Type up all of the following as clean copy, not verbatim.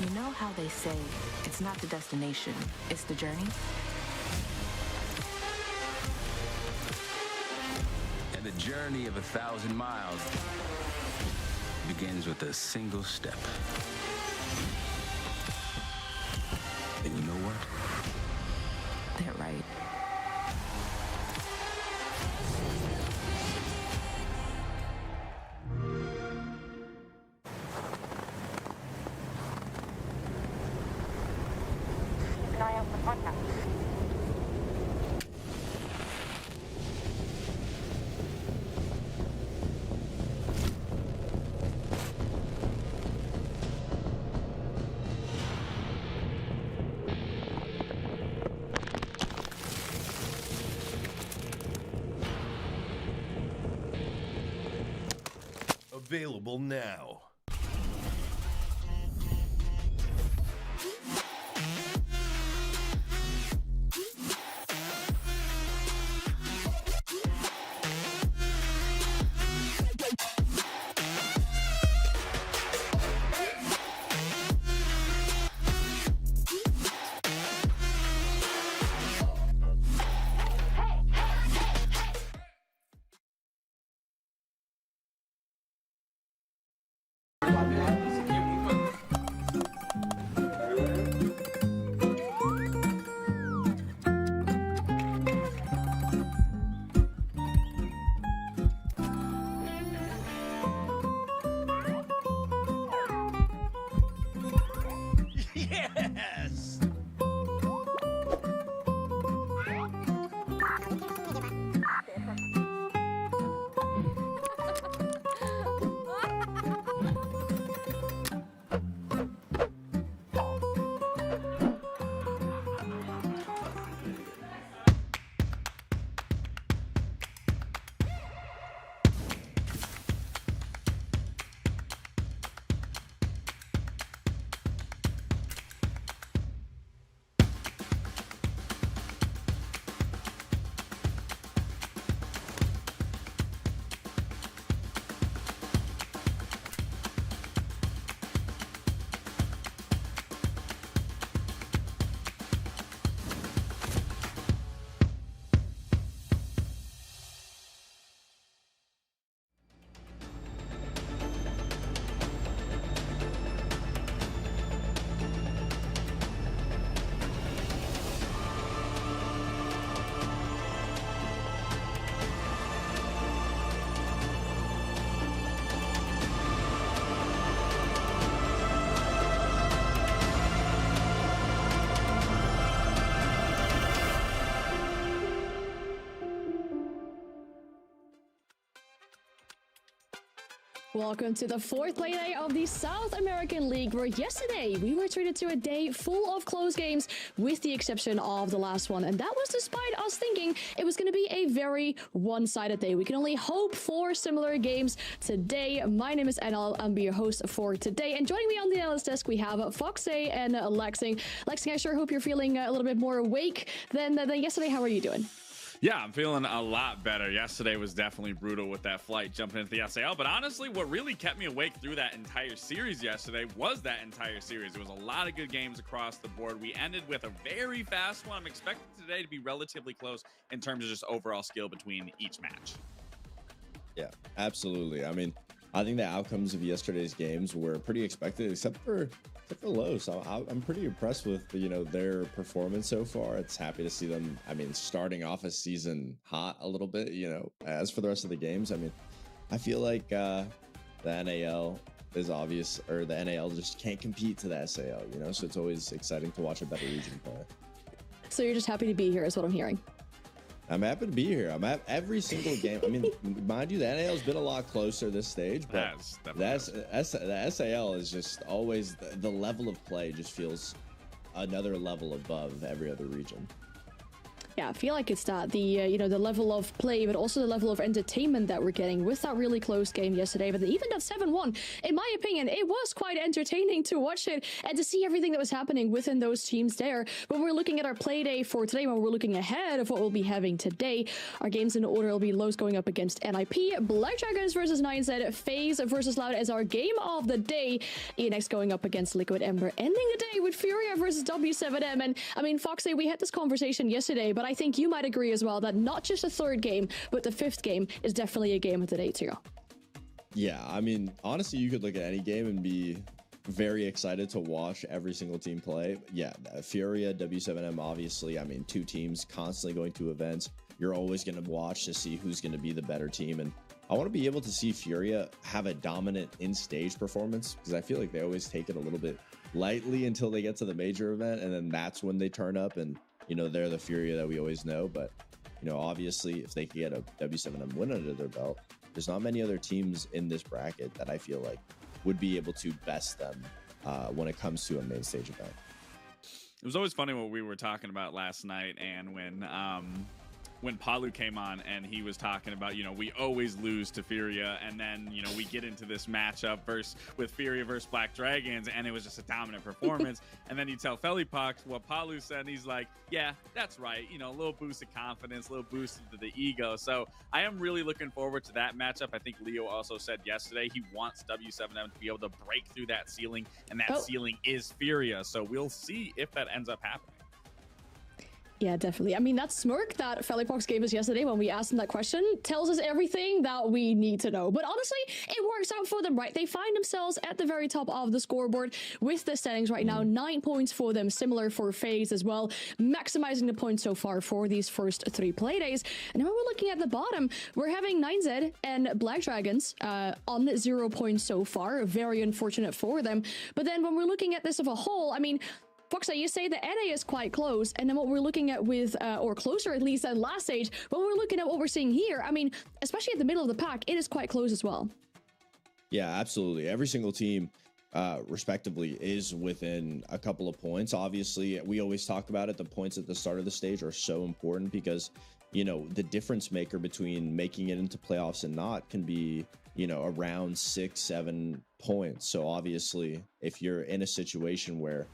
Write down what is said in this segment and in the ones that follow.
You know how they say, it's not the destination, it's the journey? And the journey of 1,000 miles begins with a single step. And you know what? Available now. Yes! Welcome to the fourth playday of the South American League, where yesterday we were treated to a day full of close games, with the exception of the last one. And that was despite us thinking it was going to be a very one-sided day. We can only hope for similar games today. My name is Enel. I'll be your host for today. And joining me on the analyst desk, we have FaZe and Lexing. Lexing, I sure hope you're feeling a little bit more awake than yesterday. How are you doing? Yeah, I'm feeling a lot better. Yesterday was definitely brutal with that flight jumping into the SAL. But honestly, what really kept me awake through that entire series yesterday was that entire series. There was a lot of good games across the board. We ended with a very fast one. I'm expecting today to be relatively close in terms of just overall skill between each match. Yeah, absolutely. I mean, I think the outcomes of yesterday's games were pretty expected, except for low. So I'm pretty impressed with their performance so far. It's happy to see them. I mean, starting off a season hot a little bit. As for the rest of the games, I mean, I feel like the NAL is obvious, or the NAL just can't compete to the SAL. So it's always exciting to watch a better region play. So you're just happy to be here, is what I'm hearing. I'm happy to be here. I'm at every single game. I mean, mind you, the NAL's been a lot closer this stage, but the SAL is just always the level of play just feels another level above every other region. Yeah, I feel like it's that the level of play, but also the level of entertainment that we're getting with that really close game yesterday. But even that 7-1, in my opinion, it was quite entertaining to watch it and to see everything that was happening within those teams there. When we're looking at our play day for today, when we're looking ahead of what we'll be having today, our games in order will be Lowe's going up against NIP, Black Dragons versus 9Z, FaZe versus Loud as our game of the day, ENX going up against Liquid Ember, ending the day with Furia versus W7M. And I mean, FaZe, we had this conversation yesterday, but I think you might agree as well that not just the third game, but the fifth game is definitely a game of the day too. Yeah, I mean, honestly, you could look at any game and be very excited to watch every single team play. Yeah, Furia, W7M, obviously, I mean, two teams constantly going to events. You're always going to watch to see who's going to be the better team. And I want to be able to see Furia have a dominant in-stage performance, because I feel like they always take it a little bit lightly until they get to the major event, and then that's when they turn up and, you know, they're the Furia that we always know. But, you know, obviously if they can get a W7M win under their belt, there's not many other teams in this bracket that I feel like would be able to best them when it comes to a main stage event. It was always funny what we were talking about last night, and when Palu came on and he was talking about, you know, we always lose to Furia, and then, you know, we get into this matchup with Furia versus Black Dragons, and it was just a dominant performance. And then you tell Felipox what Palu said, and he's like, yeah, that's right, you know, a little boost of confidence, a little boost to the ego. So I am really looking forward to that matchup. I think Leo also said yesterday he wants W7M to be able to break through that ceiling, and that ceiling is Furia. So we'll see if that ends up happening. Yeah, definitely. I mean, that smirk that Felipox gave us yesterday when we asked him that question tells us everything that we need to know. But honestly, it works out for them, right? They find themselves at the very top of the scoreboard with the settings right now. 9 points for them, similar for FaZe as well, maximizing the points so far for these first 3 playdays. And then when we're looking at the bottom, we're having 9Z and Black Dragons on 0 points so far. Very unfortunate for them. But then when we're looking at this as a whole, I mean, Foxa, you say the NA is quite close, and then what we're looking at with, or closer at least than last stage, when we're looking at what we're seeing here, I mean, especially at the middle of the pack, it is quite close as well. Yeah, absolutely. Every single team, respectively, is within a couple of points. Obviously, we always talk about it. The points at the start of the stage are so important because, you know, the difference maker between making it into playoffs and not can be, you know, around 6-7 points. So obviously, if you're in a situation where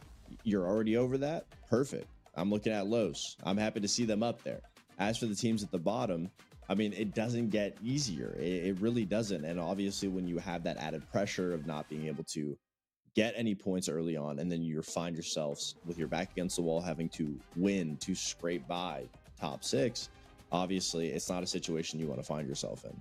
you're already over that, perfect. I'm looking at Los. I'm happy to see them up there. As for the teams at the bottom, I mean, it doesn't get easier. It really doesn't. And obviously, when you have that added pressure of not being able to get any points early on, and then you find yourselves with your back against the wall having to win to scrape by top 6, obviously, it's not a situation you want to find yourself in.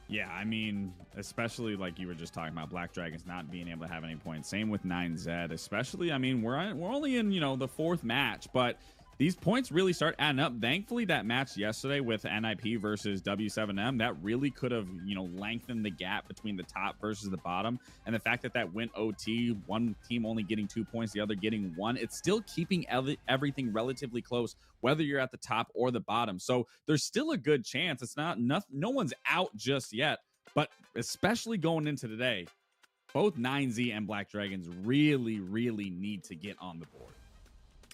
Yeah, I mean, especially like you were just talking about Black Dragons not being able to have any points. Same with 9Z, especially. I mean, we're only in, you know, the 4th match, but these points really start adding up. Thankfully, that match yesterday with NIP versus W7M, that really could have, you know, lengthened the gap between the top versus the bottom. And the fact that that went OT, one team only getting 2 points, the other getting 1, it's still keeping everything relatively close, whether you're at the top or the bottom. So there's still a good chance. It's not nothing, no one's out just yet, but especially going into today, both 9Z and Black Dragons really, really need to get on the board.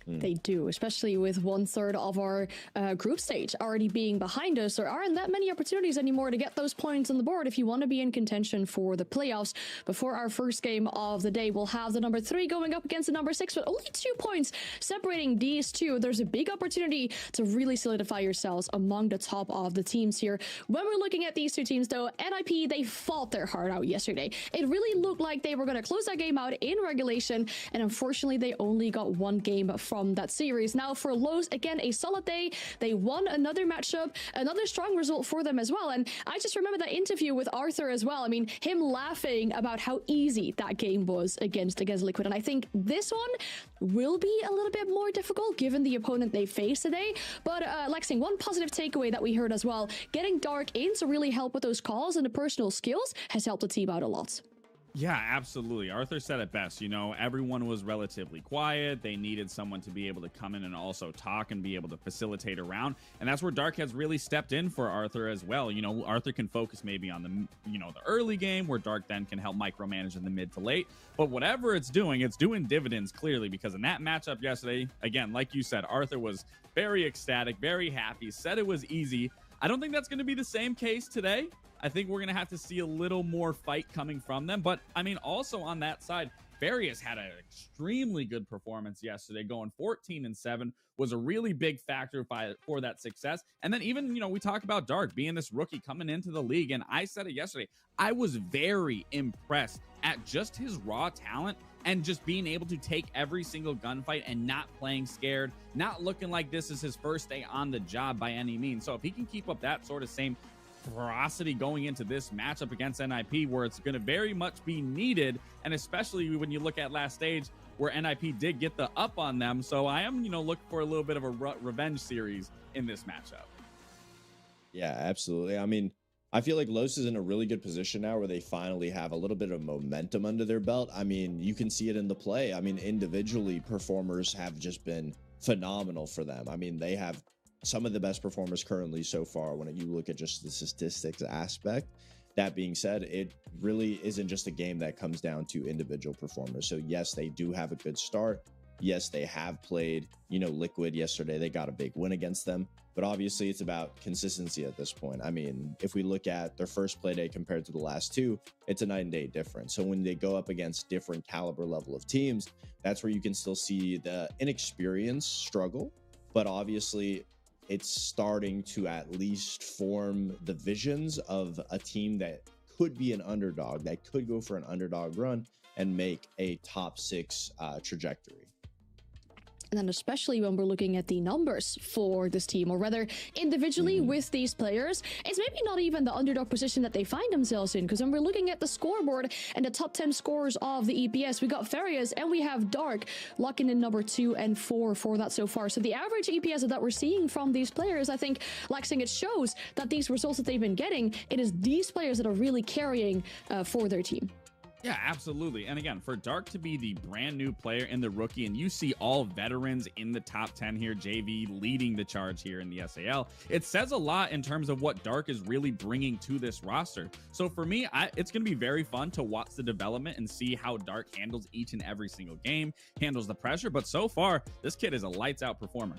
They do, especially with 1/3 of our group stage already being behind us. There aren't that many opportunities anymore to get those points on the board if you want to be in contention for the playoffs. Before our first game of the day, we'll have the number 3 going up against the number 6, but only 2 points separating these two. There's a big opportunity to really solidify yourselves among the top of the teams here. When we're looking at these two teams, though, NIP, they fought their heart out yesterday. It really looked like they were going to close that game out in regulation, and unfortunately, they only got 1 game from that series. Now for Los, again, a solid day. They won another matchup, another strong result for them as well. And I just remember that interview with Arthur as well. I mean, him laughing about how easy that game was against Liquid. And I think this one will be a little bit more difficult given the opponent they face today. But Lexing, one positive takeaway that we heard as well, getting Dark in to really help with those calls and the personal skills has helped the team out a lot. Yeah, absolutely. Arthur said it best. You know, everyone was relatively quiet. They needed someone to be able to come in and also talk and be able to facilitate around. And that's where Dark has really stepped in for Arthur as well. You know, Arthur can focus maybe on the, you know, the early game where Dark then can help micromanage in the mid to late. But whatever it's doing dividends clearly, because in that matchup yesterday, again, like you said, Arthur was very ecstatic, very happy, said it was easy. I don't think that's going to be the same case today. I think we're going to have to see a little more fight coming from them. But, I mean, also on that side, Various had an extremely good performance yesterday, going 14-7, was a really big factor for that success. And then even, you know, we talk about Dark being this rookie coming into the league, and I said it yesterday, I was very impressed at just his raw talent and just being able to take every single gunfight and not playing scared, not looking like this is his first day on the job by any means. So if he can keep up that sort of same ferocity going into this matchup against NIP, where it's going to very much be needed, and especially when you look at last stage where NIP did get the up on them. So I am, you know, looking for a little bit of a revenge series in this matchup. Yeah, absolutely. I mean, I feel like Los is in a really good position now where they finally have a little bit of momentum under their belt. I mean, you can see it in the play. I mean, individually, performers have just been phenomenal for them. I mean, they have some of the best performers currently so far when you look at just the statistics aspect. That being said, it really isn't just a game that comes down to individual performers. So yes, they do have a good start. Yes, they have played, Liquid yesterday. They got a big win against them. But obviously, it's about consistency at this point. I mean, if we look at their first play day compared to the last two, it's a night and day difference. So when they go up against different caliber level of teams, that's where you can still see the inexperience struggle. But obviously, it's starting to at least form the visions of a team that could be an underdog, that could go for an underdog run and make a top 6 trajectory. And then especially when we're looking at the numbers for this team, or rather individually with these players, it's maybe not even the underdog position that they find themselves in. Because when we're looking at the scoreboard and the top 10 scores of the EPS, we got Farias and we have Dark locking in number 2 and 4 for that so far. So the average EPS that we're seeing from these players, I think, Lexing, it shows that these results that they've been getting, it is these players that are really carrying for their team. Yeah, absolutely. And again, for Dark to be the brand new player and the rookie, and you see all veterans in the top 10 here, JV leading the charge here in the SAL, it says a lot in terms of what Dark is really bringing to this roster. So for me, it's going to be very fun to watch the development and see how Dark handles each and every single game, handles the pressure. But so far, this kid is a lights out performer.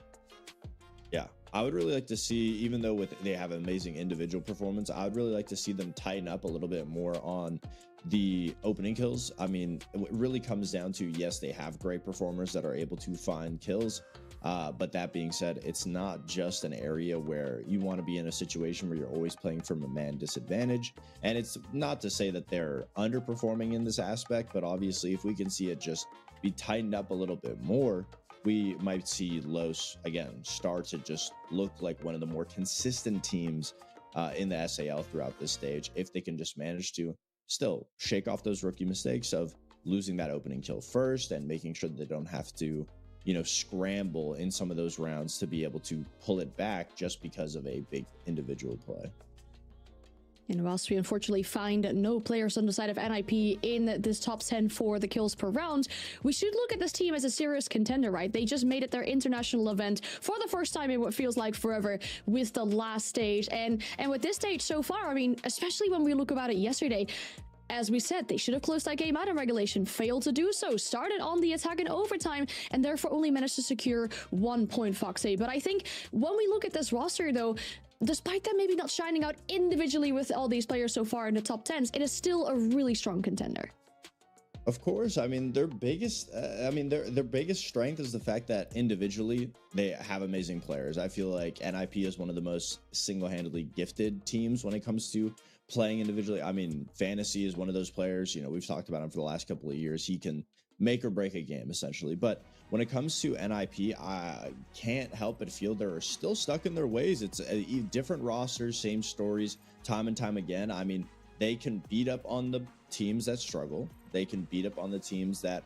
Yeah, I would really like to see, even though they have amazing individual performance, I would really like to see them tighten up a little bit more on the opening kills. I mean, it really comes down to, yes, they have great performers that are able to find kills. But that being said, it's not just an area where you want to be in a situation where you're always playing from a man disadvantage. And it's not to say that they're underperforming in this aspect, but obviously if we can see it just be tightened up a little bit more, we might see Los again start to just look like one of the more consistent teams in the SAL throughout this stage, if they can just manage to still shake off those rookie mistakes of losing that opening kill first and making sure that they don't have to, scramble in some of those rounds to be able to pull it back just because of a big individual play. And whilst we unfortunately find no players on the side of NIP in this top 10 for the kills per round, we should look at this team as a serious contender, right? They just made it their international event for the first time in what feels like forever with the last stage. And with this stage so far, I mean, especially when we look about it yesterday, as we said, they should have closed that game out in regulation, failed to do so, started on the attack in overtime, and therefore only managed to secure 1 point, FaZe. But I think when we look at this roster, though, despite them maybe not shining out individually with all these players so far in the top 10s, it is still a really strong contender. Of course, I mean their biggest strength is the fact that individually they have amazing players. I feel like NIP is one of the most single-handedly gifted teams when it comes to playing individually. I mean, Fantasy is one of those players, we've talked about him for the last couple of years. He can make or break a game essentially. But when it comes to NIP, I can't help but feel they're still stuck in their ways. It's different rosters, same stories, time and time again. I mean, they can beat up on the teams that struggle. They can beat up on the teams that,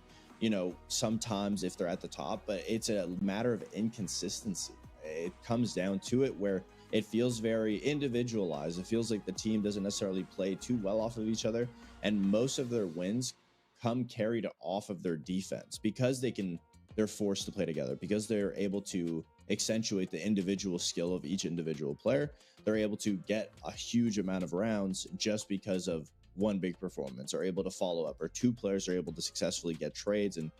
sometimes if they're at the top, but it's a matter of inconsistency. It comes down to it where it feels very individualized. It feels like the team doesn't necessarily play too well off of each other. And most of their wins come carried off of their defense because they're forced to play together, because they're able to accentuate the individual skill of each individual player. They're able to get a huge amount of rounds just because of one big performance, or able to follow up, or two players are able to successfully get trades and,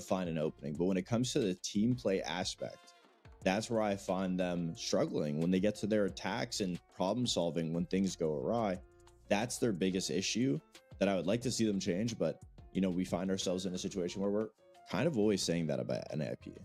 find an opening. But when it comes to the team play aspect, that's where I find them struggling when they get to their attacks and problem solving when things go awry. That's their biggest issue that I would like to see them change. But, we find ourselves in a situation where we're kind of always saying that about NIP.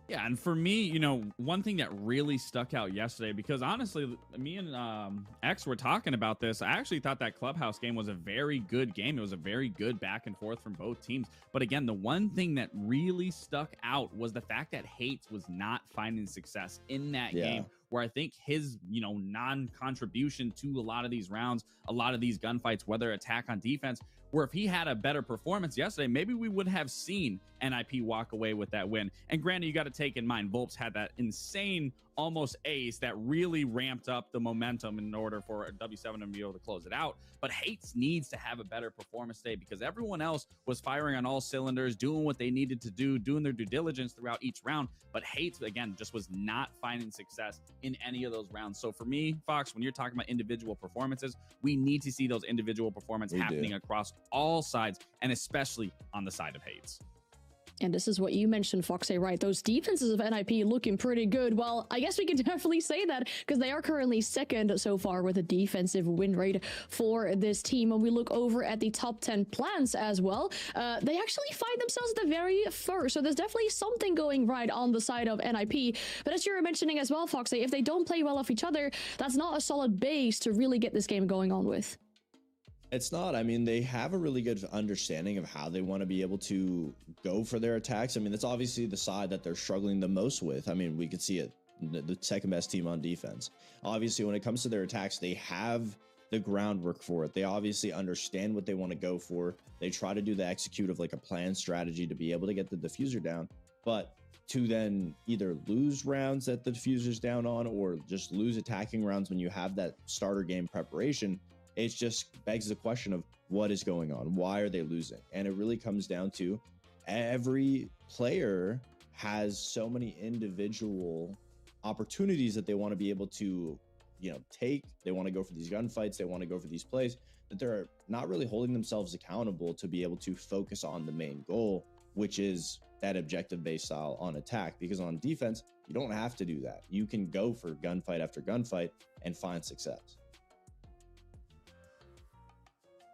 Yeah, and for me, one thing that really stuck out yesterday, because honestly, me and X were talking about this. I actually thought that Clubhouse game was a very good game. It was a very good back and forth from both teams. But again, the one thing that really stuck out was the fact that Hates was not finding success in that game, where I think his, non-contribution to a lot of these rounds, a lot of these gunfights, whether attack on defense, where if he had a better performance yesterday, maybe we would have seen NIP walk away with that win. And granted, you got to take in mind, Volps had that insane almost ace that really ramped up the momentum in order for W7 to be able to close it out. But Hates needs to have a better performance today because everyone else was firing on all cylinders, doing what they needed to do, doing their due diligence throughout each round. But Hates, again, just was not finding success in any of those rounds. So for me, Fox, when you're talking about individual performances, we need to see those individual performances happening across all sides, and especially on the side of Hates. And this is what you mentioned, Foxy, right? Those defenses of NIP looking pretty good. Well, I guess we can definitely say that because they are currently second so far with a defensive win rate for this team. When we look over at the top 10 plans as well, they actually find themselves at the very first. So there's definitely something going right on the side of NIP. But as you were mentioning as well, Foxy, if they don't play well off each other, that's not a solid base to really get this game going on with. It's not. I mean, they have a really good understanding of how they want to be able to go for their attacks. I mean, that's obviously the side that they're struggling the most with. I mean, we could see it, the second best team on defense. Obviously, when it comes to their attacks, they have the groundwork for it. They obviously understand what they want to go for. They try to do the execute of like a planned strategy to be able to get the diffuser down. But to then either lose rounds that the diffuser's down on or just lose attacking rounds when you have that starter game preparation, it just begs the question of what is going on? Why are they losing? And it really comes down to every player has so many individual opportunities that they want to be able to, take. They want to go for these gunfights. They want to go for these plays, that they're not really holding themselves accountable to be able to focus on the main goal, which is that objective-based style on attack. Because on defense, you don't have to do that. You can go for gunfight after gunfight and find success.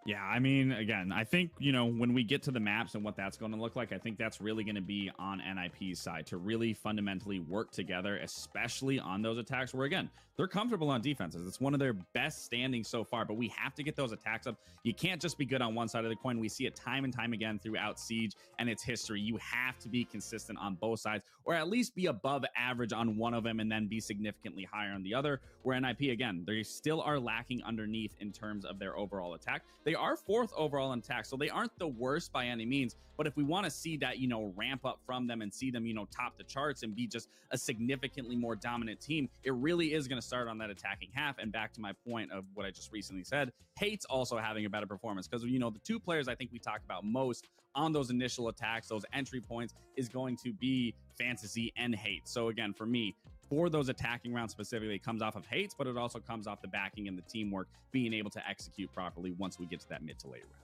Yeah, I mean, again, I think, when we get to the maps and what that's going to look like, I think that's really going to be on NIP's side to really fundamentally work together, especially on those attacks where, again, they're comfortable on defenses. It's one of their best standings so far, but we have to get those attacks up. You can't just be good on one side of the coin. We see it time and time again throughout Siege and its history. You have to be consistent on both sides, or at least be above average on one of them and then be significantly higher on the other, where NIP, again, they still are lacking underneath in terms of their overall attack. They are fourth overall in attack, so they aren't the worst by any means. But if we want to see that, ramp up from them and see them, top the charts and be just a significantly more dominant team, it really is going to start on that attacking half. And back to my point of what I just recently said, Hates also having a better performance because, the two players I think we talk about most on those initial attacks, those entry points, is going to be Fantasy and Hate. So again, for me, for those attacking rounds specifically, it comes off of Hates, but it also comes off the backing and the teamwork being able to execute properly once we get to that mid to late round.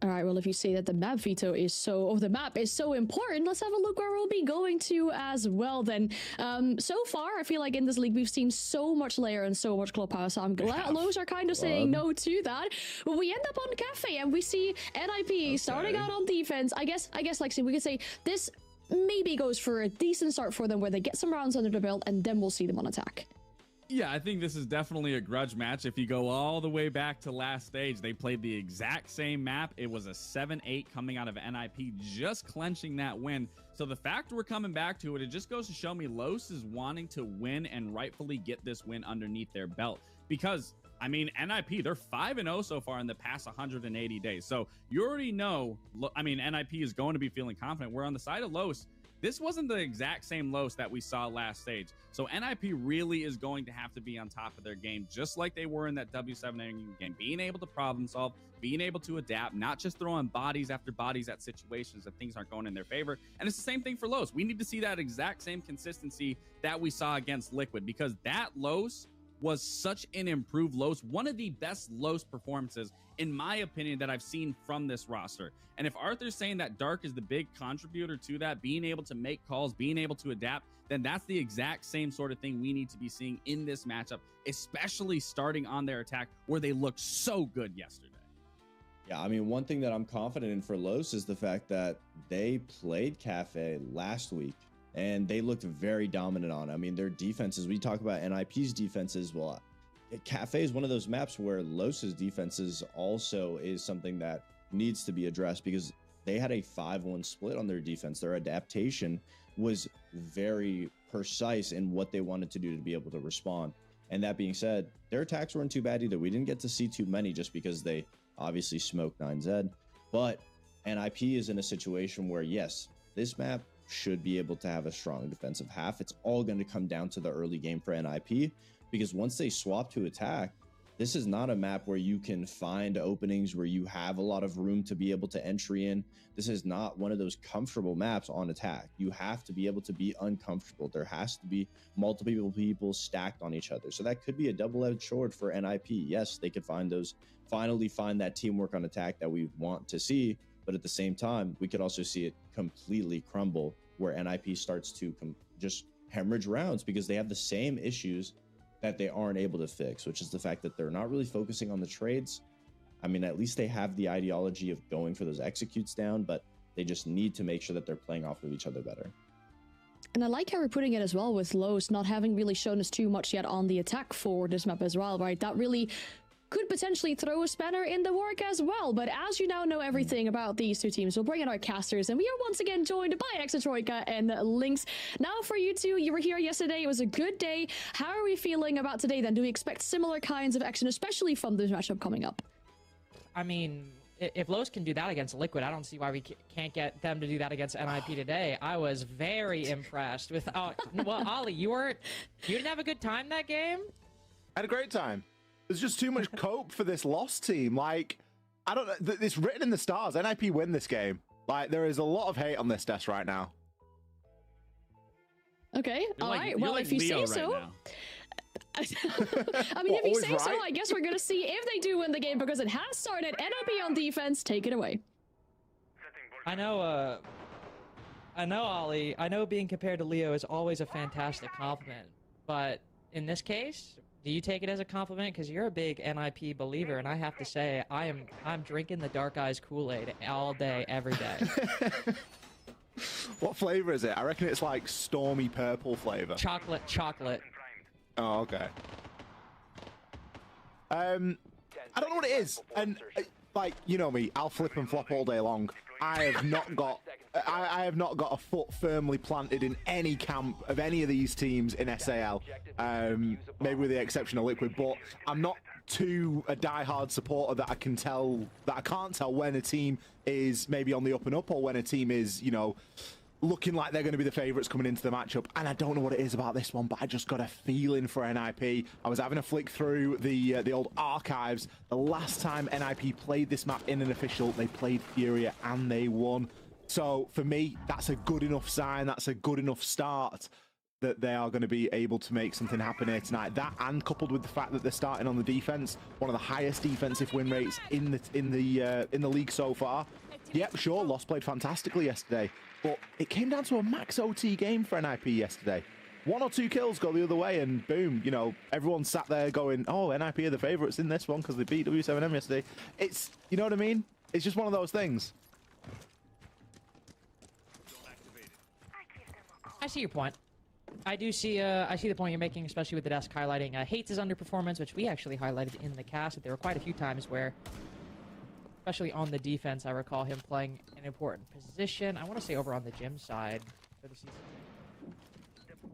All right, well, if you say that the map veto is the map is so important, let's have a look where we'll be going to as well then. So far, I feel like in this league, we've seen so much layer and so much clubhouse. I'm glad Lowe's are kind of saying no to that. But we end up on Cafe and we see NIP starting out on defense. I guess, like we could say this maybe goes for a decent start for them where they get some rounds under the belt and then we'll see them on attack. Yeah, I think this is definitely a grudge match. If you go all the way back to last stage, they played the exact same map. It was a 7-8 coming out of NIP, just clenching that win. So the fact we're coming back to it, it just goes to show me Los is wanting to win and rightfully get this win underneath their belt. Because, I mean, NIP, they're 5-0 so far in the past 180 days. So you already know, NIP is going to be feeling confident. We're on the side of Los. This wasn't the exact same Los that we saw last stage. So NIP really is going to have to be on top of their game, just like they were in that W7 game, being able to problem solve, being able to adapt, not just throwing bodies after bodies at situations that things aren't going in their favor. And it's the same thing for Los. We need to see that exact same consistency that we saw against Liquid, because that Los was such an improved Los, one of the best Los performances, in my opinion, that I've seen from this roster. And if Arthur's saying that Dark is the big contributor to that, being able to make calls, being able to adapt, then that's the exact same sort of thing we need to be seeing in this matchup, especially starting on their attack where they looked so good yesterday. Yeah, I mean, one thing that I'm confident in for Los is the fact that they played Cafe last week and they looked very dominant on it. I mean, their defenses, we talk about NIP's defenses. Well, Cafe is one of those maps where Los's defenses also is something that needs to be addressed, because they had a 5-1 split on their defense. Their adaptation was very precise in what they wanted to do to be able to respond. And that being said, their attacks weren't too bad either. We didn't get to see too many just because they obviously smoked 9Z. But NIP is in a situation where, yes, this map should be able to have a strong defensive half. It's all going to come down to the early game for NIP, because once they swap to attack, this is not a map where you can find openings where you have a lot of room to be able to entry in. This is not one of those comfortable maps on attack. You have to be able to be uncomfortable. There has to be multiple people stacked on each other. So that could be a double-edged sword for NIP. Yes, they could finally find that teamwork on attack that we want to see, but at the same time, we could also see it completely crumble where NIP starts to just hemorrhage rounds because they have the same issues that they aren't able to fix, which is the fact that they're not really focusing on the trades. I mean, at least they have the ideology of going for those executes down, but they just need to make sure that they're playing off of each other better. And I like how we're putting it as well with Lowe's not having really shown us too much yet on the attack for this map as well, right? That really could potentially throw a spanner in the work as well. But as you now know everything about these two teams, we'll bring in our casters, and we are once again joined by Exatroika and Lynx. Now for you two, you were here yesterday. It was a good day. How are we feeling about today then? Do we expect similar kinds of action, especially from this matchup coming up? I mean, if Lowe's can do that against Liquid, I don't see why we can't get them to do that against NIP today. I was very impressed with... well, Ollie, you didn't have a good time that game? I had a great time. There's just too much cope for this lost team. Like, I don't know. It's written in the stars. NIP win this game. Like, there is a lot of hate on this desk right now. Okay, all right. Well, like if you Leo say so... right I mean, if you say so, I guess we're going to see if they do win the game, because it has started. NIP on defense. Take it away. I know, Ollie. I know being compared to Leo is always a fantastic compliment. But in this case... do you take it as a compliment? Because you're a big NIP believer, and I have to say, I'm drinking the Dark Eyes Kool-Aid all day, every day. What flavor is it? I reckon it's like stormy purple flavor. Chocolate. Oh, okay. I don't know what it is, and like, you know me, I'll flip and flop all day long. I have not got a foot firmly planted in any camp of any of these teams in SAL, maybe with the exception of Liquid, but I'm not too a diehard supporter that I can't tell when a team is maybe on the up and up, or when a team is, you know, looking like they're going to be the favorites coming into the matchup. And I don't know what it is about this one, but I just got a feeling for NIP. I was having a flick through the old archives. The last time NIP played this map in an official, they played Furia and they won. So for me, that's a good enough sign. That's a good enough start that they are going to be able to make something happen here tonight. That, and coupled with the fact that they're starting on the defense, one of the highest defensive win rates in the league so far. Yep, sure, Lost played fantastically yesterday, but it came down to a max OT game for NIP yesterday. 1 or 2 kills go the other way, and boom, you know, everyone sat there going, oh, NIP are the favorites in this one because they beat W7M yesterday. It's, you know what I mean? It's just one of those things. I see your point. I see the point you're making, especially with the desk highlighting Hates' underperformance, which we actually highlighted in the cast. That there were quite a few times where, especially on the defense, I recall him playing an important position. I want to say over on the gym side for the season.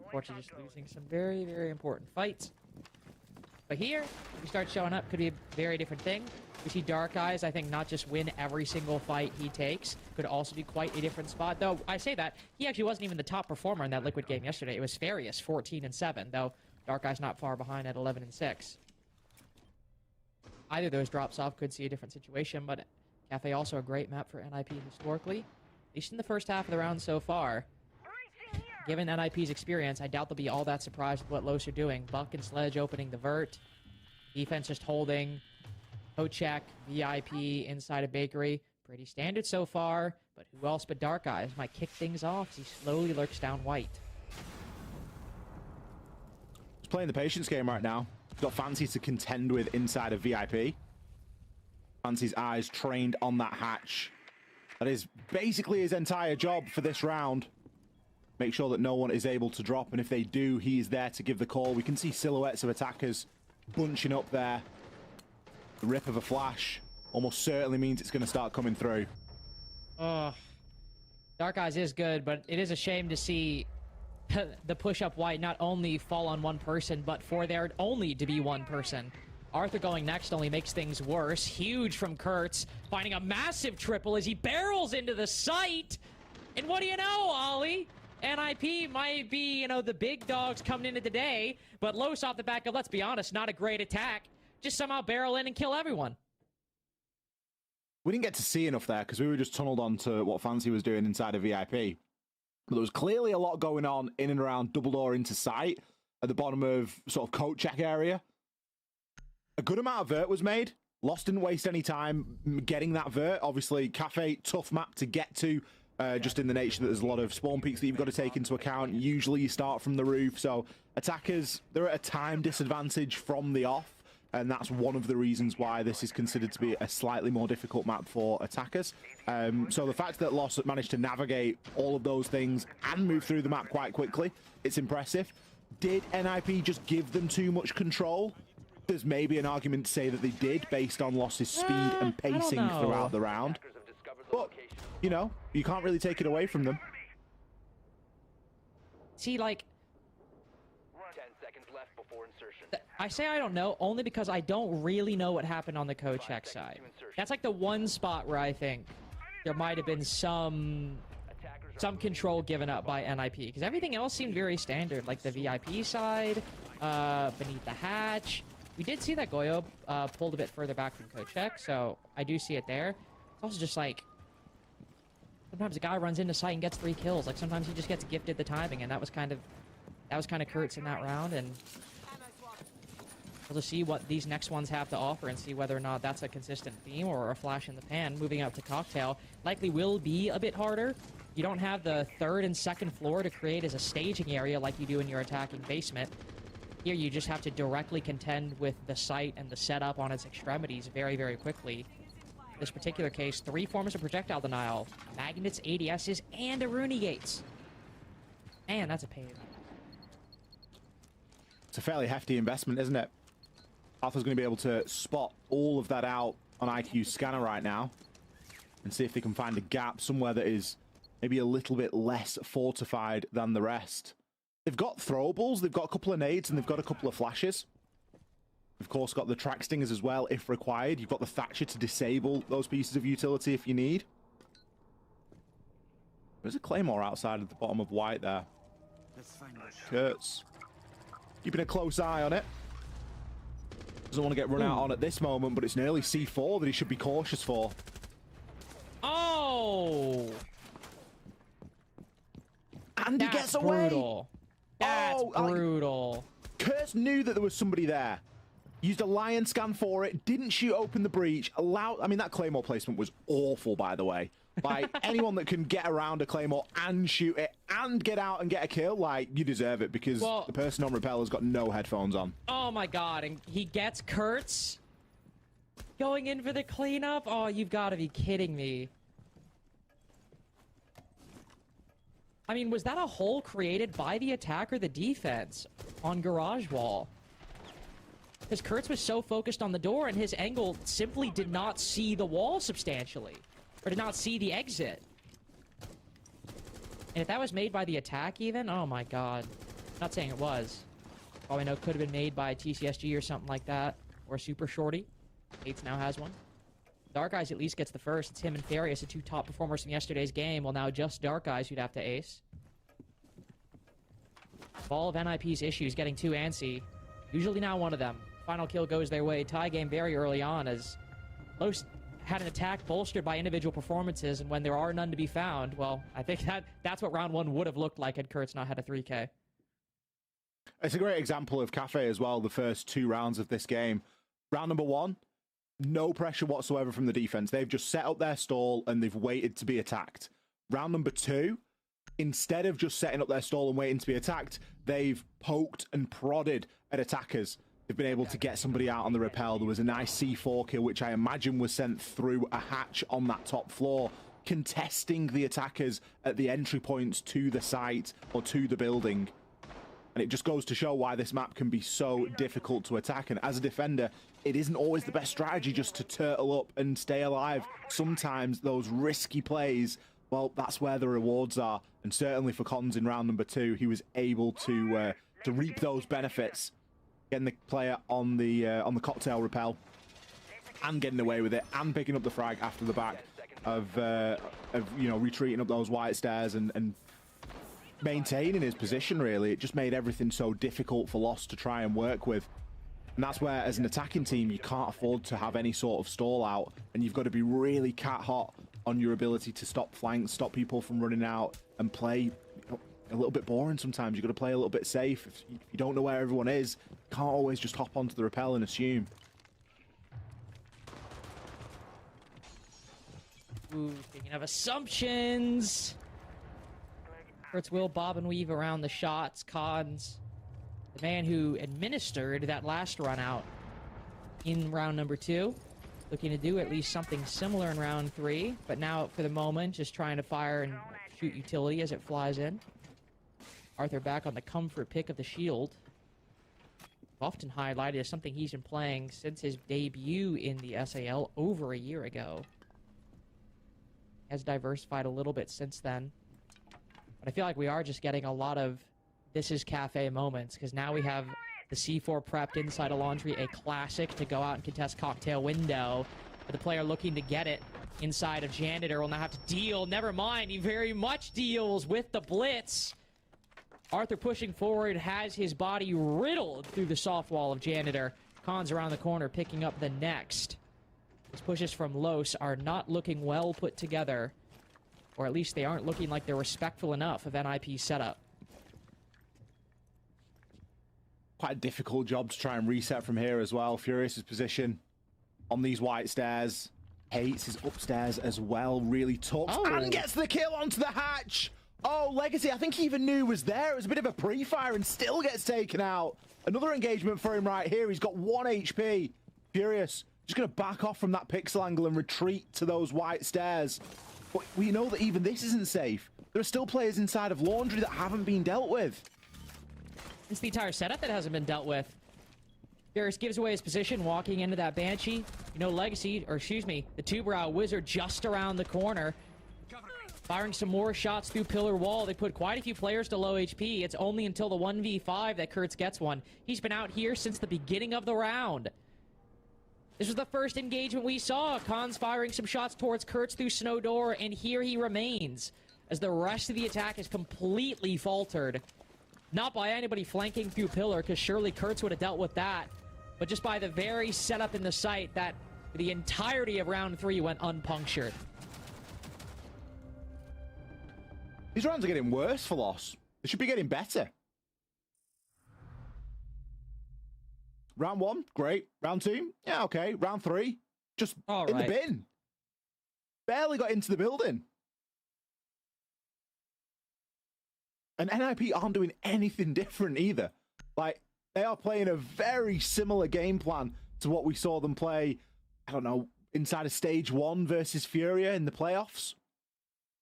Unfortunately, just losing some very, very important fights. But here, if he starts showing up, could be a very different thing. We see Dark Eyes, I think, not just win every single fight he takes, could also be quite a different spot. Though, I say that, he actually wasn't even the top performer in that Liquid game yesterday. It was Farius, 14-7, though Dark Eyes not far behind at 11-6. Either of those drops off could see a different situation, but Cafe also a great map for NIP historically, at least in the first half of the round so far. Given NIP's experience, I doubt they'll be all that surprised with what Los are doing. Buck and Sledge opening the vert, defense just holding. Check, VIP inside a bakery. Pretty standard so far, but who else but Dark Eyes might kick things off as he slowly lurks down white. He's playing the patience game right now. He's got Fancy to contend with inside of VIP. Fancy's eyes trained on that hatch. That is basically his entire job for this round. Make sure that no one is able to drop, and if they do, he is there to give the call. We can see silhouettes of attackers bunching up there. The rip of a flash almost certainly means it's going to start coming through. Dark Eyes is good, but it is a shame to see the push-up white not only fall on one person, but for there only to be one person. Arthur going next only makes things worse. Huge from Kurtz, finding a massive triple as he barrels into the site. And what do you know, Ollie? NIP might be, the big dogs coming into today, but Los off the back of, let's be honest, not a great attack. Just somehow barrel in and kill everyone. We didn't get to see enough there because we were just tunneled onto what Fancy was doing inside of VIP. But there was clearly a lot going on in and around double door into sight at the bottom of sort of coat check area. A good amount of vert was made. Lost didn't waste any time getting that vert. Obviously, Cafe, tough map to get to, just in the nature that there's a lot of spawn peaks that you've got to take into account. Usually you start from the roof, so attackers, they're at a time disadvantage from the off, and that's one of the reasons why this is considered to be a slightly more difficult map for attackers. So the fact that Lost managed to navigate all of those things and move through the map quite quickly, it's impressive. Did NIP just give them too much control? There's maybe an argument to say that they did based on Lost's speed and pacing throughout the round. But, you can't really take it away from them. See, like... 10 seconds left before insertion. I say I don't know, only because I don't really know what happened on the code check side. That's like the one spot where I think there might have been some control given up by NIP, because everything else seemed very standard, like the VIP side, beneath the hatch. We did see that Goyo pulled a bit further back from code check, so I do see it there. It's also just like, sometimes a guy runs into sight and gets 3 kills. Like sometimes he just gets gifted the timing, and that was kind of Kurtz in that round. And we'll just see what these next ones have to offer and see whether or not that's a consistent theme or a flash in the pan. Moving up to Cocktail likely will be a bit harder. You don't have the 3rd and 2nd floor to create as a staging area like you do in your attacking basement. Here you just have to directly contend with the site and the setup on its extremities very, very quickly. In this particular case, 3 forms of projectile denial, magnets, ADSs, and Aruni gates. Man, that's a pain. It's a fairly hefty investment, isn't it? Alpha's going to be able to spot all of that out on IQ's scanner right now and see if they can find a gap somewhere that is maybe a little bit less fortified than the rest. They've got throwables, they've got a couple of nades, and they've got a couple of flashes. Of course, got the track stingers as well, if required. You've got the Thatcher to disable those pieces of utility if you need. There's a Claymore outside at the bottom of white there. Kurtz keeping a close eye on it. Doesn't want to get run out on at this moment, but it's an early C4 that he should be cautious for. Oh! And he gets away! Brutal. That's brutal. Kurtz knew that there was somebody there. Used a lion scan for it, didn't shoot open the breach, I mean, that Claymore placement was awful, by the way. Like, anyone that can get around a Claymore and shoot it and get out and get a kill, like, you deserve it, because the person on rappel has got no headphones on. Oh my god, and he gets Kurtz going in for the cleanup? Oh, you've got to be kidding me. I mean, was that a hole created by the attack or the defense on Garage Wall? Because Kurtz was so focused on the door, and his angle simply did not see the wall substantially. Or did not see the exit. And if that was made by the attack even, oh my god. Not saying it was. All I know, could have been made by TCSG or something like that. Or Super Shorty. Hates now has one. Dark Eyes at least gets the first. It's him and Farius, the 2 top performers from yesterday's game. Well, now just Dark Eyes who'd have to ace. All of NIP's issues getting too antsy. Usually now one of them. Final kill goes their way. Tie game very early on as Los had an attack bolstered by individual performances, and when there are none to be found, well, I think that's what round 1 would have looked like had Kurtz not had a 3K. It's a great example of Cafe as well, the first 2 rounds of this game. Round number 1, no pressure whatsoever from the defense. They've just set up their stall and they've waited to be attacked. Round number 2, instead of just setting up their stall and waiting to be attacked, they've poked and prodded at attackers. They've been able to get somebody out on the rappel. There was a nice C4 kill, which I imagine was sent through a hatch on that top floor, contesting the attackers at the entry points to the site or to the building. And it just goes to show why this map can be so difficult to attack. And as a defender, it isn't always the best strategy just to turtle up and stay alive. Sometimes those risky plays, well, that's where the rewards are. And certainly for Cons in round number 2, he was able to reap those benefits. Getting the player on the cocktail rappel and getting away with it and picking up the frag after the back. of you know, retreating up those white stairs and maintaining his position. Really, it just made everything so difficult for Lost to try and work with. And that's where, as an attacking team, you can't afford to have any sort of stall out, and you've got to be really cat hot on your ability to stop flanks, stop people from running out, and play a little bit boring sometimes. You've got to play a little bit safe. If you don't know where everyone is, you can't always just hop onto the rappel and assume. Ooh, speaking of assumptions, Kurtz will bob and weave around the shots. Cons, the man who administered that last run out in round number 2, looking to do at least something similar in round 3, but now for the moment just trying to fire and shoot utility as it flies in. Arthur back on the comfort pick of the shield, often highlighted as something he's been playing since his debut in the SAL over a year ago. Has diversified a little bit since then, but I feel like we are just getting a lot of this is cafe moments, because now we have the C4 prepped inside a laundry, a classic to go out and contest cocktail window, but the player looking to get it inside of Janitor will now have to deal. Never mind, he very much deals with the blitz. Arthur pushing forward, has his body riddled through the soft wall of Janitor. Cons around the corner picking up the next. These pushes from Los are not looking well put together, or at least they aren't looking like they're respectful enough of NIP's setup. Quite a difficult job to try and reset from here as well. Furious's position on these white stairs. Hates his upstairs as well. Really tucks and gets the kill onto the hatch. Oh, Legacy, I think he even knew was there. It was a bit of a pre-fire and still gets taken out. Another engagement for him right here. He's got 1 HP. Furious just going to back off from that pixel angle and retreat to those white stairs. But we know that even this isn't safe. There are still players inside of Laundry that haven't been dealt with. It's the entire setup that hasn't been dealt with. Furious gives away his position, walking into that Banshee. You know, Legacy, or excuse me, the Two-Brow Wizard just around the corner. Firing some more shots through pillar wall. They put quite a few players to low HP. It's only until the 1v5 that Kurtz gets one. He's been out here since the beginning of the round. This was the first engagement we saw. Cons firing some shots towards Kurtz through Snow Door, and here he remains as the rest of the attack is completely faltered. Not by anybody flanking through pillar, because surely Kurtz would have dealt with that, but just by the very setup in the site that the entirety of round 3 went unpunctured. These rounds are getting worse for Loss. They should be getting better. Round 1, great. Round 2, yeah, okay. Round 3, just in the bin. Barely got into the building. And NIP aren't doing anything different either. Like, they are playing a very similar game plan to what we saw them play, I don't know, inside of Stage 1 versus Furia in the playoffs.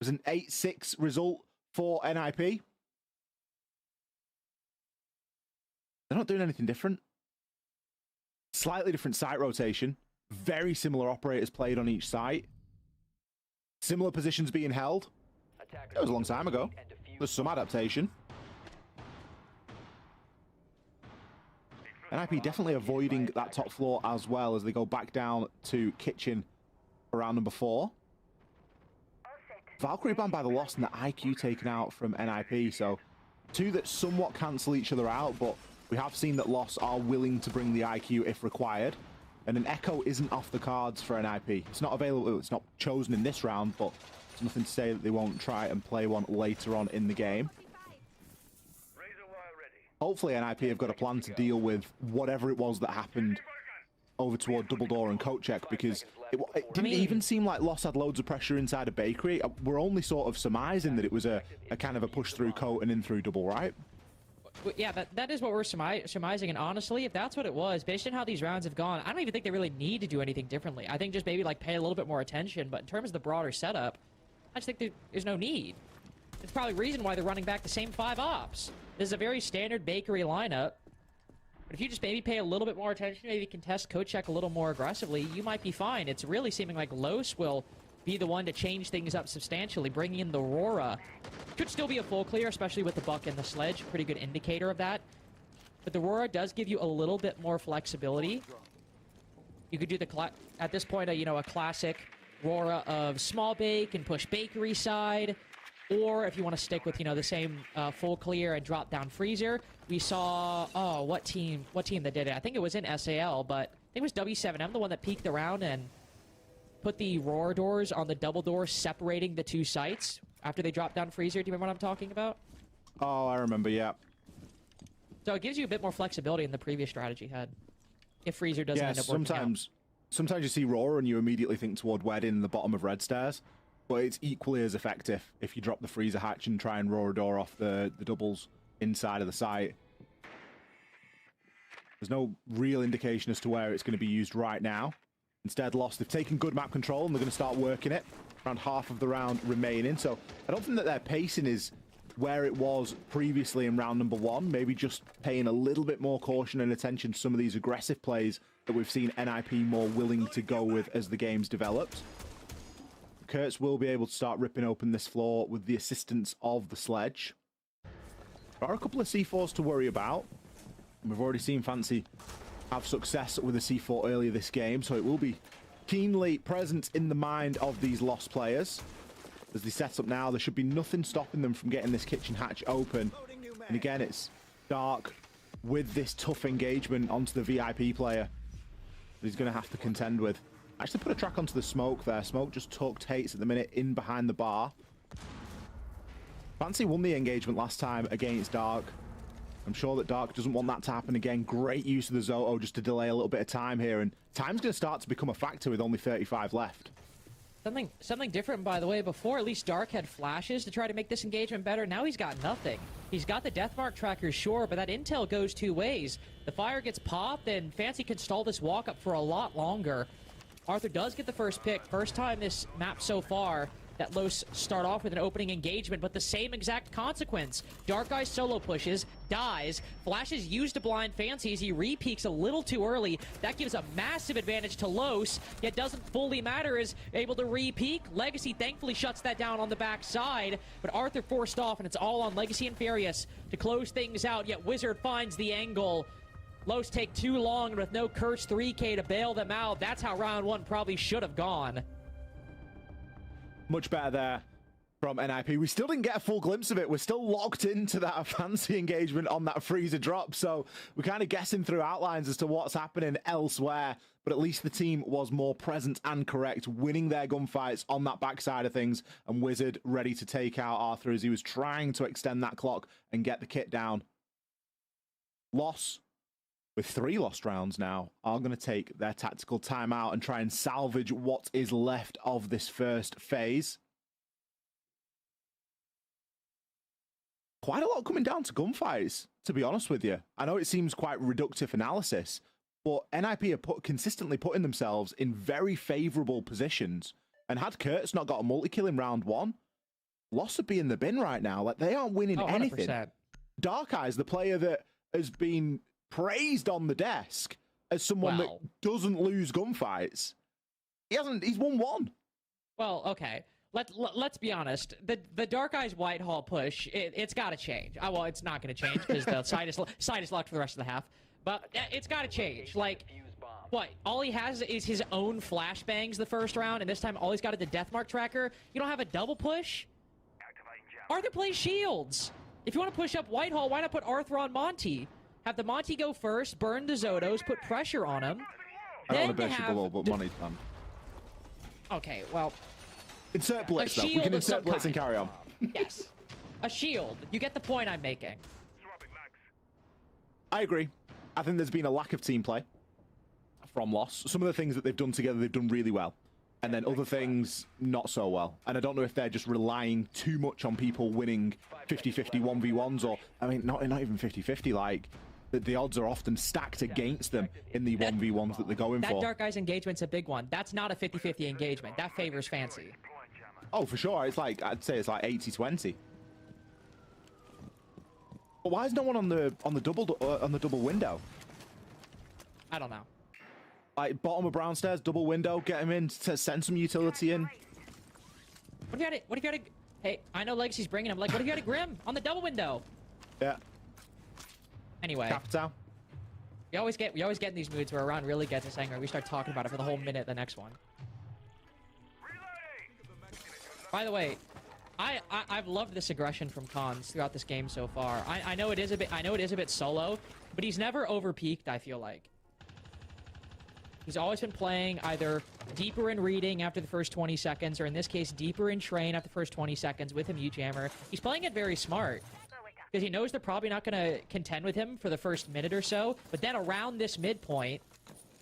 It was an 8-6 result for NIP. They're not doing anything different. Slightly different site rotation. Very similar operators played on each site. Similar positions being held. That was a long time ago. There's some adaptation. NIP definitely avoiding that top floor as well as they go back down to kitchen for round number 4. Valkyrie banned by the Lost and the IQ taken out from NIP, so 2 that somewhat cancel each other out, but we have seen that Lost are willing to bring the IQ if required, and an Echo isn't off the cards for NIP. It's not available, it's not chosen in this round, but it's nothing to say that they won't try and play one later on in the game. Hopefully NIP have got a plan to deal with whatever it was that happened over toward Double Door and Coat Check, because it didn't even seem like Lost had loads of pressure inside a bakery. We're only sort of surmising that it was a kind of a push through Coat and in through Double, right? Yeah, that is what we're surmising, and honestly, if that's what it was, based on how these rounds have gone, I don't even think they really need to do anything differently. I think just maybe like pay a little bit more attention, but in terms of the broader setup, I just think there's no need. It's probably the reason why they're running back the same 5 ops. This is a very standard bakery lineup. But if you just maybe pay a little bit more attention, maybe contest Coat Check a little more aggressively, you might be fine. It's really seeming like Los will be the one to change things up substantially, bringing in the Aurora. Could still be a full clear, especially with the Buck and the Sledge. Pretty good indicator of that. But the Aurora does give you a little bit more flexibility. You could do at this point, a classic Rora of small bake and push bakery side, or if you want to stick with, you know, the same full clear and drop down freezer. We saw, oh, what team that did it? I think it was in SAL, but I think it was W7M, the one that peeked around and put the Rora doors on the double door separating the two sites after they dropped down freezer. Do you remember what I'm talking about? Oh, I remember, yeah. So it gives you a bit more flexibility than the previous strategy had. If freezer doesn't end up working out. Sometimes you see Rora and you immediately think toward Wedding in the bottom of red stairs, but it's equally as effective if you drop the freezer hatch and try and Rora door off the doubles inside of the site. There's no real indication as to where it's going to be used right now. Instead, Lost, they've taken good map control and they're going to start working it. Around half of the round remaining, so I don't think that their pacing is where it was previously in round number 1. Maybe just paying a little bit more caution and attention to some of these aggressive plays that we've seen NIP more willing to go with as the game's developed. Kurtz will be able to start ripping open this floor with the assistance of the sledge. There are a couple of C4s to worry about. We've already seen Fancy have success with a C4 earlier this game, so it will be keenly present in the mind of these Lost players. As they set up now, there should be nothing stopping them from getting this kitchen hatch open. And again, it's Dark with this tough engagement onto the VIP player that he's going to have to contend with. Actually put a track onto the Smoke there. Smoke just tucked Hates at the minute in behind the bar. Fancy won the engagement last time against Dark. I'm sure that Dark doesn't want that to happen again. Great use of the Zoto just to delay a little bit of time here. And time's going to start to become a factor with only 35 left. Something different, by the way. Before, at least Dark had flashes to try to make this engagement better. Now he's got nothing. He's got the Deathmark tracker, sure, but that intel goes two ways. The fire gets popped, and Fancy can stall this walk up for a lot longer. Arthur does get the first pick. First time this map so far that Los start off with an opening engagement, but the same exact consequence. Dark Eye solo pushes, dies, flashes used to blind Fancy as he re-peeks a little too early. That gives a massive advantage to Los, yet doesn't fully matter as able to re-peek. Legacy thankfully shuts that down on the backside, but Arthur forced off, and it's all on Legacy and Furious to close things out, yet Wizard finds the angle. Los take too long, and with no Curse 3K to bail them out, that's how round 1 probably should have gone. Much better there from NIP. We still didn't get a full glimpse of it. We're still locked into that Fancy engagement on that freezer drop, so we're kind of guessing through outlines as to what's happening elsewhere, but at least the team was more present and correct, winning their gunfights on that backside of things, and Wizard ready to take out Arthur as he was trying to extend that clock and get the kit down. Loss, with 3 lost rounds now, are going to take their tactical timeout and try and salvage what is left of this first phase. Quite a lot coming down to gunfights, to be honest with you. I know it seems quite reductive analysis, but NIP are consistently putting themselves in very favourable positions. And had Kurtz not got a multi-kill in round 1, Loss would be in the bin right now. Like, they aren't winning anything. Dark Eyes, the player that has been praised on the desk as someone that doesn't lose gunfights. He's won 1. Well, okay. Let's be honest. The Dark Eyes Whitehall push, it's got to change. Well, it's not going to change because the side is locked for the rest of the half. But it's got to change. Like, what? All he has is his own flashbangs the first round, and this time all he's got is the Deathmark tracker. You don't have a double push? Arthur plays shields. If you want to push up Whitehall, why not put Arthur on Monty? Have the Monty go first, burn the Zotos, put pressure on him. I don't want to bet you below, but money's done. Okay, well... Insert Blitz, though. We can insert Blitz and carry on. Yes. A shield. You get the point I'm making. I agree. I think there's been a lack of team play from Loss. Some of the things that they've done together, they've done really well. And then other things, not so well. And I don't know if they're just relying too much on people winning 50-50 1v1s, or, I mean, not even 50-50, like... The odds are often stacked against them in the 1v1s that they're going for. That Dark Eyes engagement's a big one. That's not a 50-50 engagement. That favors Fancy. Oh, for sure. It's like, I'd say it's like 80-20. But why is no one on the double window? I don't know. Like, bottom of brown stairs, double window, get him in to send some utility in. What if you got a... Hey, I know Legacy's bringing him. Like, what if you got a Grim on the double window? Yeah. Anyway, Capital. we always get in these moods where a round really gets us angry. We start talking about it for the whole minute the next one. By the way, I've loved this aggression from Cons throughout this game so far. I know it is a bit solo, but he's never overpeaked, I feel like. He's always been playing either deeper in reading after the first 20 seconds, or in this case, deeper in train after the first 20 seconds with a mute jammer. He's playing it very smart, because he knows they're probably not going to contend with him for the first minute or so, but then around this midpoint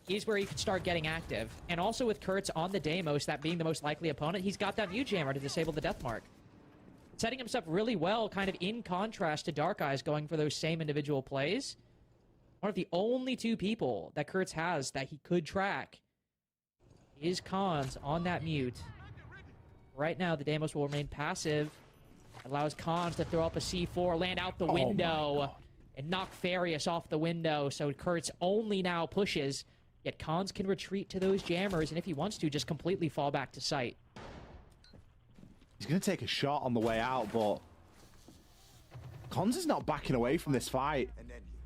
is where he can start getting active. And also with Kurtz on the Deimos, that being the most likely opponent, he's got that mute jammer to disable the death mark. Setting himself really well, kind of in contrast to Dark Eyes going for those same individual plays. One of the only two people that Kurtz has that he could track is Cons on that mute. Right now, the Deimos will remain passive. Allows Cons to throw up a C4, land out the window, and knock Farius off the window. So Kurtz only now pushes, yet Cons can retreat to those jammers, and if he wants to, just completely fall back to sight. He's going to take a shot on the way out, but Cons is not backing away from this fight.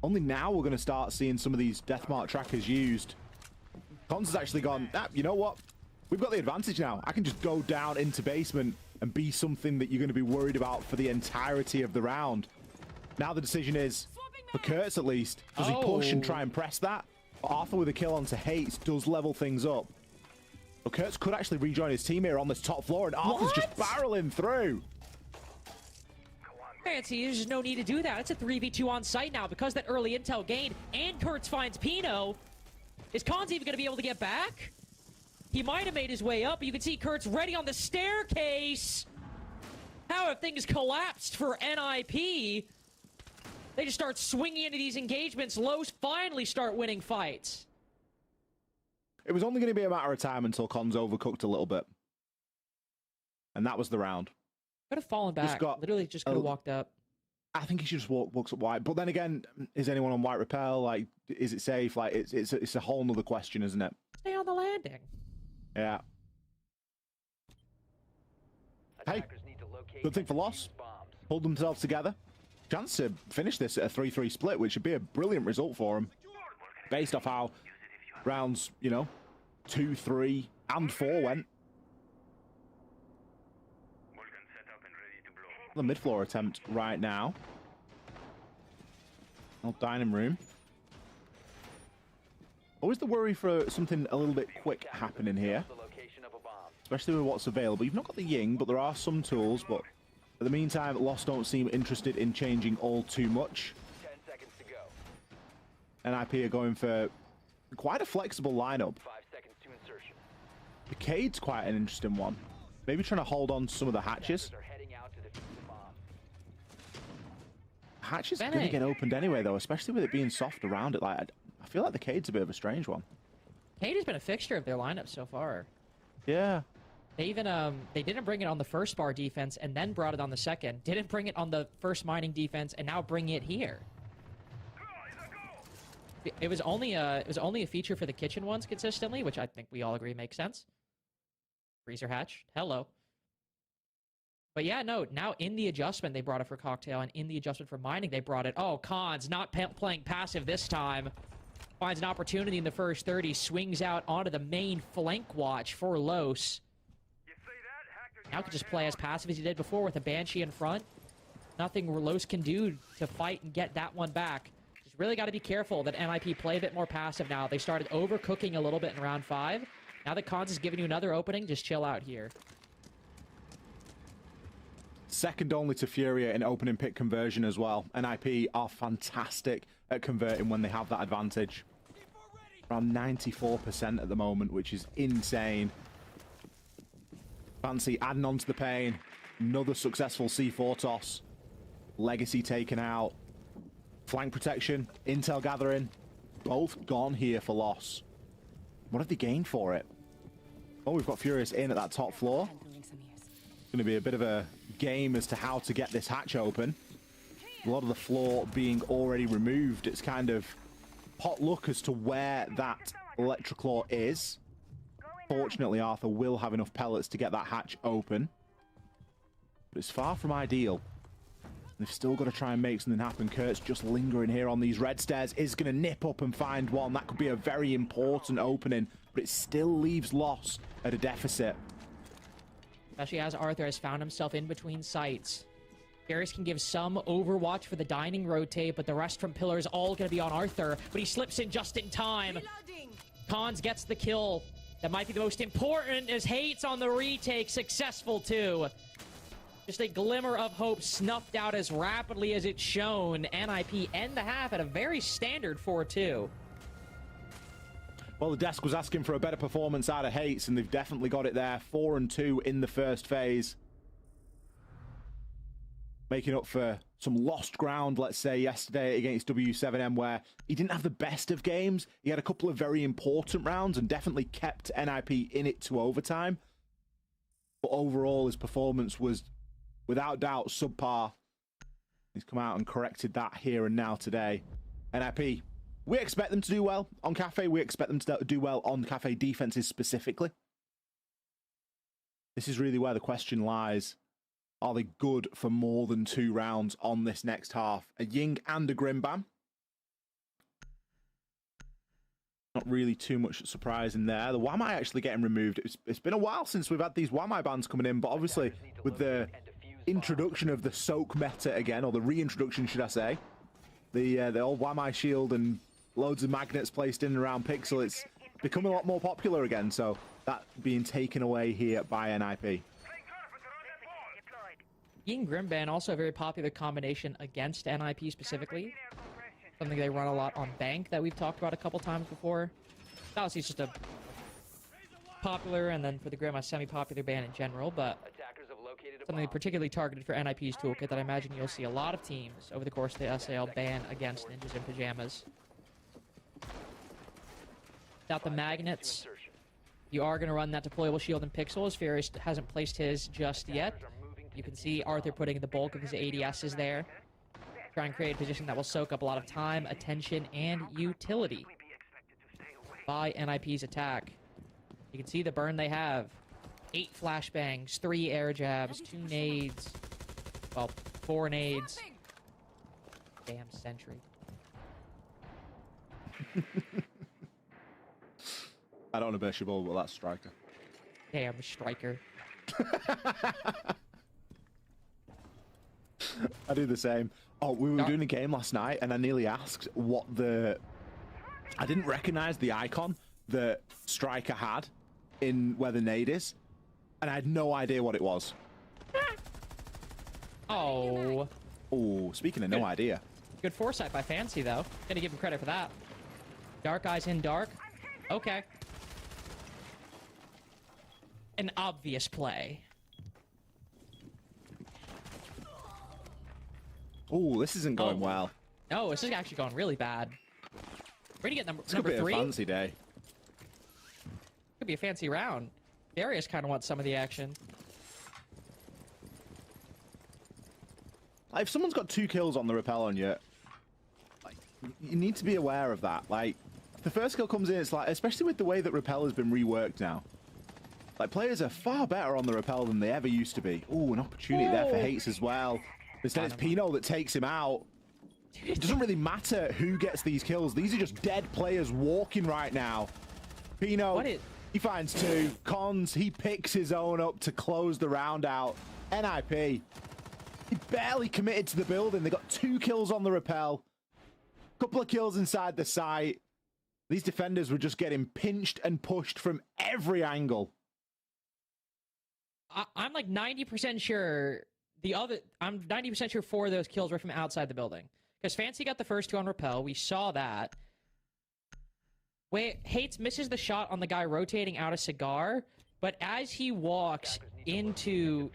Only now we're going to start seeing some of these deathmark trackers used. Cons has actually gone, you know what? We've got the advantage now. I can just go down into basement and be something that you're going to be worried about for the entirety of the round. Now the decision is, for Kurtz at least, does he push and try and press that? Arthur with a kill onto Hates does level things up. But Kurtz could actually rejoin his team here on this top floor, and Arthur's just barreling through. Fancy, there's just no need to do that. It's a 3v2 on site now because that early intel gained, and Kurtz finds Pino. Is Cons even going to be able to get back? He might have made his way up, but you can see Kurtz ready on the staircase. How have things collapsed for NIP? They just start swinging into these engagements. Lows finally start winning fights. It was only going to be a matter of time until Cons overcooked a little bit. And that was the round. Could have fallen back. Literally just could have walked up. I think he should just walks up white. But then again, is anyone on white repel? Like, is it safe? Like, it's a whole nother question, isn't it? Stay on the landing. Yeah. Hey, good thing for loss. Pulled themselves together. Chance to finish this at a 3-3 split, which would be a brilliant result for him. Based off how rounds, 2, 3, and 4 went. The mid-floor attempt right now. Old dining room. Always the worry for something a little bit quick happening here. Especially with what's available. You've not got the Ying, but there are some tools. But in the meantime, Lost don't seem interested in changing all too much. 10 seconds to go. NIP are going for quite a flexible lineup. 5 seconds to insertion. The Cade's quite an interesting one. Maybe trying to hold on to some of the hatches. Hatches are going to get opened anyway, though, especially with it being soft around it. Like, I feel like the Cade's a bit of a strange one. Cade has been a fixture of their lineup so far. Yeah. They even they didn't bring it on the first bar defense and then brought it on the second. Didn't bring it on the first mining defense and now bring it here. It was only a feature for the kitchen ones consistently, which I think we all agree makes sense. Freezer hatch, hello. But yeah, no, now in the adjustment, they brought it for Cocktail, and in the adjustment for Mining, they brought it. Oh, Cons, not playing passive this time. Finds an opportunity in the first 30, swings out onto the main flank watch for Los. Now could just play as passive as he did before with a Banshee in front. Nothing Los can do to fight and get that one back. Just really got to be careful that NIP play a bit more passive now. They started overcooking a little bit in round 5. Now that Cons is giving you another opening, just chill out here. Second only to Furia in opening pick conversion as well. NIP are fantastic at converting when they have that advantage. Around 94% at the moment, which is insane. Fancy adding on to the pain. Another successful C4 toss. Legacy taken out. Flank protection. Intel gathering. Both gone here for loss. What have they gained for it? Oh, we've got Furious in at that top floor. Going to be a bit of a game as to how to get this hatch open. A lot of the floor being already removed. It's kind of pot luck as to where that Electroclaw is. Fortunately, Arthur will have enough pellets to get that hatch open. But it's far from ideal. They've still got to try and make something happen. Kurtz just lingering here on these red stairs. Is going to nip up and find one. That could be a very important opening. But it still leaves Loss at a deficit. especially as Arthur has found himself in between sites. Darius can give some overwatch for the dining rotate, but the rest from Pillar is all going to be on Arthur. But he slips in just in time. Cons gets the kill. That might be the most important, as Hates on the retake, successful too. Just a glimmer of hope snuffed out as rapidly as it's shown. NIP end the half at a very standard 4-2. Well, the desk was asking for a better performance out of Hates, and they've definitely got it there. 4-2 in the first phase. Making up for some lost ground, let's say, yesterday against W7M, where he didn't have the best of games. He had a couple of very important rounds and definitely kept NIP in it to overtime. But overall, his performance was, without doubt, subpar. He's come out and corrected that here and now today. NIP, we expect them to do well on Cafe. We expect them to do well on Cafe defenses specifically. This is really where the question lies. Are they good for more than 2 rounds on this next half? A Ying and a Grimbam. Not really too much surprise in there. The Wamai actually getting removed. It's been a while since we've had these Wamai bans coming in, but obviously with the introduction of the soak meta again, or the reintroduction, should I say, the old Wamai shield and loads of magnets placed in and around Pixel, it's become a lot more popular again. So that being taken away here by NIP. Ying Grimban, also a very popular combination against NIP specifically. Something they run a lot on Bank that we've talked about a couple times before. Obviously, it's just a popular, and then for the Grim, a semi-popular ban in general, but something particularly targeted for NIP's toolkit that I imagine you'll see a lot of teams over the course of the SAL ban against Ninjas in Pajamas. Without the magnets, you are going to run that deployable shield in Pixel, as Furious hasn't placed his just yet. You can see Arthur putting the bulk of his ADSs there. Try and create a position that will soak up a lot of time, attention, and utility by NIP's attack. You can see the burn they have. 8 flashbangs, 3 air jabs, 2 nades. Well, 4 nades. Damn sentry. I don't want to burst your ball, but that's Striker. Damn striker. I do the same. Oh, we were doing a game last night, and I nearly asked what the... I didn't recognize the icon that Striker had in where the nade is, and I had no idea what it was. Oh. Oh, speaking of no idea. Good foresight by Fancy, though. Gotta give him credit for that. Dark eyes in dark. Okay. An obvious play. Oh, this isn't going well. No, this is actually going really bad. We're gonna get number 3. Could be a fancy day. Could be a fancy round. Darius kind of wants some of the action. Like, if someone's got 2 kills on the rappel on you, like, you need to be aware of that. Like, if the first kill comes in, it's like, especially with the way that rappel has been reworked now, like, players are far better on the rappel than they ever used to be. Ooh, an opportunity there for Hates as well. Instead, it's Pino that takes him out. It doesn't really matter who gets these kills. These are just dead players walking right now. Pino, he finds 2. Cons, he picks his own up to close the round out. NIP, he barely committed to the building. They got 2 kills on the rappel. Couple of kills inside the site. These defenders were just getting pinched and pushed from every angle. I'm like 90% sure... I'm 90% sure 4 of those kills were from outside the building. Because Fancy got the first 2 on rappel. We saw that. Hates misses the shot on the guy rotating out a cigar, but as he walks into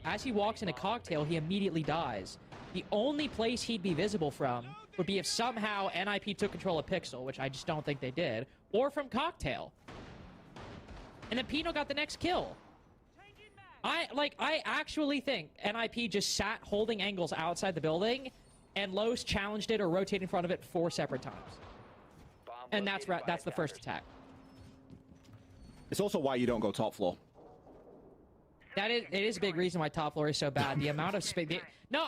Cocktail, he immediately dies. The only place he'd be visible from would be if somehow NIP took control of Pixel, which I just don't think they did, or from Cocktail. And then Pino got the next kill. I actually think NIP just sat holding angles outside the building, and Los challenged it or rotated in front of it 4 separate times. And that's the first attack. It's also why you don't go top floor. It is a big reason why top floor is so bad. The amount of space. No,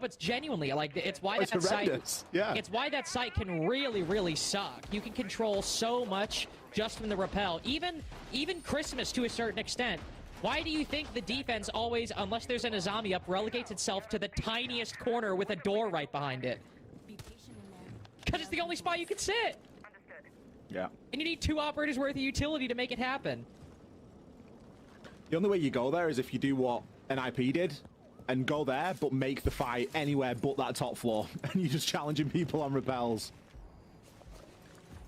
but genuinely, like, it's why that site. Yeah. It's why that site can really, really suck. You can control so much just from the rappel. Even Christmas, to a certain extent, Why do you think the defense always, unless there's an Azami up, relegates itself to the tiniest corner with a door right behind it? Because it's the only spot you can sit. Yeah. And you need 2 operators worth of utility to make it happen. The only way you go there is if you do what NIP did and go there, but make the fight anywhere but that top floor. And you're just challenging people on repels.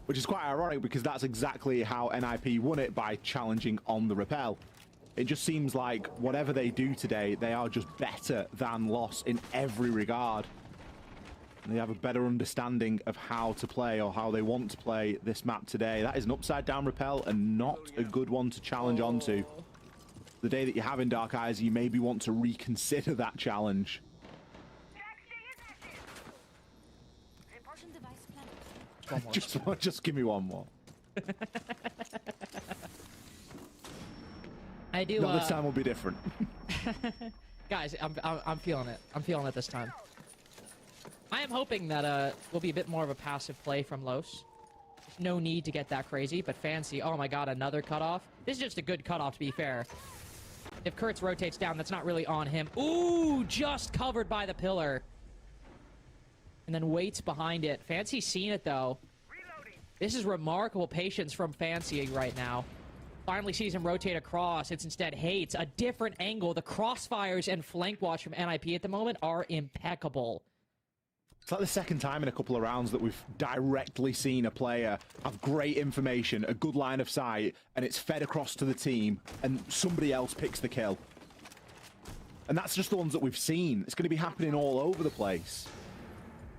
Which is quite ironic because that's exactly how NIP won it, by challenging on the repel. It just seems like whatever they do today, they are just better than Lost in every regard. They have a better understanding of how to play, or how they want to play this map today. That is an upside down repel and not a good one to challenge onto. The day that you're having Dark Eyes, you maybe want to reconsider that challenge. Just give me one more. I do. No, this time will be different. Guys, I'm feeling it. I'm feeling it this time. I am hoping that will be a bit more of a passive play from Los. No need to get that crazy, but Fancy. Oh my god, another cutoff. This is just a good cutoff, to be fair. If Kurtz rotates down, that's not really on him. Ooh, just covered by the pillar. And then waits behind it. Fancy's seen it, though. This is remarkable patience from Fancy right now. Finally sees him rotate across. It's instead hates a different angle. The crossfires and flank watch from NIP at the moment are impeccable. It's like the second time in a couple of rounds that we've directly seen a player have great information, a good line of sight, and it's fed across to the team, and somebody else picks the kill. And that's just the ones that we've seen. It's going to be happening all over the place.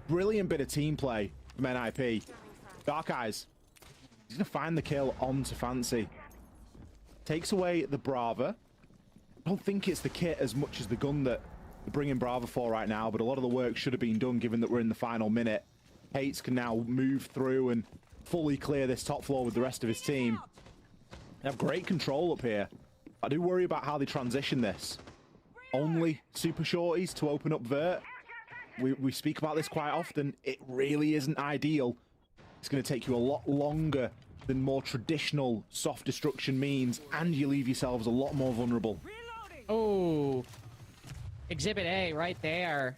Brilliant bit of team play from NIP. Dark Eyes. He's going to find the kill onto Fancy. Takes away the Brava. I don't think it's the kit as much as the gun that they're bringing Brava for right now, but a lot of the work should have been done given that we're in the final minute. Hates can now move through and fully clear this top floor with the rest of his team. They have great control up here. I do worry about how they transition this. Only super shorties to open up vert. We speak about this quite often. It really isn't ideal. It's going to take you a lot longer than more traditional soft destruction means, and you leave yourselves a lot more vulnerable. Oh, Exhibit A right there.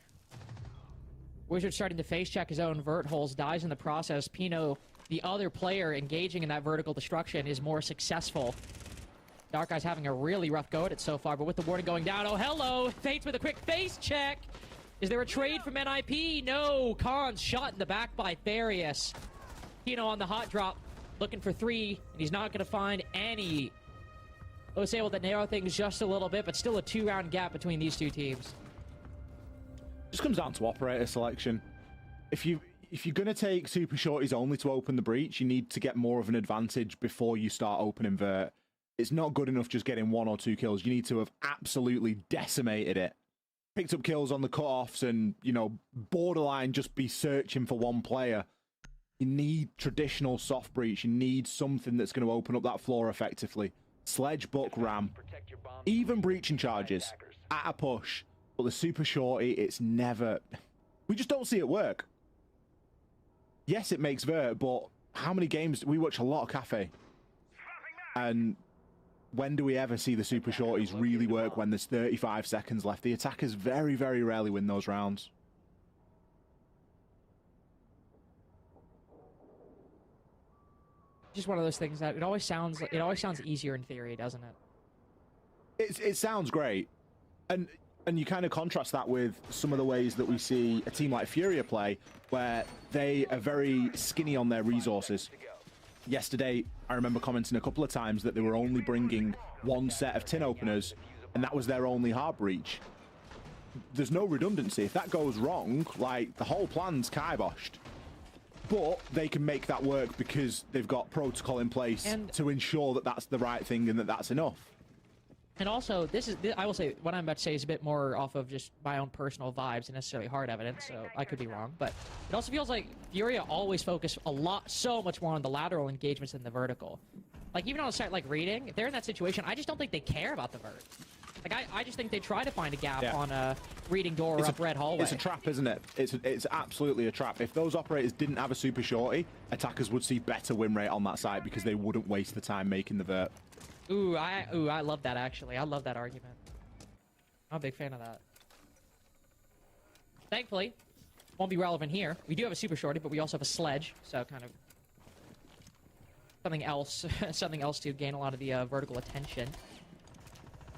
Wizard starting to face check his own vert holes, dies in the process. Pino, the other player engaging in that vertical destruction, is more successful. Dark Eye's having a really rough go at it so far, but with the warning going down, oh hello, Fates with a quick face check. Is there a trade from NIP? No, Khan's shot in the back by Therius. Pino on the hot drop, looking for 3, and he's not going to find any. Los able to narrow things just a little bit, but still a 2-round gap between these two teams. Just comes down to operator selection. If you're going to take super shorties only to open the breach, you need to get more of an advantage before you start opening vert. It's not good enough just getting 1 or 2 kills. You need to have absolutely decimated it. Picked up kills on the cutoffs and, you know, borderline just be searching for one player. You need traditional soft breach. You need something that's going to open up that floor effectively. Sledge, Buck, Ram. Even breaching charges at a push. But the super shorty, it's never... We just don't see it work. Yes, it makes vert, but how many games... We watch a lot of Cafe. And when do we ever see the super shorties really work when there's 35 seconds left? The attackers very, very rarely win those rounds. Just one of those things that it always sounds easier in theory, doesn't it? It sounds great, and you kind of contrast that with some of the ways that we see a team like Furia play, where they are very skinny on their resources. Yesterday, I remember commenting a couple of times that they were only bringing 1 set of tin openers, and that was their only hard breach. There's no redundancy. If that goes wrong, like, the whole plan's kiboshed. But they can make that work because they've got protocol in place to ensure that that's the right thing and that that's enough. And also, I will say, what I'm about to say is a bit more off of just my own personal vibes and necessarily hard evidence, so I could be wrong. But it also feels like Furia always focus so much more on the lateral engagements than the vertical. Like, even on a site like Reading, if they're in that situation, I just don't think they care about the vert. Like, I just think they try to find a gap on a Reading door or up red hallway. It's a trap, isn't it? It's absolutely a trap. If those operators didn't have a super shorty, attackers would see better win rate on that site because they wouldn't waste the time making the vert. Ooh, I love that actually. I love that argument. I'm a big fan of that. Thankfully, won't be relevant here. We do have a super shorty, but we also have a sledge, so kind of something else, something else to gain a lot of the vertical attention.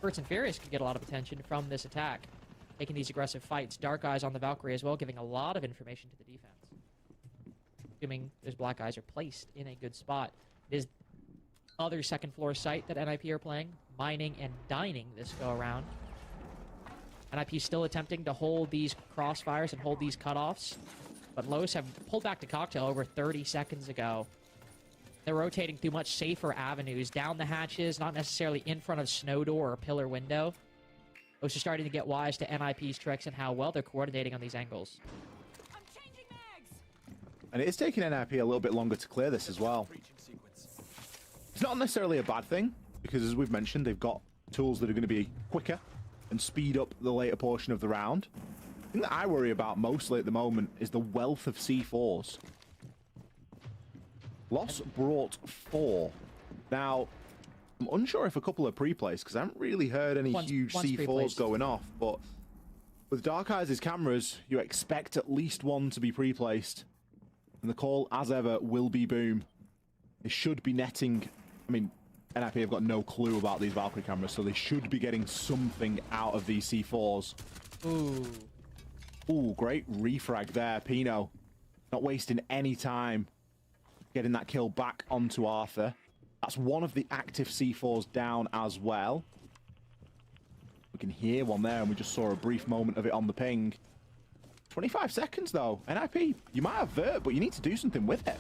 Birds and Furious could get a lot of attention from this attack, taking these aggressive fights. Dark Eyes on the Valkyrie as well, giving a lot of information to the defense. Assuming those Black Eyes are placed in a good spot. It is other second floor site that NIP are playing, mining and dining this go around. NIP still attempting to hold these crossfires and hold these cutoffs, but Los have pulled back to Cocktail over 30 seconds ago. They're rotating through much safer avenues, down the hatches, not necessarily in front of snow door or pillar window. Los are starting to get wise to NIP's tricks and how well they're coordinating on these angles. And it is taking NIP a little bit longer to clear this as well. It's not necessarily a bad thing, because as we've mentioned, they've got tools that are going to be quicker and speed up the later portion of the round. The thing that I worry about mostly at the moment is the wealth of C4s. Loss brought 4. Now, I'm unsure if a couple are pre-placed, because I haven't really heard any huge C4s going off, but with Dark Eyes' cameras, you expect at least one to be pre-placed. And the call, as ever, will be boom. They should be netting... I mean, NIP have got no clue about these Valkyrie cameras, so they should be getting something out of these C4s. Ooh. Ooh, great refrag there, Pino. Not wasting any time getting that kill back onto Arthur. That's one of the active C4s down as well. We can hear one there, and we just saw a brief moment of it on the ping. 25 seconds, though. NIP, you might have vert, but you need to do something with it.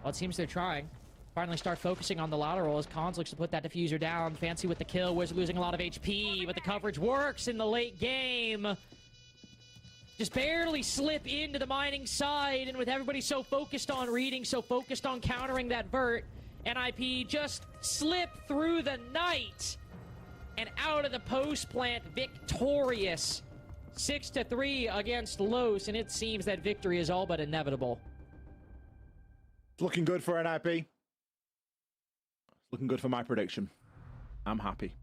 Well, it seems they're trying. Finally start focusing on the lateral as Cons looks to put that diffuser down. Fancy with the kill. Wizard losing a lot of HP, but the coverage works in the late game. Just barely slip into the mining side, and with everybody so focused on reading, so focused on countering that vert, NIP just slip through the night and out of the post plant victorious. 6-3 against Los, and it seems that victory is all but inevitable. It's looking good for NIP. It's looking good for my prediction. I'm happy.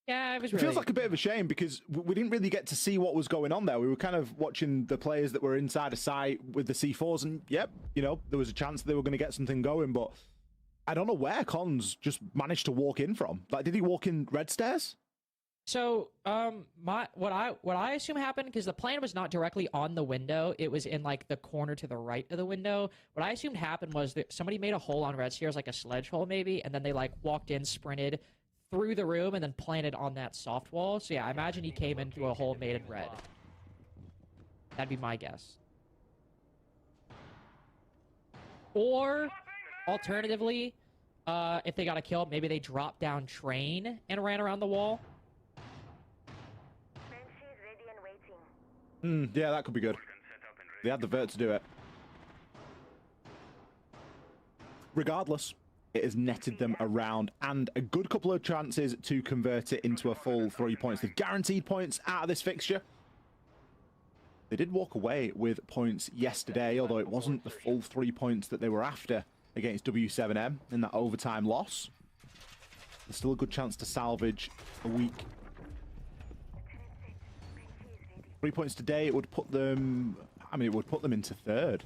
Yeah, it feels like a bit of a shame because we didn't really get to see what was going on there. We were kind of watching the players that were inside a site with the C4s, and yep, you know, there was a chance they were going to get something going, but I don't know where Cons just managed to walk in from. Like, did he walk in red stairs? So, what I assume happened, because the plane was not directly on the window, it was in like the corner to the right of the window. What I assumed happened was that somebody made a hole on red stairs, like a sledge hole maybe, and then they like walked in, sprinted through the room, and then planted on that soft wall. So yeah, I imagine he came in through a hole made in red. That'd be my guess. Or, alternatively, if they got a kill, maybe they dropped down train and ran around the wall. Yeah, that could be good. They had the vert to do it. Regardless, it has netted them around and a good couple of chances to convert it into a full 3 points. They've guaranteed points out of this fixture. They did walk away with points yesterday, although it wasn't the full 3 points that they were after against W7M in that overtime loss. There's still a good chance to salvage a week. 3 points today, it would put them, I mean, it would put them into third.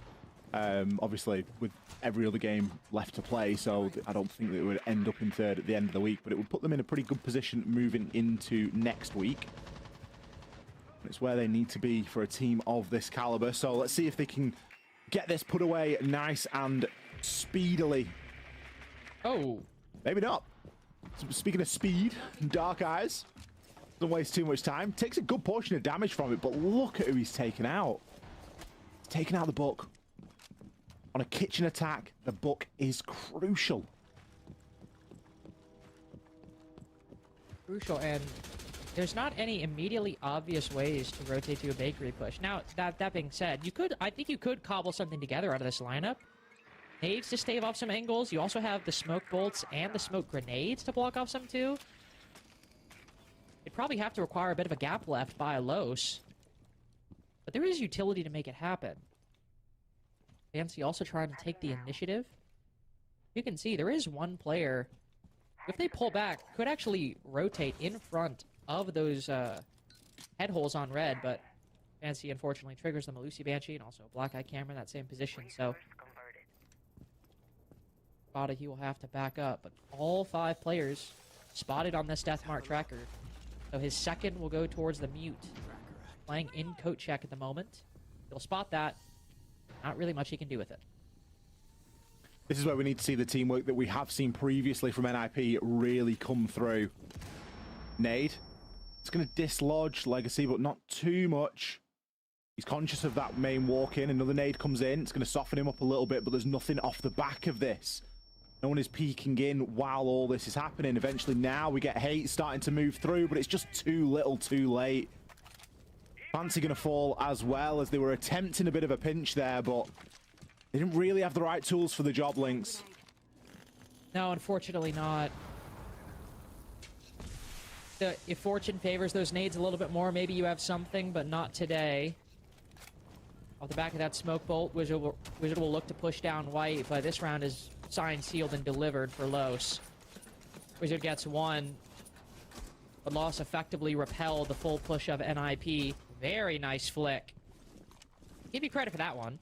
Obviously, with every other game left to play, so I don't think that it would end up in third at the end of the week, but it would put them in a pretty good position moving into next week. It's where they need to be for a team of this caliber, so let's see if they can get this put away nice and speedily. Oh. Maybe not. Speaking of speed, Dark Eyes doesn't waste too much time. Takes a good portion of damage from it, but look at who he's taken out. He's taken out the book. On a kitchen attack, the book is crucial. Crucial, and there's not any immediately obvious ways to rotate to a bakery push. Now, that being said, I think you could cobble something together out of this lineup. Nades to stave off some angles. You also have the smoke bolts and the smoke grenades to block off some too. You'd probably have to require a bit of a gap left by Los. But there is utility to make it happen. Fancy also trying to take the initiative. you can see there is one player, if they pull back, could actually rotate in front of those head holes on red, but Fancy unfortunately triggers the Malusi Banshee and also a Black Eye Camera in that same position, so Spotted, he will have to back up, but all 5 players spotted on this Deathmark tracker, so his second will go towards the mute, playing in coat check at the moment. He'll spot that, not really much he can do with it. This is where we need to see the teamwork that we have seen previously from NIP really come through. Nade. It's going to dislodge Legacy, but not too much. He's conscious of that main walk in. Another nade comes in. It's going to soften him up a little bit, but there's nothing off the back of this. No one is peeking in while all this is happening. Eventually now we get Hate starting to move through, but it's just too little too late. Fancy going to fall as well, as they were attempting a bit of a pinch there, but they didn't really have the right tools for the job, Lynx. No, unfortunately not. If fortune favors those nades a little bit more, maybe you have something, but not today. Off the back of that smoke bolt, Wizard will look to push down White, but this round is signed, sealed, and delivered for Los. Wizard gets 1, but Los effectively repelled the full push of NIP. Very nice flick. Give you credit for that one.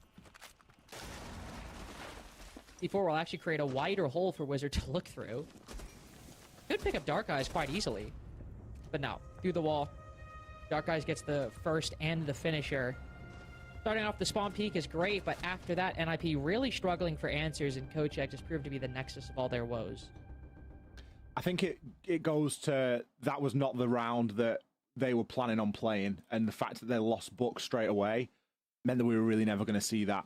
C4 will actually create a wider hole for Wizard to look through. Could pick up Dark Eyes quite easily. But no, through the wall. Dark Eyes gets the first and the finisher. Starting off the spawn peak is great, but after that, NIP really struggling for answers, and Kochek just proved to be the nexus of all their woes. I think it goes to that was not the round that they were planning on playing, and the fact that they lost Book straight away meant that we were really never going to see that.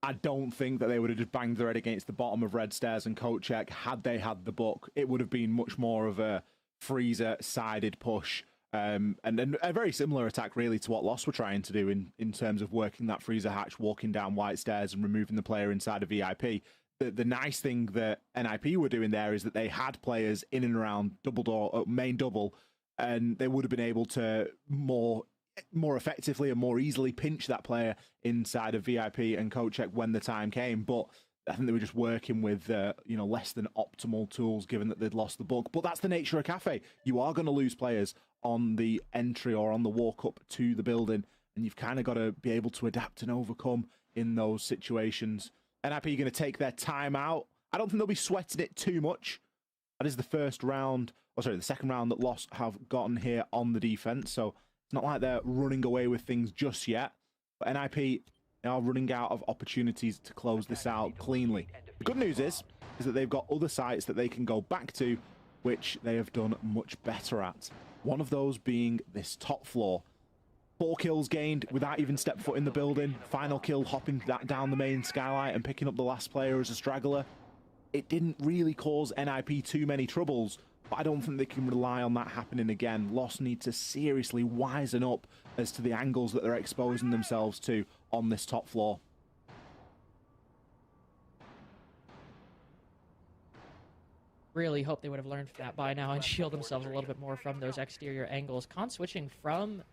I don't think that they would have just banged their head against the bottom of Red Stairs and Kochek had they had the Book. It would have been much more of a freezer-sided push. And a very similar attack, really, to what Lost were trying to do in terms of working that freezer hatch, walking down White Stairs and removing the player inside of VIP. The nice thing that NIP were doing there is that they had players in and around double door, main double, and they would have been able to more effectively and more easily pinch that player inside of VIP and Kochek when the time came. But I think they were just working with less than optimal tools, given that they'd lost the Book. But that's the nature of Cafe. You are going to lose players on the entry or on the walk up to the building, and you've kind of got to be able to adapt and overcome in those situations. NIP are going to take their time out. I don't think they'll be sweating it too much. That is the second round that Lost have gotten here on the defense, so it's not like they're running away with things just yet. But NIP are running out of opportunities to close this out cleanly. The good news is that they've got other sites that they can go back to, which they have done much better at. One of those being this top floor. 4 kills gained without even step foot in the building. Final kill hopping down the main skylight and picking up the last player as a straggler. It didn't really cause NIP too many troubles, but I don't think they can rely on that happening again. Lost need to seriously wisen up as to the angles that they're exposing themselves to on this top floor. Really hope they would have learned that by now and shield themselves a little bit more from those exterior angles. Khan switching from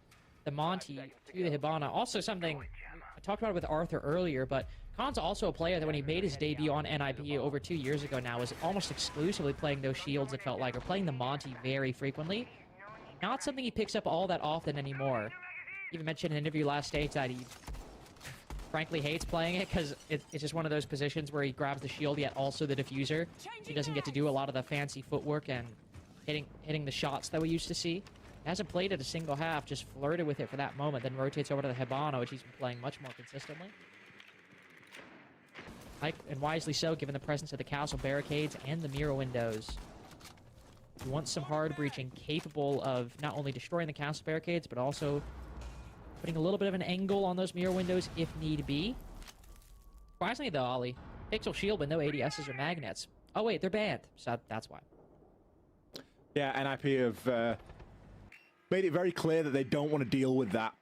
the Monty to the Hibana. Also something, I talked about it with Arthur earlier, but Khan's also a player that when he made his debut on NIP over 2 years ago now was almost exclusively playing those shields, it felt like, or playing the Monty very frequently. Not something he picks up all that often anymore. He even mentioned in an interview last stage that he frankly hates playing it because it's just one of those positions where he grabs the shield yet also the diffuser. He doesn't get to do a lot of the fancy footwork and hitting the shots that we used to see. Hasn't played it a single half, just flirted with it for that moment, then rotates over to the Hibana, which he's been playing much more consistently. And wisely so, given the presence of the castle barricades and the mirror windows. He wants some hard breaching capable of not only destroying the castle barricades, but also putting a little bit of an angle on those mirror windows if need be. Surprisingly though, Ollie, Pixel Shield, but no ADSs or magnets. Oh wait, they're banned, so that's why. Yeah, NIP have made it very clear that they don't want to deal with that.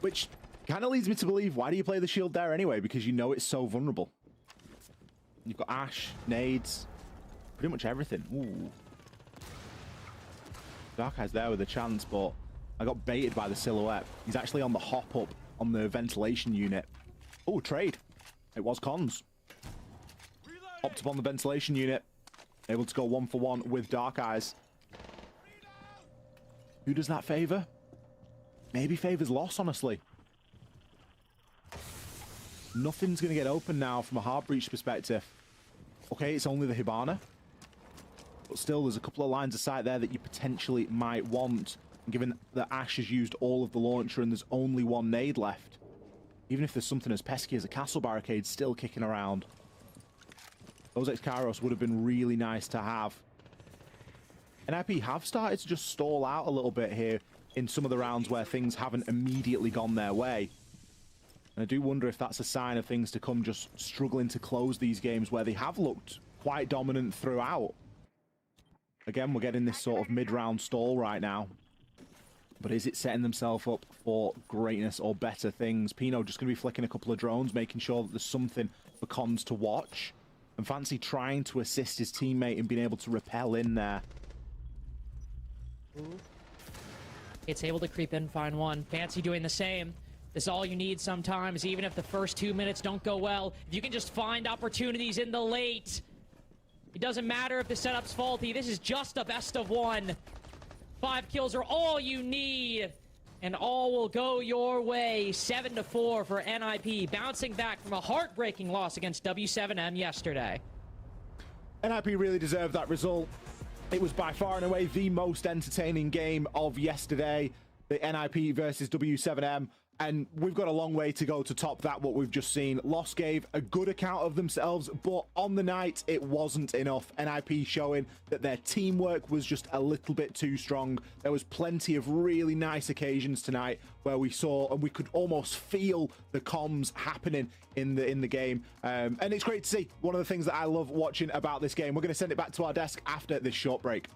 Which kind of leads me to believe, why do you play the shield there anyway? Because you know it's so vulnerable. You've got Ash, nades, pretty much everything. Ooh. Dark Eyes there with a chance, but I got baited by the silhouette. He's actually on the hop up on the ventilation unit. Oh, trade. It was cons. Hopped up on the ventilation unit. Able to go 1-for-1 with Dark Eyes. Who does that favor? Maybe favors loss, honestly. Nothing's going to get open now from a hard breach perspective. Okay, it's only the Hibana. But still, there's a couple of lines of sight there that you potentially might want. Given that Ash has used all of the launcher and there's only one nade left. Even if there's something as pesky as a castle barricade still kicking around. Those X-Kairos would have been really nice to have. NIP have started to just stall out a little bit here in some of the rounds where things haven't immediately gone their way. And I do wonder if that's a sign of things to come, just struggling to close these games where they have looked quite dominant throughout. Again, we're getting this sort of mid-round stall right now. But is it setting themselves up for greatness or better things? Pino just going to be flicking a couple of drones, making sure that there's something for Cons to watch. And Fancy trying to assist his teammate in being able to repel in there. Ooh. It's able to creep in, find one. Fancy doing the same. This is all you need sometimes, even if the first 2 minutes don't go well. If you can just find opportunities in the late. It doesn't matter if the setup's faulty. This is just a best of one. 5 kills are all you need. And all will go your way. 7-4 for NIP. Bouncing back from a heartbreaking loss against W7M yesterday. NIP really deserved that result. It was by far and away the most entertaining game of yesterday. The NIP versus W7M. And we've got a long way to go to top that, what we've just seen. Lost gave a good account of themselves, but on the night, it wasn't enough. NIP showing that their teamwork was just a little bit too strong. There was plenty of really nice occasions tonight where we saw and we could almost feel the comms happening in the game. And it's great to see. One of the things that I love watching about this game. We're going to send it back to our desk after this short break.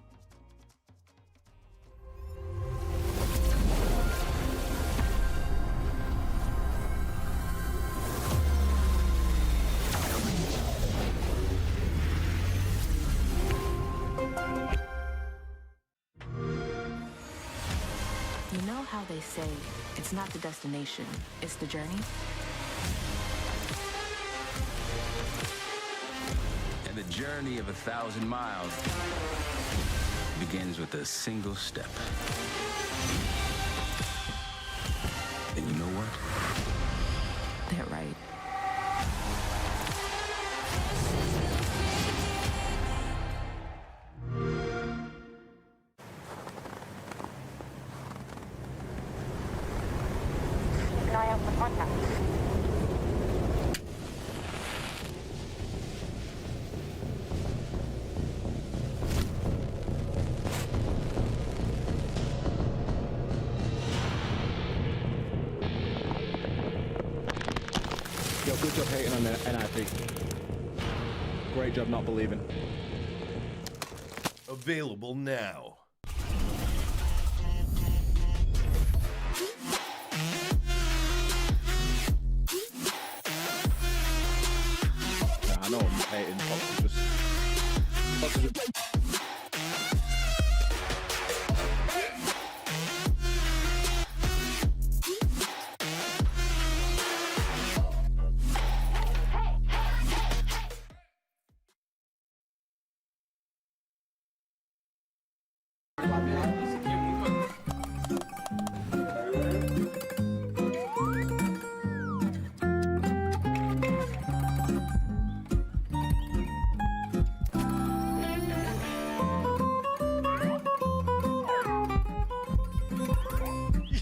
You know how they say, it's not the destination, it's the journey? And the journey of 1,000 miles begins with a single step. And you know what? They're right. Keep an eye out for contact. Yo, good job hating on the NIP. Great job not believing. Available now. I know I'm hating. Fox is just...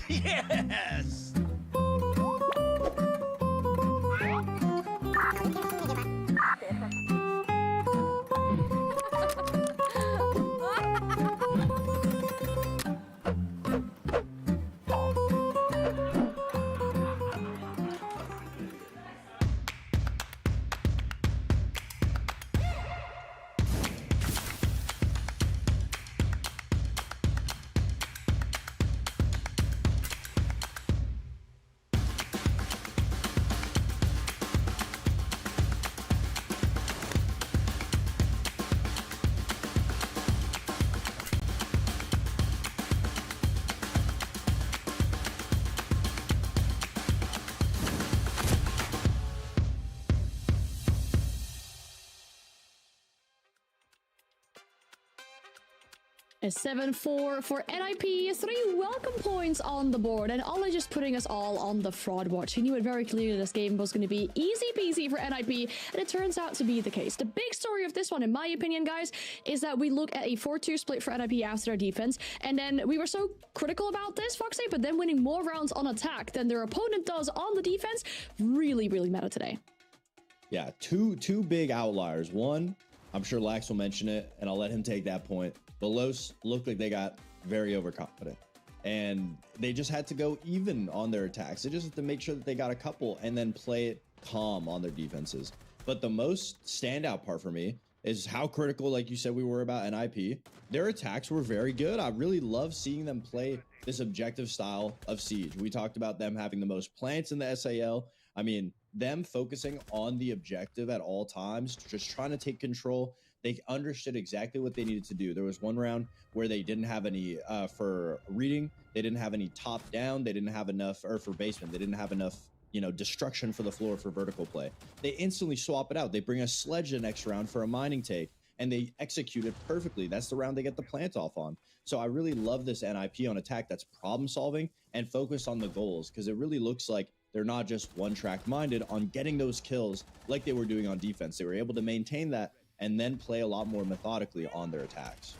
Yes! A 7-4 for NIP, 3 welcome points on the board, and Ollie just putting us all on the fraud watch. He knew it very clearly this game was going to be easy peasy for NIP, and it turns out to be the case. The big story of this one, in my opinion, guys, is that we look at a 4-2 split for NIP after their defense, and then we were so critical about this, Foxy, but then winning more rounds on attack than their opponent does on the defense really, really mattered today. Yeah, two big outliers. One, I'm sure Lax will mention it, and I'll let him take that point. But Los looked like they got very overconfident, and they just had to go even on their attacks. They just had to make sure that they got a couple and then play it calm on their defenses. But the most standout part for me is how critical, like you said, we were about NIP. Their attacks were very good. I really love seeing them play this objective style of Siege. We talked about them having the most plants in the SAL. I mean, them focusing on the objective at all times, just trying to take control. They understood exactly what they needed to do. There was one round where they didn't have any for reading. They didn't have any top down. They didn't have enough, or for basement, they didn't have enough, you know, destruction for the floor for vertical play. They instantly swap it out. They bring a sledge the next round for a mining take, and they execute it perfectly. That's the round they get the plant off on. So I really love this NIP on attack that's problem solving and focused on the goals, because it really looks like they're not just one track minded on getting those kills like they were doing on defense. They were able to maintain that and then play a lot more methodically on their attacks.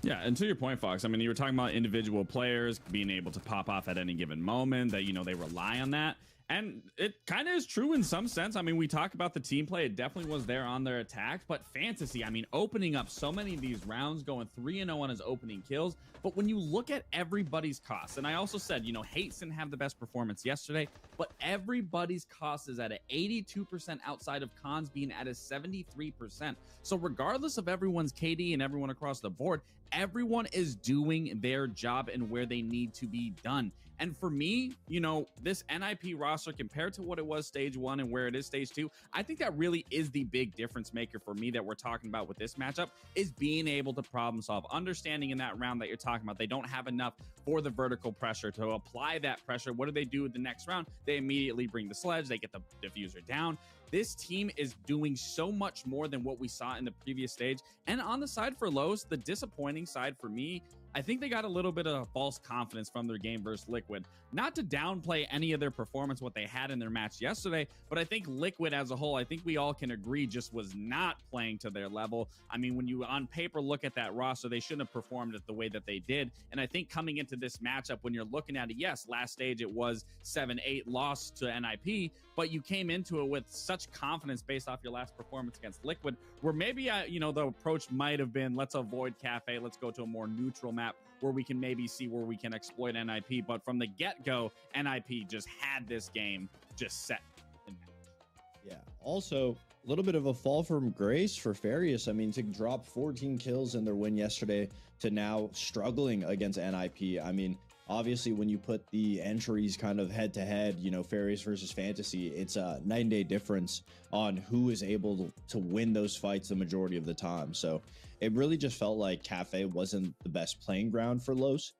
Yeah, and to your point, Fox, I mean, you were talking about individual players being able to pop off at any given moment, that, you know, they rely on that. And it kind of is true in some sense. I mean, we talk about the team play. It definitely was there on their attacks. But Fantasy, I mean, opening up so many of these rounds, going 3-0 on his opening kills. But when you look at everybody's costs, and I also said, you know, Hates didn't have the best performance yesterday, but everybody's cost is at an 82% outside of Cons being at a 73%. So regardless of everyone's KD and everyone across the board, everyone is doing their job and where they need to be done. And for me, you know, this NIP roster compared to what it was stage 1 and where it is stage 2, I think that really is the big difference maker for me that we're talking about with this matchup, is being able to problem solve, understanding in that round that you're talking about, they don't have enough for the vertical pressure to apply that pressure. What do they do the next round? They immediately bring the sledge, they get the diffuser down. This team is doing so much more than what we saw in the previous stage. And on the side for Los, the disappointing side for me, I think they got a little bit of false confidence from their game versus Liquid. Not to downplay any of their performance, what they had in their match yesterday, but I think Liquid as a whole, I think we all can agree, just was not playing to their level. I mean, when you on paper look at that roster, they shouldn't have performed it the way that they did. And I think coming into this matchup, when you're looking at it, yes, last stage it was 7-8 loss to NIP, but you came into it with such confidence based off your last performance against Liquid, where maybe, you know, the approach might have been, let's avoid Cafe, let's go to a more neutral map where we can maybe see where we can exploit NIP. But from the get-go, NIP just had this game just set. Yeah, also a little bit of a fall from grace for Farius. I mean, to drop 14 kills in their win yesterday to now struggling against NIP. I mean, obviously when you put the entries kind of head to head, you know, Farius versus Fantasy, it's a night and day difference on who is able to win those fights the majority of the time. So it really just felt like Cafe wasn't the best playing ground for Los.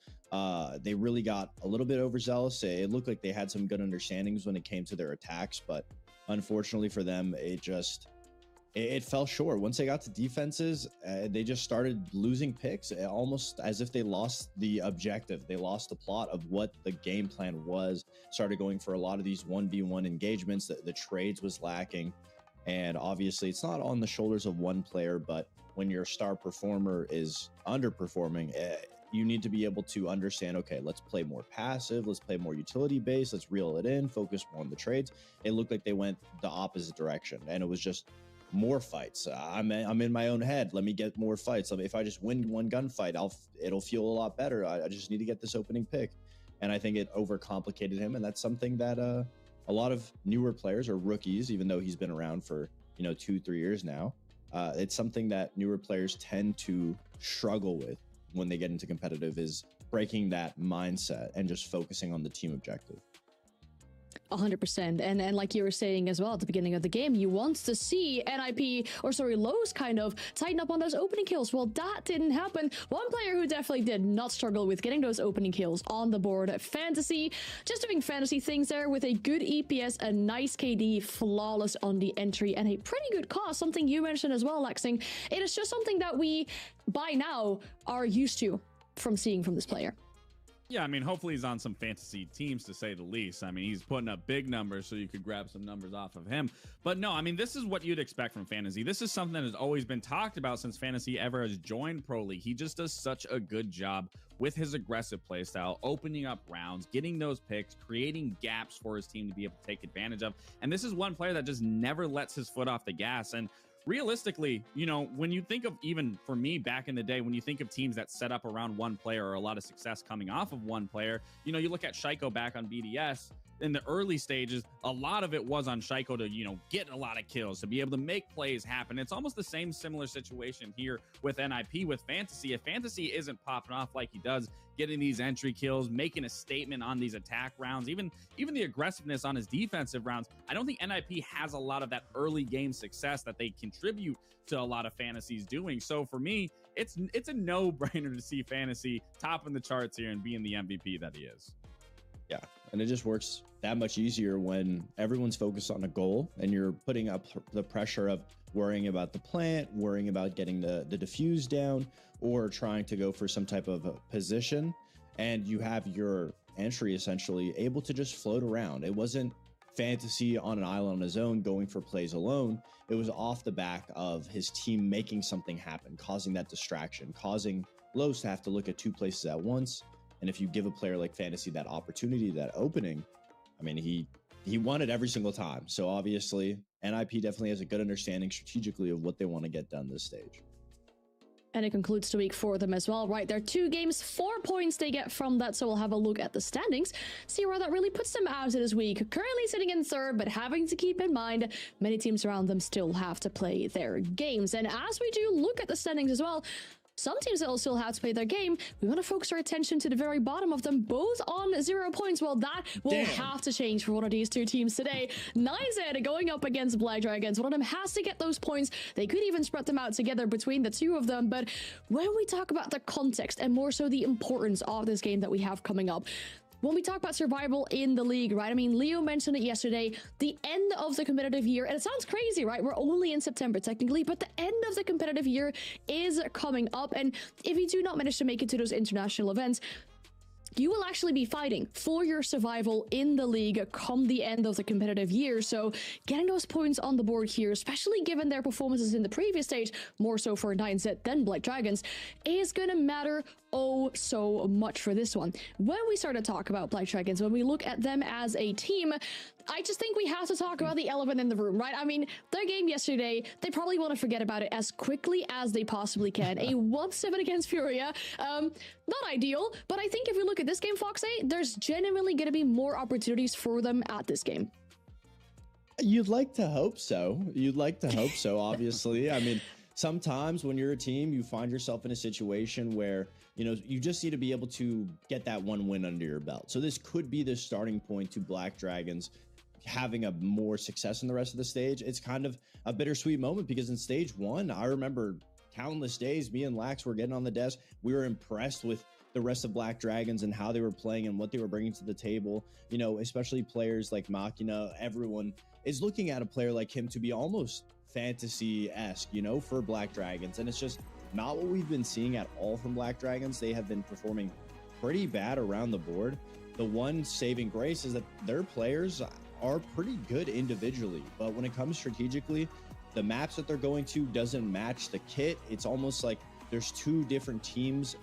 They really got a little bit overzealous. It looked like they had some good understandings when it came to their attacks, but unfortunately for them, it fell short. Once they got to defenses, they just started losing picks, almost as if they lost the objective. They lost the plot of what the game plan was, started going for a lot of these 1v1 engagements. The trades was lacking. And obviously it's not on the shoulders of one player, but when your star performer is underperforming, you need to be able to understand, okay, let's play more passive, let's play more utility based, let's reel it in, focus more on the trades. It looked like they went the opposite direction, and it was just more fights. I'm in my own head. Let me get more fights. If I just win one gunfight, it'll feel a lot better. I just need to get this opening pick. And I think it overcomplicated him, and that's something that a lot of newer players or rookies, even though he's been around for 2-3 years now, it's something that newer players tend to struggle with when they get into competitive, is breaking that mindset and just focusing on the team objective. 100%. And like you were saying as well at the beginning of the game, you want to see Lowe's kind of tighten up on those opening kills. Well, that didn't happen. One player who definitely did not struggle with getting those opening kills on the board, Fantasy, just doing fantasy things there with a good EPS, a nice KD, flawless on the entry, and a pretty good cost, something you mentioned as well, Lexing. It is just something that we, by now, are used to from seeing from this player. Yeah, I mean, hopefully he's on some fantasy teams, to say the least. I mean, he's putting up big numbers, so you could grab some numbers off of him. But no, I mean, this is what you'd expect from fantasy. This is something that has always been talked about since fantasy ever has joined Pro League. He just does such a good job with his aggressive playstyle, opening up rounds, getting those picks, creating gaps for his team to be able to take advantage of. And this is one player that just never lets his foot off the gas. And realistically, you know, when you think of, even for me back in the day, when you think of teams that set up around one player or a lot of success coming off of one player, you know, you look at Shaiko back on BDS. In the early stages, a lot of it was on Shaiko to, you know, get a lot of kills, to be able to make plays happen. It's almost the same similar situation here with NIP, with Fantasy. If Fantasy isn't popping off like he does, getting these entry kills, making a statement on these attack rounds, even the aggressiveness on his defensive rounds, I don't think NIP has a lot of that early game success that they contribute to a lot of fantasies doing. So for me, it's a no-brainer to see Fantasy topping the charts here and being the MVP that he is. Yeah, and it just works that much easier when everyone's focused on a goal and you're putting up the pressure of worrying about the plant, worrying about getting the diffuse down, or trying to go for some type of a position, and you have your entry essentially able to just float around. It wasn't Fantasy on an island on his own going for plays alone. It was off the back of his team making something happen, causing that distraction, causing Lowe's to have to look at two places at once. And if you give a player like Fantasy that opportunity, that opening, I mean, he won it every single time. So obviously, NIP definitely has a good understanding strategically of what they want to get done this stage. And it concludes the week for them as well, right? There are 2 games, 4 points they get from that. So we'll have a look at the standings, see where that really puts them out this week. Currently sitting in 3rd, but having to keep in mind, many teams around them still have to play their games. And as we do look at the standings as well, some teams that will still have to play their game, we want to focus our attention to the very bottom of them, both on 0 points. Well, that will have to change for one of these 2 teams today. 9Z going up against Black Dragons. One of them has to get those points. They could even spread them out together between the 2 of them. But when we talk about the context and more so the importance of this game that we have coming up, when we talk about survival in the league, right? I mean, Leo mentioned it yesterday, the end of the competitive year, and it sounds crazy, right? We're only in September technically, but the end of the competitive year is coming up. And if you do not manage to make it to those international events, you will actually be fighting for your survival in the league come the end of the competitive year. So getting those points on the board here, especially given their performances in the previous stage, more so for 9Z than Black Dragons, is going to matter oh so much for this one. When we start to talk about Black Dragons, when we look at them as a team, I just think we have to talk about the elephant in the room, right? I mean, their game yesterday, they probably want to forget about it as quickly as they possibly can. A 1-7 against Furia. Not ideal, but I think if we look at this game, Foxy, there's genuinely going to be more opportunities for them at this game. You'd like to hope so. You'd like to hope so, obviously. I mean, sometimes when you're a team, you find yourself in a situation where, you know, you just need to be able to get that one win under your belt. So this could be the starting point to Black Dragons having a more success in the rest of the stage. It's kind of a bittersweet moment because in stage 1, I remember countless days, me and Lax were getting on the desk. We were impressed with the rest of Black Dragons and how they were playing and what they were bringing to the table. You know, especially players like Machina, everyone is looking at a player like him to be almost Fantasy-esque, you know, for Black Dragons. And it's just not what we've been seeing at all from Black Dragons. They have been performing pretty bad around the board. The one saving grace is that their players are pretty good individually, but when it comes strategically, the maps that they're going to doesn't match the kit. It's almost like there's 2 different teams,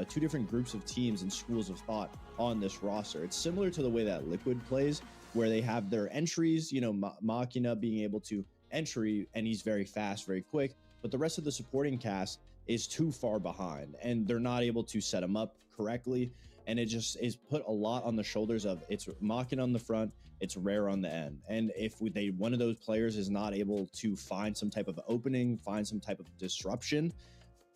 2 different groups of teams and schools of thought on this roster. It's similar to the way that Liquid plays, where they have their entries, you know, Machina being able to entry, and he's very fast, very quick, but the rest of the supporting cast is too far behind, and they're not able to set him up correctly. And it just is put a lot on the shoulders of it's Machina on the front, it's Rare on the end. And if one of those players is not able to find some type of opening, find some type of disruption,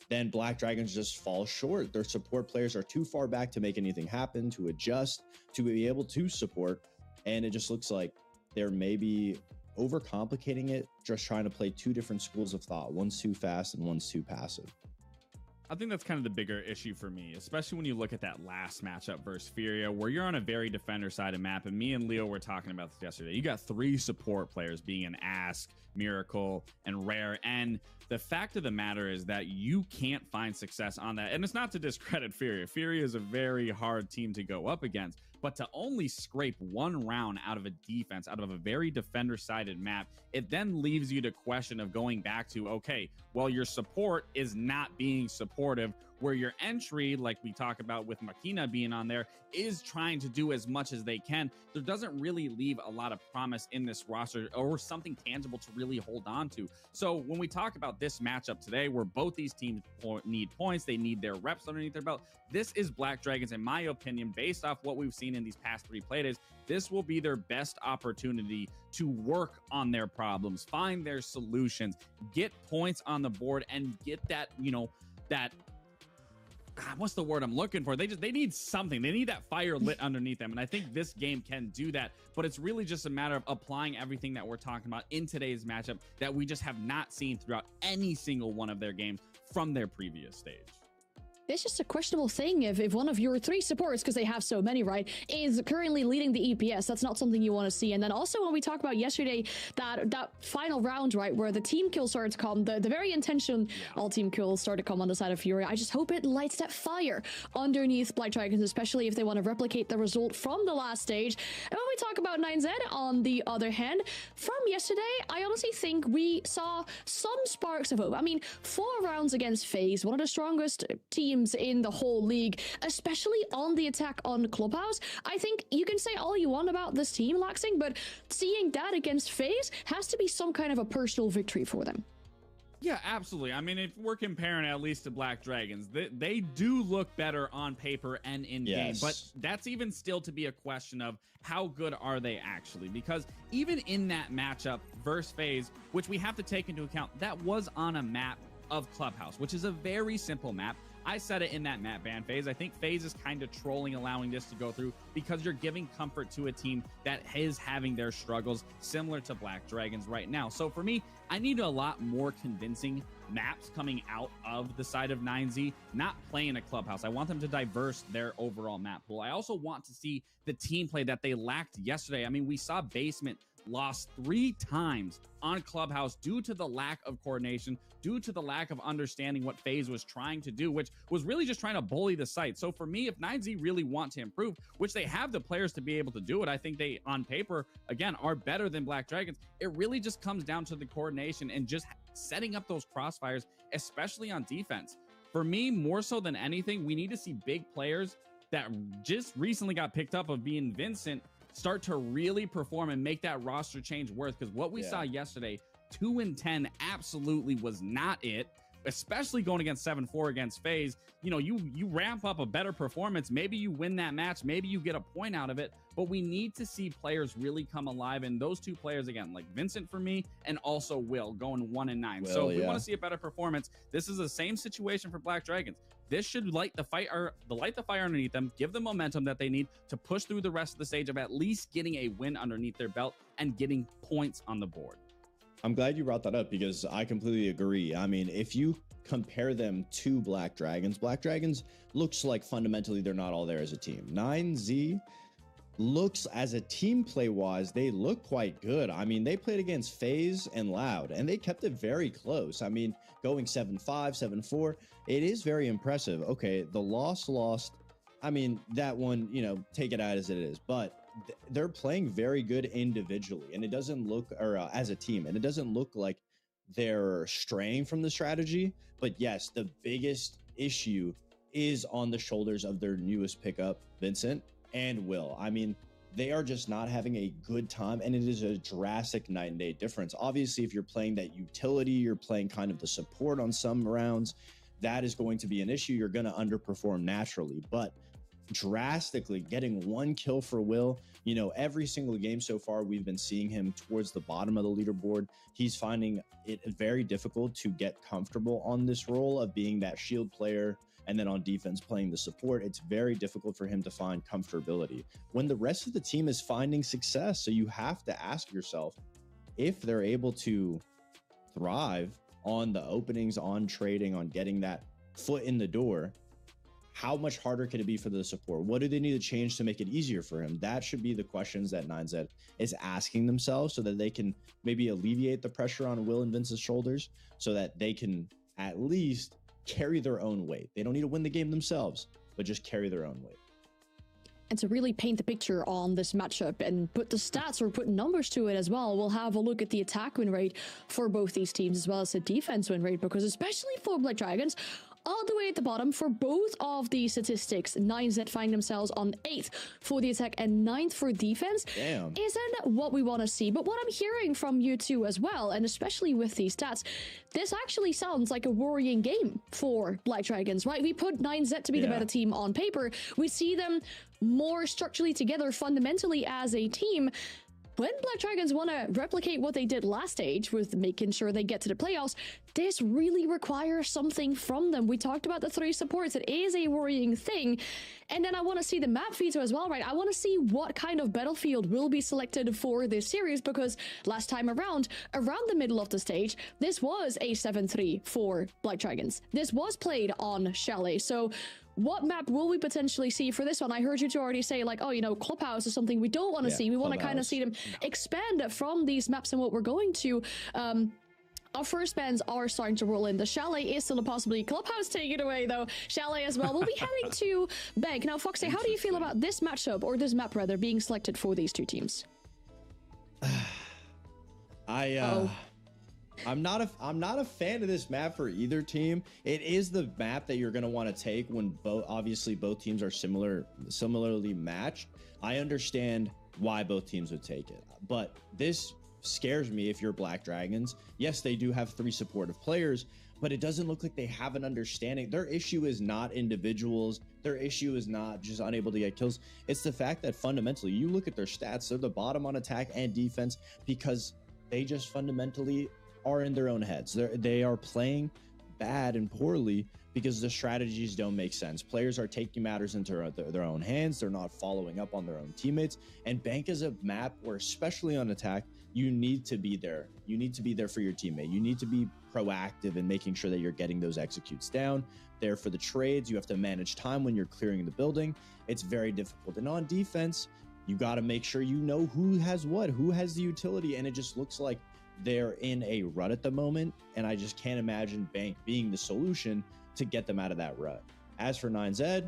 then Black Dragons just fall short. Their support players are too far back to make anything happen, to adjust, to be able to support. And it just looks like they're maybe overcomplicating it, just trying to play two different schools of thought. One's too fast and one's too passive. I think that's kind of the bigger issue for me, especially when you look at that last matchup versus Furia, where you're on a very defender-sided map. And me and Leo were talking about this yesterday. You got 3 support players, being an Ask, Miracle, and Rare. And the fact of the matter is that you can't find success on that. And it's not to discredit Furia. Furia is a very hard team to go up against. But to only scrape 1 round out of a defense, out of a very defender-sided map, it then leaves you to question of going back to, okay, well, your support is not being supportive, where your entry, like we talk about with Makina being on there, is trying to do as much as they can. There doesn't really leave a lot of promise in this roster or something tangible to really hold on to. So when we talk about this matchup today, where both these teams need points, they need their reps underneath their belt, this is Black Dragons, in my opinion, based off what we've seen in these past 3 playdays, this will be their best opportunity to work on their problems, find their solutions, get points on the board, and get that, that, God, what's the word I'm looking for? They need something. They need that fire lit underneath them. And I think this game can do that, but it's really just a matter of applying everything that we're talking about in today's matchup that we just have not seen throughout any single one of their games from their previous stage. It's just a questionable thing if one of your 3 supports, because they have so many, right, is currently leading the EPS. That's not something you want to see. And then also when we talk about yesterday, that final round, right, where the team kill started to come, the very intentional team kill started to come on the side of Furia. I just hope it lights that fire underneath Black Dragons, especially if they want to replicate the result from the last stage. And when we talk about 9Z, on the other hand, from yesterday, I honestly think we saw some sparks of hope. I mean, 4 rounds against FaZe, one of the strongest teams in the whole league, especially on the attack on Clubhouse. I think you can say all you want about this team, Laxing, but seeing that against FaZe has to be some kind of a personal victory for them. Yeah, absolutely. I mean, if we're comparing at least to Black Dragons, they do look better on paper and in game, but that's even still to be a question of how good are they actually, because even in that matchup versus FaZe, which we have to take into account, that was on a map of Clubhouse, which is a very simple map. I said it in that map ban phase. I think FaZe is kind of trolling allowing this to go through because you're giving comfort to a team that is having their struggles similar to Black Dragons right now. So for me, I need a lot more convincing maps coming out of the side of 9Z, not playing a Clubhouse. I want them to diverse their overall map pool. I also want to see the team play that they lacked yesterday. I mean, we saw Basement lost 3 times on Clubhouse due to the lack of coordination, due to the lack of understanding what FaZe was trying to do, which was really just trying to bully the site. So for me, if 9Z really want to improve, which they have the players to be able to do it, I think they, on paper, again, are better than Black Dragons. It really just comes down to the coordination and just setting up those crossfires, especially on defense. For me, more so than anything, we need to see big players that just recently got picked up of being Vincent start to really perform and make that roster change worth, because what we saw yesterday, 2-10 absolutely was not it, especially going against 7-4 against FaZe. You know, you ramp up a better performance, maybe you win that match, maybe you get a point out of it, but we need to see players really come alive, and those 2 players, again, like Vincent for me, and also Will, going 1-9. So if we want to see a better performance, this is the same situation for Black Dragons. This should light the fire underneath them, give them momentum that they need to push through the rest of the stage of at least getting a win underneath their belt and getting points on the board. I'm glad you brought that up because I completely agree. I mean, if you compare them to Black Dragons looks like fundamentally they're not all there as a team. 9Z looks, as a team play wise, they look quite good. I mean, they played against FaZe and Loud and they kept it very close. I mean, going 7-5, 7-4, it is very impressive. Okay, the lost. I mean, that one, you know, take it out as it is, but they're playing very good individually, and it doesn't look, or as a team, and it doesn't look like they're straying from the strategy. But yes, the biggest issue is on the shoulders of their newest pickup, Vincent and Will. I mean, they are just not having a good time, and it is a drastic night and day difference. Obviously, if you're playing that utility, you're playing kind of the support on some rounds, that is going to be an issue. You're going to underperform naturally, but drastically getting 1 kill for Will, you know, every single game so far we've been seeing him towards the bottom of the leaderboard. He's finding it very difficult to get comfortable on this role of being that shield player and then on defense playing the support, it's very difficult for him to find comfortability when the rest of the team is finding success. So you have to ask yourself if they're able to thrive on the openings, on trading, on getting that foot in the door. How much harder can it be for the support? What do they need to change to make it easier for him? That should be the questions that 9Z is asking themselves so that they can maybe alleviate the pressure on Will and Vince's shoulders so that they can at least carry their own weight. They don't need to win the game themselves, but just carry their own weight. And to really paint the picture on this matchup and put the stats or put numbers to it as well, we'll have a look at the attack win rate for both these teams as well as the defense win rate, because especially for Black Dragons, all the way at the bottom for both of the statistics, 9Z find themselves on 8th for the attack and 9th for defense. Damn. Isn't what we want to see. But what I'm hearing from you two as well, and especially with these stats, this actually sounds like a worrying game for Black Dragons, right? We put 9Z to be the better team on paper. We see them more structurally together fundamentally as a team. When Black Dragons want to replicate what they did last stage with making sure they get to the playoffs, this really requires something from them. We talked about the 3 supports. It is a worrying thing. And then I want to see the map veto as well, right? I want to see what kind of battlefield will be selected for this series, because last time around the middle of the stage, this was a 7-3 for Black Dragons. This was played on Chalet. So what map will we potentially see for this one? I heard you two already say, like, oh, you know, Clubhouse is something we don't want to see. We want to kind of see them expand from these maps and what we're going to. Our first bans are starting to roll in. The Chalet is still a possibility. Clubhouse, take it away, though. Chalet as well. We'll be heading to Bank. Now, Foxy, how do you feel about this matchup, or this map, rather, being selected for these two teams? I'm not a fan of this map for either team. It is the map that you're going to want to take when both teams are similarly matched. I understand why both teams would take it, but this scares me if you're Black Dragons. Yes, they do have 3 supportive players, but it doesn't look like they have an understanding. Their issue is not individuals. Their issue is not just unable to get kills. It's the fact that fundamentally, you look at their stats, they're the bottom on attack and defense because they just fundamentally are in their own heads. They are playing bad and poorly because the strategies don't make sense. Players are taking matters into their own hands. They're not following up on their own teammates. And Bank is a map where, especially on attack, you need to be there. You need to be there for your teammate. You need to be proactive in making sure that you're getting those executes down. There for the trades, you have to manage time when you're clearing the building. It's very difficult. And on defense, you got to make sure you know who has what, who has the utility. And it just looks like they're in a rut at the moment, and I just can't imagine Bank being the solution to get them out of that rut. As for 9Z,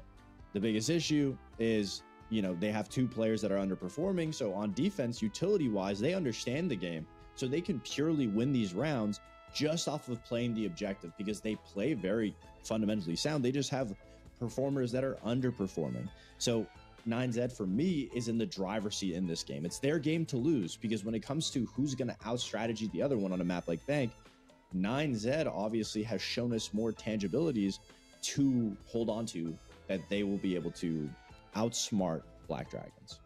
the biggest issue is, you know, they have 2 players that are underperforming. So on defense, utility-wise, they understand the game. So they can purely win these rounds just off of playing the objective because they play very fundamentally sound. They just have performers that are underperforming. So 9Z for me is in the driver's seat in this game. It's their game to lose because when it comes to who's going to out-strategy the other one on a map like Bank, 9Z obviously has shown us more tangibilities to hold on to that they will be able to outsmart Black Dragons.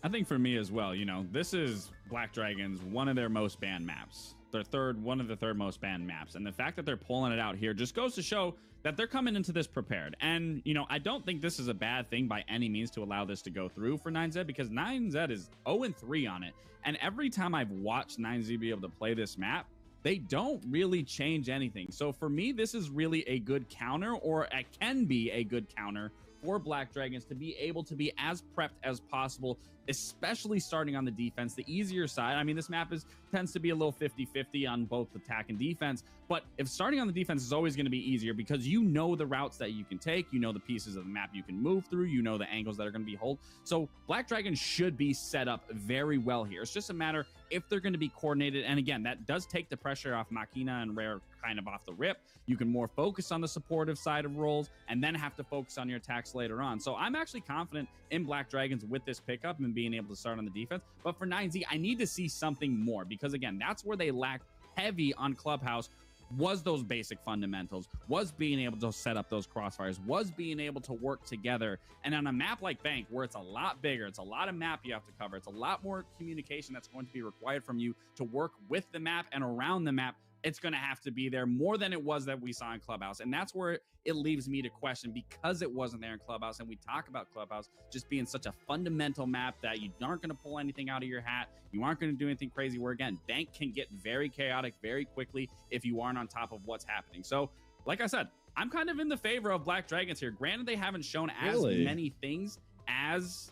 I think for me as well, you know, this is Black Dragons, one of their most banned maps. One of the third most banned maps. And the fact that they're pulling it out here just goes to show that they're coming into this prepared. And, you know, I don't think this is a bad thing by any means to allow this to go through for 9Z because 9Z is 0-3 on it. And every time I've watched 9Z be able to play this map, they don't really change anything. So for me, this is really a good counter, or it can be a good counter for Black Dragons to be able to be as prepped as possible, especially starting on the defense, the easier side. I mean, this map tends to be a little 50-50 on both attack and defense, but if starting on the defense is always going to be easier because you know the routes that you can take, you know the pieces of the map you can move through, you know the angles that are going to be hold. So Black Dragons should be set up very well here. It's just a matter if they're going to be coordinated. And again, that does take the pressure off Machina and Rare kind of off the rip. You can more focus on the supportive side of roles and then have to focus on your attacks later on. So I'm actually confident in Black Dragons with this pickup and being able to start on the defense. But for 9Z, I need to see something more because again, that's where they lacked heavy on Clubhouse, was those basic fundamentals, was being able to set up those crossfires, was being able to work together. And on a map like Bank, where it's a lot bigger, it's a lot of map you have to cover, it's a lot more communication that's going to be required from you to work with the map and around the map, it's going to have to be there more than it was that we saw in Clubhouse. And that's where it leaves me to question, because it wasn't there in Clubhouse. And we talk about Clubhouse just being such a fundamental map that you aren't going to pull anything out of your hat. You aren't going to do anything crazy, where again, Bank can get very chaotic very quickly if you aren't on top of what's happening. So like I said, I'm kind of in the favor of Black Dragons here. Granted, they haven't shown as many things as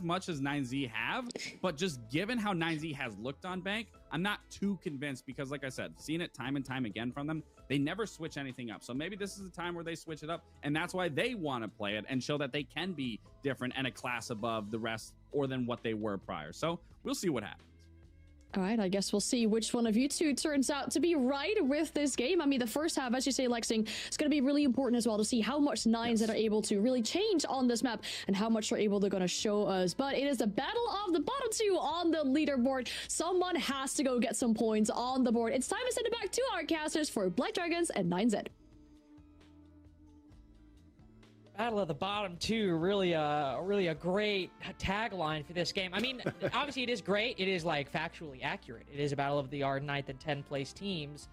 much as 9Z have, but just given how 9Z has looked on Bank, I'm not too convinced, because like I said, seeing it time and time again from them, they never switch anything up. So maybe this is the time where they switch it up, and that's why they want to play it and show that they can be different and a class above the rest or than what they were prior. So we'll see what happens. All right, I guess we'll see which one of you two turns out to be right with this game. I mean, the first half, as you say, Lexing, it's going to be really important as well to see how much nines that are able to really change on this map and how much they're able to going to show us. But it is the battle of the bottom two on the leaderboard. Someone has to go get some points on the board. It's time to send it back to our casters for Black Dragons and 9Z. Battle of the bottom two, really a great tagline for this game. I mean, obviously it is great. It is like factually accurate. It is a battle of the our 9th and 10th place teams.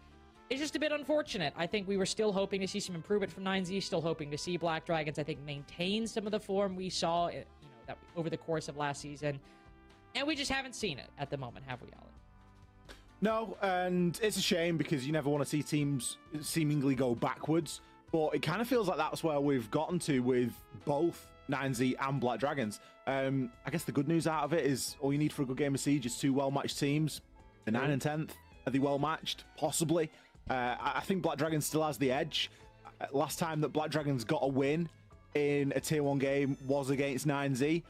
It's just a bit unfortunate. I think we were still hoping to see some improvement from 9Z, still hoping to see Black Dragons, I think, maintain some of the form we saw, that over the course of last season. And we just haven't seen it at the moment, have we, Ollie? No, and it's a shame, because you never want to see teams seemingly go backwards. But it kind of feels like that's where we've gotten to with both 9Z and Black Dragons. I guess the good news out of it is all you need for a good game of Siege is two well-matched teams. The 9 and 10th, are they well-matched? Possibly. I think Black Dragons still has the edge. Last time that Black Dragons got a win in a Tier 1 game was against 9Z.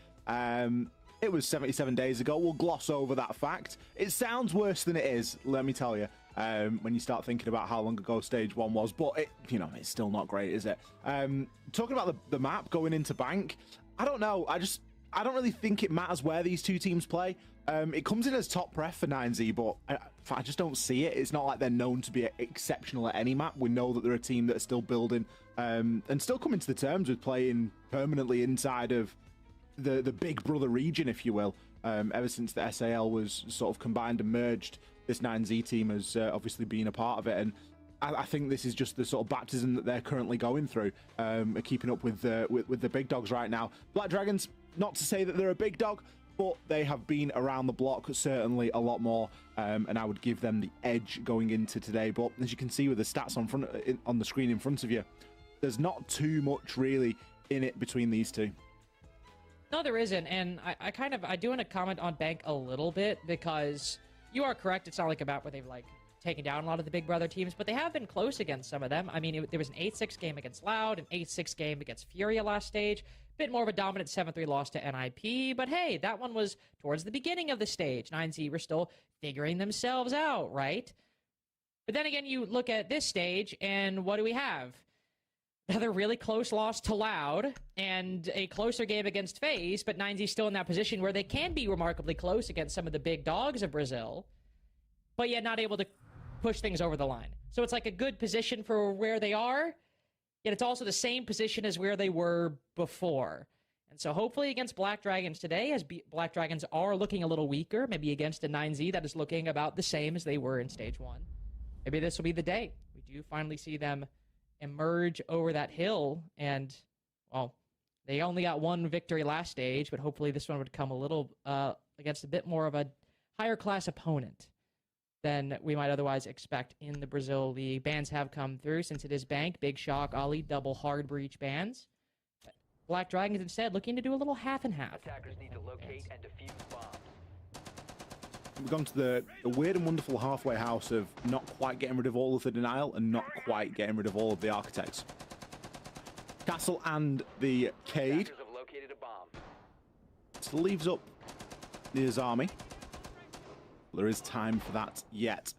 It was 77 days ago. We'll gloss over that fact. It sounds worse than it is, let me tell you, when you start thinking about how long ago Stage 1 was. But, it's still not great, is it? Talking about the map going into Bank, I don't know. I don't really think it matters where these two teams play. It comes in as top pref for 9Z, but I just don't see it. It's not like they're known to be exceptional at any map. We know that they're a team that are still building and still coming to the terms with playing permanently inside of the Big Brother region, if you will. Ever since the SAL was sort of combined and merged, this 9Z team has obviously been a part of it, and I think this is just the sort of baptism that they're currently going through, keeping up with the big dogs right now. Black Dragons, not to say that they're a big dog, but they have been around the block certainly a lot more, and I would give them the edge going into today. But as you can see with the stats on the screen in front of you, there's not too much really in it between these two. No, there isn't, and I do want to comment on Bank a little bit, because you are correct. It's not like a map where they've taken down a lot of the Big Brother teams, but they have been close against some of them. I mean, there was an 8-6 game against Loud, an 8-6 game against Furia last stage, bit more of a dominant 7-3 loss to NIP, but hey, that one was towards the beginning of the stage. 9Z were still figuring themselves out, right? But then again, you look at this stage, and what do we have? Another really close loss to Loud, and a closer game against FaZe, but 9Z still in that position where they can be remarkably close against some of the big dogs of Brazil, but yet not able to push things over the line. So it's like a good position for where they are, yet it's also the same position as where they were before. And so hopefully against Black Dragons today, as Black Dragons are looking a little weaker, maybe against a 9Z that is looking about the same as they were in Stage 1, maybe this will be the day. We do finally see them emerge over that hill, and well, they only got one victory last stage, but hopefully this one would come a little against a bit more of a higher class opponent than we might otherwise expect in the Brazil League. Bans have come through since it is Bank. Big shock, Ollie, double hard breach bans. Black Dragons instead looking to do a little half and half. Attackers need to locate and defuse bombs. We've gone to the weird and wonderful halfway house of not quite getting rid of all of the denial and not quite getting rid of all of the architects. Castle and the Cade. Attackers have located a bomb. Still leaves up the Azami. There is time for that yet.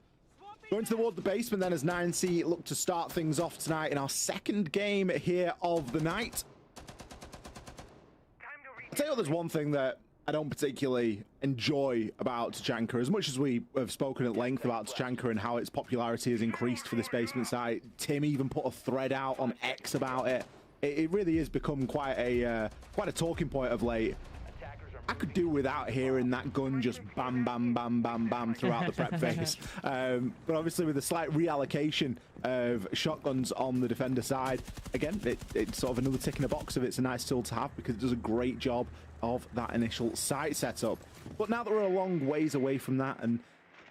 Going toward the basement then as 9C look to start things off tonight in our second game here of the night. I'll tell you what, there's one thing that I don't particularly enjoy about Tachanka. As much as we have spoken at length about Tachanka and how its popularity has increased for this basement site, Tim even put a thread out on X about it. It really has become quite a talking point of late. I could do without hearing that gun just bam, bam, bam, bam, bam throughout the prep phase. But obviously with a slight reallocation of shotguns on the defender side, again, it's sort of another tick in the box of it's a nice tool to have because it does a great job of that initial sight setup. But now that we're a long ways away from that, and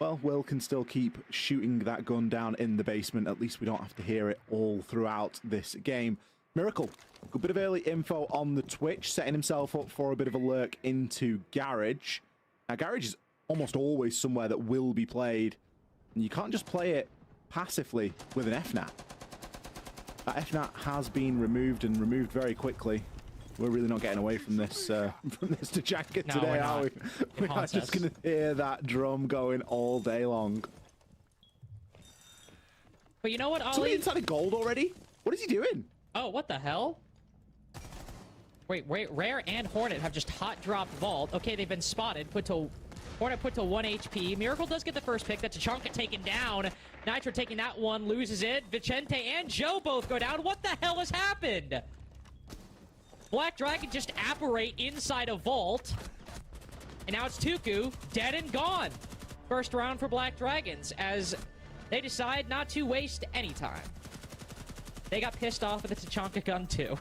well, Will can still keep shooting that gun down in the basement. At least we don't have to hear it all throughout this game. Miracle, a bit of early info on the Twitch, setting himself up for a bit of a lurk into Garage. Now, Garage is almost always somewhere that will be played, and you can't just play it passively with an FNAT. That FNAT has been removed, and removed very quickly. We're really not getting away from this Tachanka No, today, we're are not. we? It We are haunts just us. going to hear that drum going all day long. But you know what, Somebody Ollie? inside of gold already? What is he doing? Oh, what the hell? Wait, Rare and Hornet have just hot dropped Vault. Okay, they've been spotted. Hornet put to 1 HP. Miracle does get the first pick. That's Tachanka taken down. Nitro taking that one, loses it. Vicente and Joe both go down. What the hell has happened? Black Dragon just apparate inside a vault. And now it's Tuku, dead and gone. First round for Black Dragons as they decide not to waste any time. They got pissed off with the Tachanka gun too.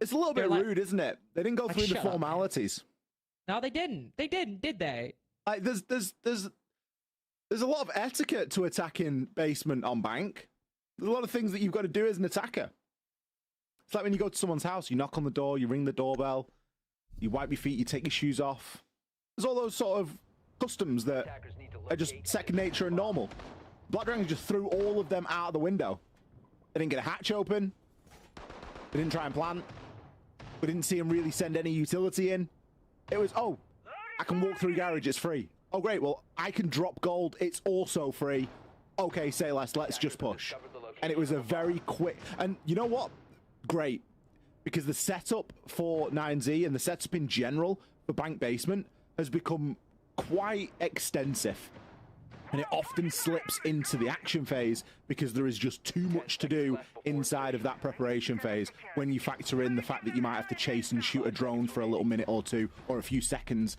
It's a little bit They're like- rude, isn't it? They didn't go Like, through the shut up, man. formalities. No, they didn't. They didn't, did they? Like, there's a lot of etiquette to attacking basement on bank. There's a lot of things that you've got to do as an attacker. It's like when you go to someone's house, you knock on the door, you ring the doorbell, you wipe your feet, you take your shoes off. There's all those sort of customs that are just second nature and normal. Black Dragon just threw all of them out of the window. They didn't get a hatch open. They didn't try and plant. We didn't see him really send any utility in. It was, oh, I can walk through garage, it's free. Oh, great, well, I can drop gold, it's also free. Okay, say less, let's just push. And it was a very quick, and you know what? Great. Because the setup for 9Z and the setup in general for Bank Basement has become quite extensive. And it often slips into the action phase because there is just too much to do inside of that preparation phase when you factor in the fact that you might have to chase and shoot a drone for a little minute or two or a few seconds.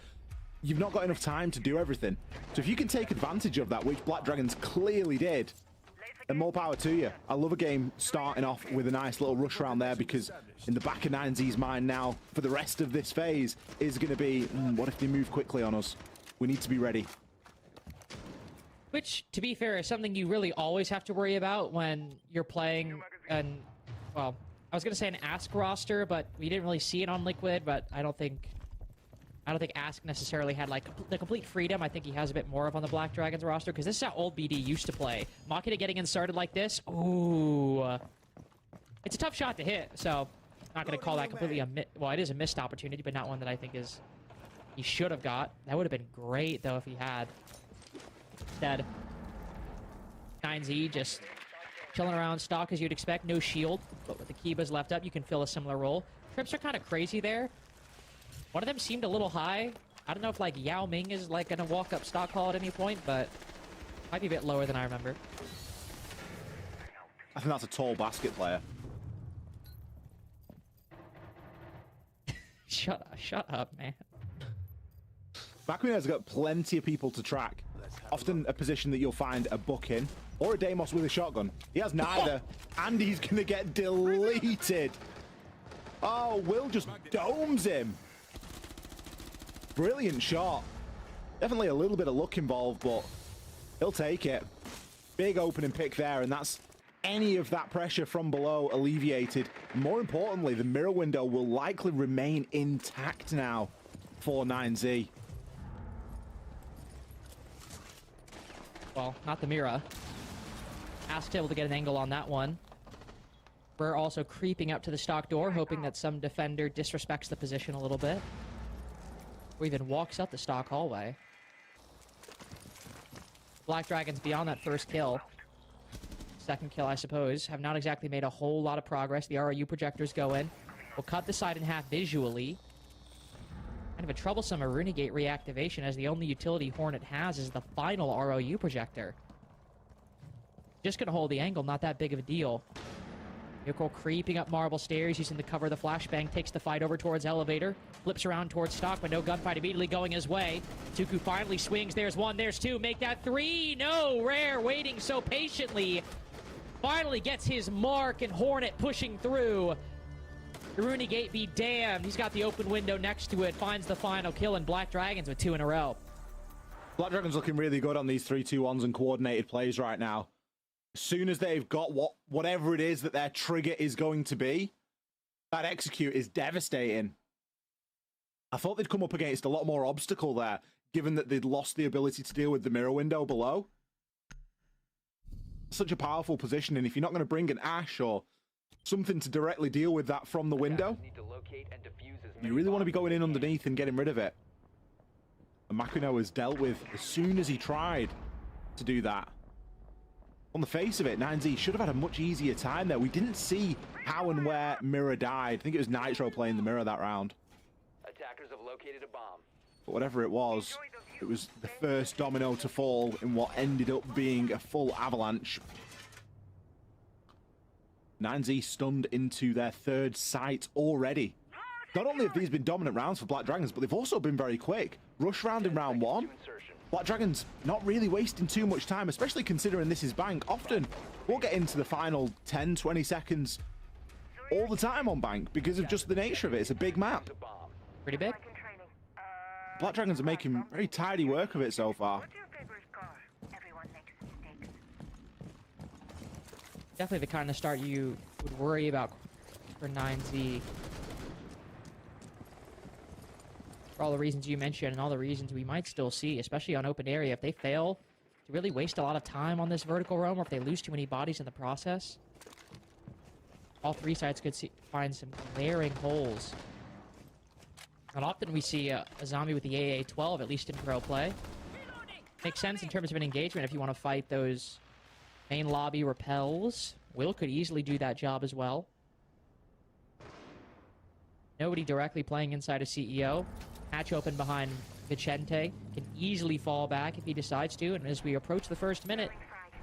You've not got enough time to do everything. So if you can take advantage of that, which Black Dragons clearly did, then more power to you. I love a game starting off with a nice little rush around there because in the back of 9Z's mind now for the rest of this phase is going to be, what if they move quickly on us? We need to be ready. Which, to be fair, is something you really always have to worry about when you're playing an, well, I was going to say an Ask roster, but we didn't really see it on Liquid, but I don't think Ask necessarily had, like, the complete freedom. I think he has a bit more of on the Black Dragons roster, because this is how old BD used to play. Makita getting in started like this, ooh. It's a tough shot to hit, so not going to call that completely a well, it is a missed opportunity, but not one that I think is he should have got. That would have been great, though, if he had. Instead, 9Z just chilling around stock as you'd expect. No shield, but with the Kibas left up, you can fill a similar role. Trips are kind of crazy there. One of them seemed a little high. I don't know if, like, Yao Ming is, like, going to walk up stock hall at any point, but might be a bit lower than I remember. I think that's a tall basket player. Shut up, man. Bakunin has got plenty of people to track. Often a position that you'll find a book in, or a Deimos with a shotgun. He has neither, and he's going to get deleted. Oh, Will just domes him. Brilliant shot. Definitely a little bit of luck involved, but he'll take it. Big opening pick there, and that's any of that pressure from below alleviated. More importantly, the mirror window will likely remain intact now for 9Z. Well, not the Mira. Ask's able to get an angle on that one. We're also creeping up to the stock door, hoping that some defender disrespects the position a little bit. Or even walks up the stock hallway. Black Dragons beyond that first kill. Second kill, I suppose. Have not exactly made a whole lot of progress. The ROU projectors go in. We'll cut the side in half visually. Kind of a troublesome Arunigate reactivation as the only utility Hornet has is the final ROU projector. Just gonna hold the angle, not that big of a deal. Yoko creeping up marble stairs using the cover of the flashbang, takes the fight over towards elevator, flips around towards stock, but no gunfight immediately going his way. Tuku finally swings. There's one, there's two. Make that three. No, Rare waiting so patiently. Finally gets his mark, and Hornet pushing through. The Rooney Gate be damned. He's got the open window next to it, finds the final kill, and Black Dragons with 2 in a row. Black Dragons looking really good on these 3-2-1s and coordinated plays right now. As soon as they've got whatever it is that their trigger is going to be, that execute is devastating. I thought they'd come up against a lot more obstacle there, given that they'd lost the ability to deal with the mirror window below. Such a powerful position, and if you're not going to bring an Ash or something to directly deal with that from the window, you really want to be going in underneath and getting rid of it. And Makuno was dealt with as soon as he tried to do that. On the face of it, 9Z should have had a much easier time there. We didn't see how and where Mirror died. I think it was Nitro playing the Mirror that round. Attackers have located a bomb. But whatever it was the first domino to fall in what ended up being a full avalanche. 9Z stunned into their third site already. Not only have these been dominant rounds for Black Dragons, but they've also been very quick. Rush round in round 1. Black Dragons not really wasting too much time, especially considering this is Bank. Often, we'll get into the final 10, 20 seconds all the time on Bank because of just the nature of it. It's a big map. Pretty big. Black Dragons are making very tidy work of it so far. Definitely the kind of start you would worry about for 9Z. For all the reasons you mentioned and all the reasons we might still see, especially on open area, if they fail to really waste a lot of time on this vertical roam, or if they lose too many bodies in the process, all 3 sides could find some glaring holes. Not often we see a zombie with the AA-12, at least in pro play. Makes sense in terms of an engagement if you want to fight those main lobby repels. Will could easily do that job as well. Nobody directly playing inside a CEO. Hatch open behind Vicente. Can easily fall back if he decides to. And as we approach the first minute,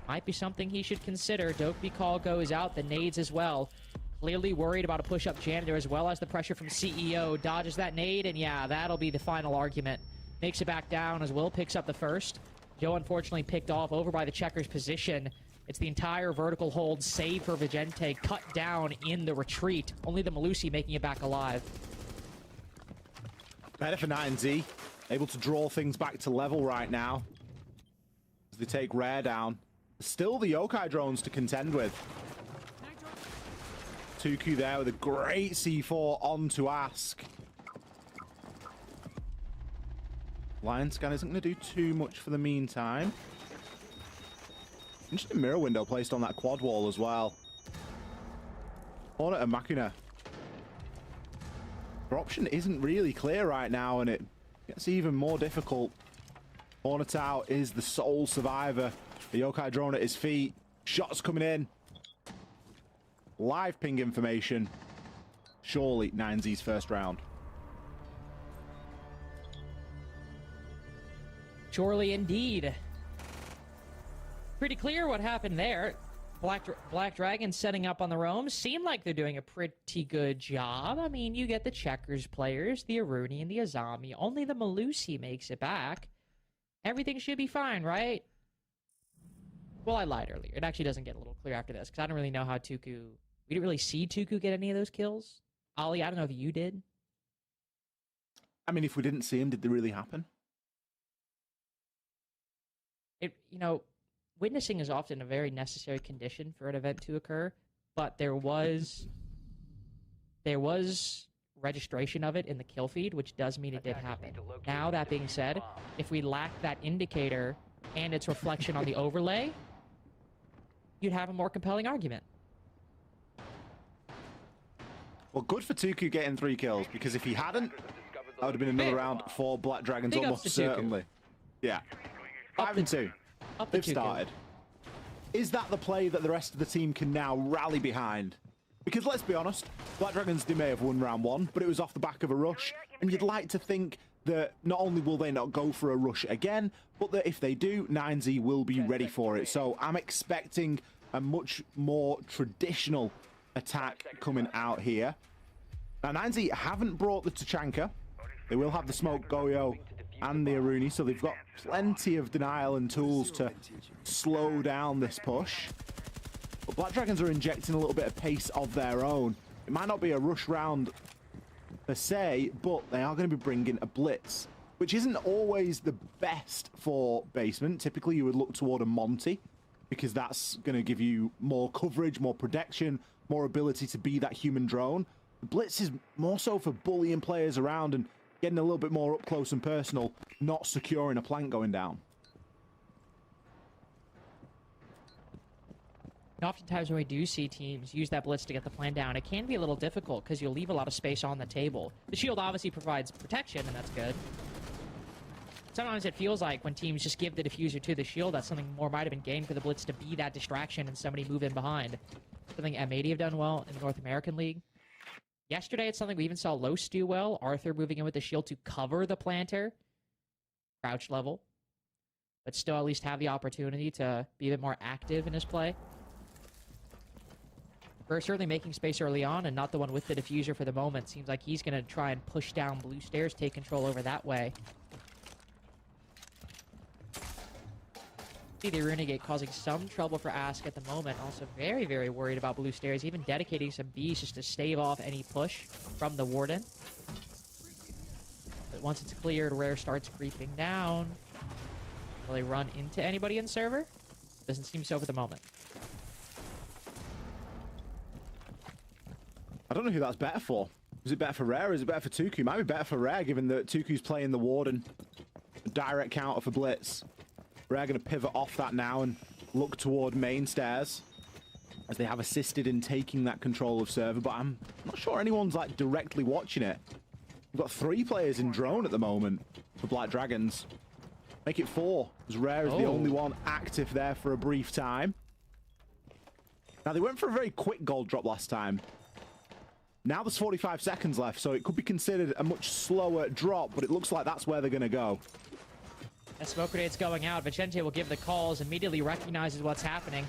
might be something he should consider. Dokeby call goes out. The nades as well. Clearly worried about a push-up janitor as well as the pressure from CEO. Dodges that nade, and yeah, that'll be the final argument. Makes it back down as Will picks up the first. Joe unfortunately picked off over by the Checkers position. It's the entire vertical hold, save for Vigente, cut down in the retreat. Only the Malusi making it back alive. Better for 9Z. Able to draw things back to level right now as they take Rare down. Still the Yokai drones to contend with. Tuku there with a great C4 on to Ask. Lion Scan isn't going to do too much for the meantime. Interesting mirror window placed on that quad wall as well. Hornet and Makuna. Their option isn't really clear right now, and it gets even more difficult. Hornet out is the sole survivor. The Yokai drone at his feet. Shots coming in. Live ping information. Surely 9Z's first round. Surely indeed. Pretty clear what happened there. Black Dragon setting up on the roam. Seem like they're doing a pretty good job. I mean, you get the Checkers players, the Aruni, and the Azami. Only the Malusi makes it back. Everything should be fine, right? Well, I lied earlier. It actually doesn't get a little clear after this, because I don't really know how Tuku... We didn't really see Tuku get any of those kills. Ollie, I don't know if you did. I mean, if we didn't see him, did they really happen? You know, witnessing is often a very necessary condition for an event to occur, but there was registration of it in the kill feed, which does mean it did happen. Now, that being said, if we lack that indicator and its reflection on the overlay, you'd have a more compelling argument. Well, good for Tuku getting 3 kills, because if he hadn't, that would have been another round for Black Dragons, Big almost certainly. Yeah. 5-2. They've started. Is that the play that the rest of the team can now rally behind? Because let's be honest, Black Dragons, they may have won round 1, but it was off the back of a rush, and you'd like to think that not only will they not go for a rush again, but that if they do, 9Z will be ready for it. So I'm expecting a much more traditional attack coming out here. Now, 9Z haven't brought the Tachanka. They will have the Smoke Goyo and the Aruni, so they've got plenty of denial and tools to slow down this push. But Black Dragons are injecting a little bit of pace of their own. It might not be a rush round per se, but they are going to be bringing a blitz, which isn't always the best for basement. Typically, you would look toward a Monty, because that's going to give you more coverage, more protection, more ability to be that human drone. The blitz is more so for bullying players around and getting a little bit more up close and personal, not securing a plank going down. And oftentimes when we do see teams use that blitz to get the plan down, it can be a little difficult because you'll leave a lot of space on the table. The shield obviously provides protection, and that's good. Sometimes it feels like when teams just give the diffuser to the shield, that something more might have been gained for the blitz to be that distraction and somebody move in behind. Something M80 have done well in the North American League. Yesterday, it's something we even saw Los do well. Arthur moving in with the shield to cover the planter. Crouch level. But still at least have the opportunity to be a bit more active in his play. We're certainly making space early on and not the one with the diffuser for the moment. Seems like he's going to try and push down blue stairs, take control over that way. See the Renegade causing some trouble for Ask at the moment. Also very, very worried about blue stairs. Even dedicating some bees just to stave off any push from the Warden. But once it's cleared, Rare starts creeping down. Will they run into anybody in server? Doesn't seem so for the moment. I don't know who that's better for. Is it better for Rare or is it better for Tuku? It might be better for Rare, given that Tuku's playing the Warden. A direct counter for Blitz. Rare going to pivot off that now and look toward main stairs, as they have assisted in taking that control of server, but I'm not sure anyone's like directly watching it. We've got 3 players in drone at the moment for Black Dragons. Make it 4, as Rare is the only one active there for a brief time. Now, they went for a very quick gold drop last time. Now there's 45 seconds left, so it could be considered a much slower drop, but it looks like that's where they're going to go. As smoke grenade's going out, Vicente will give the calls, immediately recognizes what's happening.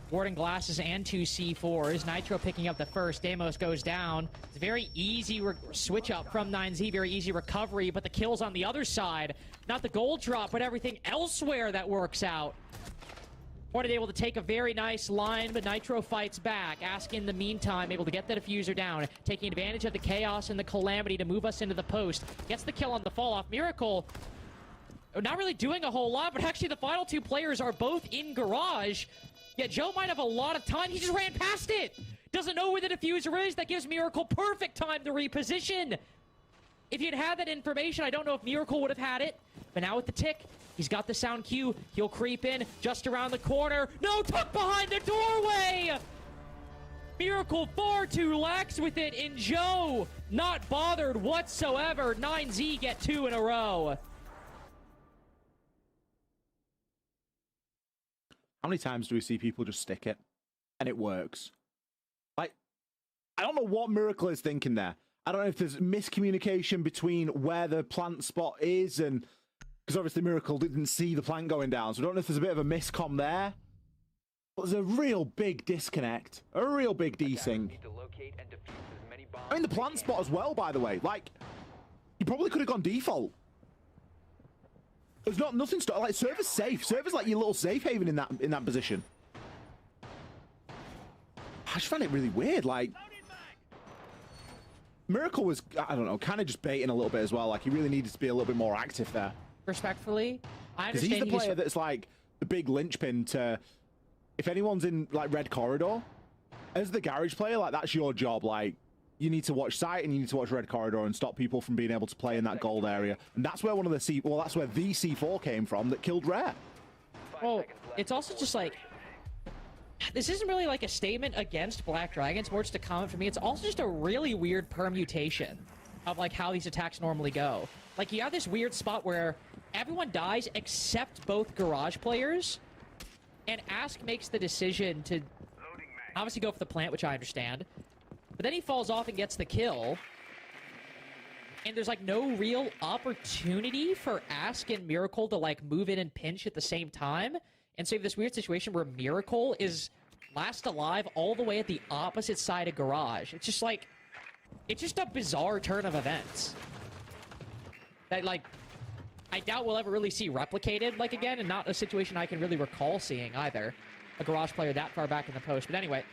Warden glasses and 2 C4s. Nitro picking up the first. Deimos goes down. It's a very easy switch up from 9Z. Very easy recovery, but the kills on the other side. Not the gold drop, but everything elsewhere that works out. Hornet able to take a very nice line, but Nitro fights back. Ask in the meantime, able to get the diffuser down, taking advantage of the chaos and the calamity to move us into the post. Gets the kill on the fall off. Miracle not really doing a whole lot, but actually the final 2 players are both in garage. Yeah, Joe might have a lot of time. He just ran past it. Doesn't know where the diffuser is. That gives Miracle perfect time to reposition. If he'd had that information, I don't know if Miracle would have had it. But now with the tick, he's got the sound cue. He'll creep in just around the corner. No, tucked behind the doorway! Miracle far too lax with it, and Joe not bothered whatsoever. 9Z get 2 in a row. How many times do we see people just stick it and it works? Like, I don't know what Miracle is thinking there. I don't know if there's miscommunication between where the plant spot is, and because obviously Miracle didn't see the plant going down, so I don't know if there's a bit of a miscom there. But there's a real big disconnect, a real big desync. I mean, the plant spot as well, by the way. Like, he probably could have gone default. There's nothing like server's safe. Server's like your little safe haven in that position. I just find it really weird. Like, Miracle was, I don't know, kind of just baiting a little bit as well. Like, he really needed to be a little bit more active there. Respectfully, I Because understand he's the player that's like the big linchpin to, if anyone's in like red corridor, as the garage player, like that's your job. Like, you need to watch sight and you need to watch red corridor and stop people from being able to play in that gold area. And that's where that's where the C4 came from that killed Rare. Well, it's also just like, this isn't really like a statement against Black Dragon. It's more just a comment for me. It's also just a really weird permutation of like how these attacks normally go. Like, you have this weird spot where everyone dies except both garage players, and Ask makes the decision to obviously go for the plant, which I understand. But then he falls off and gets the kill. And there's like no real opportunity for Ask and Miracle to like move in and pinch at the same time. And so you have this weird situation where Miracle is last alive all the way at the opposite side of garage. It's just like, it's just a bizarre turn of events that, like, I doubt we'll ever really see replicated, like, again, and not a situation I can really recall seeing either. A garage player that far back in the post. But anyway,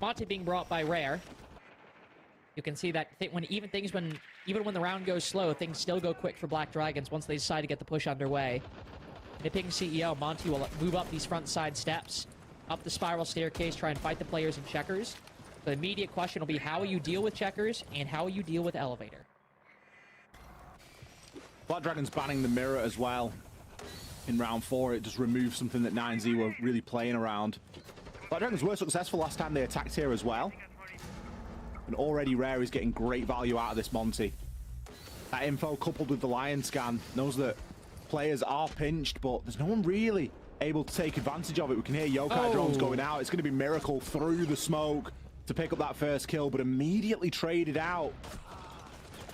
Monty being brought by Rare. You can see that even when the round goes slow, things still go quick for Black Dragons once they decide to get the push underway. Nipping CEO, Monty will move up these front side steps, up the spiral staircase, try and fight the players in checkers. The immediate question will be, how will you deal with checkers, and how will you deal with elevator? Black Dragon's banning the mirror as well. In round 4, it just removes something that 9Z were really playing around. Black Dragons were successful last time they attacked here as well. And already Rare is getting great value out of this Monty. That info coupled with the Lion scan knows that players are pinched, but there's no one really able to take advantage of it. We can hear Yokai drones going out. It's going to be Miracle through the smoke to pick up that first kill, but immediately traded out.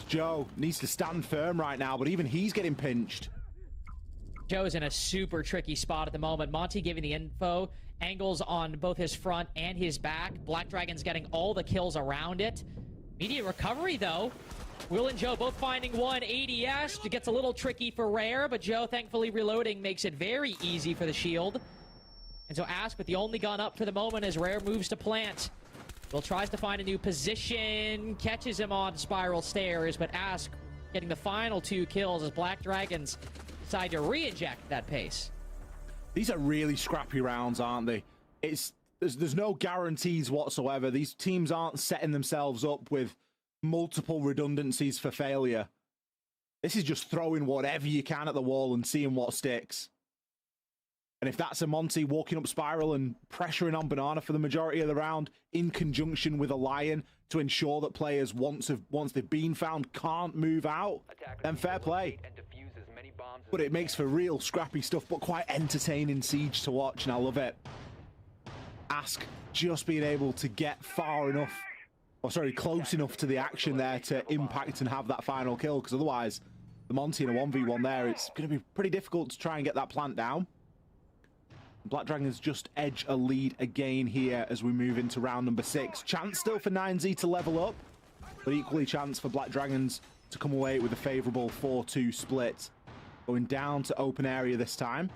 Joe needs to stand firm right now, but even he's getting pinched. Joe's in a super tricky spot at the moment. Monty giving the info. Angles on both his front and his back. Black Dragon's getting all the kills around it. Immediate recovery, though. Will and Joe both finding one ADS. It gets a little tricky for Rare, but Joe, thankfully, reloading makes it very easy for the shield. And so Ask with the only gun up for the moment as Rare moves to plant. Will tries to find a new position. Catches him on spiral stairs, but Ask getting the final 2 kills as Black Dragons decide to re-inject that pace. These are really scrappy rounds, aren't they? There's no guarantees whatsoever. These teams aren't setting themselves up with multiple redundancies for failure. This is just throwing whatever you can at the wall and seeing what sticks. And if that's a Monty walking up spiral and pressuring on Banana for the majority of the round in conjunction with a Lion to ensure that players, once they've been found, can't move out, then fair play. But it makes for real scrappy stuff, but quite entertaining Siege to watch, and I love it. Ask just being able to get far enough, or sorry, close enough to the action there to impact and have that final kill, because otherwise, the Monty in a 1v1 there, it's going to be pretty difficult to try and get that plant down. Black Dragons just edge a lead again here as we move into round number 6. Chance still for 9Z to level up, but equally chance for Black Dragons to come away with a favourable 4-2 split. Going down to open area this time.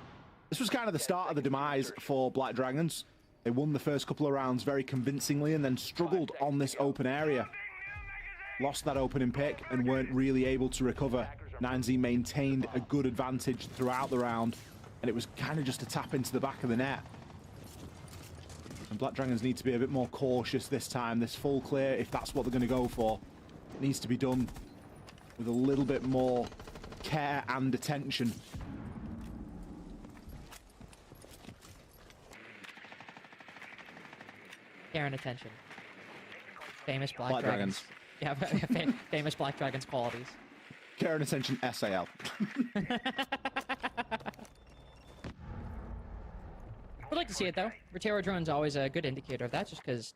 This was kind of the start of the demise for Black Dragons. They won the first couple of rounds very convincingly and then struggled on this open area. Lost that opening pick and weren't really able to recover. 9Z maintained a good advantage throughout the round, and it was kind of just a tap into the back of the net. And Black Dragons need to be a bit more cautious this time. This full clear, if that's what they're going to go for, it needs to be done with a little bit more care and attention. Care and attention. Famous Black Dragons. Yeah, famous Black Dragons qualities. Care and attention, SAL. I'd like to see it, though. Rotero drone's always a good indicator of that, just because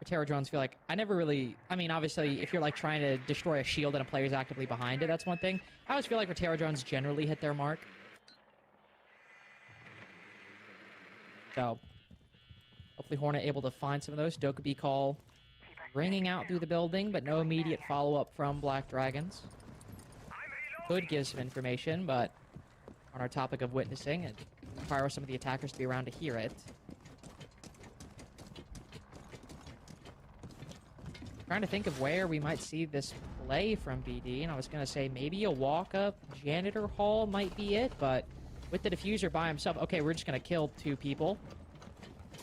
Rotero drones feel like... I never really... I mean, obviously, if you're, like, trying to destroy a shield and a player's actively behind it, that's one thing. I always feel like Rotero drones generally hit their mark. So, hopefully Hornet able to find some of those. Dokkaebi call ringing out through the building, but no immediate follow-up from Black Dragons. Could give some information, but on our topic of witnessing, it requires some of the attackers to be around to hear it. Trying to think of where we might see this play from BD, and I was going to say maybe a walk-up janitor hall might be it, but with the diffuser by himself, okay, we're just going to kill 2 people.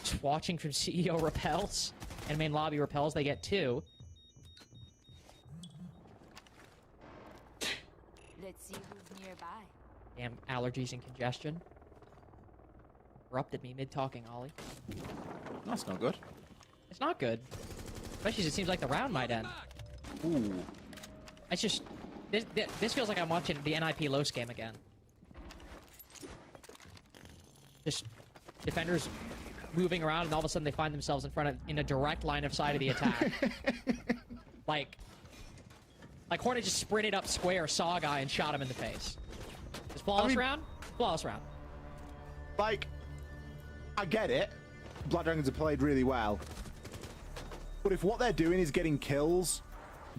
Just watching from CEO repels, and main lobby repels, they get 2. Let's see who's nearby. Damn allergies and congestion. Interrupted me mid-talking, Ollie. That's not good. It's not good. Especially as it seems like the round might end. Ooh. It's just... This feels like I'm watching the NIP Los game again. Just defenders moving around, and all of a sudden they find themselves in a direct line of sight of the attack. like Hornet just sprinted up square, saw a guy, and shot him in the face. Is flawless round? Flawless round. Like, I get it, Black Dragons have played really well. But if what they're doing is getting kills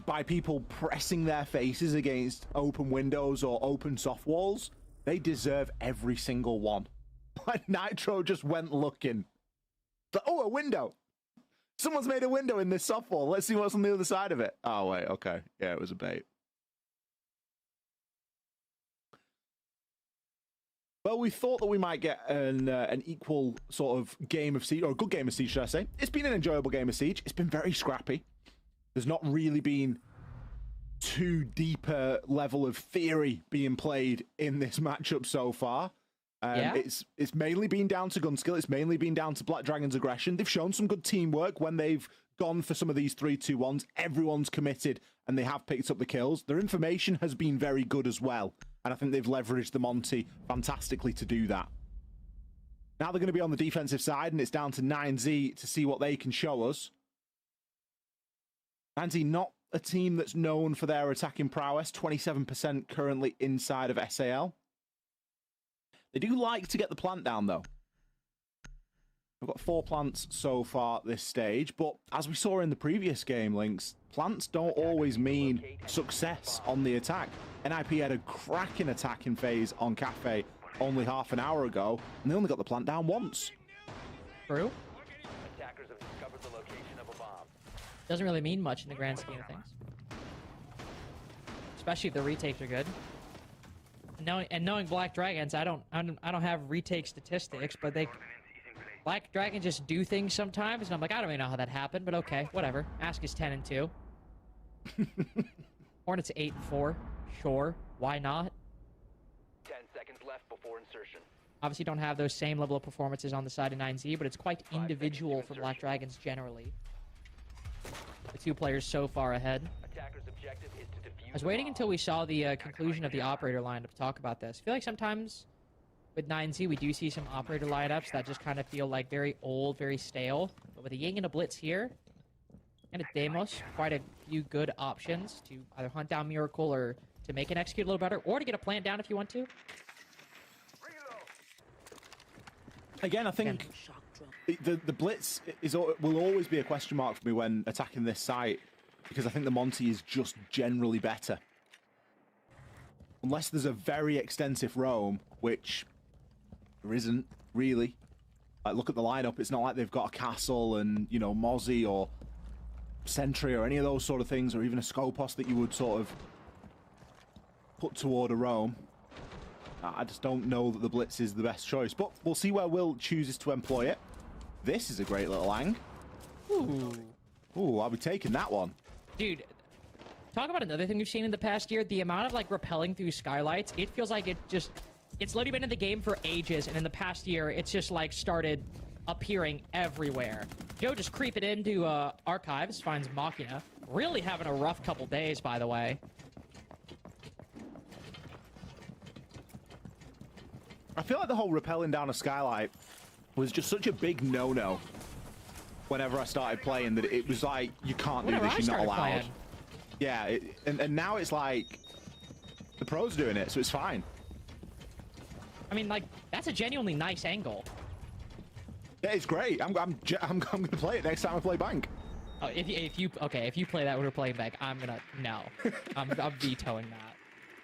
by people pressing their faces against open windows or open soft walls, they deserve every single one. Like Nitro just went looking. But, oh, a window. Someone's made a window in this soft wall. Let's see what's on the other side of it. Oh, wait, okay. Yeah, it was a bait. Well, we thought that we might get an equal sort of game of Siege, or a good game of Siege, should I say. It's been an enjoyable game of Siege. It's been very scrappy. There's not really been too deeper level of theory being played in this matchup so far. It's mainly been down to gun skill. It's mainly been down to Black Dragon's aggression. They've shown some good teamwork when they've gone for some of these 3-2-1s. Everyone's committed, and they have picked up the kills. Their information has been very good as well. And I think they've leveraged the Monty fantastically to do that. Now they're going to be on the defensive side, and it's down to 9Z to see what they can show us. 9Z, not a team that's known for their attacking prowess. 27% currently inside of SAL. They do like to get the plant down, though. We've got 4 plants so far this stage, but as we saw in the previous game, Lynx, plants don't always mean success on the attack. NIP had a cracking attack in FaZe on Cafe only half an hour ago, and they only got the plant down once. True. Attackers have discovered the location of a bomb. Doesn't really mean much in the grand scheme of things. Especially if the retakes are good. Knowing Black Dragons, I don't have retake statistics, but Black Dragon just do things sometimes, and I'm like, I don't even know how that happened, but okay, whatever. Ask is 10-2. Hornets 8-4. Sure, why not? 10 seconds left before insertion. Obviously don't have those same level of performances on the side of 9Z, but it's quite individual for Black Dragons generally. The 2 players so far ahead. Attacker's objective is to defuse. I was waiting until we saw the conclusion of the operator lineup to talk about this. I feel like sometimes with 9Z, we do see some operator lineups that just kind of feel like very old, very stale. But with a Ying and a Blitz here, and a Deimos, quite a few good options to either hunt down Miracle or to make an execute a little better, or to get a plant down if you want to. Again, I think the Blitz will always be a question mark for me when attacking this site, because I think the Monty is just generally better. Unless there's a very extensive roam, which there isn't really. Like, look at the lineup. It's not like they've got a castle and, you know, Mozzie or Sentry or any of those sort of things, or even a Scopos that you would sort of put toward a roam. I just don't know that the Blitz is the best choice, but we'll see where Will chooses to employ it. This is a great little ang. Ooh, I'll be taking that one. Dude, talk about another thing we've seen in the past year. The amount of, like, rappelling through skylights, it feels like it's literally been in the game for ages, and in the past year, it's just, like, started appearing everywhere. Joe just creeping into Archives, finds Machina. Really having a rough couple days, by the way. I feel like the whole rappelling down a skylight was just such a big no-no whenever I started playing, that it was like, you can't do this, you're not allowed. Playing. Yeah, and now it's like the pros doing it, so it's fine. I mean, like, that's a genuinely nice angle. Yeah, it's great. I'm going to play it next time I play Bank. Oh, if you play that when we're playing Bank, I'm vetoing that.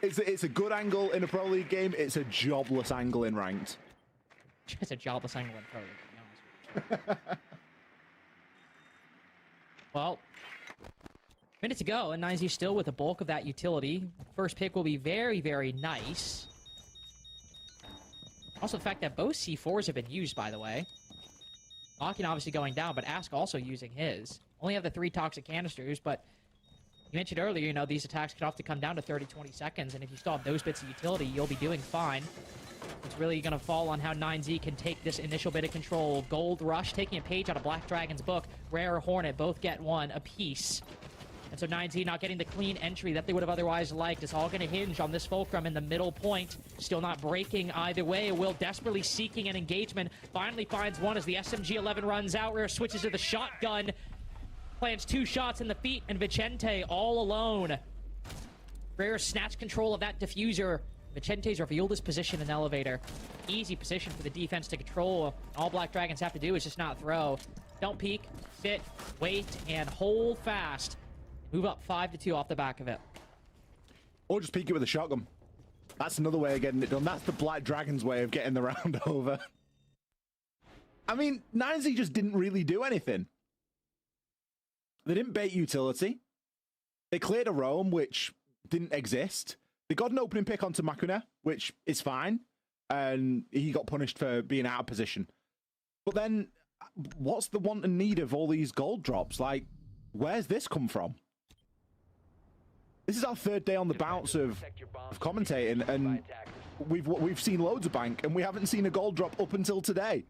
It's a good angle in a Pro League game. It's a jobless angle in ranked. It's a jobless angle in Pro League, to be honest with you. Well, minute to go, and 9Z still with the bulk of that utility. First pick will be very, very nice. Also, the fact that both C4s have been used, by the way. Machina obviously going down, but Ask also using his. Only have the 3 toxic canisters, but you mentioned earlier, you know, these attacks can often come down to 30-20 seconds, and if you still have those bits of utility, you'll be doing fine. It's really going to fall on how 9Z can take this initial bit of control. Gold Rush taking a page out of Black Dragon's book. Rare Hornet both get 1 apiece. And so 9Z not getting the clean entry that they would have otherwise liked. It's all going to hinge on this Fulcrum in the middle point. Still not breaking either way. Will desperately seeking an engagement. Finally finds one as the SMG-11 runs out. Rare switches to the shotgun. Plants 2 shots in the feet, and Vicente all alone. Rare snatch control of that diffuser. Vicente's revealed his position in elevator. Easy position for the defense to control. All Black Dragons have to do is just not throw. Don't peek, sit, wait, and hold fast. Move up 5-2 off the back of it. Or just peek it with a shotgun. That's another way of getting it done. That's the Black Dragons way of getting the round over. I mean, 9Z just didn't really do anything. They didn't bait utility. They cleared a roam, which didn't exist. They got an opening pick onto Makuna, which is fine. And he got punished for being out of position. But then, what's the want and need of all these gold drops? Like, where's this come from? This is our third day on the bounce of commentating, and we've seen loads of bank, and we haven't seen a gold drop up until today.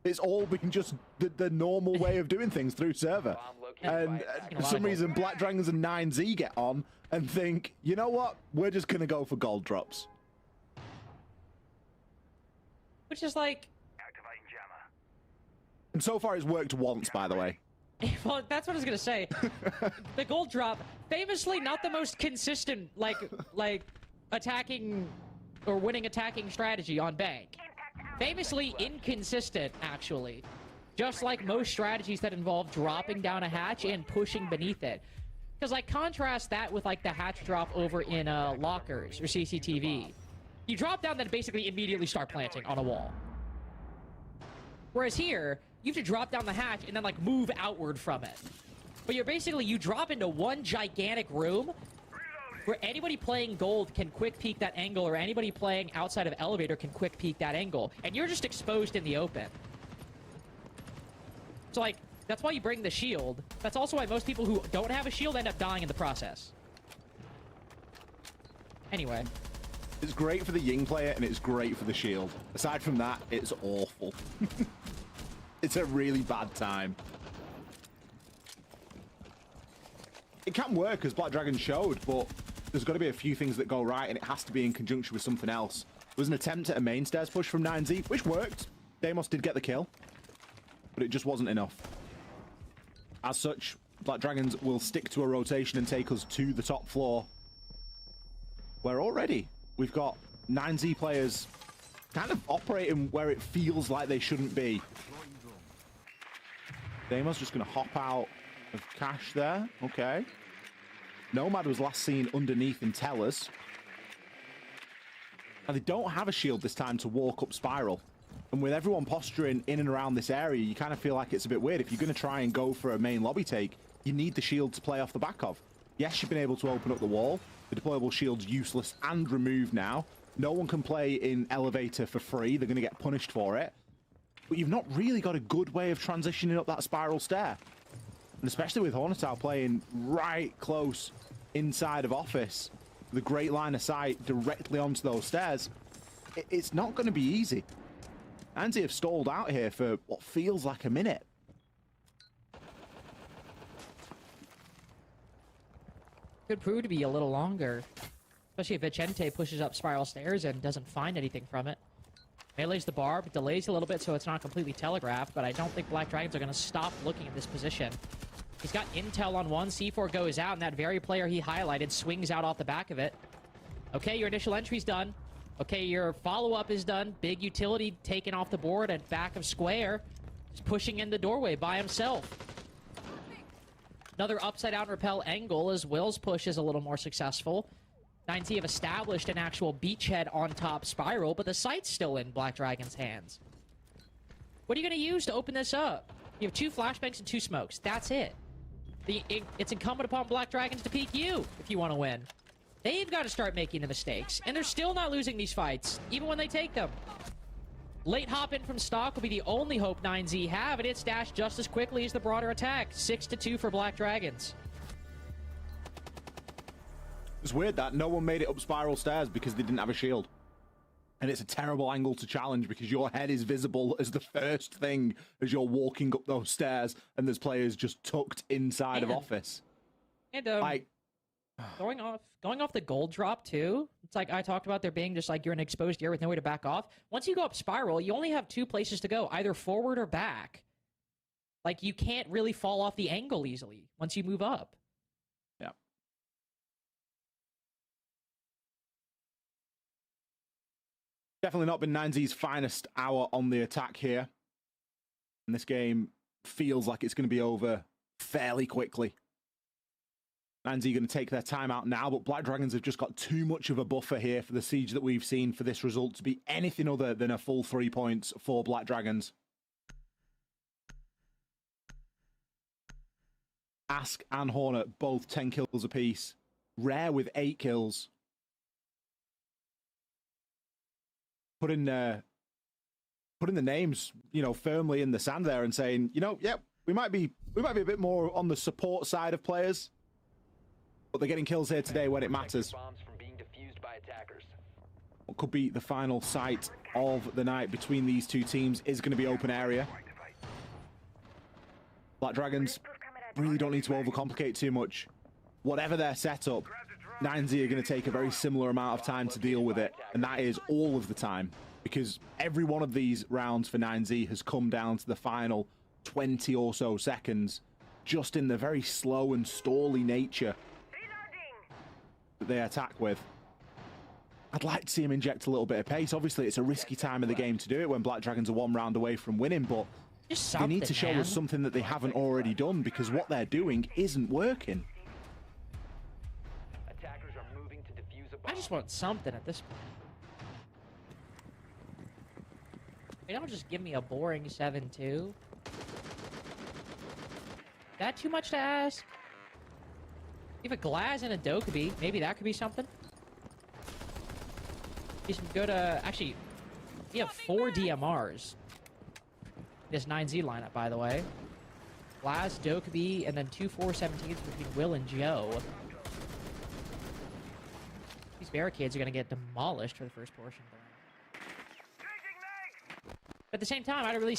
It's all been just the normal way of doing things through server. And for some reason, Black Dragons and 9Z get on and think, you know what? We're just going to go for gold drops. Which is like... And so far, it's worked once, by the way. Well, that's what I was going to say. The gold drop, famously not the most consistent, like attacking or winning attacking strategy on bank. Famously inconsistent, actually. Just like most strategies that involve dropping down a hatch and pushing beneath it. Because, like, contrast that with, like, the hatch drop over in lockers or CCTV. You drop down, then basically immediately start planting on a wall. Whereas here, you have to drop down the hatch and then, like, move outward from it. But you drop into one gigantic room where anybody playing gold can quick peek that angle, or anybody playing outside of elevator can quick peek that angle. And you're just exposed in the open. So, like, that's why you bring the shield. That's also why most people who don't have a shield end up dying in the process. Anyway. It's great for the Ying player, and it's great for the shield. Aside from that, it's awful. It's a really bad time. It can work, as Black Dragon showed, but there's got to be a few things that go right, and it has to be in conjunction with something else. There was an attempt at a main stairs push from 9Z, which worked. Deimos did get the kill, but it just wasn't enough. As such, Black Dragons will stick to a rotation and take us to the top floor, where already we've got 9Z players kind of operating where it feels like they shouldn't be. Deimos just going to hop out of cash there. Okay. Nomad was last seen underneath in Tellers. And they don't have a shield this time to walk up Spiral. And with everyone posturing in and around this area, you kind of feel like it's a bit weird. If you're going to try and go for a main lobby take, you need the shield to play off the back of. Yes, you've been able to open up the wall. The deployable shield's useless and removed now. No one can play in elevator for free. They're going to get punished for it. But you've not really got a good way of transitioning up that spiral stair. And especially with Hornetow playing right close inside of office, the great line of sight directly onto those stairs, it's not going to be easy. Anzi have stalled out here for what feels like a minute. Could prove to be a little longer. Especially if Vicente pushes up spiral stairs and doesn't find anything from it. Melee's the barb, delays a little bit so it's not completely telegraphed, but I don't think Black Dragons are going to stop looking at this position. He's got intel on one, C4 goes out, and that very player he highlighted swings out off the back of it. Okay, your initial entry's done. Okay, your follow-up is done. Big utility taken off the board at back of square. Just pushing in the doorway by himself. Another upside-down rappel angle as Will's push is a little more successful. 9Z have established an actual beachhead on top spiral, but the sight's still in Black Dragon's hands. What are you going to use to open this up? You have 2 flashbangs and 2 smokes. That's it. It's incumbent upon Black Dragons to peek you if you want to win. They've got to start making the mistakes, and they're still not losing these fights, even when they take them. Late hop in from stock will be the only hope 9Z have, and it's dashed just as quickly as the broader attack. 6-2 for Black Dragons. It's weird that no one made it up spiral stairs because they didn't have a shield. And it's a terrible angle to challenge because your head is visible as the first thing as you're walking up those stairs, and there's players just tucked inside of office. And going off the gold drop too. It's like I talked about there being just like you're in an exposed area with no way to back off. Once you go up spiral, you only have 2 places to go, either forward or back. Like you can't really fall off the angle easily once you move up. Yeah. Definitely not been 9Z's finest hour on the attack here. And this game feels like it's going to be over fairly quickly. 9Z going to take their time out now, but Black Dragons have just got too much of a buffer here for the siege that we've seen for this result to be anything other than a full 3 points for Black Dragons. Ask and Hornet, both 10 kills apiece. Rare with 8 kills. Putting the names, you know, firmly in the sand there and saying, you know, yep, we might be a bit more on the support side of players, but they're getting kills here today when it matters. What could be the final sight of the night between these two teams is going to be open area. Black Dragons really don't need to overcomplicate too much. Whatever their setup, 9Z are going to take a very similar amount of time to deal with it, and that is all of the time, because every one of these rounds for 9Z has come down to the final 20 or so seconds, just in the very slow and stally nature that they attack with. I'd like to see him inject a little bit of pace. Obviously, it's a risky time of the game to do it when Black Dragons are 1 round away from winning, but they need to show us something that they haven't already done, because what they're doing isn't working. I just want something at this point. They don't just give me a boring 7-2. That too much to ask? You have a Glass and a Dokkaebi. Maybe that could be something. You can go to... Actually, we have 4 DMRs. This 9Z lineup, by the way. Glass, Dokkaebi, and then 2 4-17s between Will and Joe. These barricades are going to get demolished for the first portion. But at the same time, I don't really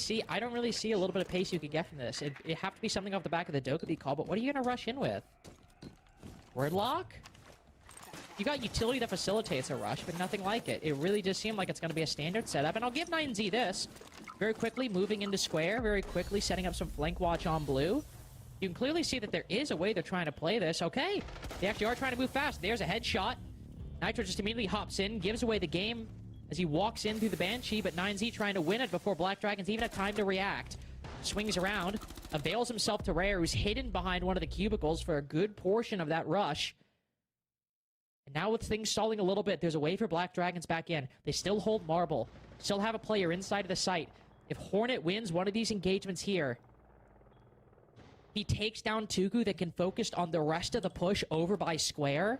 see a little bit of pace you could get from this. It'd have to be something off the back of the Dokkaebi call, but what are you going to rush in with? Word lock? You got utility that facilitates a rush, but nothing like it. It really does seem like it's going to be a standard setup, and I'll give 9Z this. Very quickly moving into square, very quickly setting up some flank watch on blue. You can clearly see that there is a way they're trying to play this. Okay, they actually are trying to move fast. There's a headshot. Nitro just immediately hops in, gives away the game as he walks in through the Banshee, but 9Z trying to win it before Black Dragons even have time to react. Swings around, avails himself to Rare, who's hidden behind one of the cubicles for a good portion of that rush. And now with things stalling a little bit, there's a way for Black Dragons back in. They still hold Marble, still have a player inside of the site. If Hornet wins one of these engagements here, he takes down Tuku that can focus on the rest of the push over by square.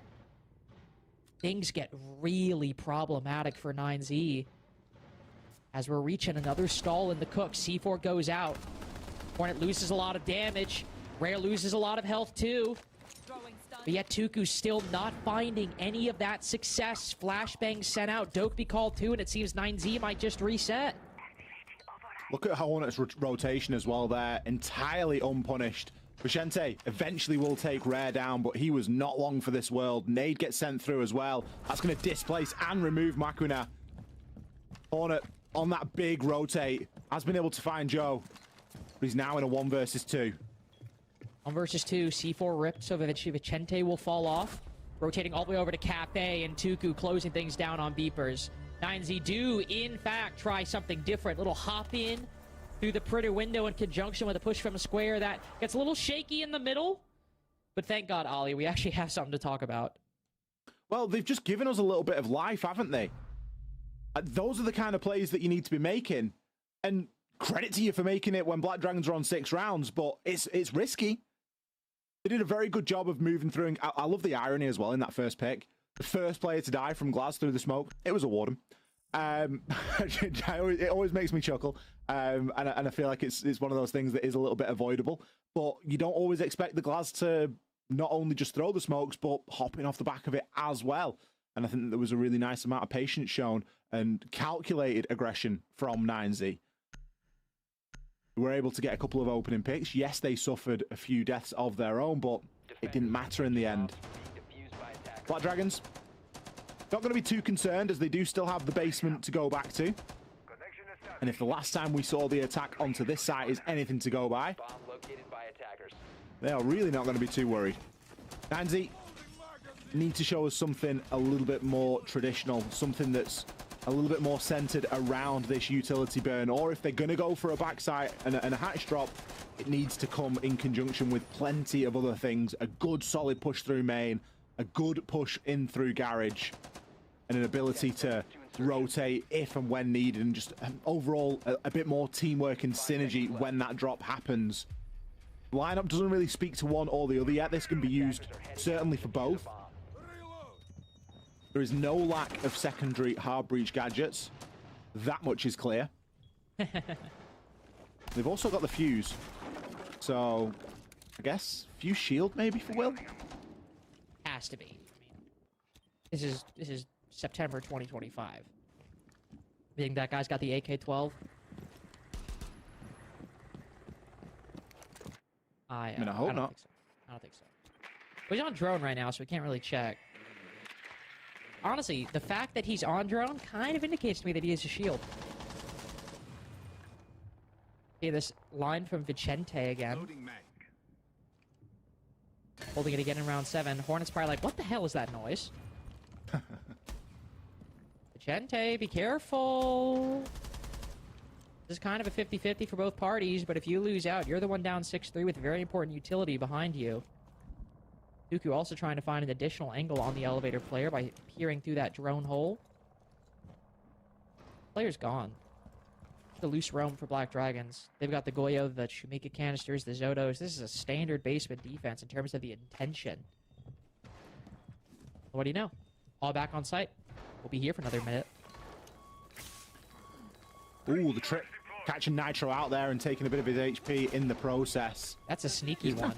Things get really problematic for 9Z. As we're reaching another stall in the cook, C4 goes out. Hornet loses a lot of damage. Rare loses a lot of health too. But yet Tuku's still not finding any of that success. Flashbang sent out, Dokkaebi called too, and it seems 9Z might just reset. Look at Hornet's rotation as well there, entirely unpunished. Vicente eventually will take Rare down, but he was not long for this world. Nade gets sent through as well. That's going to displace and remove Makuna. Hornet on that big rotate has been able to find Joe, but he's now in a 1 versus 2. 1 versus 2, C4 ripped, so Vicente will fall off. Rotating all the way over to Cafe, and Tuku closing things down on Beepers. 9Z do, in fact, try something different. Little hop in through the Pritter window in conjunction with a push from a square that gets a little shaky in the middle. But thank God, Ollie, we actually have something to talk about. Well, they've just given us a little bit of life, haven't they? Those are the kind of plays that you need to be making. And credit to you for making it when Black Dragons are on 6 rounds, but it's risky. They did a very good job of moving through. And I love the irony as well in that first pick. The first player to die from Glass through the smoke, it was a Warden. It always makes me chuckle. And I feel like it's one of those things that is a little bit avoidable. But you don't always expect the Glass to not only just throw the smokes, but hopping off the back of it as well. And I think that there was a really nice amount of patience shown and calculated aggression from 9Z. We were able to get a couple of opening picks. Yes, they suffered a few deaths of their own, but it didn't matter in the end. Black Dragons, not going to be too concerned as they do still have the basement to go back to. And if the last time we saw the attack onto this site is anything to go by, they are really not going to be too worried. 9Z need to show us something a little bit more traditional, something that's a little bit more centered around this utility burn, or if they're going to go for a backside and a hatch drop, it needs to come in conjunction with plenty of other things. A good solid push through main, a good push in through garage, and an ability to rotate if and when needed, and just overall a bit more teamwork and synergy when that drop happens. The lineup doesn't really speak to one or the other yet. This can be used certainly for both. There is no lack of secondary hard breach gadgets. That much is clear. They've also got the fuse. So, I guess fuse shield maybe for Will? Has to be. I mean, this is September 2025. I think that guy's got the AK-12. I mean, I hope not. Think so. I don't think so. But he's on drone right now, so we can't really check. Honestly, the fact that he's on drone kind of indicates to me that he has a shield. Okay, this line from Vicente again. Holding it again in round 7. Hornet's probably like, what the hell is that noise? Vicente, be careful. This is kind of a 50-50 for both parties, but if you lose out, you're the one down 6-3 with very important utility behind you. Dooku also trying to find an additional angle on the elevator player by peering through that drone hole. Player's gone. The loose roam for Black Dragons. They've got the Goyo, the Shumika canisters, the Zodos. This is a standard basement defense in terms of the intention. What do you know? All back on site. We'll be here for another minute. Ooh, the trip. Catching Nitro out there and taking a bit of his HP in the process. That's a sneaky one.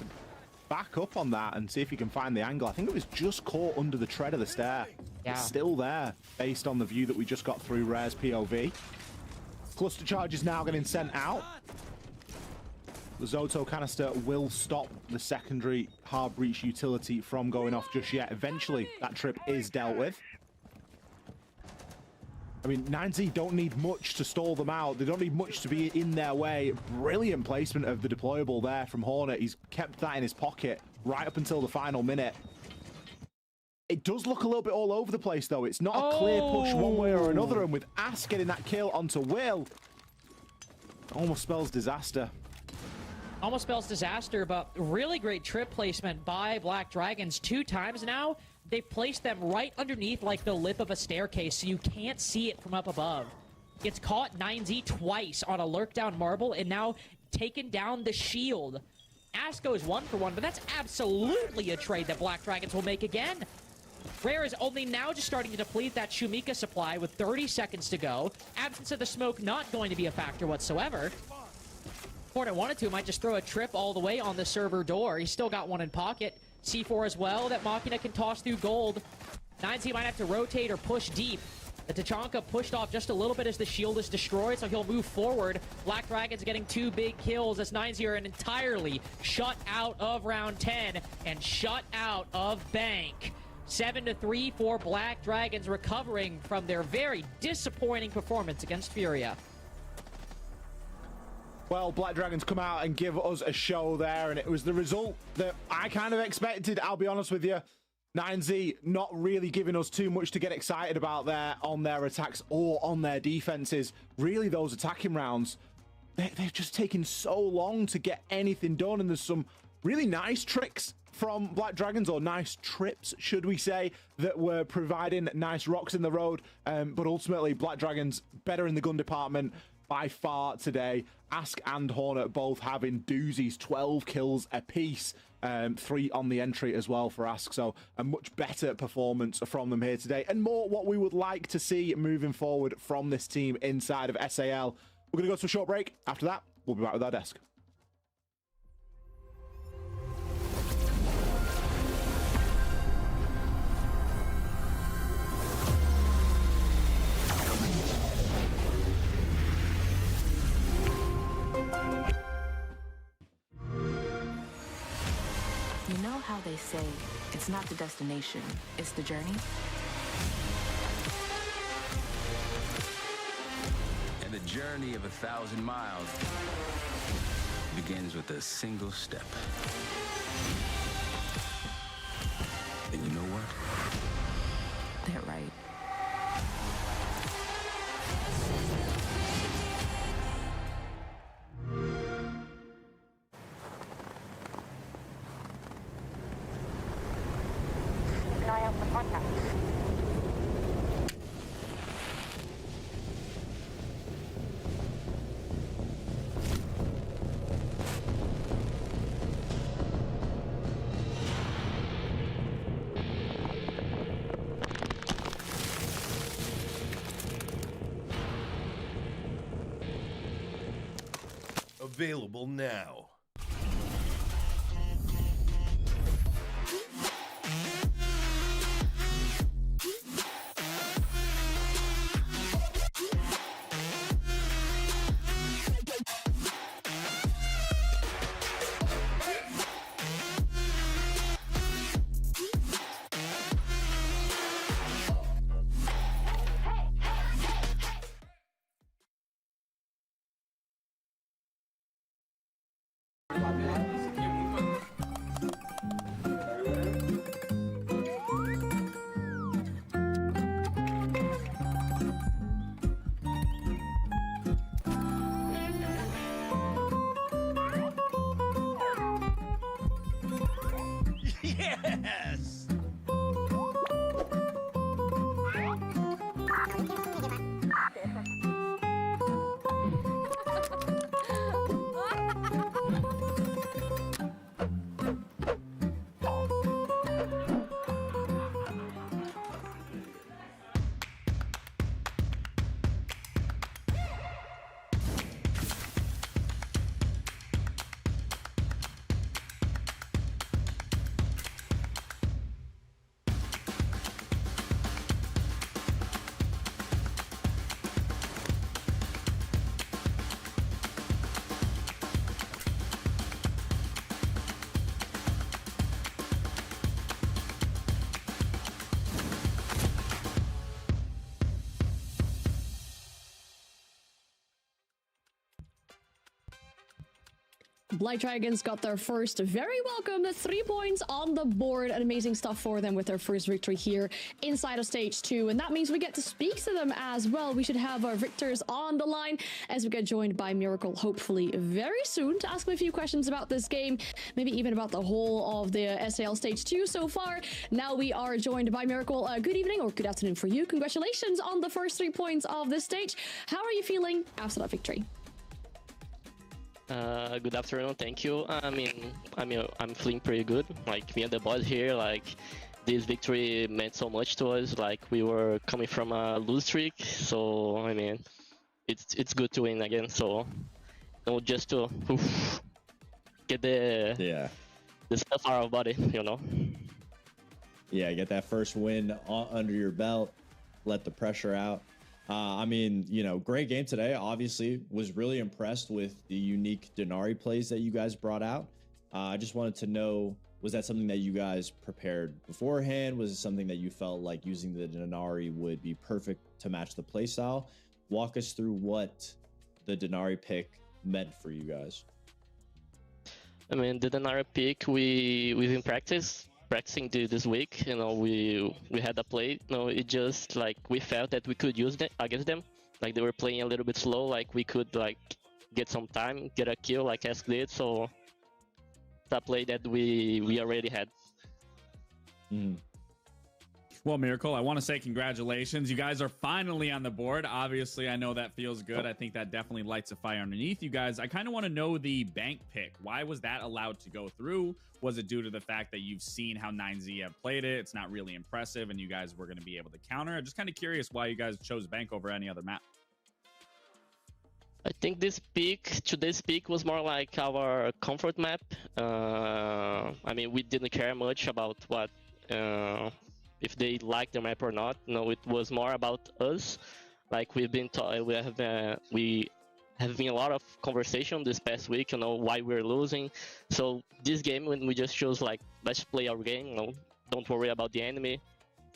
Back up on that and see if you can find the angle. I think it was just caught under the tread of the stair. Yeah. It's still there, based on the view that we just got through Rare's POV. Cluster charge is now getting sent out. The Zoto canister will stop the secondary hard breach utility from going off just yet. Eventually, that trip is dealt with. I mean, 9Z don't need much to stall them out. They don't need much to be in their way. Brilliant placement of the deployable there from Hornet. He's kept that in his pocket right up until the final minute. It does look a little bit all over the place, though. It's not a clear push one way or another. And with Ask getting that kill onto Will, almost spells disaster. Almost spells disaster, but really great trip placement by Black Dragons 2 times now. They've placed them right underneath like the lip of a staircase, so you can't see it from up above. It's caught 9Z twice on a lurk down marble and now taken down the shield. Ask goes 1 for 1, but that's absolutely a trade that Black Dragons will make again. Rare is only now just starting to deplete that Shumika supply with 30 seconds to go. Absence of the smoke not going to be a factor whatsoever. Hornet wanted to, might just throw a trip all the way on the server door. He's still got one in pocket. C4 as well that Machina can toss through gold. 9Z might have to rotate or push deep. The Tachanka pushed off just a little bit as the shield is destroyed, so he'll move forward. Black Dragons getting 2 big kills as 9Z are entirely shut out of round 10 and shut out of Bank. 7-3 for Black Dragons, recovering from their very disappointing performance against Furia. Well, Black Dragons come out and give us a show there, and it was the result that I kind of expected, I'll be honest with you. 9Z not really giving us too much to get excited about there on their attacks or on their defenses. Really, those attacking rounds, they've just taken so long to get anything done, and there's some really nice tricks from Black Dragons, or nice trips, should we say, that were providing nice rocks in the road. But ultimately, Black Dragons better in the gun department by far today. Ask and Hornet both having doozies, 12 kills apiece. 3 on the entry as well for Ask, so a much better performance from them here today, and more what we would like to see moving forward from this team inside of SAL. We're going to go to a short break. After that, we'll be back with our desk. You know how they say, it's not the destination, it's the journey? And the journey of 1,000 miles begins with a single step. And you know what? They're right. Available now. Yes! Blight Dragons got their first very welcome 3 points on the board, and amazing stuff for them with their first victory here inside of stage 2, and that means we get to speak to them as well. We should have our victors on the line as we get joined by Miracle hopefully very soon to ask them a few questions about this game, maybe even about the whole of the SAL stage 2 so far. Now we are joined by Miracle. Good evening or good afternoon for you. Congratulations on the first 3 points of this stage. How are you feeling after that victory? Good afternoon, thank you. I'm feeling pretty good. Like, me and the boys here, like, this victory meant so much to us. Like, we were coming from a lose streak, so I mean, it's good to win again. So, just to get the stuff out of our body, Yeah, get that first win under your belt, let the pressure out. Great game today. Obviously, was really impressed with the unique Denari plays that you guys brought out. I just wanted to know, was that something that you guys prepared beforehand? Was it something that you felt like using the Denari would be perfect to match the play style? Walk us through what the Denari pick meant for you guys. I mean, the Denari pick, we've been practicing this week. We had a play. It just like we felt that we could use it against them. Like, they were playing a little bit slow. Like, we could like get some time, get a kill like Ask did. So that play that we already had. Well, Miracle, I want to say congratulations. You guys are finally on the board. Obviously, I know that feels good. I think that definitely lights a fire underneath you guys. I kind of want to know the bank pick. Why was that allowed to go through? Was it due to the fact that you've seen how 9Z have played it? It's not really impressive, and you guys were going to be able to counter. I'm just kind of curious why you guys chose bank over any other map. I think today's pick was more like our comfort map. We didn't care much about what if they like the map or not. It was more about us. Like, we have been having a lot of conversation this past week, why we're losing. So this game, when we just chose like, let's play our game, don't worry about the enemy.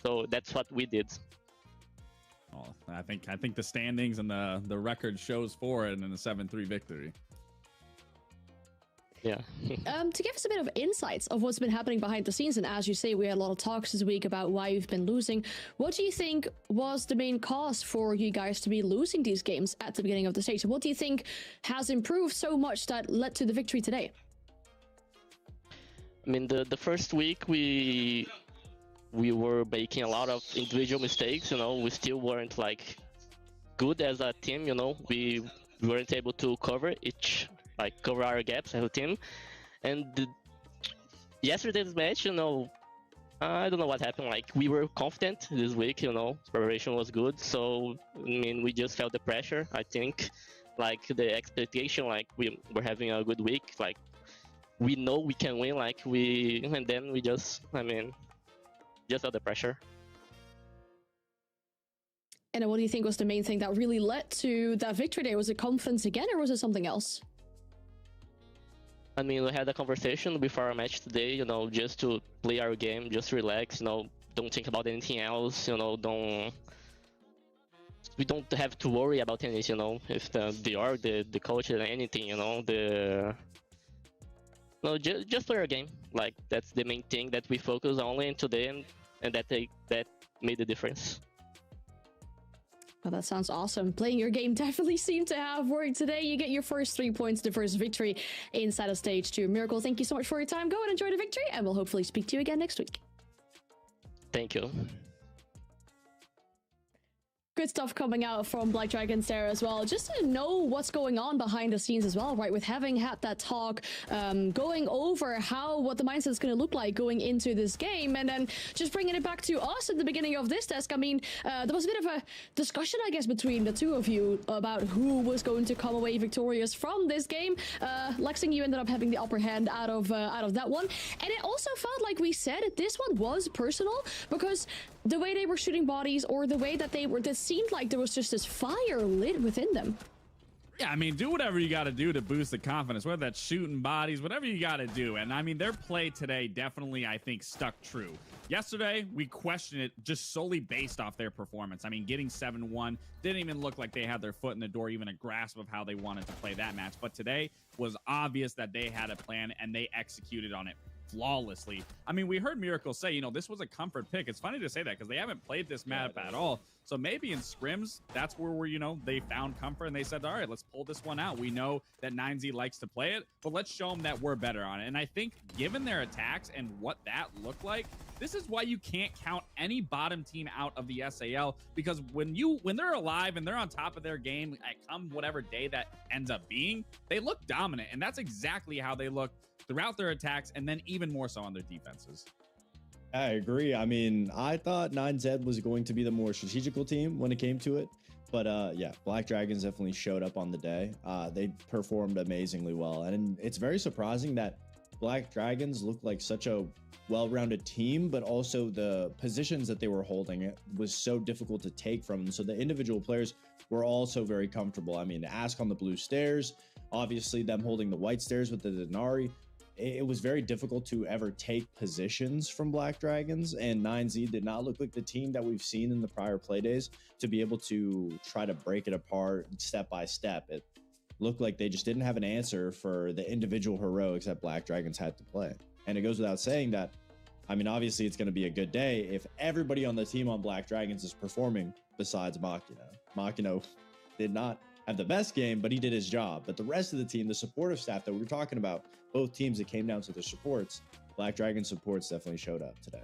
So that's what we did. Well, I think the standings and the record shows for it in the 7-3 victory. Yeah. To give us a bit of insights of what's been happening behind the scenes, and as you say, we had a lot of talks this week about why you've been losing. What do you think was the main cause for you guys to be losing these games at the beginning of the stage? What do you think has improved so much that led to the victory today? I mean, the first week we were making a lot of individual mistakes. We still weren't like good as a team. We weren't able to cover our gaps as a team. And yesterday's match, I don't know what happened. Like, we were confident this week, preparation was good. So, we just felt the pressure, I think. like the expectation, like we're having a good week, like we know we can win, like and then we just, I mean, just under pressure. And what do you think was the main thing that really led to that victory day? Was it confidence again, or was it something else? I mean, we had a conversation before our match today, you know, just to play our game, just relax, you know, don't think about anything else, you know, we don't have to worry about anything, you know, if the org, the coach, or anything, you know, no, just play our game. Like, that's the main thing that we focus only on today, and that made the difference. Oh, that sounds awesome. Playing your game definitely seemed to have worked today. You get your first 3 points, the first victory inside of stage 2. Miracle, thank you so much for your time. Go and enjoy the victory, and we'll hopefully speak to you again next week. Thank you. Good stuff coming out from Black Dragons there as well, just to know what's going on behind the scenes as well, right? With having had that talk, going over what the mindset is going to look like going into this game, and then just bringing it back to us at the beginning of this desk. I mean, there was a bit of a discussion, I guess, between the two of you about who was going to come away victorious from this game. Lexing, you ended up having the upper hand out of that one, and it also felt like we said it, this one was personal, because the way they were shooting bodies, or the way that that seemed like there was just this fire lit within them. Yeah, I mean, do whatever you got to do to boost the confidence, whether that's shooting bodies, whatever you got to do. And I mean, their play today definitely, I think, stuck true. Yesterday, we questioned it just solely based off their performance. I mean, getting 7-1 didn't even look like they had their foot in the door, even a grasp of how they wanted to play that match. But today was obvious that they had a plan, and they executed on it flawlessly. I mean, we heard Miracle say, you know, this was a comfort pick. It's funny to say that because they haven't played this map at all. So maybe in scrims, that's where we're, you know, they found comfort and they said, all right, let's pull this one out. We know that 9Z likes to play it, but let's show them that we're better on it. And I think given their attacks and what that looked like, this is why you can't count any bottom team out of the SAL, because when they're alive and they're on top of their game, come whatever day that ends up being, they look dominant. And that's exactly how they look throughout their attacks, and then even more so on their defenses. I agree. I mean, I thought 9Z was going to be the more strategical team when it came to it. But yeah, Black Dragons definitely showed up on the day. They performed amazingly well. And it's very surprising that Black Dragons looked like such a well-rounded team, but also the positions that they were holding, it was so difficult to take from them. So the individual players were also very comfortable. I mean, Ask on the blue stairs, obviously them holding the white stairs with the Denari. It was very difficult to ever take positions from Black Dragons, and 9Z did not look like the team that we've seen in the prior play days to be able to try to break it apart step by step. It looked like they just didn't have an answer for the individual heroics that Black Dragons had to play. And it goes without saying that, I mean, obviously it's going to be a good day if everybody on the team on Black Dragons is performing besides Makino. Makino did not have the best game, but he did his job. But the rest of the team, the supportive staff that we were talking about, both teams, it came down to the supports. Black Dragon supports definitely showed up today.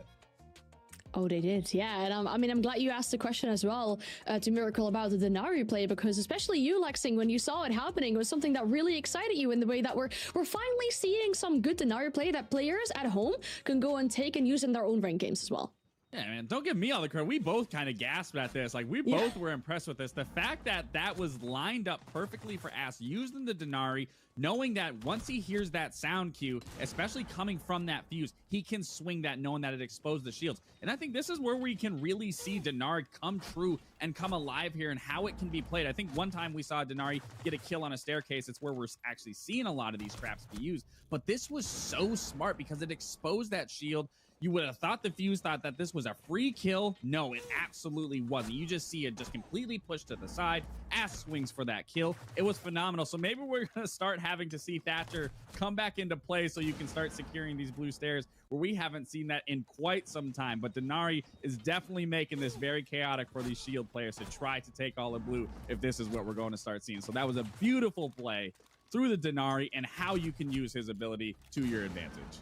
Oh, they did, yeah. And I mean, I'm glad you asked the question as well to Miracle about the Denari play, because especially you, Lexing, when you saw it happening, was something that really excited you in the way that we're finally seeing some good Denari play that players at home can go and take and use in their own ranked games as well. Yeah, man, don't give me all the credit. We both kind of gasped at this. Like, we both were impressed with this. The fact that that was lined up perfectly for Ass, using the Denari, knowing that once he hears that sound cue, especially coming from that fuse, he can swing that knowing that it exposed the shields. And I think this is where we can really see Denari come true and come alive here and how it can be played. I think one time we saw Denari get a kill on a staircase. It's where we're actually seeing a lot of these traps be used. But this was so smart because it exposed that shield. You would have thought the fuse thought that this was a free kill. No, it absolutely wasn't. You just see it just completely pushed to the side. Ass swings for that kill. It was phenomenal. So maybe we're going to start having to see Thatcher come back into play so you can start securing these blue stairs, where we haven't seen that in quite some time. But Denari is definitely making this very chaotic for these shield players to try to take all of blue if this is what we're going to start seeing. So that was a beautiful play through the Denari and how you can use his ability to your advantage.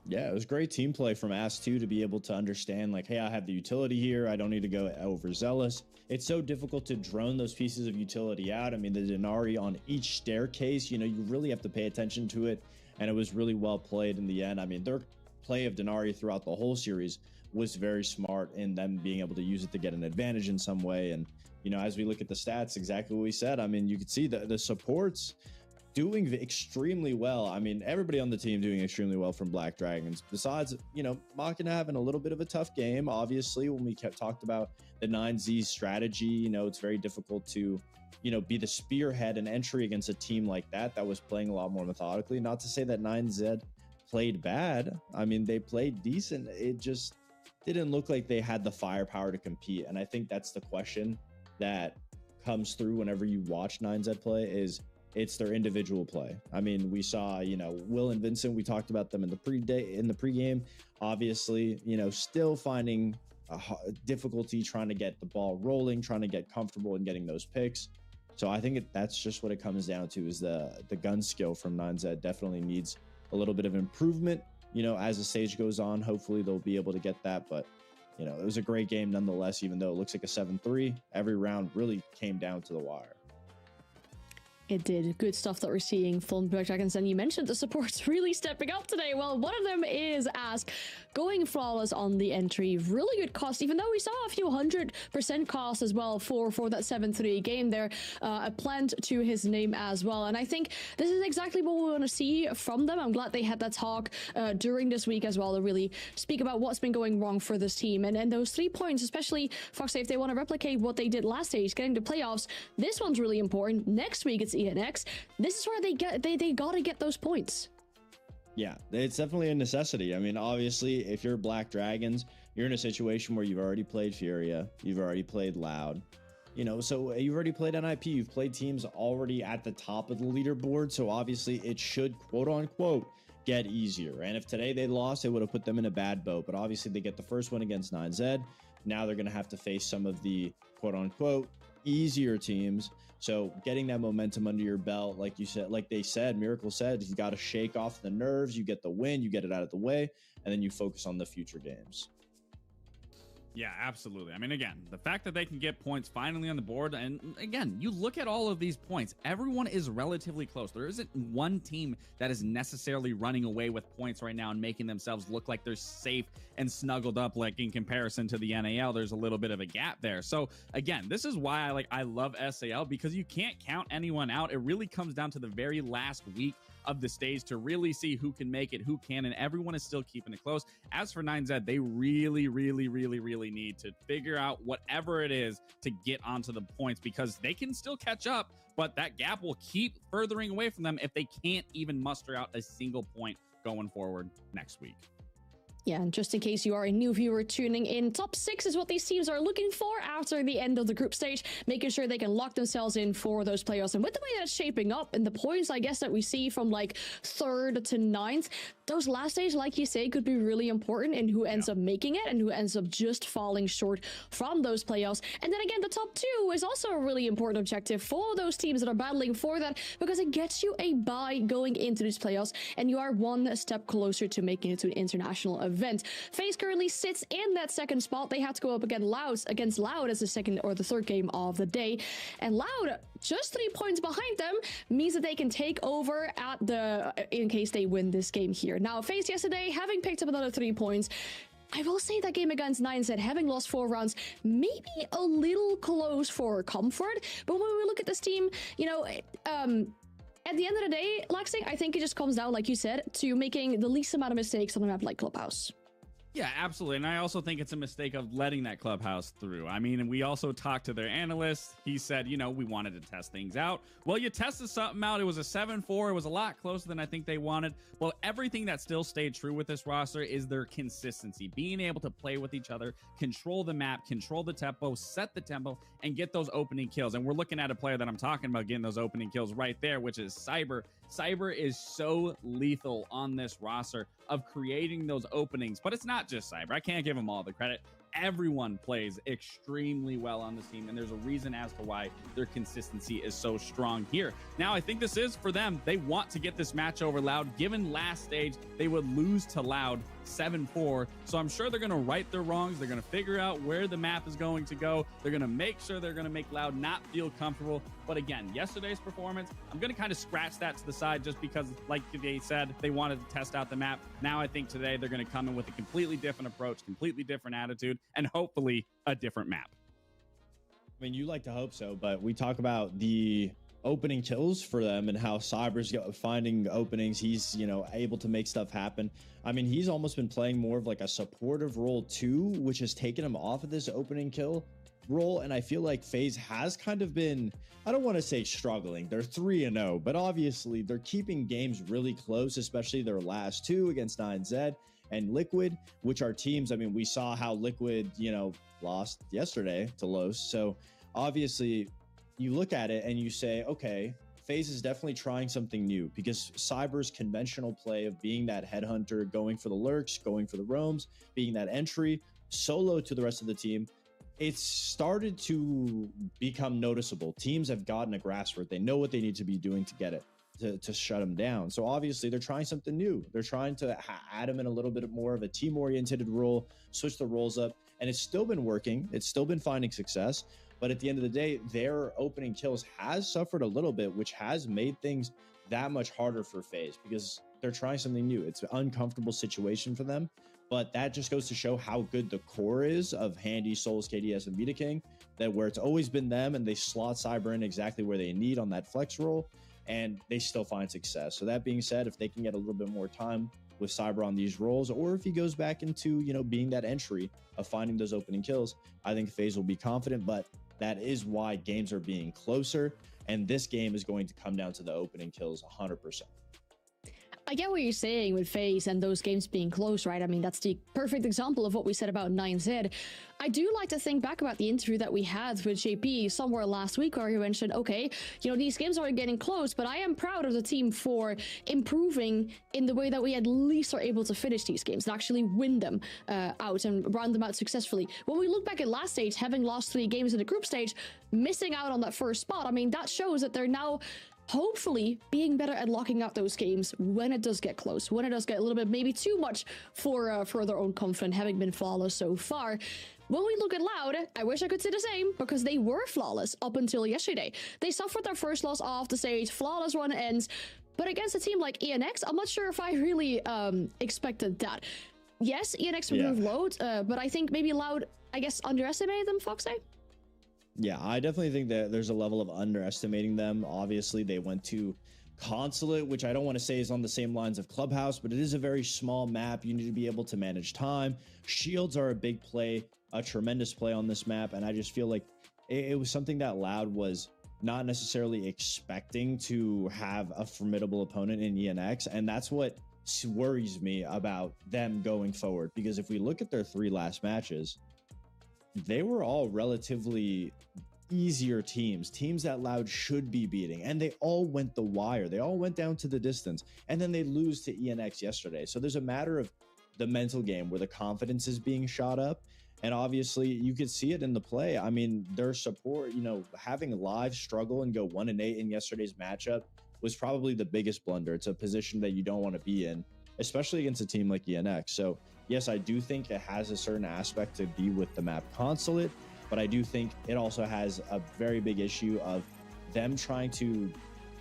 Yeah, it was great team play from Ass 2 to be able to understand, like, hey, I have the utility here. I don't need to go overzealous. It's so difficult to drone those pieces of utility out. I mean, the Denari on each staircase, you know, you really have to pay attention to it. And it was really well played in the end. I mean, their play of Denari throughout the whole series was very smart in them being able to use it to get an advantage in some way. And, you know, as we look at the stats, exactly what we said, I mean, you could see the supports doing extremely well. I mean, everybody on the team doing extremely well from Black Dragons, besides, you know, Machina having a little bit of a tough game. Obviously, when we talked about the 9Z strategy, you know, it's very difficult to, you know, be the spearhead and entry against a team like that was playing a lot more methodically. Not to say that 9Z played bad. I mean, they played decent. It just didn't look like they had the firepower to compete. And I think that's the question that comes through whenever you watch 9Z play, is it's their individual play. I mean, we saw, you know, Will and Vincent, we talked about them in the pregame, obviously, you know, still finding a difficulty trying to get the ball rolling, trying to get comfortable in getting those picks. So I think that's just what it comes down to, is the gun skill from 9Z definitely needs a little bit of improvement. You know, as the stage goes on, hopefully they'll be able to get that. But, you know, it was a great game nonetheless, even though it looks like a 7-3. Every round really came down to the wire. It did. Good stuff that we're seeing from Black Dragons. And you mentioned the supports really stepping up today. Well, one of them is Ask, going flawless on the entry. Really good cost, even though we saw a few 100% cost as well for that 7-3 game there. A plant to his name as well. And I think this is exactly what we want to see from them. I'm glad they had that talk during this week as well to really speak about what's been going wrong for this team. And those 3 points, especially Fox, if they want to replicate what they did last stage, getting to playoffs, this one's really important. Next week, it's ENX. This is where they gotta get those points. Yeah, it's definitely a necessity. I mean, obviously, if you're Black Dragons, you're in a situation where you've already played Furia, you've already played Loud, you know, so you've already played NIP, you've played teams already at the top of the leaderboard, so obviously it should, quote unquote, get easier. And if today they lost, it would have put them in a bad boat, but obviously they get the first one against 9Z. Now they're going to have to face some of the, quote unquote, easier teams. So getting that momentum under your belt, like you said, like they said, Miracle said, you got to shake off the nerves, you get the win, you get it out of the way, and then you focus on the future games. Yeah, absolutely. I mean, again, the fact that they can get points finally on the board, and again, you look at all of these points, everyone is relatively close. There isn't one team that is necessarily running away with points right now and making themselves look like they're safe and snuggled up. Like in comparison to the NAL, there's a little bit of a gap there. So again, this is why I love SAL, because you can't count anyone out. It really comes down to the very last week of the stage to really see who can make it, who can, and everyone is still keeping it close. As for 9Z, they really need to figure out whatever it is to get onto the points, because they can still catch up, but that gap will keep furthering away from them if they can't even muster out a single point going forward next week. Yeah, and just in case you are a new viewer tuning in, top 6 is what these teams are looking for after the end of the group stage, making sure they can lock themselves in for those playoffs. And with the way that's shaping up and the points, I guess, that we see from like 3rd to 9th, those last stage, like you say, could be really important in who ends up making it and who ends up just falling short from those playoffs. And then again, the top 2 is also a really important objective for those teams that are battling for that, because it gets you a bye going into these playoffs, and you are one step closer to making it to an international event. FaZe currently sits in that 2nd spot. They have to go up against Loud as the 2nd or the 3rd game of the day. And Loud, just 3 points behind them, means that they can take over in case they win this game here. Now, FaZe yesterday, having picked up another 3 points, I will say that game against 9Z, having lost 4 rounds, maybe a little close for comfort. But when we look at this team, you know, at the end of the day, Laxing, I think it just comes down, like you said, to making the least amount of mistakes on a map like Clubhouse. Yeah, absolutely. And I also think it's a mistake of letting that Clubhouse through. I mean, we also talked to their analyst. He said, you know, we wanted to test things out. Well, you tested something out. It was a 7-4. It was a lot closer than I think they wanted. Well, everything that still stayed true with this roster is their consistency, being able to play with each other, control the map, control the tempo, set the tempo, and get those opening kills. And we're looking at a player that I'm talking about getting those opening kills right there, which is Cyber. Cyber is so lethal on this roster of creating those openings, but it's not just Cyber. I can't give him all the credit. Everyone plays extremely well on this team, and there's a reason as to why their consistency is so strong here. Now, I think this is for them. They want to get this match over Loud. Given last stage, they would lose to Loud 7-4. So I'm sure they're going to right their wrongs. They're going to figure out where the map is going to go. They're going to make sure they're going to make Loud not feel comfortable. But again, yesterday's performance, I'm going to kind of scratch that to the side just because, like they said, they wanted to test out the map. Now I think today they're going to come in with a completely different approach, completely different attitude, and hopefully a different map. I mean, you like to hope so, but we talk about the opening kills for them and how Cyber's finding openings. He's, you know, able to make stuff happen. I mean, he's almost been playing more of like a supportive role too, which has taken him off of this opening kill role. And I feel like FaZe has kind of been, I don't want to say struggling. They're 3-0, but obviously they're keeping games really close, especially their last two against 9Z and Liquid, which are teams. I mean, we saw how Liquid, you know, lost yesterday to Los. So obviously you look at it and you say, okay, FaZe is definitely trying something new, because Cyber's conventional play of being that headhunter, going for the lurks, going for the roams, being that entry solo to the rest of the team, it's started to become noticeable. Teams have gotten a grasp for it. They know what they need to be doing to get it, to shut them down. So obviously they're trying something new. They're trying to add them in a little bit more of a team-oriented role, switch the roles up, and it's still been working. It's still been finding success. But at the end of the day, their opening kills has suffered a little bit, which has made things that much harder for FaZe, because they're trying something new. It's an uncomfortable situation for them, but that just goes to show how good the core is of Handy, Souls, KDS, and Vita King, that where it's always been them and they slot Cyber in exactly where they need on that flex role, and they still find success. So that being said, if they can get a little bit more time with Cyber on these roles, or if he goes back into, you know, being that entry of finding those opening kills, I think FaZe will be confident. But that is why games are being closer, and this game is going to come down to the opening kills 100%. I get what you're saying with FaZe and those games being close, right? I mean, that's the perfect example of what we said about 9Z. I do like to think back about the interview that we had with JP somewhere last week, where he mentioned, okay, you know, these games are getting close, but I am proud of the team for improving in the way that we at least are able to finish these games and actually win them out and round them out successfully. When we look back at last stage, having lost 3 games in the group stage, missing out on that first spot, I mean, that shows that they're now hopefully being better at locking out those games when it does get close, when it does get a little bit maybe too much for their own confidence, having been flawless so far. When we look at Loud, I wish I could say the same, because they were flawless up until yesterday. They suffered their first loss off the stage, flawless run ends, but against a team like ENX, I'm not sure if I really expected that. Yes, ENX removed Load, but I think maybe Loud, I guess, underestimated them, Foxy? Yeah, I definitely think that there's a level of underestimating them. Obviously, they went to Consulate, which I don't want to say is on the same lines of Clubhouse, but it is a very small map. You need to be able to manage time. Shields are a big play, a tremendous play on this map, and I just feel like it was something that Loud was not necessarily expecting to have a formidable opponent in ENX, and that's what worries me about them going forward, because if we look at their 3 last matches, they were all relatively easier teams that Loud should be beating, and they all went the wire. They all went down to the distance, and then they lose to ENX yesterday. So there's a matter of the mental game where the confidence is being shot up, and obviously you could see it in the play. I mean, their support, you know, having Live struggle and go 1-8 in yesterday's matchup was probably the biggest blunder. It's a position that you don't want to be in, especially against a team like ENX. So yes, I do think it has a certain aspect to be with the map Consulate, but I do think it also has a very big issue of them trying to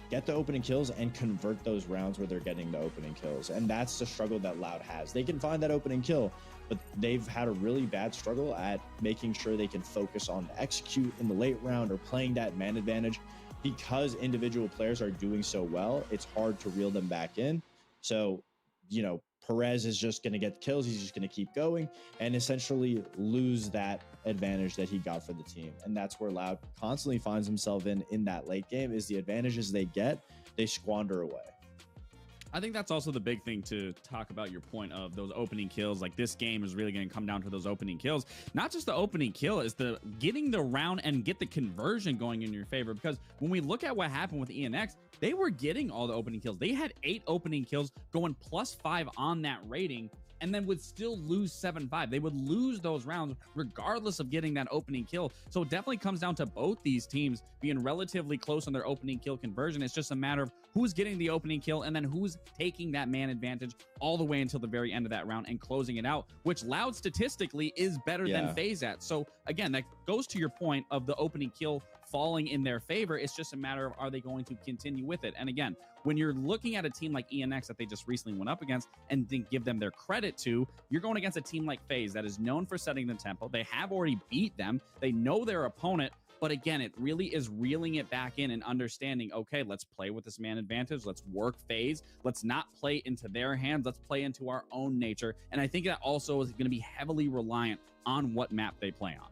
get the opening kills and convert those rounds where they're getting the opening kills. And that's the struggle that Loud has. They can find that opening kill, but they've had a really bad struggle at making sure they can focus on execute in the late round or playing that man advantage. Because individual players are doing so well, it's hard to reel them back in. So, you know, Perez is just going to get kills. He's just going to keep going and essentially lose that advantage that he got for the team. And that's where Loud constantly finds himself in that late game, is the advantages they get, they squander away. I think that's also the big thing to talk about, your point of those opening kills. Like, this game is really going to come down to those opening kills. Not just the opening kill, is the getting the round and get the conversion going in your favor. Because when we look at what happened with ENX, they were getting all the opening kills. They had 8 opening kills, going +5 on that rating. and then would still lose 7-5. They would lose those rounds regardless of getting that opening kill. So it definitely comes down to both these teams being relatively close on their opening kill conversion. It's just a matter of who's getting the opening kill and then who's taking that man advantage all the way until the very end of that round and closing it out, which Loud statistically is better than FaZe at. So again, that goes to your point of the opening kill falling in their favor. It's just a matter of, are they going to continue with it? And again, when you're looking at a team like ENX that they just recently went up against and didn't give them their credit to, you're going against a team like FaZe that is known for setting the tempo. They have already beat them. They know their opponent. But again, it really is reeling it back in and understanding, okay, let's play with this man advantage. Let's work FaZe. Let's not play into their hands. Let's play into our own nature. And I think that also is going to be heavily reliant on what map they play on.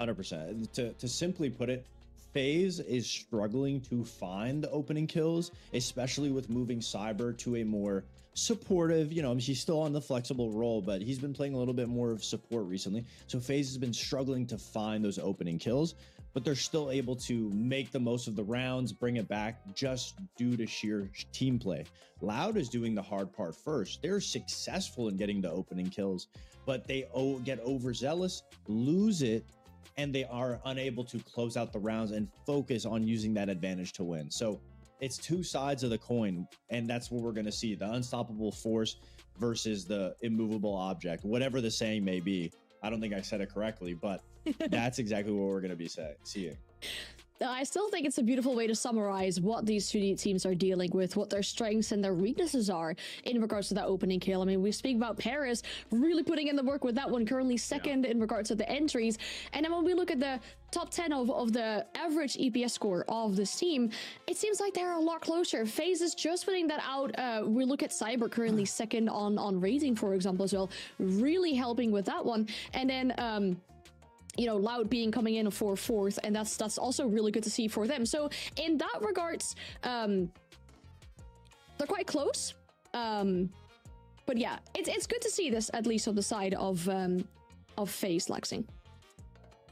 100%. To simply put it, FaZe is struggling to find the opening kills, especially with moving Cyber to a more supportive, you know, he's still on the flexible role, but he's been playing a little bit more of support recently. So FaZe has been struggling to find those opening kills, but they're still able to make the most of the rounds, bring it back just due to sheer team play. Loud is doing the hard part first. They're successful in getting the opening kills, but they get overzealous, lose it, and they are unable to close out the rounds and focus on using that advantage to win. So it's two sides of the coin, and that's what we're going to see: the unstoppable force versus the immovable object, whatever the saying may be. I don't think I said it correctly, but that's exactly what we're going to be seeing. I still think it's a beautiful way to summarize what these two teams are dealing with, what their strengths and their weaknesses are in regards to that opening kill. I mean, we speak about Paris really putting in the work with that one, currently second in regards to the entries. And then when we look at the top 10 of the average EPS score of this team, it seems like they're a lot closer. FaZe is just putting that out. We look at Cyber currently second on rating, for example, as well, really helping with that one. And then you know, Loud being coming in for fourth, and that's also really good to see for them. So in that regards, they're quite close. But yeah, it's good to see this at least on the side of FaZe, Lexing.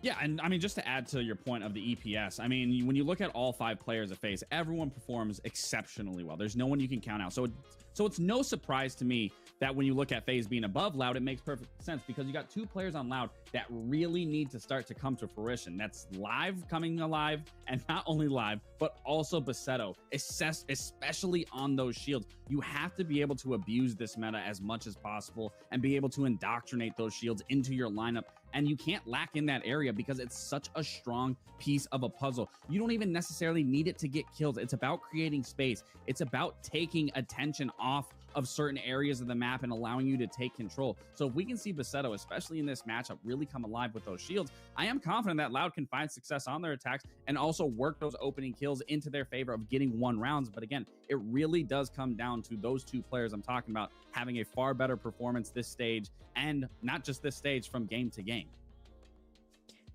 Yeah, and I mean, just to add to your point of the EPS, I mean, when you look at all 5 players of FaZe, everyone performs exceptionally well. There's no one you can count out. So it's no surprise to me that when you look at FaZe being above Loud, it makes perfect sense because you got 2 players on Loud that really need to start to come to fruition. That's Live coming alive, and not only Live, but also Veto, especially on those shields. You have to be able to abuse this meta as much as possible and be able to indoctrinate those shields into your lineup. And you can't lack in that area because it's such a strong piece of a puzzle. You don't even necessarily need it to get kills. It's about creating space. It's about taking attention off of certain areas of the map and allowing you to take control. So if we can see Veto, especially in this matchup, really come alive with those shields, I am confident that Loud can find success on their attacks and also work those opening kills into their favor of getting 1 rounds. But again, it really does come down to those 2 players I'm talking about having a far better performance this stage, and not just this stage, from game to game.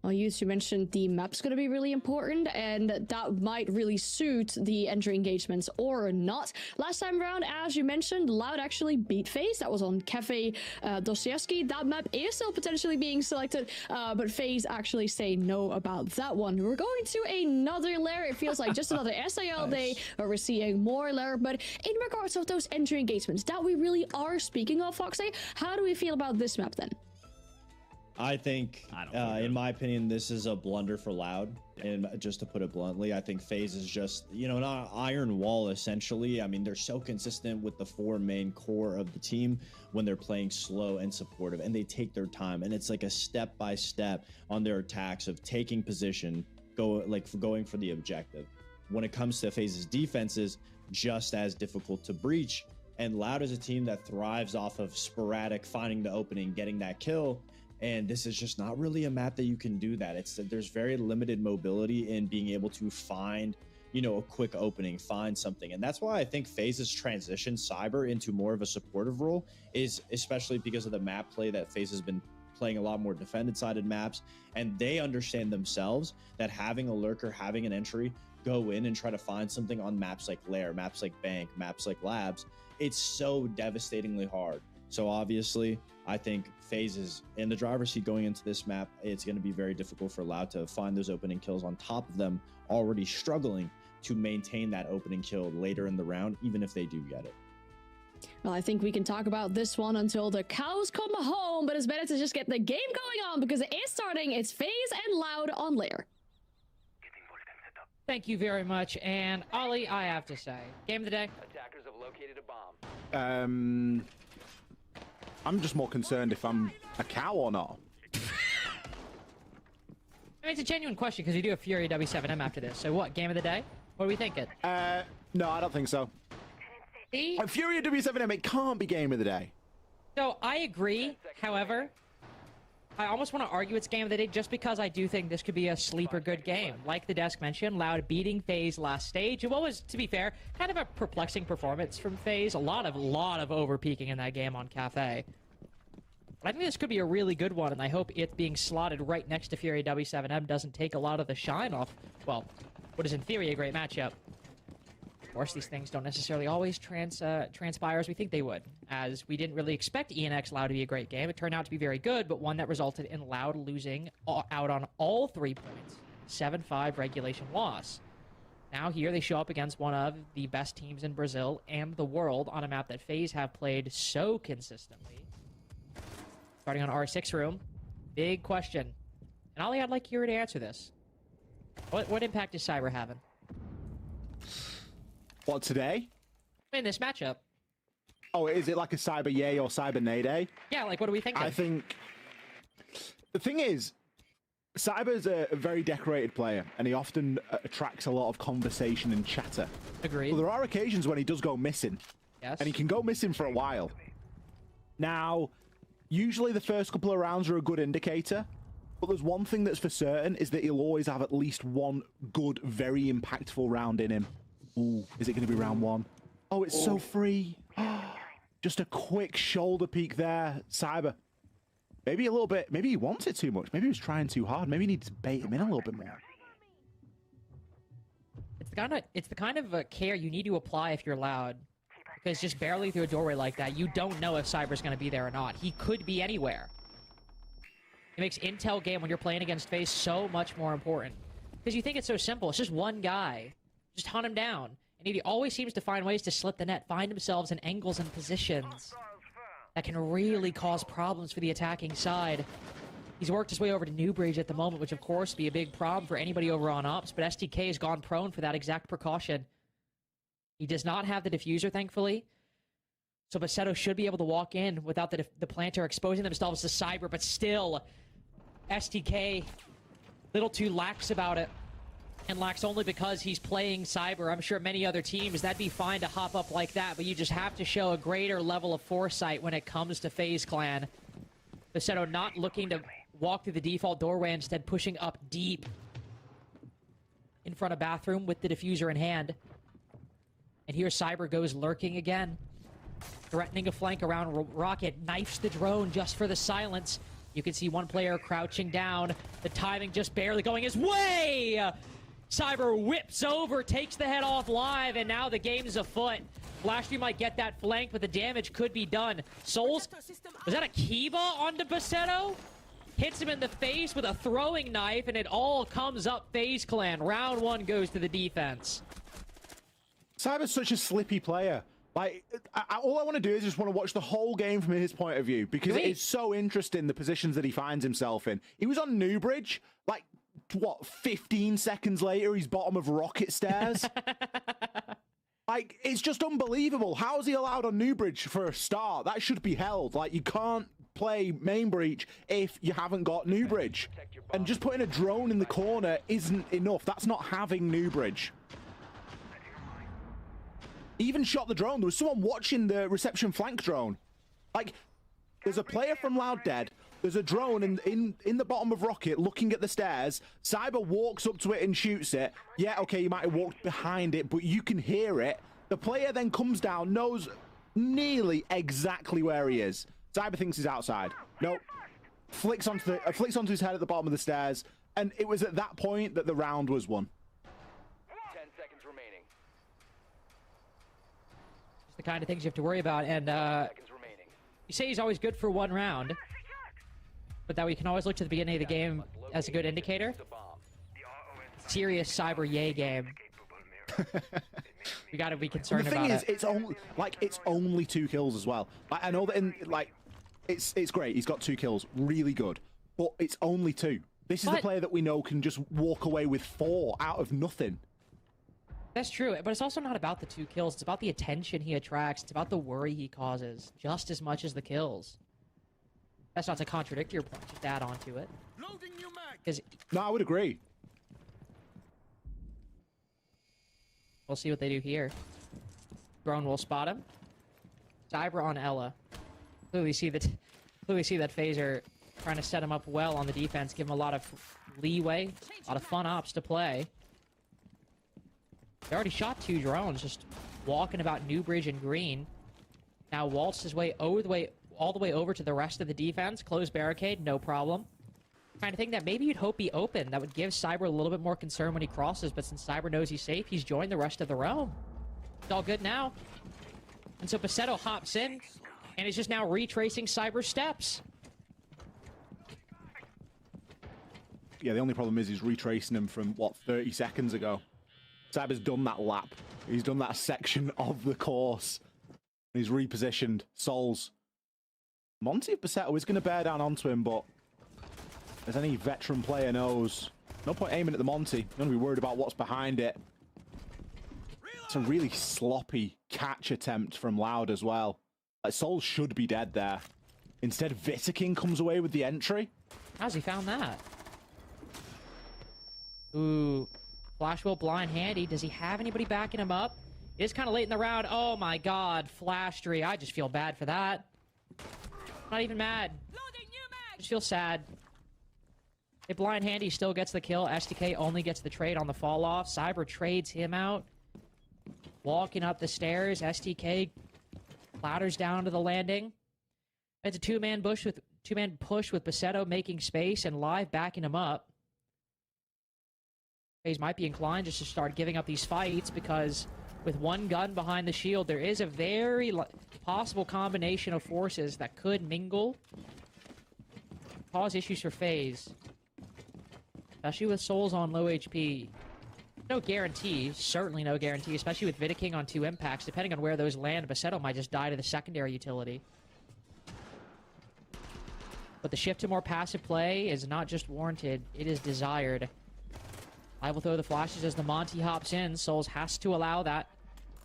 Well, you mentioned the map's going to be really important, and that might really suit the entry engagements or not. Last time around, as you mentioned, Loud actually beat FaZe. That was on Cafe Dostoevsky. That map is still potentially being selected, but FaZe actually say no about that one. We're going to another layer. It feels like just another SIL day where we're seeing more layer. But in regards to those entry engagements that we really are speaking of, Foxy, how do we feel about this map then? I think, in my opinion, this is a blunder for Loud. And just to put it bluntly, I think FaZe is just, you know, not an iron wall, essentially. I mean, they're so consistent with the 4 main core of the team when they're playing slow and supportive, and they take their time. And it's like a step-by-step on their attacks of taking position, going for the objective. When it comes to FaZe's defenses, just as difficult to breach. And Loud is a team that thrives off of sporadic, finding the opening, getting that kill. And this is just not really a map that you can do that. There's very limited mobility in being able to find, you know, a quick opening, find something. And that's why I think FaZe's transitioned Cyber into more of a supportive role, is especially because of the map play that FaZe has been playing a lot more defended sided maps. And they understand themselves that having a lurker, having an entry, go in and try to find something on maps like Lair, maps like Bank, maps like Labs, it's so devastatingly hard. So obviously, I think FaZe is in the driver's seat going into this map. It's going to be very difficult for Loud to find those opening kills on top of them already struggling to maintain that opening kill later in the round, even if they do get it. Well, I think we can talk about this one until the cows come home, but it's better to just get the game going on because it is starting. It's FaZe and Loud on Lair. Thank you very much. And Ollie, I have to say, game of the day. Attackers have located a bomb. I'm just more concerned if I'm a cow or not. I mean, it's a genuine question because we do have Furia W7M after this. So what, game of the day? What are we thinking? No, I don't think so. See? Furia W7M, it can't be game of the day. So I agree. However, I almost want to argue it's game of the day just because I do think this could be a sleeper good game. Like the desk mentioned, Loud beating FaZe last stage. And what was, to be fair, kind of a perplexing performance from FaZe. A lot of over peaking in that game on Cafe. But I think this could be a really good one, and I hope it being slotted right next to Fury W7M doesn't take a lot of the shine off, well, what is in theory a great matchup. Of course, these things don't necessarily always transpire as we think they would, as we didn't really expect ENX Loud to be a great game. It turned out to be very good, but one that resulted in Loud losing out on all 3 points. 7-5 regulation loss. Now here they show up against one of the best teams in Brazil and the world on a map that FaZe have played so consistently. Starting on R6 room. Big question. And Ollie, I'd like you to answer this. What impact is Cyber having? What, today? In this matchup. Oh, is it like a Cyber yay or Cyber nay day? Yeah, like what are we thinking? I think... The thing is, Cyber's a very decorated player, and he often attracts a lot of conversation and chatter. Agreed. Well, there are occasions when he does go missing. Yes. And he can go missing for a while. Now, usually the first couple of rounds are a good indicator, but there's one thing that's for certain, is that he'll always have at least one good, very impactful round in him. Ooh, is it going to be round 1? Oh, it's so free. Just a quick shoulder peek there, Cyber. Maybe a little bit, maybe he wants it too much. Maybe he was trying too hard. Maybe he needs to bait him in a little bit more. It's the kind of care you need to apply if you're Loud. Because just barely through a doorway like that, you don't know if Cyber's going to be there or not. He could be anywhere. It makes intel game when you're playing against FaZe so much more important. Because you think it's so simple. It's just one guy. Just hunt him down. And he always seems to find ways to slip the net, find themselves in angles and positions that can really cause problems for the attacking side. He's worked his way over to Newbridge at the moment, which of course be a big problem for anybody over on Ops, but STK has gone prone for that exact precaution. He does not have the diffuser, thankfully. So Basetto should be able to walk in without the planter exposing themselves to Cyber, but still, STK, little too lax about it. And lax only because he's playing Cyber. I'm sure many other teams, that'd be fine to hop up like that, but you just have to show a greater level of foresight when it comes to FaZe Clan. Basetto not looking to walk through the default doorway, instead pushing up deep in front of bathroom with the diffuser in hand. And here Cyber goes lurking again. Threatening a flank around Rocket. Knifes the drone just for the silence. You can see one player crouching down. The timing just barely going his way! Cyber whips over, takes the head off live, and now the game's afoot. Flashtree might get that flank, but the damage could be done. Souls, was that a Kiva onto Basetto? Hits him in the face with a throwing knife, and it all comes up FaZe Clan. Round 1 goes to the defense. Cyber's such a slippy player. Like, all I want to do is just want to watch the whole game from his point of view, because it is so interesting, the positions that he finds himself in. He was on Newbridge, like, what, 15 seconds later, he's bottom of rocket stairs? Like, it's just unbelievable. How is he allowed on Newbridge for a start? That should be held. Like, you can't play main breach if you haven't got Newbridge. And just putting a drone in the corner isn't enough. That's not having Newbridge. He even shot the drone. There was someone watching the reception flank drone. Like, there's a player from Loud dead. There's a drone in the bottom of Rocket looking at the stairs. Cyber walks up to it and shoots it. Yeah, okay, you might have walked behind it, but you can hear it. The player then comes down, knows nearly exactly where he is. Cyber thinks he's outside. Nope. Flicks onto his head at the bottom of the stairs, and it was at that point that the round was won. 10 seconds remaining. It's the kind of things you have to worry about, and you say he's always good for one round, but that we can always look to the beginning of the game as a good indicator. Serious Cyber yay game. We got to be And concerned the thing about is, it's only 2 kills as well. I know that it's great. He's got 2 kills, really good, but it's only 2. This is the player that we know can just walk away with 4 out of nothing. That's true, but it's also not about the 2 kills. It's about the attention he attracts. It's about the worry he causes, just as much as the kills. That's not to contradict your point, just add on to it. Because no, I would agree. We'll see what they do here. Drone will spot him. Cyber on Ella. Clearly see that FaZe are trying to set him up well on the defense, give him a lot of leeway, a lot of fun ops to play. They already shot 2 drones, just walking about Newbridge and Green. Now waltzed his way all the way over to the rest of the defense. Close barricade, no problem. Kind of thing that maybe you'd hope be open. That would give Cyber a little bit more concern when he crosses, but since Cyber knows he's safe, he's joined the rest of the roam. It's all good now. And so Basetto hops in, and is just now retracing Cyber's steps. Yeah, the only problem is he's retracing him from, what, 30 seconds ago. Cyber's done that lap. He's done that section of the course. He's repositioned. Souls. Monty of Basetto is going to bear down onto him, but as any veteran player knows, no point aiming at the Monty. You're going to be worried about what's behind it. It's a really sloppy catch attempt from Loud as well. Like, Souls should be dead there. Instead, Vitakin comes away with the entry. How's he found that? Ooh. Flash will blind handy. Does he have anybody backing him up? It is kind of late in the round. Oh my god. Flash 3. I just feel bad for that. Not even mad. Just feel sad. If blind handy still gets the kill, STK only gets the trade on the fall off. Cyber trades him out. Walking up the stairs. STK clatters down to the landing. It's a two-man push with Basetto making space and Live backing him up. FaZe might be inclined just to start giving up these fights because with one gun behind the shield, there is a very possible combination of forces that could mingle, cause issues for FaZe. Especially with Souls on low HP. No guarantee, certainly no guarantee, especially with Vitaking on 2 impacts. Depending on where those land, Basetto might just die to the secondary utility. But the shift to more passive play is not just warranted, it is desired. I will throw the flashes as the Monty hops in. Souls has to allow that.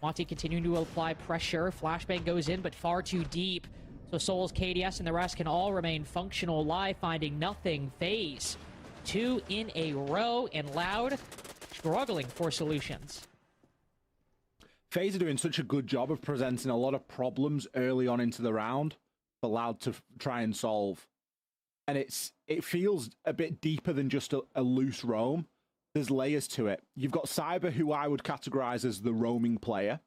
Monty continuing to apply pressure. Flashbang goes in, but far too deep. So Souls, KDS, and the rest can all remain functional. Live finding nothing. FaZe 2 in a row, and Loud struggling for solutions. FaZe are doing such a good job of presenting a lot of problems early on into the round for Loud to try and solve. And it feels a bit deeper than just a loose roam. There's layers to it. You've got Cyber, who I would categorize as the roaming player.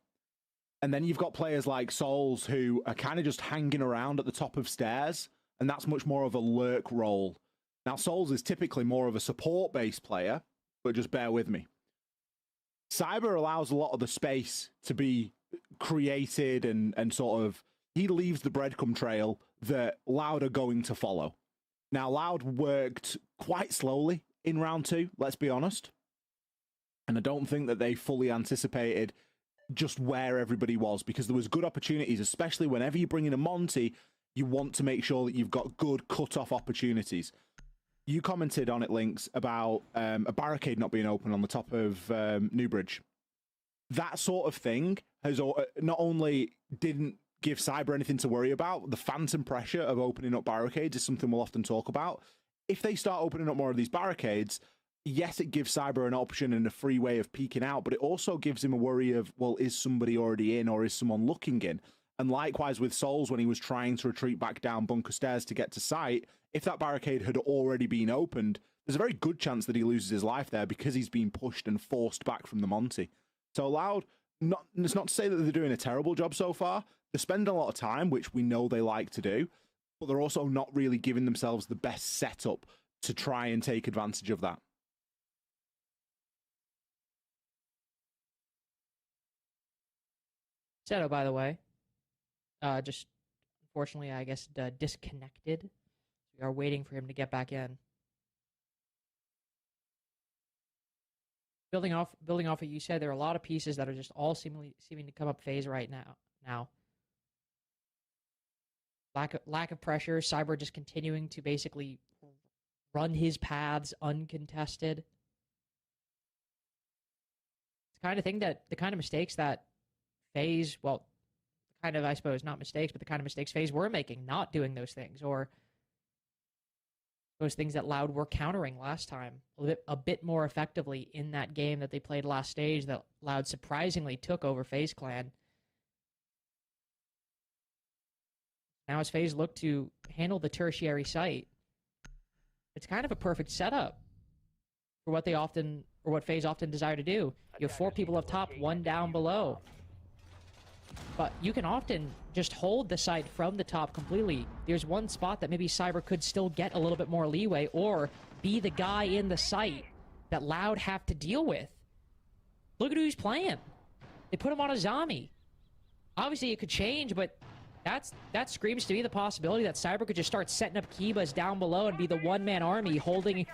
And then you've got players like Souls, who are kind of just hanging around at the top of stairs. And that's much more of a lurk role. Now, Souls is typically more of a support-based player, but just bear with me. Cyber allows a lot of the space to be created and sort of... He leaves the breadcrumb trail that Loud are going to follow. Now, Loud worked quite slowly in round 2, let's be honest. And I don't think that they fully anticipated just where everybody was, because there was good opportunities, especially whenever you bring in a Monty, you want to make sure that you've got good cut-off opportunities. You commented on it, Lynx, about a barricade not being open on the top of Newbridge. That sort of thing has not only didn't give Cyber anything to worry about, the phantom pressure of opening up barricades is something we'll often talk about. If they start opening up more of these barricades, yes, it gives Cyber an option and a free way of peeking out, but it also gives him a worry of, well, is somebody already in or is someone looking in? And likewise with Souls, when he was trying to retreat back down bunker stairs to get to site, if that barricade had already been opened, there's a very good chance that he loses his life there because he's been pushed and forced back from the Monty. So Loud, it's not to say that they're doing a terrible job so far. They're spending a lot of time, which we know they like to do, but they're also not really giving themselves the best setup to try and take advantage of that. Seto, by the way, just unfortunately, I guess, disconnected. We are waiting for him to get back in. building off what you said, there are a lot of pieces that are just all seeming to come up FaZe right now. Lack of pressure, Cyber just continuing to basically run his paths uncontested. It's the kind of mistakes that FaZe, well, kind of, I suppose, not mistakes, but the kind of mistakes FaZe were making, not doing those things, or those things that Loud were countering last time a bit more effectively in that game that they played last stage that Loud surprisingly took over FaZe Clan. Now as FaZe look to handle the tertiary site, it's kind of a perfect setup for what FaZe often desire to do. You have 4 people up top, 1 down below. But you can often just hold the site from the top completely. There's one spot that maybe Cyber could still get a little bit more leeway or be the guy in the site that Loud have to deal with. Look at who's playing. They put him on a zombie. Obviously it could change, but that screams to me the possibility that Cyber could just start setting up Kibas down below and be the one-man army holding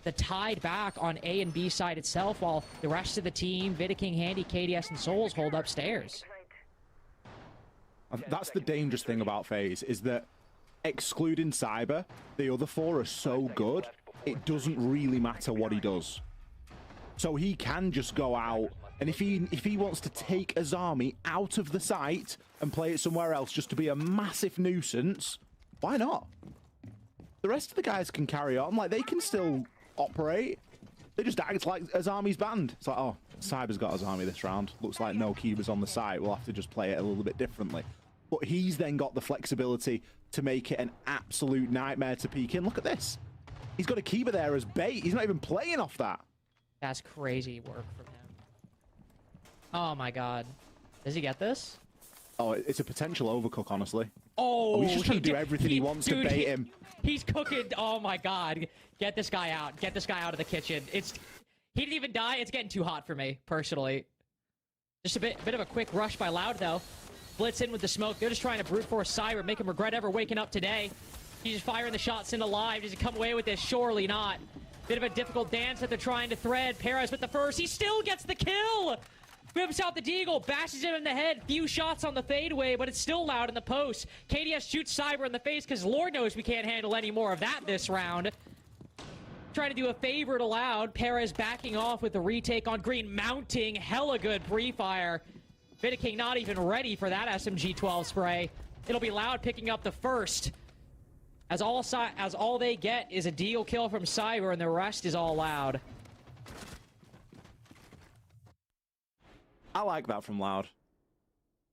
the tide back on A and B side itself while the rest of the team, Vidiking, Handy, KDS, and Souls hold upstairs. That's the dangerous thing about FaZe, is that excluding Cyber, the other 4 are so good, it doesn't really matter what he does. So he can just go out, and if he wants to take Azami out of the site and play it somewhere else just to be a massive nuisance, why not? The rest of the guys can carry on, like, they can still operate. They just act like Azami's banned. It's like, oh, Cyber's got Azami this round. Looks like no Kiva's on the site. We'll have to just play it a little bit differently. But he's then got the flexibility to make it an absolute nightmare to peek in. Look at this. He's got a Kiva there as bait. He's not even playing off that. That's crazy work from him. Oh my god. Does he get this? Oh, it's a potential overcook, honestly. Oh, he's just trying to do everything he wants to bait him. He's cooking. Oh my god. Get this guy out. Get this guy out of the kitchen. He didn't even die. It's getting too hot for me, personally. Just a bit of a quick rush by Loud, though. Blitz in with the smoke. They're just trying to brute force Cyber, make him regret ever waking up today. He's just firing the shots into live. Does he come away with this? Surely not. Bit of a difficult dance that they're trying to thread. Perez with the first. He still gets the kill! Whips out the deagle, bashes him in the head. Few shots on the fadeaway, but it's still Loud in the post. KDS shoots Cyber in the face because Lord knows we can't handle any more of that this round. Trying to do a favor to Loud. Perez backing off with the retake on green, mounting hella good pre-fire. Vidiking not even ready for that SMG-12 spray. It'll be Loud picking up the first. As all they get is a deal kill from Cyber, and the rest is all Loud. I like that from Loud.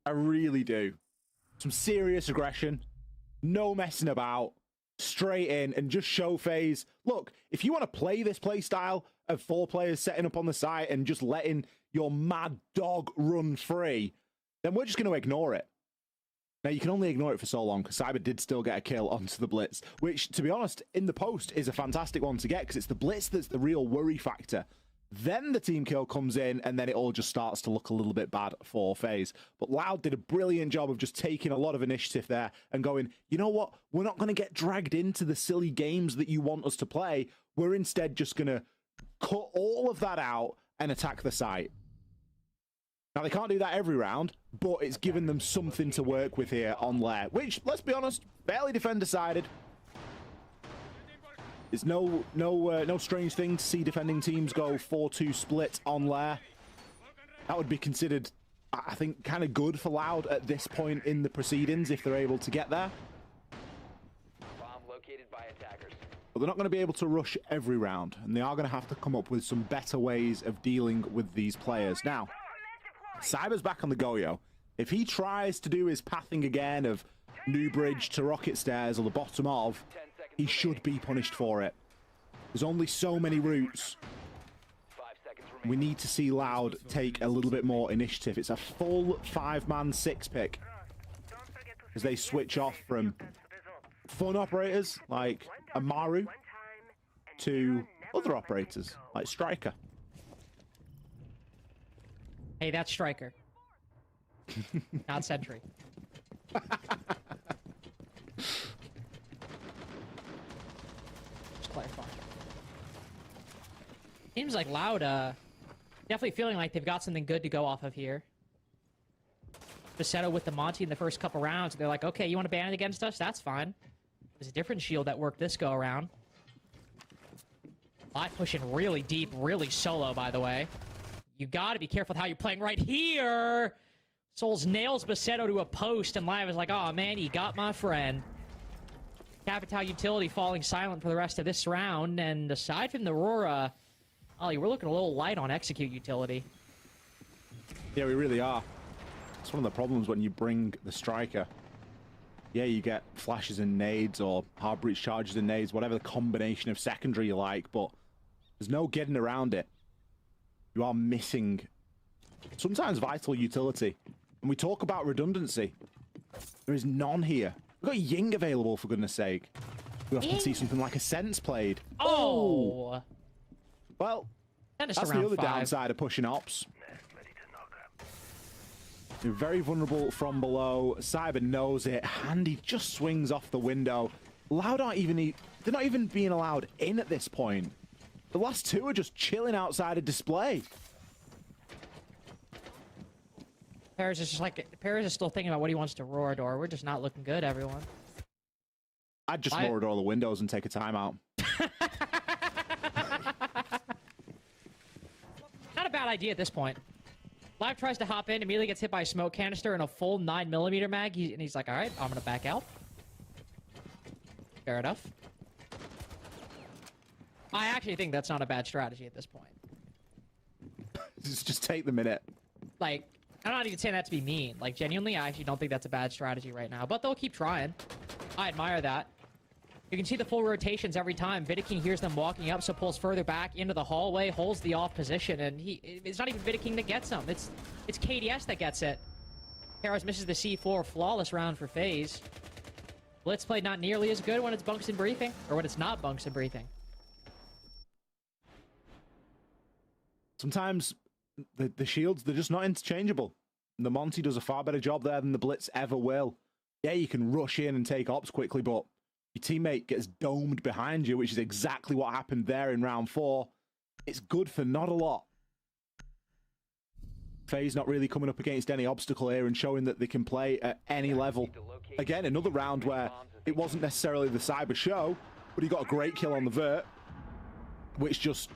I really do. Some serious aggression. No messing about. Straight in and just show FaZe. Look, if you want to play this play style of 4 players setting up on the site and just letting your mad dog run free, then we're just going to ignore it. Now, you can only ignore it for so long because Cyber did still get a kill onto the Blitz, which, to be honest, in the post is a fantastic one to get because it's the Blitz that's the real worry factor. Then the team kill comes in, and then it all just starts to look a little bit bad for FaZe. But Loud did a brilliant job of just taking a lot of initiative there and going, you know what? We're not going to get dragged into the silly games that you want us to play. We're instead just going to cut all of that out and attack the site. Now, they can't do that every round, but it's given them something to work with here on Lair, which, let's be honest, fairly defend-decided. It's no strange thing to see defending teams go 4-2 split on Lair. That would be considered, I think, kind of good for Loud at this point in the proceedings if they're able to get there. Bomb located by attackers. But they're not going to be able to rush every round, and they are going to have to come up with some better ways of dealing with these players. Now, Cyber's back on the Goyo. If he tries to do his pathing again of New Bridge to Rocket Stairs or the bottom of, he should be punished for it. There's only so many routes. We need to see Loud take a little bit more initiative. It's a full 5-man 6-pick as they switch off from fun operators like Amaru to other operators like Striker. Hey, that's Striker. Not Sentry. Just clarify. Seems like Loud Definitely feeling like they've got something good to go off of here. Veto with the Monty in the first couple rounds. They're like, okay, you want to ban it against us? That's fine. There's a different shield that worked this go around. Live pushing really deep, really solo, by the way. You gotta be careful with how you're playing right here. Souls nails Baseto to a post, and Live is like, oh man, you got my friend. Capital Utility falling silent for the rest of this round, and aside from the Aurora, Ollie, we're looking a little light on Execute Utility. Yeah, we really are. It's one of the problems when you bring the striker. Yeah, you get flashes and nades, or hard breach charges and nades, whatever the combination of secondary you like, but there's no getting around it. You are missing sometimes vital utility. And we talk about redundancy. There is none here. We've got Ying available, for goodness sake. We often see something like a Sense played. Oh! Well, that's the other downside of pushing ops. You're very vulnerable from below. Cyber knows it, and he just swings off the window. Loud aren't even... They're not even being allowed in at this point. The last two are just chilling outside a display. Paris is just like... Paris is still thinking about what he wants to roar door. We're just not looking good, everyone. I'd just roar door the windows and take a timeout. Not a bad idea at this point. Live tries to hop in, immediately gets hit by a smoke canister and a full 9mm mag, and he's like, alright, I'm gonna back out. Fair enough. I actually think that's not a bad strategy at this point. Just take the minute. Like, I'm not even saying that to be mean. Like, genuinely, I actually don't think that's a bad strategy right now, but they'll keep trying. I admire that. You can see the full rotations every time. Vidiking hears them walking up, so pulls further back into the hallway, holds the off position, and it's not even Vidiking that gets him. It's KDS that gets it. Harris misses the C4. Flawless round for FaZe. Blitz play not nearly as good when it's bunks and briefing, or when it's not bunks and briefing. Sometimes the shields, they're just not interchangeable. And the Monty does a far better job there than the Blitz ever will. Yeah, you can rush in and take ops quickly, but your teammate gets domed behind you, which is exactly what happened there in round 4. It's good for not a lot. FaZe not really coming up against any obstacle here and showing that they can play at any level. Again, another round where it wasn't necessarily the Cyber show, but he got a great kill on the Vert, which just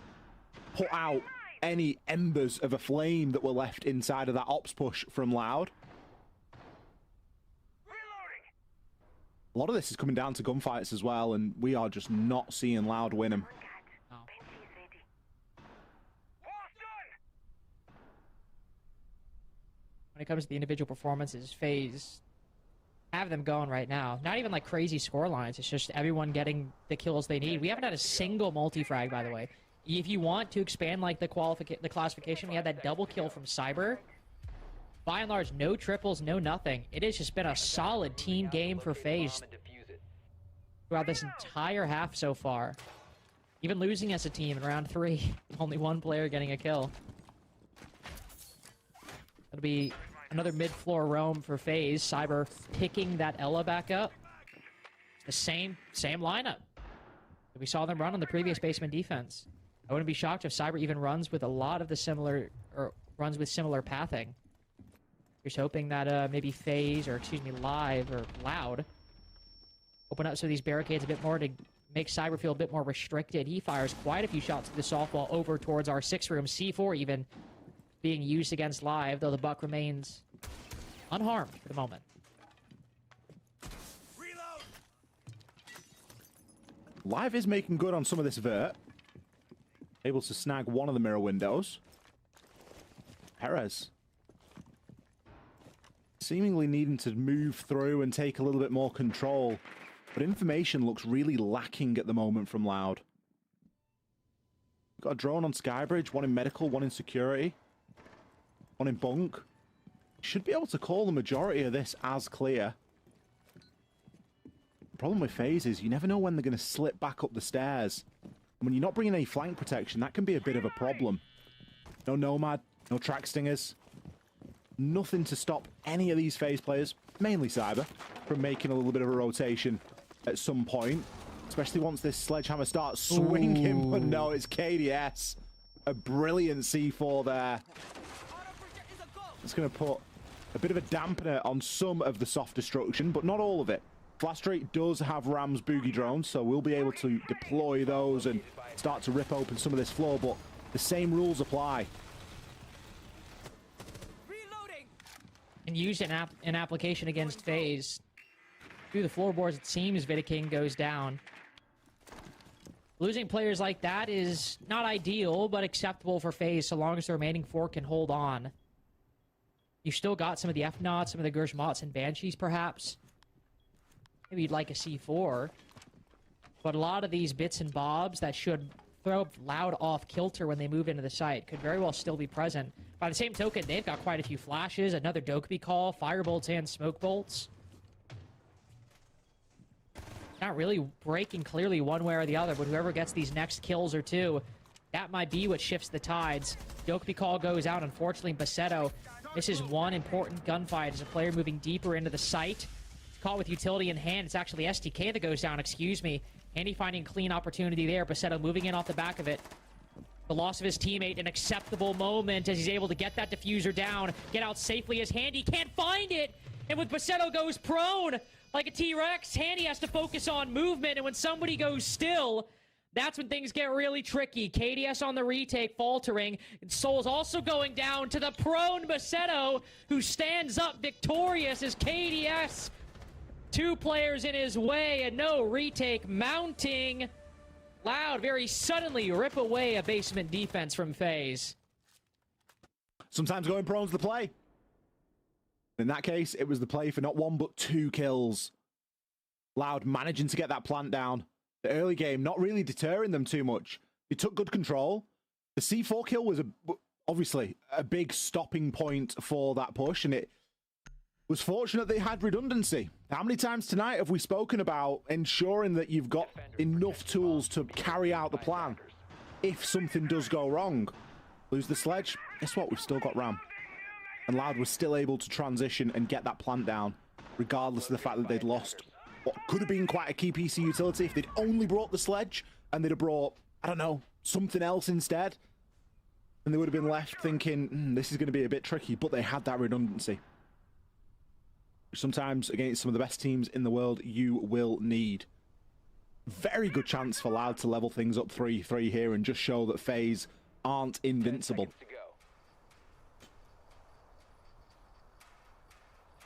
put out any embers of a flame that were left inside of that ops push from Loud. A lot of this is coming down to gunfights as well, and we are just not seeing Loud win them. Oh. When it comes to the individual performances, FaZe have them going right now. Not even like crazy score lines, it's just everyone getting the kills they need. We haven't had a single multi-frag, by the way. If you want to expand like the classification, we had that double kill from Cyber. By and large, no triples, no nothing. It has just been a solid team game for FaZe throughout this entire half so far. Even losing as a team in round 3, only one player getting a kill. That'll be another mid-floor roam for FaZe. Cyber picking that Ella back up. The same lineup that we saw them run on the previous basement defense. I wouldn't be shocked if Cyber even runs with a lot of the similar, or runs with similar pathing. Just hoping that maybe FaZe, or excuse me, Live or Loud, open up some of these barricades a bit more to make Cyber feel a bit more restricted. He fires quite a few shots to the softball over towards our 6 room. C4 even being used against Live, though the Buck remains unharmed for the moment. Reload. Live is making good on some of this Vert. Able to snag one of the mirror windows. Perez seemingly needing to move through and take a little bit more control. But information looks really lacking at the moment from Loud. We've got a drone on Skybridge, one in medical, one in security, one in bunk. Should be able to call the majority of this as clear. The problem with FaZe is you never know when they're going to slip back up the stairs. And when you're not bringing any flank protection, that can be a bit of a problem. No Nomad, no track stingers. Nothing to stop any of these FaZe players, mainly Cyber, from making a little bit of a rotation at some point. Especially once this sledgehammer starts swinging. But no, it's KDS a brilliant C4 there. It's going to put a bit of a dampener on some of the soft destruction, but not all of it. Flastrate does have Ram's boogie drones, so we'll be able to deploy those and start to rip open some of this floor, but the same rules apply. And use an application against FaZe. Through the floorboards, it seems Vidaking goes down. Losing players like that is not ideal, but acceptable for FaZe so long as the remaining 4 can hold on. You've still got some of the F-Nots, some of the Gershmots and Banshees, perhaps. Maybe you'd like a C4. But a lot of these bits and bobs that should throw Loud off kilter when they move into the site could very well still be present. By the same token, they've got quite a few flashes, another Dokkaebi call, firebolts and smoke bolts. Not really breaking clearly one way or the other, but whoever gets these next kills or 2, that might be what shifts the tides. Dokkaebi call goes out, unfortunately. Basetto, this is one important gunfight as a player moving deeper into the site. It's caught with utility in hand. It's actually STK that goes down, excuse me. Handy finding clean opportunity there. Basetto moving in off the back of it. The loss of his teammate, an acceptable moment as he's able to get that diffuser down, get out safely as Handy can't find it. And when Basetto goes prone, like a T-Rex, Handy has to focus on movement, and when somebody goes still, that's when things get really tricky. KDS on the retake, faltering. And Soul's also going down to the prone Basetto, who stands up victorious as KDS. 2 players in his way, and no retake mounting. Loud very suddenly rip away a basement defense from FaZe. Sometimes going prone's the play. In that case, it was the play for not 1 but 2 kills. Loud managing to get that plant down. The early game not really deterring them too much. They took good control. The C4 kill was obviously a big stopping point for that push, and it was fortunate they had redundancy. How many times tonight have we spoken about ensuring that you've got enough tools to carry out the plan if something does go wrong? Lose the sledge? Guess what? We've still got Ram. And Loud was still able to transition and get that plant down, regardless of the fact that they'd lost what could have been quite a key PC utility if they'd only brought the sledge and they'd have brought, I don't know, something else instead. And they would have been left thinking, this is going to be a bit tricky, but they had that redundancy. Sometimes against some of the best teams in the world, you will need. Very good chance for Loud to level things up 3-3 here and just show that FaZe aren't invincible.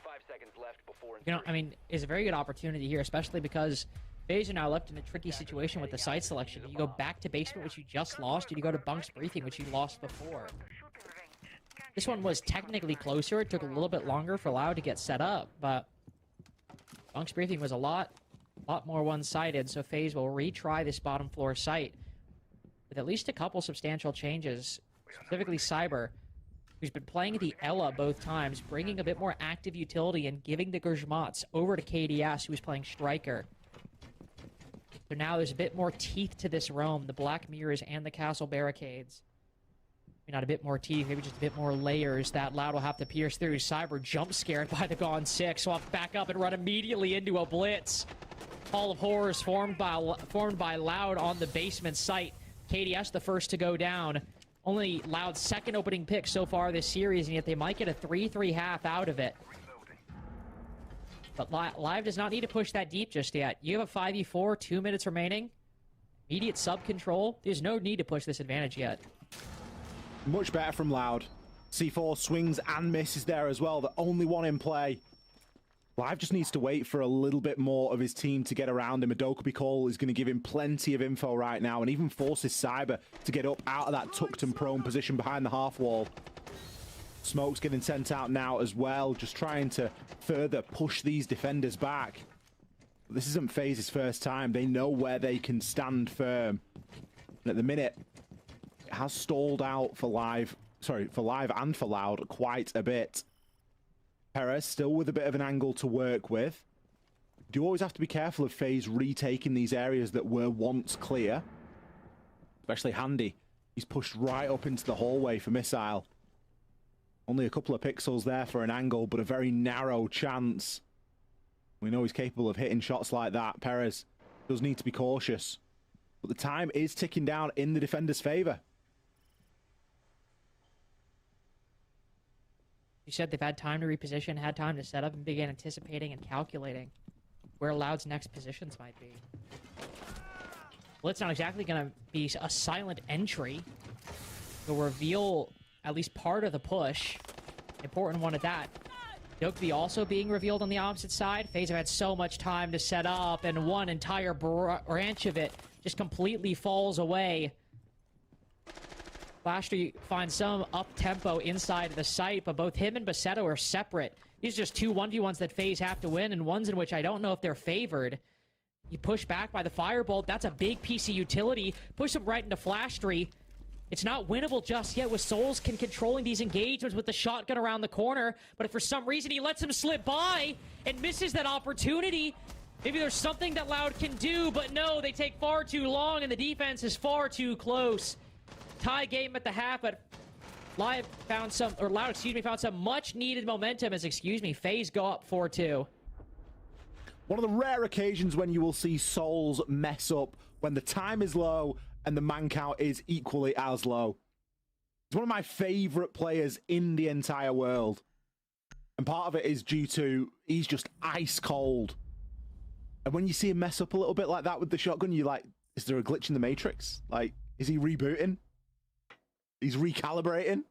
5 seconds left before You know, I mean, it's a very good opportunity here, especially because FaZe are now left in a tricky situation with the site selection. Do you go back to basement, which you just lost? Did you go to Bunk's briefing, which you lost before? This one was technically closer. It took a little bit longer for Loud to get set up, but Bunk's briefing was a lot more one-sided, so FaZe will retry this bottom floor site with at least a couple substantial changes, specifically Cyber, who's been playing the Ela both times, bringing a bit more active utility and giving the Gershmots over to KDS, who was playing Striker. So now there's a bit more teeth to this roam, the Black Mirrors and the Castle Barricades. Maybe not a bit more teeth, maybe just a bit more layers that Loud will have to pierce through. Cyber jump scared by the Gone 6, so I'll have to back up and run immediately into a blitz. Hall of Horrors formed by Loud on the basement site. KDS the first to go down. Only Loud's second opening pick so far this series, and yet they might get a 3-3 half out of it. But Live does not need to push that deep just yet. You have a 5v4, 2 minutes remaining. Immediate sub control. There's no need to push this advantage yet. Much better from Loud. C4 swings and misses there as well. The only one in play. Live just needs to wait for a little bit more of his team to get around him. A Dokkaebi call is going to give him plenty of info right now and even forces Cyber to get up out of that tucked and prone position behind the half wall. Smoke's getting sent out now as well, just trying to further push these defenders back. This isn't FaZe's first time. They know where they can stand firm. And at the minute, it has stalled out for Live. Sorry, for Live and for Loud quite a bit. Perez still with a bit of an angle to work with. Do always have to be careful of FaZe retaking these areas that were once clear. Especially Handy. He's pushed right up into the hallway for Missile. Only a couple of pixels there for an angle, but a very narrow chance. We know he's capable of hitting shots like that. Perez does need to be cautious. But the time is ticking down in the defender's favor. You said they've had time to reposition, had time to set up, and begin anticipating and calculating where Loud's next positions might be. Well, it's not exactly going to be a silent entry. It'll reveal at least part of the push. Important one at that. Dokkaebi also being revealed on the opposite side. FaZe have had so much time to set up, and one entire branch of it just completely falls away. Flashtree finds some up-tempo inside of the site, but both him and Basetto are separate. These are just two 1v1s that FaZe have to win, and ones in which I don't know if they're favored. You push back by the Firebolt. That's a big piece of utility. Push him right into Flashtree. It's not winnable just yet with Souls controlling these engagements with the shotgun around the corner, but if for some reason he lets him slip by and misses that opportunity, maybe there's something that Loud can do, but no, they take far too long and the defense is far too close. Tie game at the half, but Loud found some much needed momentum as, FaZe go up 4-2. One of the rare occasions when you will see Souls mess up when the time is low and the man count is equally as low. He's one of my favorite players in the entire world. And part of it is due to he's just ice cold. And when you see him mess up a little bit like that with the shotgun, you're like, is there a glitch in the Matrix? Like, is he rebooting? He's recalibrating?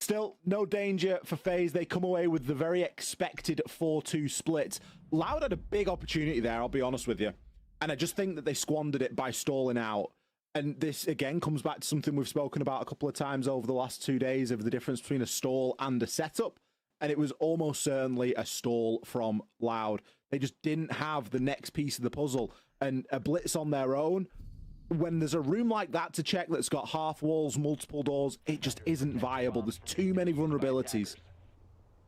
Still, no danger for FaZe. They come away with the very expected 4-2 split. Loud had a big opportunity there, I'll be honest with you. And I just think that they squandered it by stalling out. And this, again, comes back to something we've spoken about a couple of times over the last 2 days of the difference between a stall and a setup. And it was almost certainly a stall from Loud. They just didn't have the next piece of the puzzle. And a blitz on their own, when there's a room like that to check that's got half walls, multiple doors, it just isn't viable. There's too many vulnerabilities.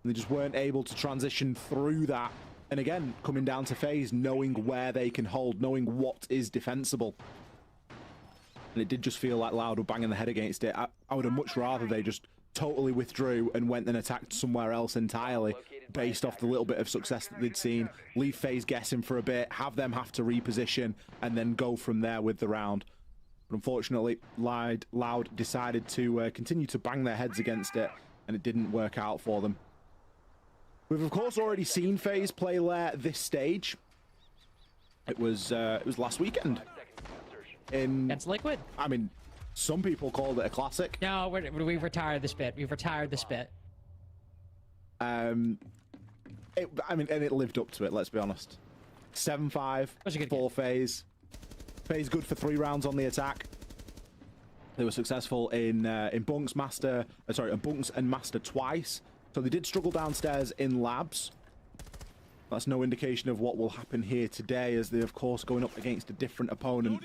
And they just weren't able to transition through that. And again, coming down to FaZe, knowing where they can hold, knowing what is defensible. And it did just feel like Loud were banging the head against it. I would have much rather they just totally withdrew and went and attacked somewhere else entirely based off the little bit of success that they'd seen. Leave FaZe guessing for a bit, have them have to reposition, and then go from there with the round. But unfortunately, Loud decided to continue to bang their heads against it, and it didn't work out for them. We've of course already seen FaZe play Lair this stage. It was last weekend. Against Liquid? I mean, some people called it a classic. No, we've retired this bit. We've retired this bit. And it lived up to it, let's be honest. 7-5 for FaZe. FaZe good for 3 rounds on the attack. They were successful in Bunks and Master twice. So they did struggle downstairs in labs. That's no indication of what will happen here today, as they're of course going up against a different opponent.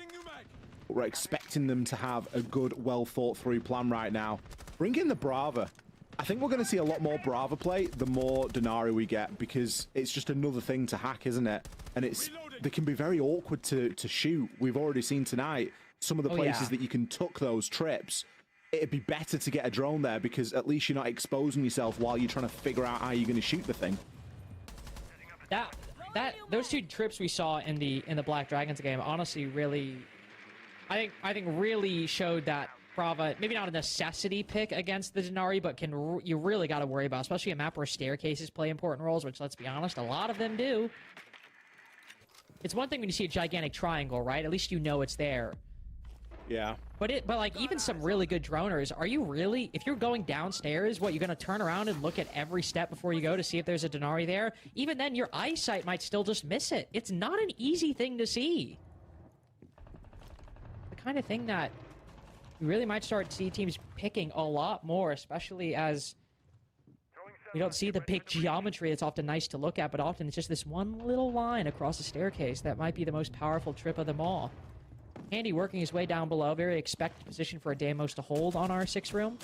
But we're expecting them to have a good, well thought through plan right now. Bring in the Brava. I think we're going to see a lot more Brava play the more Denari we get, because it's just another thing to hack, isn't it? And they can be very awkward to shoot. We've already seen tonight some of the places that you can tuck those trips. It'd be better to get a drone there, because at least you're not exposing yourself while you're trying to figure out how you're going to shoot the thing. Those 2 trips we saw in the Black Dragons game honestly really, I think really showed that Brava, maybe not a necessity pick against the Denari, but you really got to worry about, especially a map where staircases play important roles, which, let's be honest, a lot of them do. It's one thing when you see a gigantic triangle, right? At least you know it's there. Yeah. But like, even some really good droners, are you really, if you're going downstairs, you're going to turn around and look at every step before you go to see if there's a Denari there? Even then, your eyesight might still just miss it. It's not an easy thing to see. The kind of thing that you really might start to see teams picking a lot more, especially as we don't see the big geometry. It's often nice to look at, but often it's just this one little line across the staircase that might be the most powerful trip of them all. Andy working his way down below, very expected position for a Deimos to hold on our 6 room.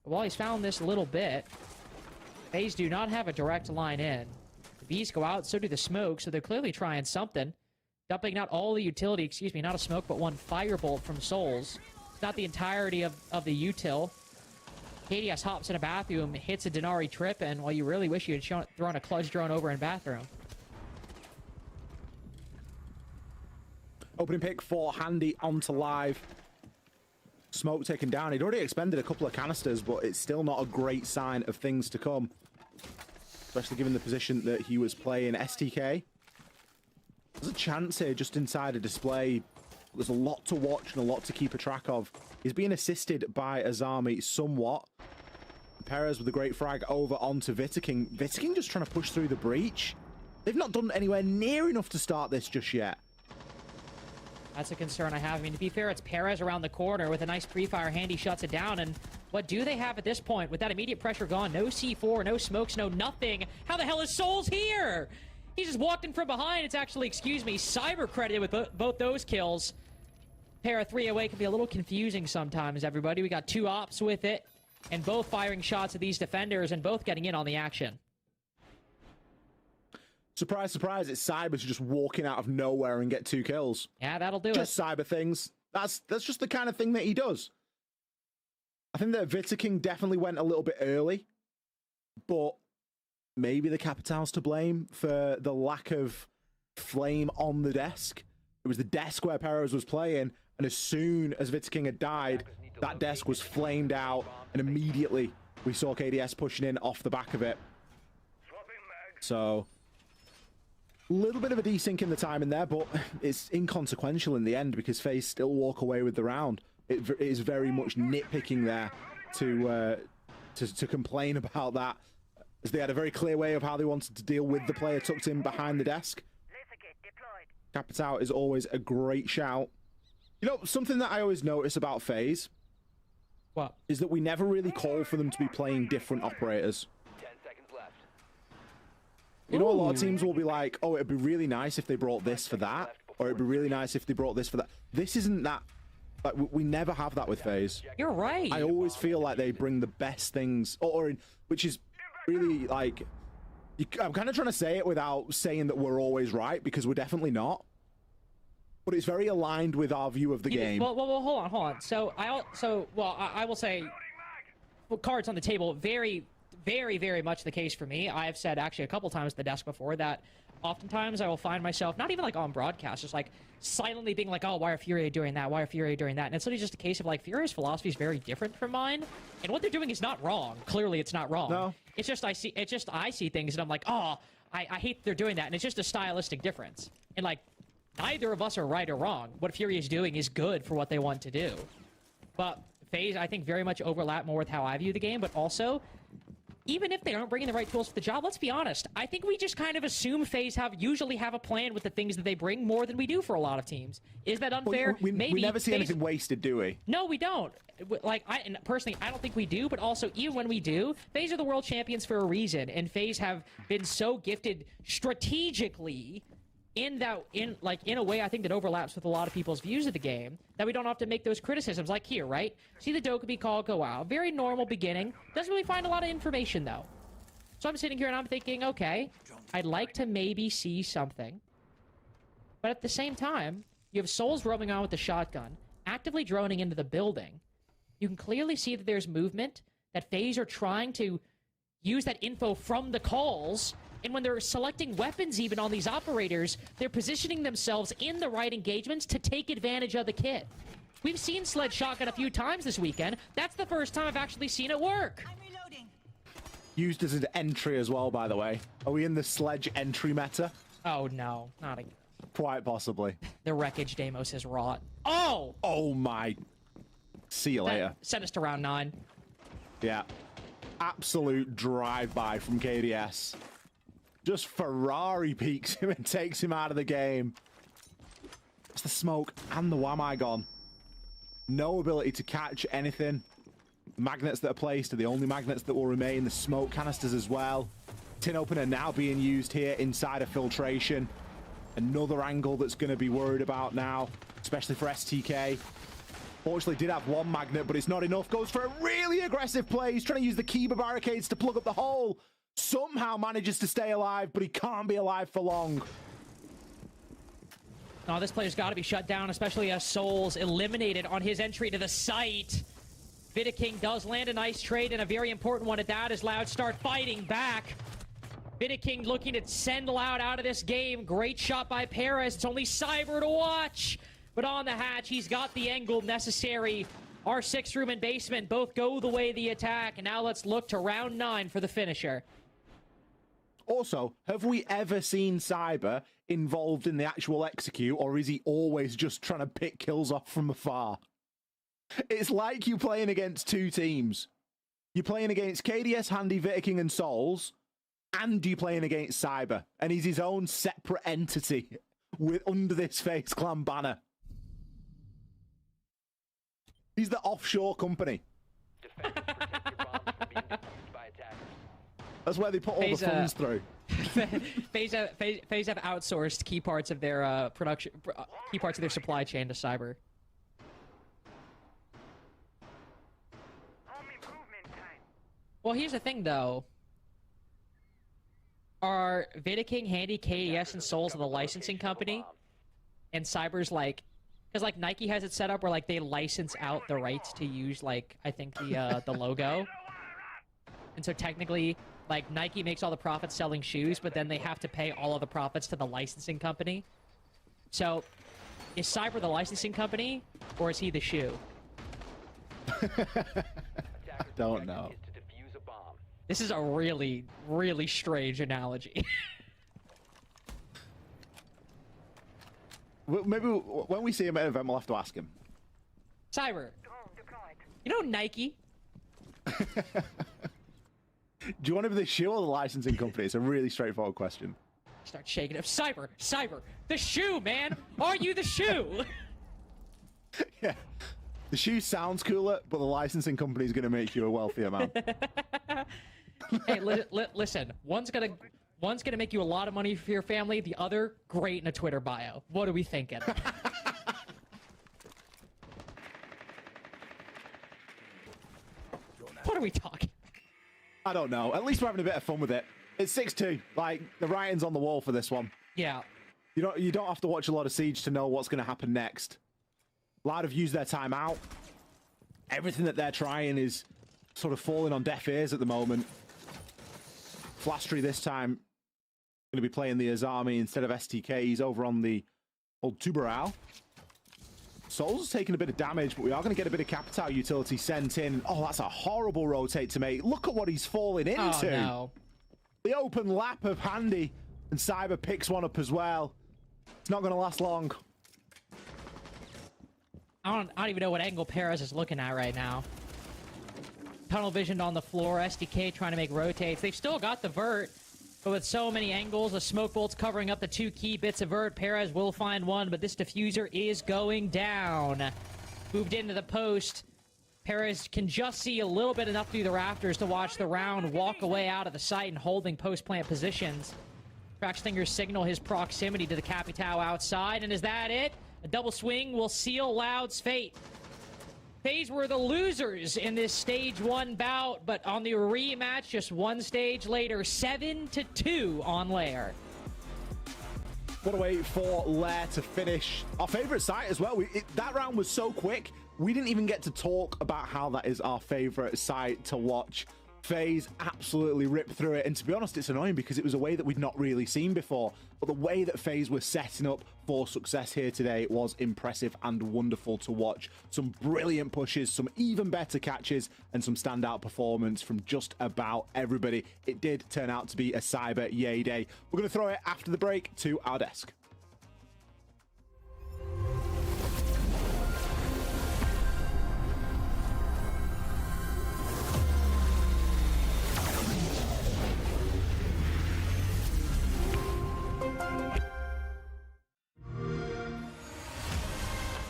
But while he's found this little bit, FaZe do not have a direct line in. The Bs go out, so do the smoke, so they're clearly trying something. Dumping not all the utility, not a smoke, but 1 firebolt from Souls. It's not the entirety of the util. KDS hops in a bathroom, hits a Denari trip, and well, you really wish you had thrown a clutch drone over in bathroom. Opening pick for Handy onto live. Smoke taken down. He'd already expended a couple of canisters, but it's still not a great sign of things to come. Especially given the position that he was playing. STK. There's a chance here just inside a display. There's a lot to watch and a lot to keep a track of. He's being assisted by Azami somewhat. Perez with a great frag over onto Vitaking. Vitaking just trying to push through the breach. They've not done anywhere near enough to start this just yet. That's a concern I have. I mean, to be fair, it's Perez around the corner with a nice pre-fire hand. He shuts it down. And what do they have at this point? With that immediate pressure gone, no C4, no smokes, no nothing. How the hell is Souls here? He just walked in from behind. It's actually, excuse me, Cyber credited with both those kills. Pair of 308 can be a little confusing sometimes, everybody. We got two ops with it, and both firing shots at these defenders and both getting in on the action. Surprise, surprise, it's Cyber to just walking out of nowhere and get 2 kills. Yeah, that'll do just Cyber things. That's just the kind of thing that he does. I think that Vitaking definitely went a little bit early, but maybe the Capital's to blame for the lack of flame on the desk. It was the desk where Perez was playing, and as soon as Vitaking had died, that desk was flamed out, and immediately we saw KDS pushing in off the back of it. So a little bit of a desync in the time in there, but it's inconsequential in the end because FaZe still walk away with the round. It is very much nitpicking there to complain about that, as they had a very clear way of how they wanted to deal with the player tucked in behind the desk. Capital is always a great shout. You know, something that I always notice about FaZe is that we never really call for them to be playing different operators. You know, a lot of teams will be like, oh, it'd be really nice if they brought this for that, or it'd be really nice if they brought this for that. This isn't that. Like, we never have that with FaZe. You're right. I always feel like they bring the best things, which is really like, I'm kind of trying to say it without saying that we're always right, because we're definitely not. But it's very aligned with our view of the game. Well, hold on. So I will say, cards on the table, very, very much the case for me. I have said actually a couple times at the desk before that oftentimes I will find myself, not even like on broadcast, just like silently being like, oh, why are Furia doing that? Why are Furia doing that? And it's literally just a case of like, Furia's philosophy is very different from mine. And what they're doing is not wrong. Clearly it's not wrong. No. It's just I see things and I'm like, oh, I hate they're doing that. And it's just a stylistic difference. And like, neither of us are right or wrong. What Furia is doing is good for what they want to do. But FaZe, I think, very much overlap more with how I view the game, but also, even if they aren't bringing the right tools for the job, let's be honest. I think we just kind of assume FaZe usually have a plan with the things that they bring more than we do for a lot of teams. Is that unfair? We Maybe. never see anything wasted, do we? No, we don't. Like, and personally, I don't think we do, but also, even when we do, FaZe are the world champions for a reason, and FaZe have been so gifted strategically in a way I think that overlaps with a lot of people's views of the game, that we don't have to make those criticisms. Like here, right? See the Dokkaebi call go out. Very normal beginning. Doesn't really find a lot of information, though. So I'm sitting here and I'm thinking, okay, I'd like to maybe see something. But at the same time, you have Souls roaming on with the shotgun, actively droning into the building. You can clearly see that there's movement, that FaZe are trying to use that info from the calls. And when they're selecting weapons even on these operators, they're positioning themselves in the right engagements to take advantage of the kit. We've seen Sledge Shotgun a few times this weekend. That's the first time I've actually seen it work. Used as an entry as well, by the way. Are we in the Sledge entry meta? Oh, no. Not again. Quite possibly. The Wreckage Deimos is wrought. Oh! Oh, my. See you later. Send us to round 9. Yeah. Absolute drive-by from KDS. Just Ferrari peeks him and takes him out of the game. It's the smoke and the Wamai gone. No ability to catch anything. The magnets that are placed are the only magnets that will remain. The smoke canisters as well. Tin opener now being used here inside of filtration. Another angle that's going to be worried about now, especially for STK. Fortunately did have one magnet, but it's not enough. Goes for a really aggressive play. He's trying to use the Kiba barricades to plug up the hole. Somehow manages to stay alive, but he can't be alive for long. Oh, this player's got to be shut down, especially as Souls eliminated on his entry to the site. Vitaking does land a nice trade, and a very important one at that, as Loud start fighting back. Vitaking looking to send Loud out of this game. Great shot by Perez. It's only Cyber to watch. But on the hatch, he's got the angle necessary Our 6 room and basement both go the way of the attack, and now let's look to round 9 for the finisher. Also, have we ever seen Cyber involved in the actual execute, or is he always just trying to pick kills off from afar? It's like you playing against 2 teams. You're playing against KDS, Handy, Viking, and Souls, and you're playing against Cyber, and he's his own separate entity under this FaZe Clan banner. He's the offshore company. That's where they put all the funds through. FaZe have outsourced key parts of their key parts of their supply chain to Cyber. Well, here's the thing, though. Are Vita King, Handy, KDS, and Souls of the licensing company, and Cyber's like, because like Nike has it set up where like they license out the rights to use like I think the logo, and so technically like Nike makes all the profits selling shoes, but then they have to pay all of the profits to the licensing company. So, is Cyber the licensing company, or is he the shoe? I don't know. This is a really, really strange analogy. Well, maybe when we see him at an event, we'll have to ask him. Cyber, you know Nike? Do you want to be the shoe or the licensing company? It's a really straightforward question. Start shaking it. Cyber, the shoe, man. Are you the shoe? Yeah. The shoe sounds cooler, but the licensing company is going to make you a wealthier man. Hey, listen. One's gonna make you a lot of money for your family. The other, great in a Twitter bio. What are we thinking? What are we talking? I don't know. At least we're having a bit of fun with it. It's 6-2. Like, the writing's on the wall for this one. Yeah. You don't have to watch a lot of Siege to know what's going to happen next. Loud have used their time out. Everything that they're trying is sort of falling on deaf ears at the moment. Flastry this time going to be playing the Azami instead of STK. He's over on the old Tuberal. Souls is taking a bit of damage, but we are going to get a bit of Capital utility sent in. Oh, that's a horrible rotate to make. Look at what he's falling into. Oh, no. The open lap of Handy, and Cyber picks one up as well. It's not going to last long. I don't even know what angle Perez is looking at right now. Tunnel visioned on the floor. SDK trying to make rotates. They've still got the vert, but with so many angles, the smoke bolts covering up the 2 key bits of vert. Perez will find one, but this diffuser is going down. Moved into the post. Perez can just see a little bit enough through the rafters to watch the round walk away out of the site and holding post-plant positions. Trackslinger signal his proximity to the Capitao outside, and is that it? A double swing will seal Loud's fate. FaZe were the losers in this stage 1 bout, but on the rematch just 1 stage later, 7-2 on Lair. What a way for Lair to finish. Our favorite site as well. That round was so quick, we didn't even get to talk about how that is our favorite site to watch. FaZe absolutely ripped through it, and to be honest, it's annoying because it was a way that we'd not really seen before, but the way that FaZe were setting up for success here today was impressive and wonderful to watch. Some brilliant pushes, some even better catches, and some standout performance from just about everybody. It did turn out to be a Cyber yay day. We're going to throw it after the break to our desk.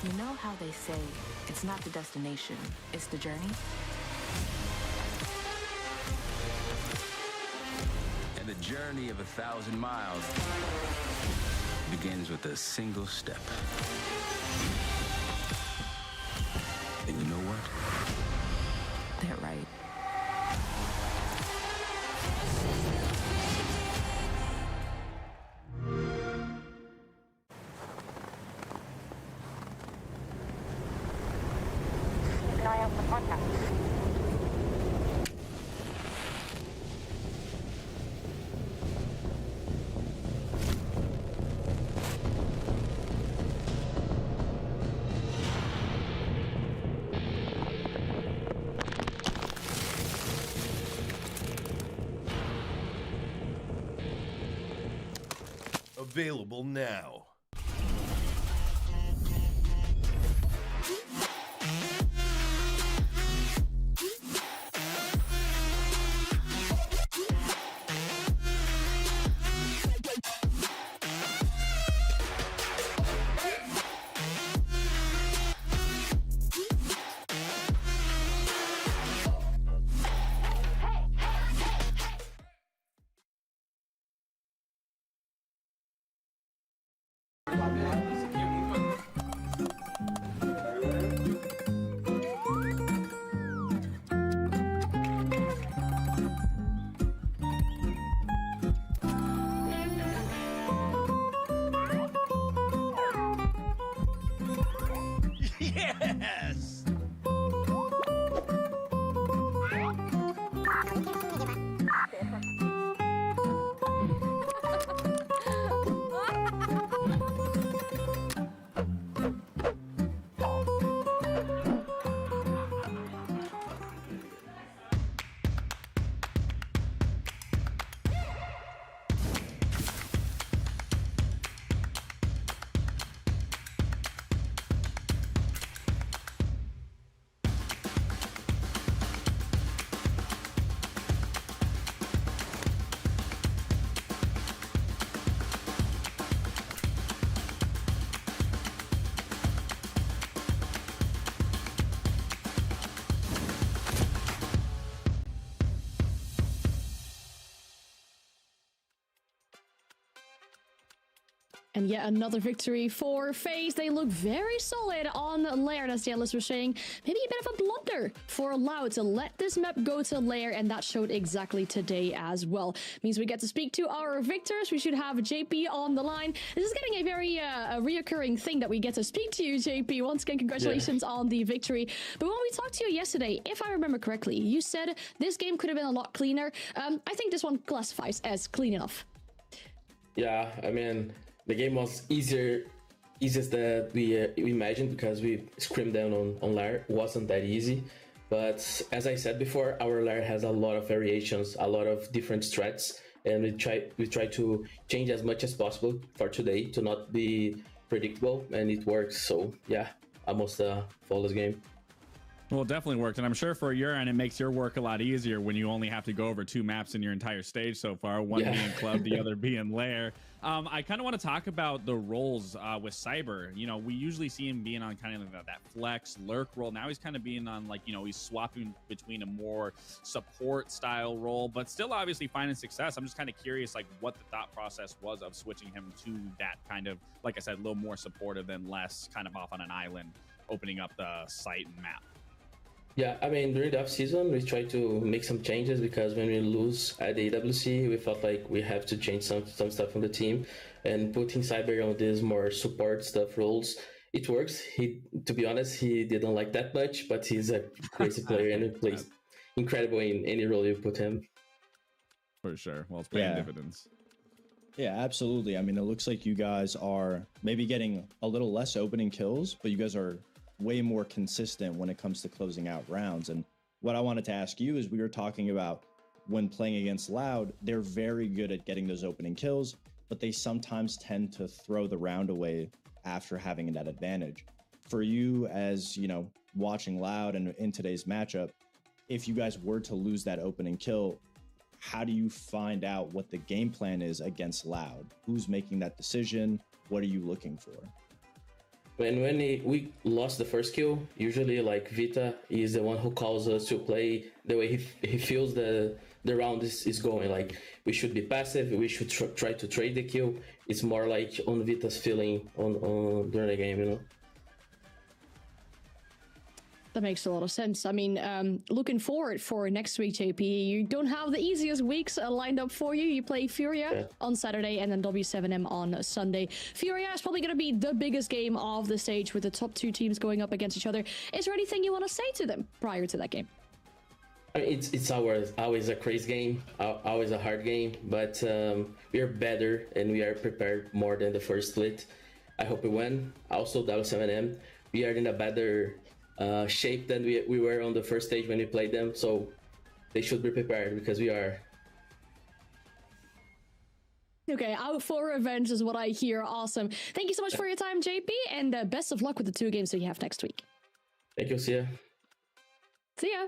You know how they say it's not the destination, it's the journey? And the journey of 1,000 miles begins with a single step. And you know what? They're right. Keep an eye out for contact. Available now. Yes! And yet another victory for FaZe. They look very solid on Lair, as the analyst was saying. Maybe a bit of a blunder for Loud to let this map go to Lair, and that showed exactly today as well. Means we get to speak to our victors. We should have JP on the line. This is getting a very reoccurring thing that we get to speak to you, JP. Once again, congratulations on the victory. But when we talked to you yesterday, if I remember correctly, you said this game could have been a lot cleaner. I think this one classifies as clean enough. Yeah, I mean, the game was easier than we imagined because we scrimmed down on Lair. It wasn't that easy. But as I said before, our Lair has a lot of variations, a lot of different strats, and we try to change as much as possible for today to not be predictable, and it works. So yeah, almost a flawless game. Well, it definitely worked, and I'm sure for your end, it makes your work a lot easier when you only have to go over 2 maps in your entire stage so far, one being Club, the other being Lair. I kind of want to talk about the roles with Cyber. You know, we usually see him being on kind of that flex lurk role. Now he's kind of being on, like, you know, he's swapping between a more support style role, but still obviously finding success. I'm just kind of curious, like, what the thought process was of switching him to that kind of, like I said, a little more supportive and less kind of off on an island, opening up the site and map. Yeah, I mean, during the off-season, we tried to make some changes because when we lose at the AWC, we felt like we have to change some stuff on the team, and putting Cyber on these more support stuff roles, it works. To be honest, he didn't like that much, but he's a crazy player and he plays incredible in any role you put him. For sure. Well, it's paying dividends. Yeah, absolutely. I mean, it looks like you guys are maybe getting a little less opening kills, but you guys are way more consistent when it comes to closing out rounds. And what I wanted to ask you is, we were talking about when playing against Loud, they're very good at getting those opening kills, but they sometimes tend to throw the round away after having that advantage. For you, as you know, watching Loud and in today's matchup, if you guys were to lose that opening kill, how do you find out what the game plan is against Loud? Who's making that decision? What are you looking for? When we lost the first kill, usually like Vita is the one who calls us to play the way he feels the round is going. Like, we should be passive, we should try to trade the kill. It's more like on Vita's feeling on during the game, you know. That makes a lot of sense. I mean, looking forward for next week, JP, you don't have the easiest weeks lined up for you. You play Furia on Saturday and then W7M on Sunday. Furia is probably going to be the biggest game of the stage, with the top 2 teams going up against each other. Is there anything you want to say to them prior to that game? I mean, it's always a crazy game, always a hard game, but we are better and we are prepared more than the first split. I hope we win. Also, W7M, we are in a better shape than we were on the first stage when we played them, so they should be prepared because we are. Okay, out for revenge is what I hear. Awesome. Thank you so much for your time, JP, and best of luck with the 2 games that you have next week. Thank you. See ya. See ya.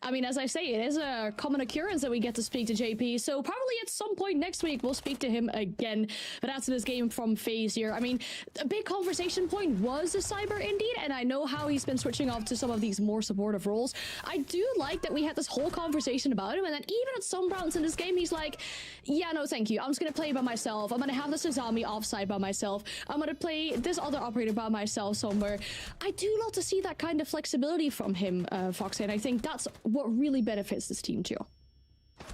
I mean, as I say, it is a common occurrence that we get to speak to JP, so probably at some point next week we'll speak to him again. But after this game from FaZe here, I mean, a big conversation point was the Cyber indeed, and I know how he's been switching off to some of these more supportive roles. I do like that we had this whole conversation about him, and then even at some rounds in this game, he's like, yeah, no, thank you. I'm just going to play by myself. I'm going to have this Azami offside by myself. I'm going to play this other operator by myself somewhere. I do love to see that kind of flexibility from him, Foxy, and I think that's what really benefits this team too.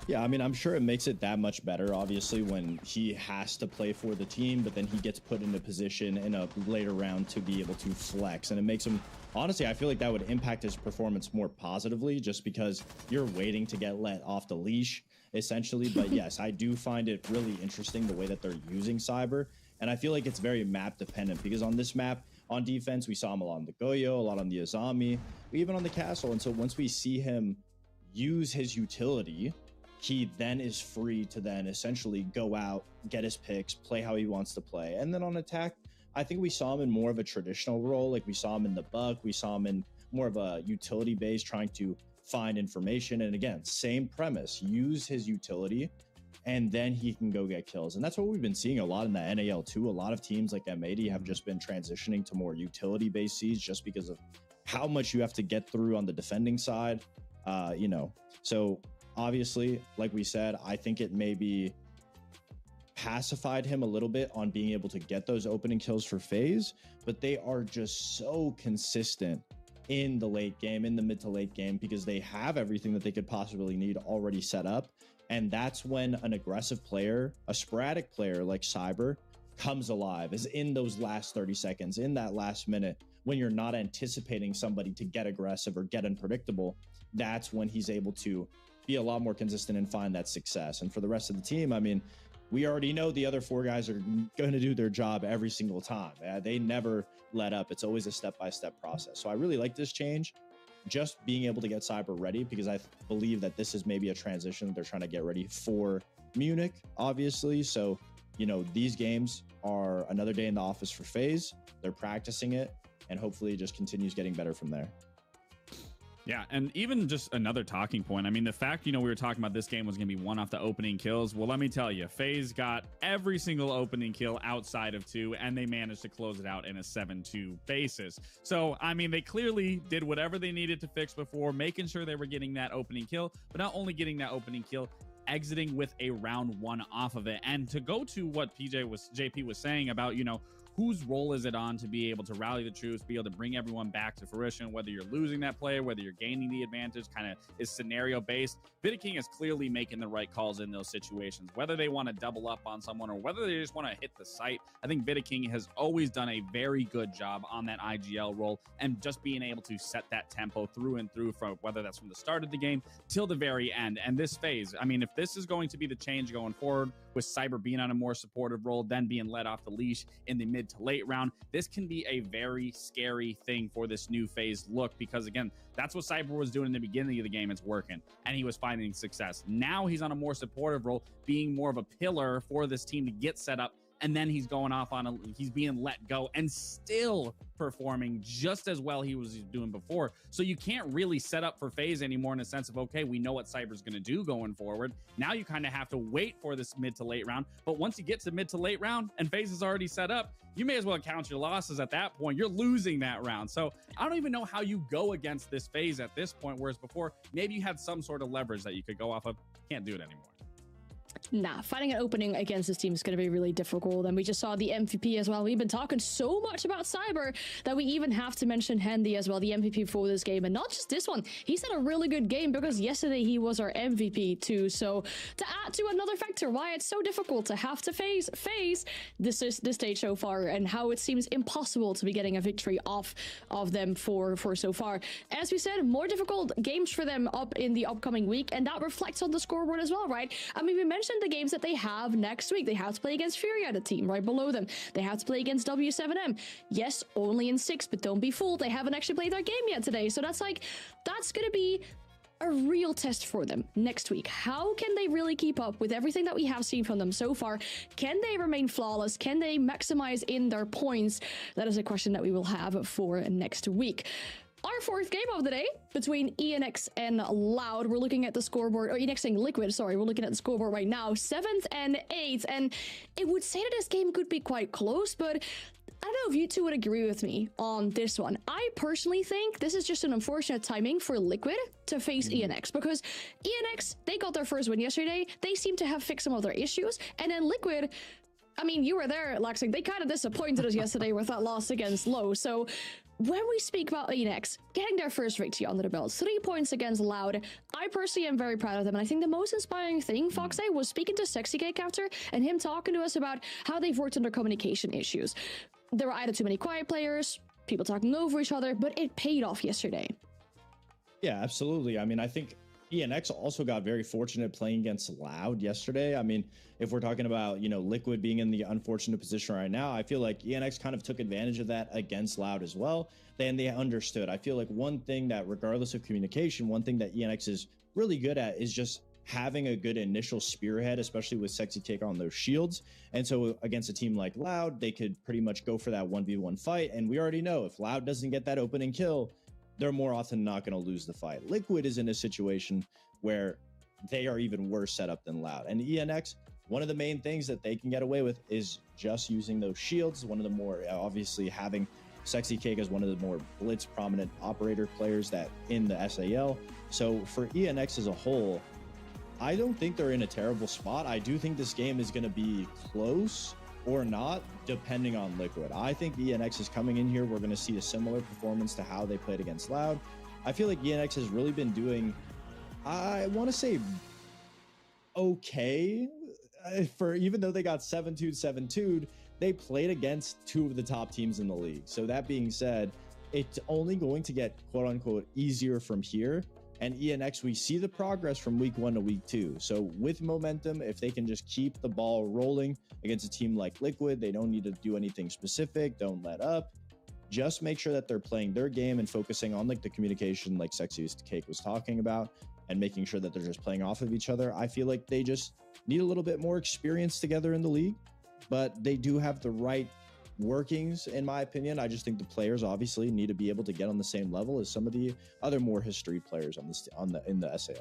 Yeah, I mean, I'm sure it makes it that much better, obviously, when he has to play for the team, but then he gets put in a position in a later round to be able to flex. And it makes him, honestly, I feel like that would impact his performance more positively just because you're waiting to get let off the leash, essentially. But yes, I do find it really interesting the way that they're using Cyber. And I feel like it's very map dependent because on this map, on defense, we saw him a lot on the Goyo, a lot on the Azami, even on the Castle. And so once we see him use his utility, he then is free to then essentially go out, get his picks, play how he wants to play. And then on attack, I think we saw him in more of a traditional role. Like we saw him in the Buck, we saw him in more of a utility base trying to find information. And again, same premise, use his utility and then he can go get kills. And that's what we've been seeing a lot in the NAL too. A lot of teams like M80 have just been transitioning to more utility-based Cs just because of how much you have to get through on the defending side. You know, so obviously, like we said, I think it maybe pacified him a little bit on being able to get those opening kills for FaZe, but they are just so consistent in the late game, in the mid to late game, because they have everything that they could possibly need already set up. And that's when an aggressive player, a sporadic player like Cyber, comes alive, is in those last 30 seconds, in that last minute, when you're not anticipating somebody to get aggressive or get unpredictable. That's when he's able to be a lot more consistent and find that success. And for the rest of the team, I mean, we already know the other 4 guys are going to do their job every single time. They never let up. It's always a step-by-step process. So I really like this change. Just being able to get Cyber ready, because I believe that this is maybe a transition that they're trying to get ready for Munich, obviously. So, you know, these games are another day in the office for FaZe. They're practicing it, and hopefully it just continues getting better from there. Yeah, and even just another talking point. I mean, the fact, you know, we were talking about this game was going to be one off the opening kills. Well, let me tell you, FaZe got every single opening kill outside of 2, and they managed to close it out in a 7-2 basis. So, I mean, they clearly did whatever they needed to fix before, making sure they were getting that opening kill, but not only getting that opening kill, exiting with a round 1 off of it. And to go to what JP was saying about, you know, whose role is it on to be able to rally the troops, be able to bring everyone back to fruition, whether you're losing that player, whether you're gaining the advantage, kind of is scenario based. VODs is clearly making the right calls in those situations, whether they want to double up on someone or whether they just want to hit the site. I think VODs has always done a very good job on that IGL role and just being able to set that tempo through and through, from whether that's from the start of the game till the very end. And this phase, I mean, if this is going to be the change going forward, with Cyber being on a more supportive role, then being let off the leash in the mid to late round, this can be a very scary thing for this new FaZe look, because again, that's what Cyber was doing in the beginning of the game. It's working, and he was finding success. Now he's on a more supportive role, being more of a pillar for this team to get set up, and then he's going off on he's being let go and still performing just as well he was doing before. So you can't really set up for FaZe anymore in a sense of, okay, we know what Cyber's going to do going forward. Now you kind of have to wait for this mid to late round. But once you get to mid to late round and FaZe is already set up, you may as well count your losses at that point. You're losing that round. So I don't even know how you go against this FaZe at this point, whereas before, maybe you had some sort of leverage that you could go off of. Can't do it anymore. Nah, finding an opening against this team is going to be really difficult. And we just saw the MVP as well. We've been talking so much about Cyber that we even have to mention Handy as well, the MVP for this game. And not just this one. He's had a really good game because yesterday he was our MVP too. So to add to another factor why it's so difficult to have to face this stage so far, and how it seems impossible to be getting a victory off of them for so far. As we said, more difficult games for them up in the upcoming week, and that reflects on the scoreboard as well, right? I mean, we mentioned the games that they have next week. They have to play against Furia, the team right below them. They have to play against W7M. Yes, only in 6, but don't be fooled. They haven't actually played their game yet today. So that's gonna be a real test for them next week. How can they really keep up with everything that we have seen from them so far? Can they remain flawless? Can they maximize in their points? That is a question that we will have for next week. Our fourth game of the day between ENX and Loud. We're looking at the scoreboard, or ENX and Liquid, sorry. We're looking at the scoreboard right now, 7th and 8th. And it would say that this game could be quite close, but I don't know if you two would agree with me on this one. I personally think this is just an unfortunate timing for Liquid to face ENX, because ENX, they got their first win yesterday. They seem to have fixed some of their issues. And then Liquid, I mean, you were there, Laxing. They kind of disappointed us yesterday with that loss against Low. So when we speak about ENX getting their first victory under the belt, 3 points against Loud, I personally am very proud of them. And I think the most inspiring thing, Foxe, was speaking to Sexy Cake after and him talking to us about how they've worked on their communication issues. There were either too many quiet players, people talking over each other, but it paid off yesterday. Yeah, absolutely. I mean, I think ENX also got very fortunate playing against Loud yesterday. I mean, if we're talking about, you know, Liquid being in the unfortunate position right now, I feel like ENX kind of took advantage of that against Loud as well. Then they understood. I feel like one thing that, regardless of communication, one thing that ENX is really good at is just having a good initial spearhead, especially with Sexy Take on those shields. And so against a team like Loud, they could pretty much go for that 1v1 fight. And we already know if Loud doesn't get that opening kill, they're more often not going to lose the fight. Liquid is in a situation where they are even worse set up than Loud. And ENX, one of the main things that they can get away with is just using those shields. One of the more, obviously, having Sexy Cake as one of the more blitz prominent operator players that in the SAL. So for ENX as a whole, I don't think they're in a terrible spot. I do think this game is going to be close or not, depending on Liquid. I think ENX is coming in here. We're going to see a similar performance to how they played against Loud. I feel like ENX has really been doing, I want to say, okay. For even though they got 7-2'd, 7-2'd, they played against two of the top teams in the league. So that being said, it's only going to get quote unquote easier from here. And ENX, we see the progress from week 1 to week 2. So with momentum, if they can just keep the ball rolling against a team like Liquid, they don't need to do anything specific. Don't let up. Just make sure that they're playing their game and focusing on like the communication like Sexy Cake was talking about, and making sure that they're just playing off of each other. I feel like they just need a little bit more experience together in the league, but they do have the right workings, in my opinion. I just think the players obviously need to be able to get on the same level as some of the other more history players in the SAO.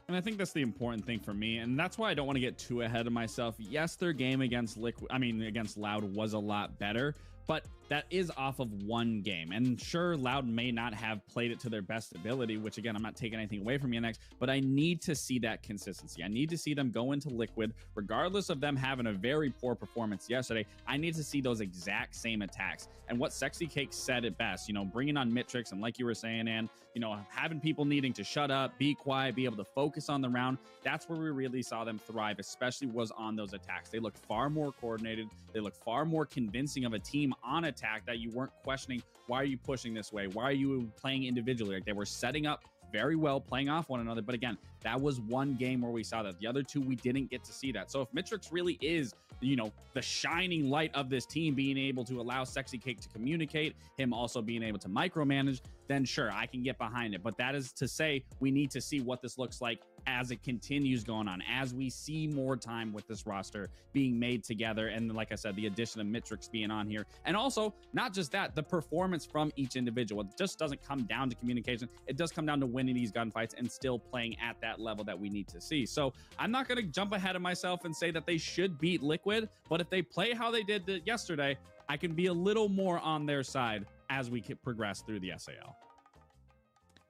And I think that's the important thing for me, and that's why I don't want to get too ahead of myself. Yes, their game against against Loud was a lot better, but that is off of one game. And sure, Loud may not have played it to their best ability, which again, I'm not taking anything away from ENX, but I need to see that consistency. I need to see them go into Liquid, regardless of them having a very poor performance yesterday. I need to see those exact same attacks. And what Sexy Cake said it best, you know, bringing on Mitrix, and like you were saying, and you know, having people needing to shut up, be quiet, be able to focus on the round. That's where we really saw them thrive, especially was on those attacks. They looked far more coordinated. They looked far more convincing of a team on attack, that you weren't questioning, why are you pushing this way? Why are you playing individually? Like, they were setting up very well, playing off one another. But again, that was one game where we saw that. The other two, we didn't get to see that. So if Mitrix really is, you know, the shining light of this team, being able to allow Sexy Cake to communicate, him also being able to micromanage, then sure, I can get behind it. But that is to say, we need to see what this looks like as it continues going on, as we see more time with this roster being made together. And like I said, the addition of Mitrix being on here. And also, not just that, the performance from each individual. It just doesn't come down to communication. It does come down to winning these gunfights and still playing at that level that we need to see. So I'm not going to jump ahead of myself and say that they should beat Liquid, but if they play how they did yesterday, I can be a little more on their side as we progress through the SAL.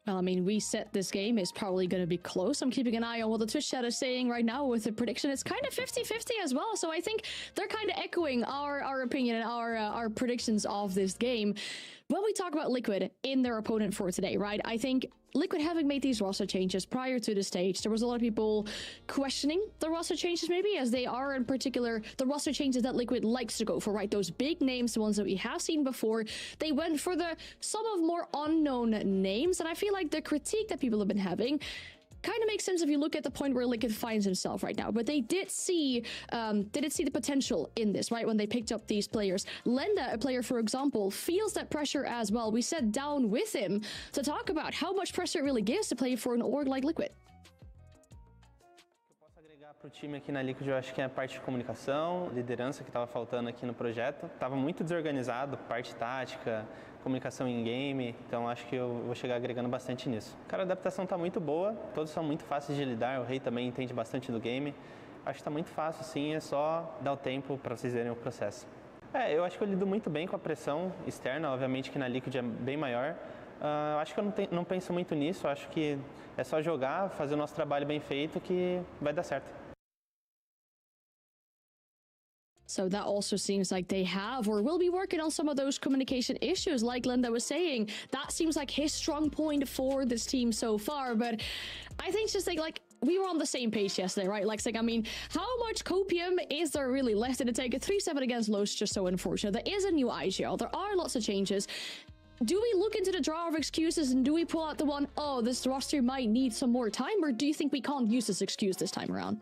Well, I mean, we said this game is probably going to be close. I'm keeping an eye on what the Twitch chat is saying right now with the prediction. It's kind of 50-50 as well. So I think they're kind of echoing our opinion and our predictions of this game. When we talk about Liquid in their opponent for today, right? I think Liquid having made these roster changes prior to the stage, there was a lot of people questioning the roster changes maybe, as they are in particular the roster changes that Liquid likes to go for, right? Those big names, the ones that we have seen before. They went for some of more unknown names, and I feel like the critique that people have been having, kind of makes sense if you look at the point where Liquid finds himself right now. But they did see the potential in this, right? When they picked up these players. Lenda, a player, for example, feels that pressure as well. We sat down with him to talk about how much pressure it really gives to play for an org like Liquid. Para o time aqui na Liquid, eu acho que é a parte de comunicação, liderança que estava faltando aqui no projeto. Estava muito desorganizado, parte tática, comunicação em game, então acho que eu vou chegar agregando bastante nisso. Cara, a adaptação está muito boa, todos são muito fáceis de lidar, o Rei também entende bastante do game. Acho que está muito fácil, sim, é só dar o tempo para vocês verem o processo. Eu acho que eu lido muito bem com a pressão externa, obviamente que na Liquid é bem maior. Acho que eu não penso muito nisso, acho que é só jogar, fazer o nosso trabalho bem feito que vai dar certo. So that also seems like they have or will be working on some of those communication issues, like Linda was saying. That seems like his strong point for this team so far. But I think it's just like we were on the same page yesterday, right? Like, I mean, how much copium is there really left in the tank? A 3-7 against Los, just so unfortunate. There is a new IGL. There are lots of changes. Do we look into the drawer of excuses and do we pull out the one, oh, this roster might need some more time? Or do you think we can't use this excuse this time around?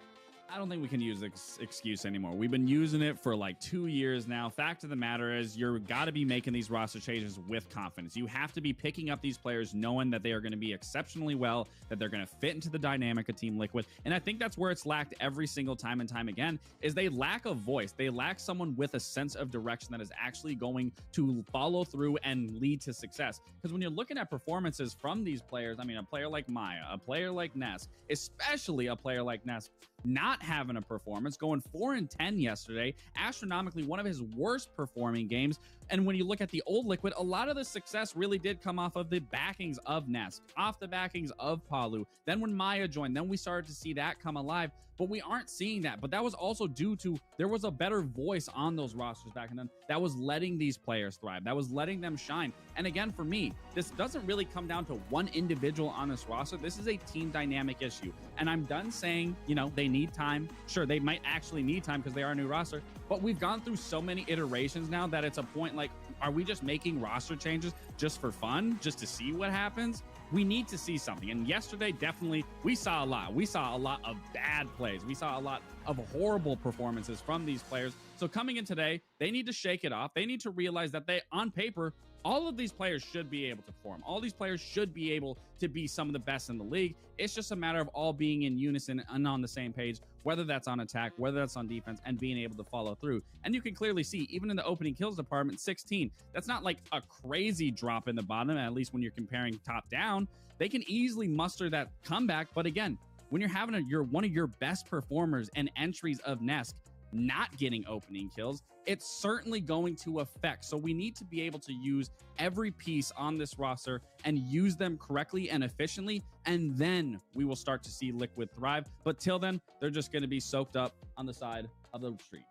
I don't think we can use this excuse anymore. We've been using it for like 2 years now. Fact of the matter is you're got to be making these roster changes with confidence. You have to be picking up these players knowing that they are going to be exceptionally well, that they're going to fit into the dynamic of Team Liquid. And I think that's where it's lacked every single time and time again, is they lack a voice. They lack someone with a sense of direction that is actually going to follow through and lead to success. Because when you're looking at performances from these players, I mean, a player like Maya, a player like Nesk, especially a player like Nesk, not having a performance, going 4-10 yesterday, astronomically one of his worst performing games. And when you look at the old Liquid, a lot of the success really did come off of the backings of Nesk, off the backings of Palu. Then when Maya joined, then we started to see that come alive, but we aren't seeing that. But that was also due to there was a better voice on those rosters back then that was letting these players thrive, that was letting them shine. And again, for me, this doesn't really come down to one individual on this roster. This is a team dynamic issue. And I'm done saying, you know, they need time. Sure, they might actually need time because they are a new roster, but we've gone through so many iterations now that it's a point like, are we just making roster changes just for fun, just to see what happens? We need to see something. And yesterday, definitely, we saw a lot. We saw a lot of bad plays. We saw a lot of horrible performances from these players. So coming in today, they need to shake it off. They need to realize that they, on paper, all of these players should be able to perform. All these players should be able to be some of the best in the league. It's just a matter of all being in unison and on the same page, whether that's on attack, whether that's on defense, and being able to follow through. And you can clearly see, even in the opening kills department, 16, that's not like a crazy drop in the bottom, at least when you're comparing top down. They can easily muster that comeback. But again, when you're having one of your best performers and entries of Nesk not getting opening kills, it's certainly going to affect. So we need to be able to use every piece on this roster and use them correctly and efficiently, and then we will start to see Liquid thrive. But till then, they're just going to be soaked up on the side of the street.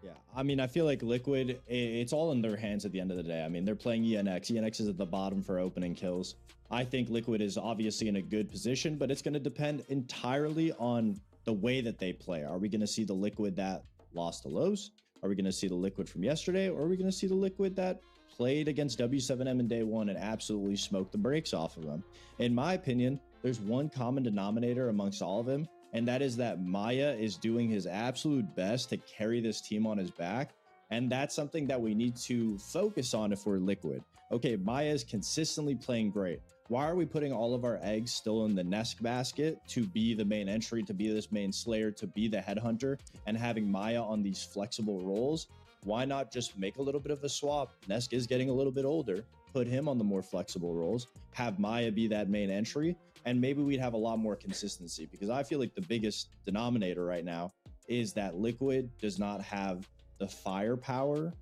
Yeah, I mean, I feel like Liquid, it's all in their hands at the end of the day. I mean, they're playing ENX. ENX is at the bottom for opening kills. I think Liquid is obviously in a good position, but it's going to depend entirely on the way that they play. Are we going to see the Liquid that lost to Lowe's? Are we going to see the Liquid from yesterday? Or are we going to see the Liquid that played against W7M in day one and absolutely smoked the brakes off of them? In my opinion, there's one common denominator amongst all of them, and that is that Maya is doing his absolute best to carry this team on his back. And that's something that we need to focus on if we're Liquid. Okay, Maya is consistently playing great. Why are we putting all of our eggs still in the Nesk basket to be the main entry, to be this main slayer, to be the headhunter, and having Maya on these flexible roles? Why not just make a little bit of a swap? Nesk is getting a little bit older. Put him on the more flexible roles, have Maya be that main entry, and maybe we'd have a lot more consistency, because I feel like the biggest denominator right now is that Liquid does not have the firepower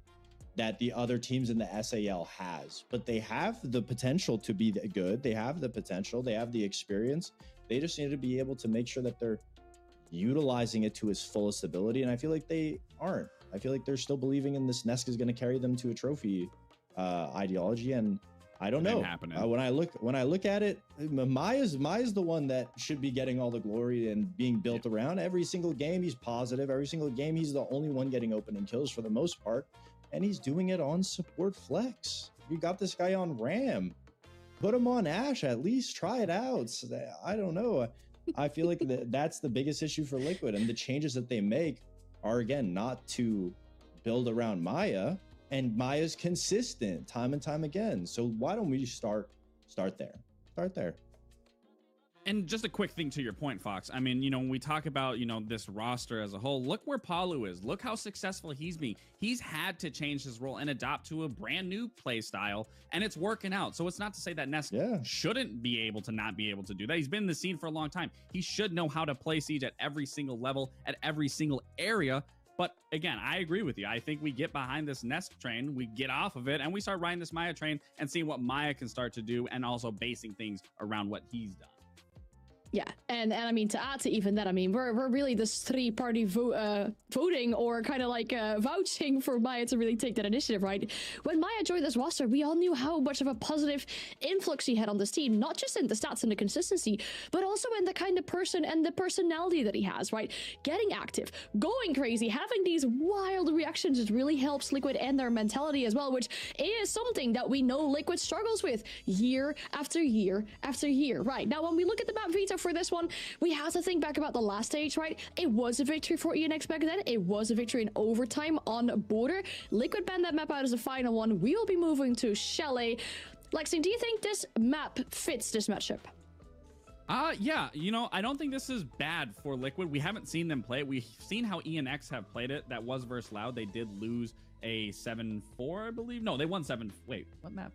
that the other teams in the SAL has, but they have the potential to be good. They have the potential, they have the experience. They just need to be able to make sure that they're utilizing it to its fullest ability. And I feel like they aren't. I feel like they're still believing in this Nesk is going to carry them to a trophy ideology. And I don't know. When I look at it, Maya's the one that should be getting all the glory and being built around. Every single game he's positive. Every single game he's the only one getting opening kills for the most part. And he's doing it on support flex. You got this guy on RAM. put him on Ash, at least try it out. So I don't know. I feel like that's the biggest issue for Liquid, and the changes that they make are, again, not to build around Maya, and Maya's consistent time and time again. So why don't we start there? Start there. And just a quick thing to your point, Fox. I mean, when we talk about, this roster as a whole, look where Palu is. Look how successful he's been. He's had to change his role and adopt to a brand new play style, and it's working out. So it's not to say that Ness shouldn't be able to not be able to do that. He's been in the scene for a long time. He should know how to play Siege at every single level, at every single area. But again, I agree with you. I think we get behind this Nest train, we get off of it, and we start riding this Maya train and seeing what Maya can start to do, and also basing things around what he's done. Yeah, and I mean, to add to even that, I mean, we're really this three-party voting or kind of like vouching for Maya to really take that initiative, right? When Maya joined this roster, we all knew how much of a positive influx he had on this team, not just in the stats and the consistency, but also in the kind of person and the personality that he has, right? Getting active, going crazy, having these wild reactions, it really helps Liquid and their mentality as well, which is something that we know Liquid struggles with year after year after year, right? Now, when we look at the map veto for this one, we have to think back about the last stage, right? It was a victory for ENX back then. It was a victory in overtime on Border. Liquid banned that map out as a final one. We will be moving to Chalet. Lexing, do you think this map fits this matchup? Yeah, I don't think this is bad for Liquid. We haven't seen them play it. We've seen how ENX have played it. That was versus Loud. They did lose a 7-4, I believe. No, they won 7. Wait, what map?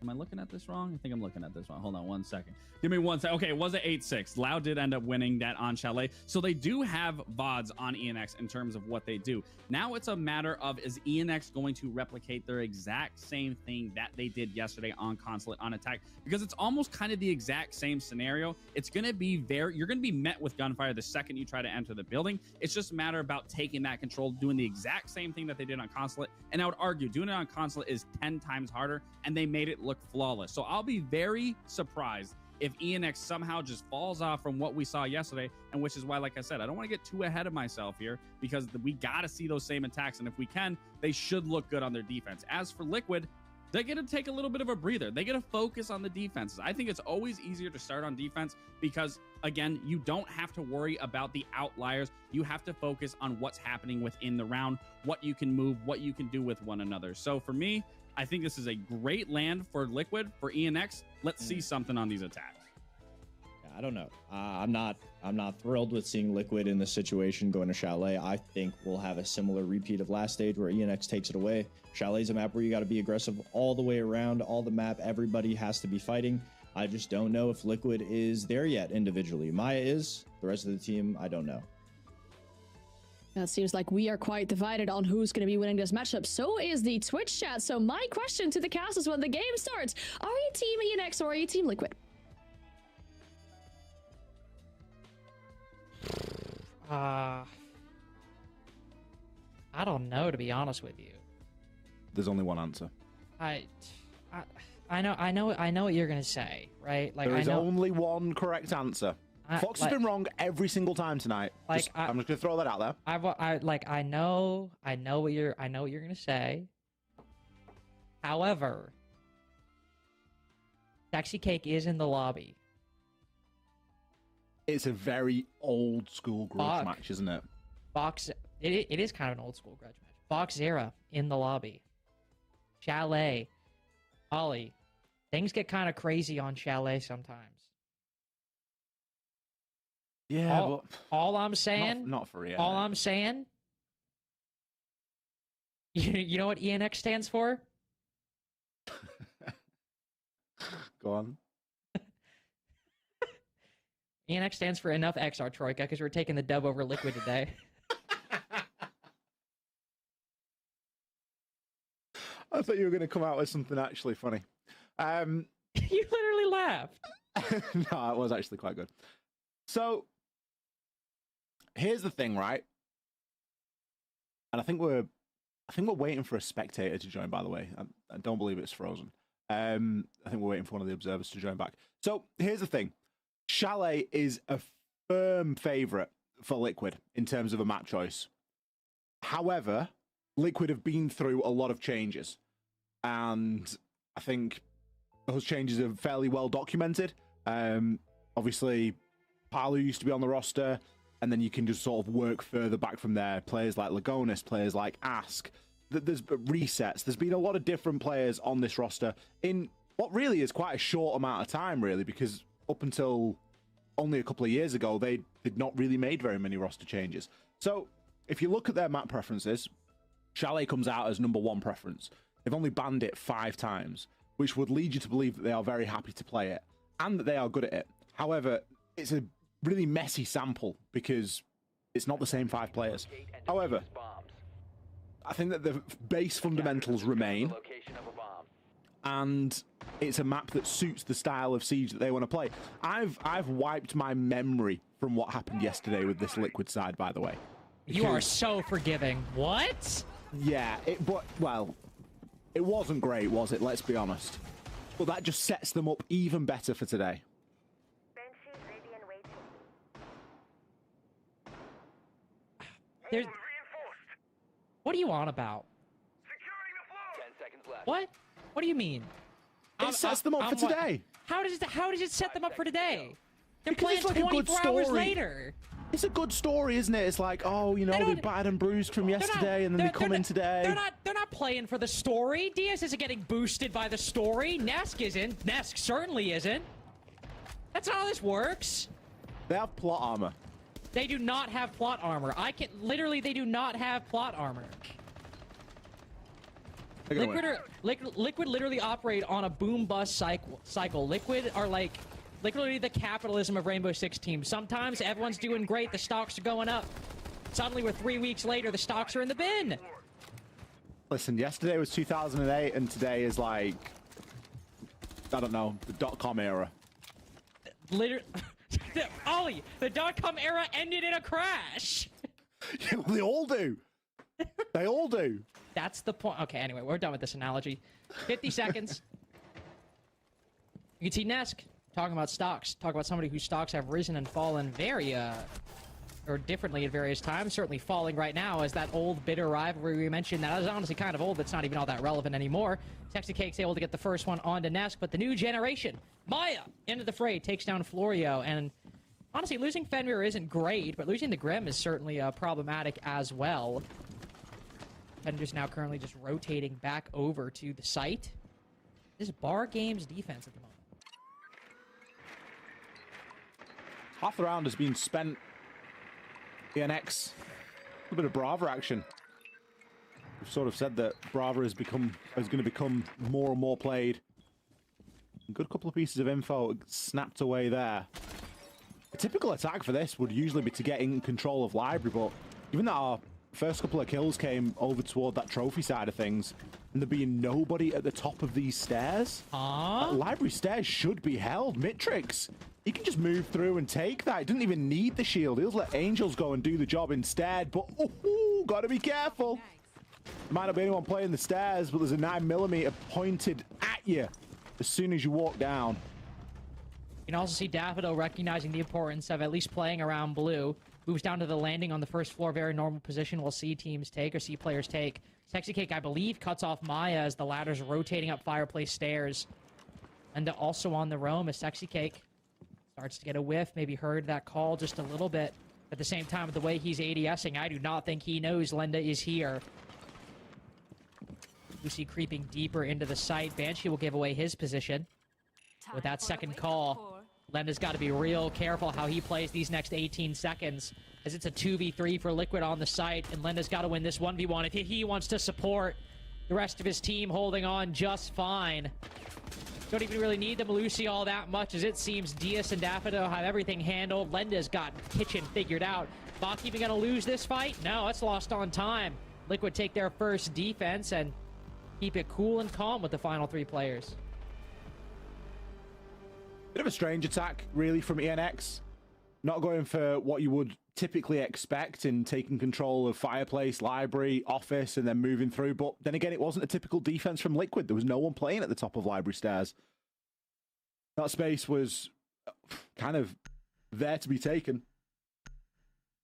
Am I looking at this wrong? I think I'm looking at this wrong. Hold on 1 second. Give me 1 second. Okay, it was an 8-6. Loud did end up winning that on Chalet. So they do have VODs on ENX in terms of what they do. Now it's a matter of, is ENX going to replicate their exact same thing that they did yesterday on Consulate on Attack? Because it's almost kind of the exact same scenario. It's going to be you're going to be met with gunfire the second you try to enter the building. It's just a matter about taking that control, doing the exact same thing that they did on Consulate. And I would argue doing it on Consulate is 10 times harder, and they made it look flawless. So I'll be very surprised if ENX somehow just falls off from what we saw yesterday, and which is why, like I said, I don't want to get too ahead of myself here, because we got to see those same attacks, and if we can, they should look good on their defense. As for Liquid, they get to take a little bit of a breather. They get to focus on the defenses. I think it's always easier to start on defense because, again, you don't have to worry about the outliers. You have to focus on what's happening within the round, what you can move, what you can do with one another. So for me, I think this is a great land for Liquid. For ENX, let's see something on these attacks. I don't know. I'm not thrilled with seeing Liquid in this situation going to Chalet. I think we'll have a similar repeat of last stage where ENX takes it away. Chalet's a map where you got to be aggressive all the way around, all the map. Everybody has to be fighting. I just don't know if Liquid is there yet individually. Maya is. The rest of the team, I don't know. It seems like we are quite divided on who's going to be winning this matchup. So is the Twitch chat. So my question to the cast is, when the game starts, are you team ENX or are you team Liquid? I don't know, to be honest with you. There's only one answer. I know what you're gonna say, right? Like, there is only one correct answer. Fox has been wrong every single time tonight. Like, I'm just gonna throw that out there. I know what you're gonna say. However, Sexy Cake is in the lobby. It's a very old school grudge match, isn't it? It is kind of an old school grudge match. Fox Zera in the lobby. Chalet, Ollie. Things get kind of crazy on Chalet sometimes. Yeah, but all I'm saying, not for Furia. All I'm saying, you know what ENX stands for? Go on. ENX stands for Enough XR Troika, because we're taking the dub over Liquid today. I thought you were going to come out with something actually funny. You literally laughed. No, it was actually quite good. So, here's the thing, right? And I think we're waiting for a spectator to join, by the way. I don't believe it's frozen. I think we're waiting for one of the observers to join back. So, here's the thing. Chalet is a firm favourite for Liquid in terms of a map choice. However, Liquid have been through a lot of changes. And I think those changes are fairly well documented. Obviously, Palu used to be on the roster, and then you can just sort of work further back from there. Players like Lagonis, players like Ask. There's resets. There's been a lot of different players on this roster in what really is quite a short amount of time, really, because up until only a couple of years ago, they did not really made very many roster changes. So if you look at their map preferences, Chalet comes out as #1 preference. They've only banned it 5 times, which would lead you to believe that they are very happy to play it and that they are good at it. However, it's a really messy sample because it's not the same 5 players. However, I think that the base fundamentals remain, and it's a map that suits the style of Siege that they want to play. I've wiped my memory from what happened yesterday with this Liquid side, by the way. You are so forgiving. What? Yeah, well, it wasn't great, was it? Let's be honest. But that just sets them up even better for today. There's... What are you on about? 10 seconds left. What? What do you mean? It sets them up for today. How does it set them up for today? They're Because playing it's like a good 24 hours story. later. It's a good story, isn't it? It's like, oh, you know, they battered and bruised from yesterday, and then they come in today. They're not playing for the story. Diaz isn't getting boosted by the story. Nesk isn't. Nesk certainly isn't. That's not how this works. They have plot armor. They do not have plot armor. Literally, they do not have plot armor. Liquid literally operate on a boom bust cycle. Liquid are like literally the capitalism of Rainbow Six teams. Sometimes everyone's doing great, the stocks are going up. Suddenly, we're 3 weeks later, the stocks are in the bin. Listen, yesterday was 2008, and today is like, I don't know, the .com era. Literally, Ollie, the .com era ended in a crash. Yeah, they all do. They all do. That's the point. Okay, anyway, we're done with this analogy. 50 seconds. You can see Nesk talking about stocks. Talk about somebody whose stocks have risen and fallen very, or differently at various times. Certainly falling right now as that old bitter rivalry we mentioned that is honestly kind of old. That's not even all that relevant anymore. Texas Cake's able to get the first one onto Nesk, but the new generation, Maya, into the fray, takes down Furia, and honestly, losing Fenrir isn't great, but losing the Grim is certainly problematic as well. Fenrir's now currently just rotating back over to the site. This is Bar Games defense at the moment. Half the round has been spent. ENX, a little bit of Brava action. We've sort of said that Brava is going to become more and more played. A good couple of pieces of info snapped away there. A typical attack for this would usually be to get in control of Library, but given that our first couple of kills came over toward that trophy side of things, and there being nobody at the top of these stairs, Library stairs should be held. Mitrix, he can just move through and take that. He doesn't even need the shield. He'll let Angels go and do the job instead, but gotta be careful. There might not be anyone playing the stairs, but there's a 9mm pointed at you as soon as you walk down. You can also see Daffodil recognizing the importance of at least playing around blue. Moves down to the landing on the first floor, very normal position. We'll see teams take, or see players take. Sexy Cake, I believe, cuts off Maya as the ladder's rotating up Fireplace stairs. And also on the roam as Sexy Cake starts to get a whiff, maybe heard that call just a little bit. At the same time, with the way he's ADSing, I do not think he knows Lenda is here. Lucy creeping deeper into the site. Banshee will give away his position. With that second call, Lenda's got to be real careful how he plays these next 18 seconds, as it's a 2v3 for Liquid on the site, and Lenda's got to win this 1v1 if he wants to support the rest of his team holding on just fine. Don't even really need the Melusi all that much, as it seems Diaz and Daffodil have everything handled. Lenda's got Kitchen figured out. Bach even going to lose this fight? No, it's lost on time. Liquid take their first defense and keep it cool and calm with the final 3 players. Bit of a strange attack, really, from ENX. Not going for what you would typically expect in taking control of Fireplace, Library, Office, and then moving through. But then again, it wasn't a typical defense from Liquid. There was no one playing at the top of Library stairs. That space was kind of there to be taken,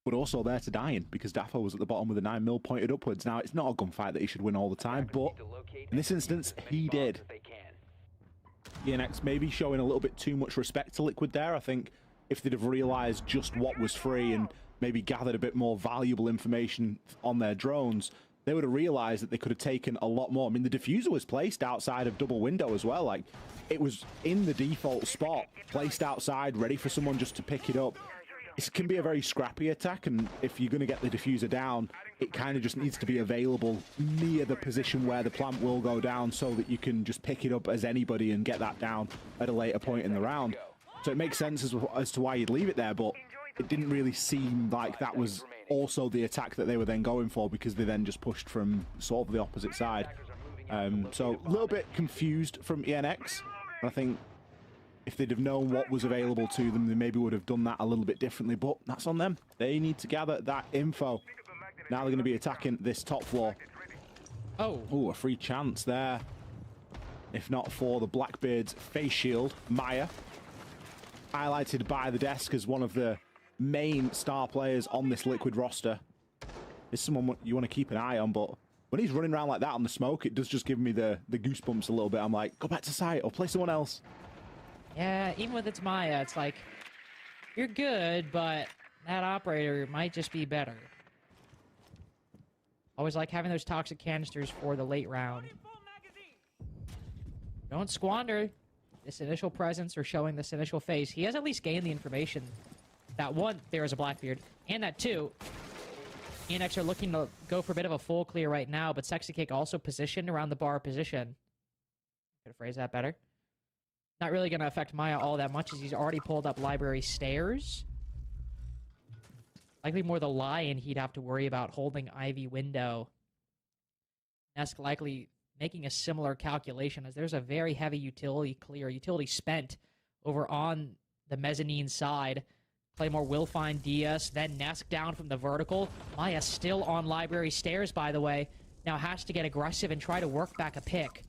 but also there to die in, because Daffo was at the bottom with a 9mm pointed upwards. Now, it's not a gunfight that he should win all the time, but in this instance, he did. ENX maybe showing a little bit too much respect to Liquid there. I think if they'd have realized just what was free and maybe gathered a bit more valuable information on their drones, they would have realized that they could have taken a lot more. I mean, the diffuser was placed outside of double window as well. Like, it was in the default spot, placed outside, ready for someone just to pick it up. It can be a very scrappy attack, and if you're going to get the diffuser down, it kind of just needs to be available near the position where the plant will go down so that you can just pick it up as anybody and get that down at a later point in the round. So it makes sense as to why you'd leave it there, but it didn't really seem like that was also the attack that they were then going for, because they then just pushed from sort of the opposite side. So a little bit confused from ENX. I think if they'd have known what was available to them, they maybe would have done that a little bit differently, but that's on them. They need to gather that info. Now they're going to be attacking this top floor. Oh, a free chance there. If not for the Blackbeard's face shield, Maya, highlighted by the desk as one of the main star players on this Liquid roster. Is someone you want to keep an eye on, but when he's running around like that on the smoke, it does just give me the goosebumps a little bit. I'm like, go back to site or play someone else. Yeah, even with it's Maya, it's like, you're good, but that operator might just be better. Always like having those toxic canisters for the late round. Don't squander this initial presence or showing this initial face. He has at least gained the information that, one, there is a Blackbeard, and that, two, ENX are looking to go for a bit of a full clear right now, but Sexy Cake also positioned around the bar position. Could phrase that better. Not really going to affect Maya all that much as he's already pulled up library stairs. Likely more the Lion he'd have to worry about holding Ivy window. Nesk likely making a similar calculation as there's a very heavy utility clear, utility spent over on the mezzanine side. Claymore will find DS, then Nesk down from the vertical. Maya still on library stairs, by the way. Now has to get aggressive and try to work back a pick.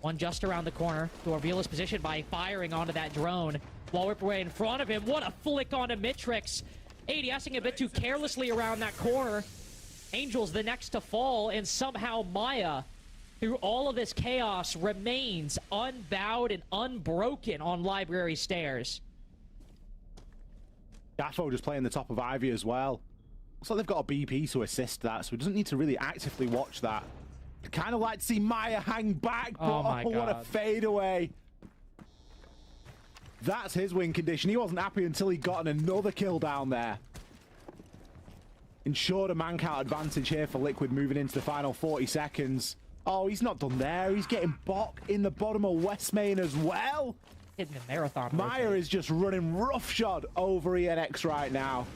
One just around the corner to reveal his position by firing onto that drone. While Ripperway in front of him, what a flick onto Mitrix. ADSing a bit too carelessly around that corner. Angel's the next to fall, and somehow Maya, through all of this chaos, remains unbowed and unbroken on library stairs. Daffo just playing the top of Ivy as well. Looks like they've got a BP to assist that, so he doesn't need to really actively watch that. I'd kind of like to see Maya hang back, but what a fadeaway. That's his win condition. He wasn't happy until he got another kill down there. Ensured a man count advantage here for Liquid moving into the final 40 seconds. Oh, he's not done there. He's getting Bok in the bottom of West Main as well. Hitting a marathon. Maya is just running roughshod over ENX right now.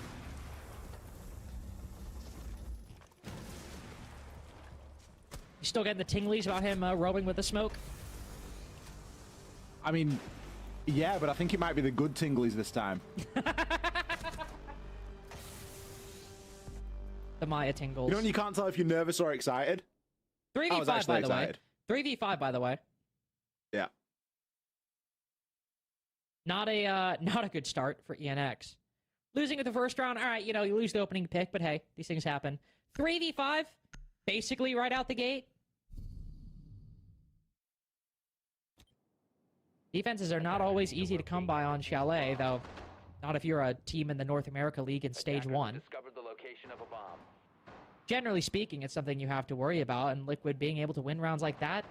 You still getting the tinglies about him rowing with the smoke? I mean, yeah, but I think it might be the good tinglies this time. The Maya tingles. You know when you can't tell if you're nervous or excited? 3v5, by the way. 3v5, by the way. Yeah. Not a good start for ENX. Losing at the first round, all right, you know, you lose the opening pick, but hey, these things happen. 3v5, basically right out the gate. Defenses are not always easy to come by on Chalet, though not if you're a team in the North America League in Stage 1. Generally speaking, it's something you have to worry about, and Liquid being able to win rounds like that,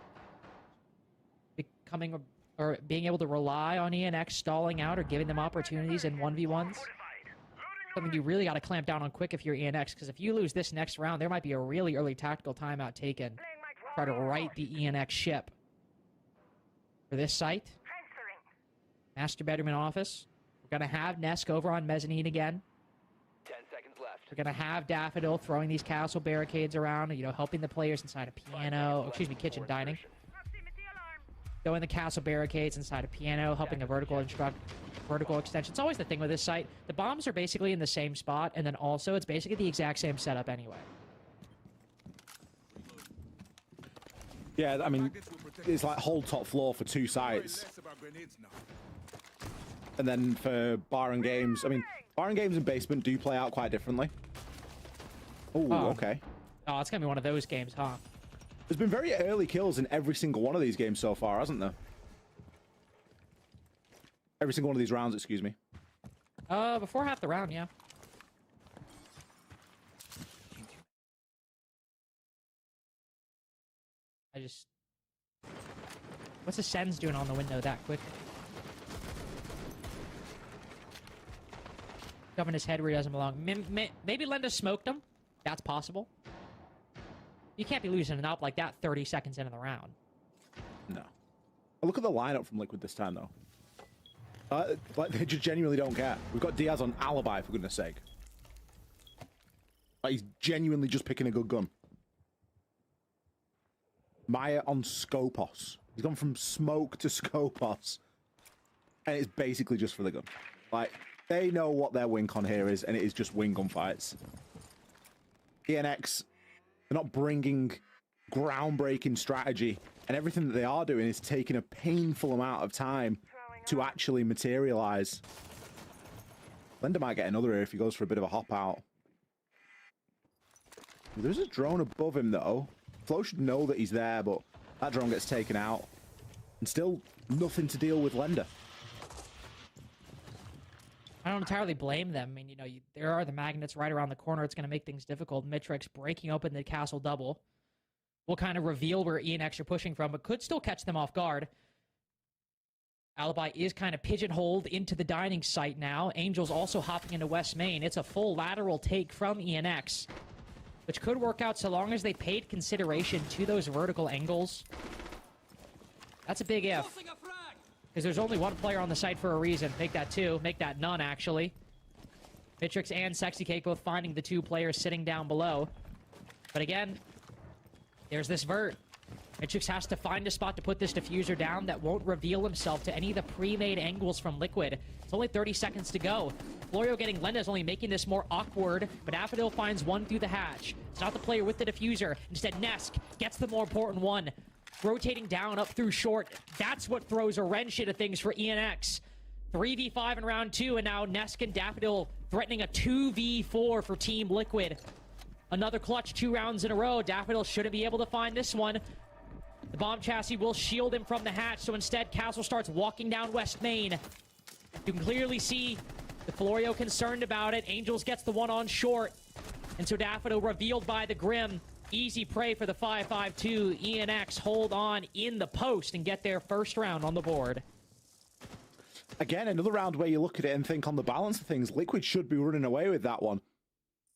being able to rely on ENX stalling out or giving them opportunities in 1v1s, something you really got to clamp down on quick if you're ENX, because if you lose this next round, there might be a really early tactical timeout taken. Try to right the ENX ship. For this site, master bedroom and office, we're going to have Nesk over on mezzanine again. 10 seconds left. We're going to have Daffodil throwing these castle barricades around, you know, helping the players inside a piano, kitchen dining. Throwing the castle barricades inside a piano, helping a vertical extension. It's always the thing with this site. The bombs are basically in the same spot, and then also it's basically the exact same setup anyway. Yeah, I mean, it's like whole top floor for two sites. And then for bar and games, I mean, bar and games and basement do play out quite differently. Ooh, okay. Oh, it's going to be one of those games, huh? There's been very early kills in every single one of these games so far, hasn't there? Every single one of these rounds, excuse me. Before half the round, yeah. What's the Sens doing on the window that quick? Covering his head where he doesn't belong. Maybe Lenda smoked him. That's possible. You can't be losing it up like that 30 seconds into the round. No. Look at the lineup from Liquid this time, though. Like, they just genuinely don't care. We've got Diaz on Alibi, for goodness sake. Like, he's genuinely just picking a good gun. Maya on Scopos. He's gone from smoke to Scopos. And it's basically just for the gun. Like, they know what their win con here is, and it is just win gun fights. ENX, they're not bringing groundbreaking strategy, and everything that they are doing is taking a painful amount of time to actually materialize. Lenda might get another here if he goes for a bit of a hop out. There's a drone above him, though. Flo should know that he's there, but that drone gets taken out. And still nothing to deal with Lenda. I don't entirely blame them. I mean, you know, there are the magnets right around the corner. It's going to make things difficult. Mitrix breaking open the castle double will kind of reveal where ENX are pushing from, but could still catch them off guard. Alibi is kind of pigeonholed into the dining site now. Angel's also hopping into West Main. It's a full lateral take from ENX, which could work out so long as they paid consideration to those vertical angles. That's a big if. Because there's only one player on the site for a reason. Make that two. Make that none, actually. Mitrix and Sexy Cake both finding the two players sitting down below. But again, there's this vert. Mitrix has to find a spot to put this diffuser down that won't reveal himself to any of the pre-made angles from Liquid. It's only 30 seconds to go. Florio getting Lenda is only making this more awkward, but Affadil finds one through the hatch. It's not the player with the diffuser. Instead, Nesk gets the more important one. Rotating down up through short. That's what throws a wrench into things for ENX. 3v5 in round 2, and now Nesk and Daffodil threatening a 2v4 for Team Liquid. Another clutch 2 rounds in a row. Daffodil shouldn't be able to find this one. The bomb chassis will shield him from the hatch, so instead Castle starts walking down West Main. You can clearly see the Florio concerned about it. Angels gets the one on short. And so Daffodil revealed by the Grim. Easy prey for the 5-5-2. ENX hold on in the post and get their first round on the board. Again, another round where you look at it and think on the balance of things, Liquid should be running away with that one.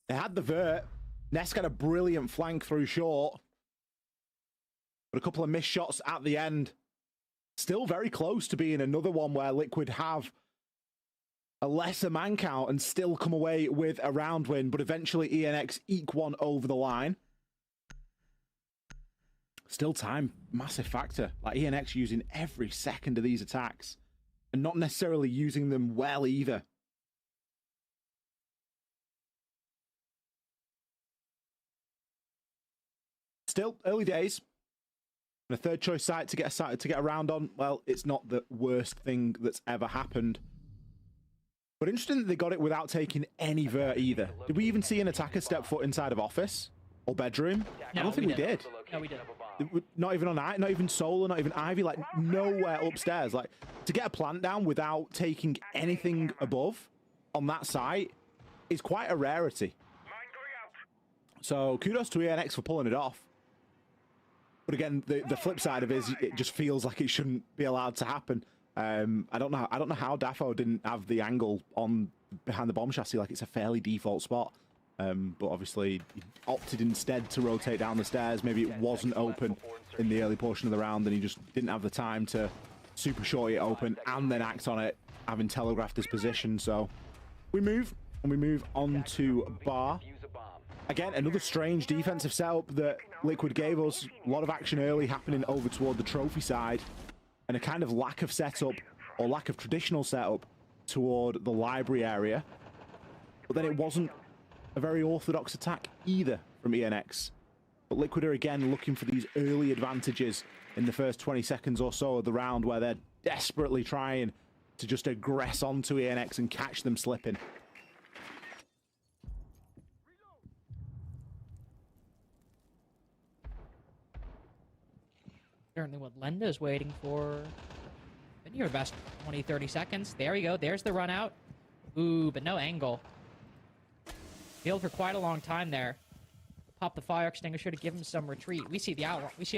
They had the vert. Nesk had a brilliant flank through short. But a couple of missed shots at the end. Still very close to being another one where Liquid have a lesser man count and still come away with a round win, but eventually ENX eke one over the line. Still time, massive factor. Like ENX using every second of these attacks and not necessarily using them well either. Still early days. And a third choice site to get a round on. Well, it's not the worst thing that's ever happened. But interesting that they got it without taking any vert either. Did we even see an attacker step foot inside of office or bedroom? No, I don't think we did. No, we didn't. Not even on not even Solar, not even Ivy, like nowhere upstairs. Like to get a plant down without taking anything above on that site is quite a rarity. So kudos to ENX for pulling it off. But again, the flip side of it is it just feels like it shouldn't be allowed to happen. I don't know how Daffo didn't have the angle on behind the bomb chassis. Like it's a fairly default spot. But obviously he opted instead to rotate down the stairs. Maybe it wasn't open in the early portion of the round and he just didn't have the time to super short it open and then act on it, having telegraphed his position. So we move on to Bar. Again, another strange defensive setup that Liquid gave us. A lot of action early happening over toward the trophy side and a kind of lack of setup or lack of traditional setup toward the library area. But then it wasn't a very orthodox attack either from ENX. But Liquid are again looking for these early advantages in the first 20 seconds or so of the round where they're desperately trying to just aggress onto ENX and catch them slipping. Certainly what Lenda is waiting for. Been here the best 20, 30 seconds. There we go. There's the run out. Ooh, but no angle. Field for quite a long time there. Pop the fire extinguisher to give him some retreat. We see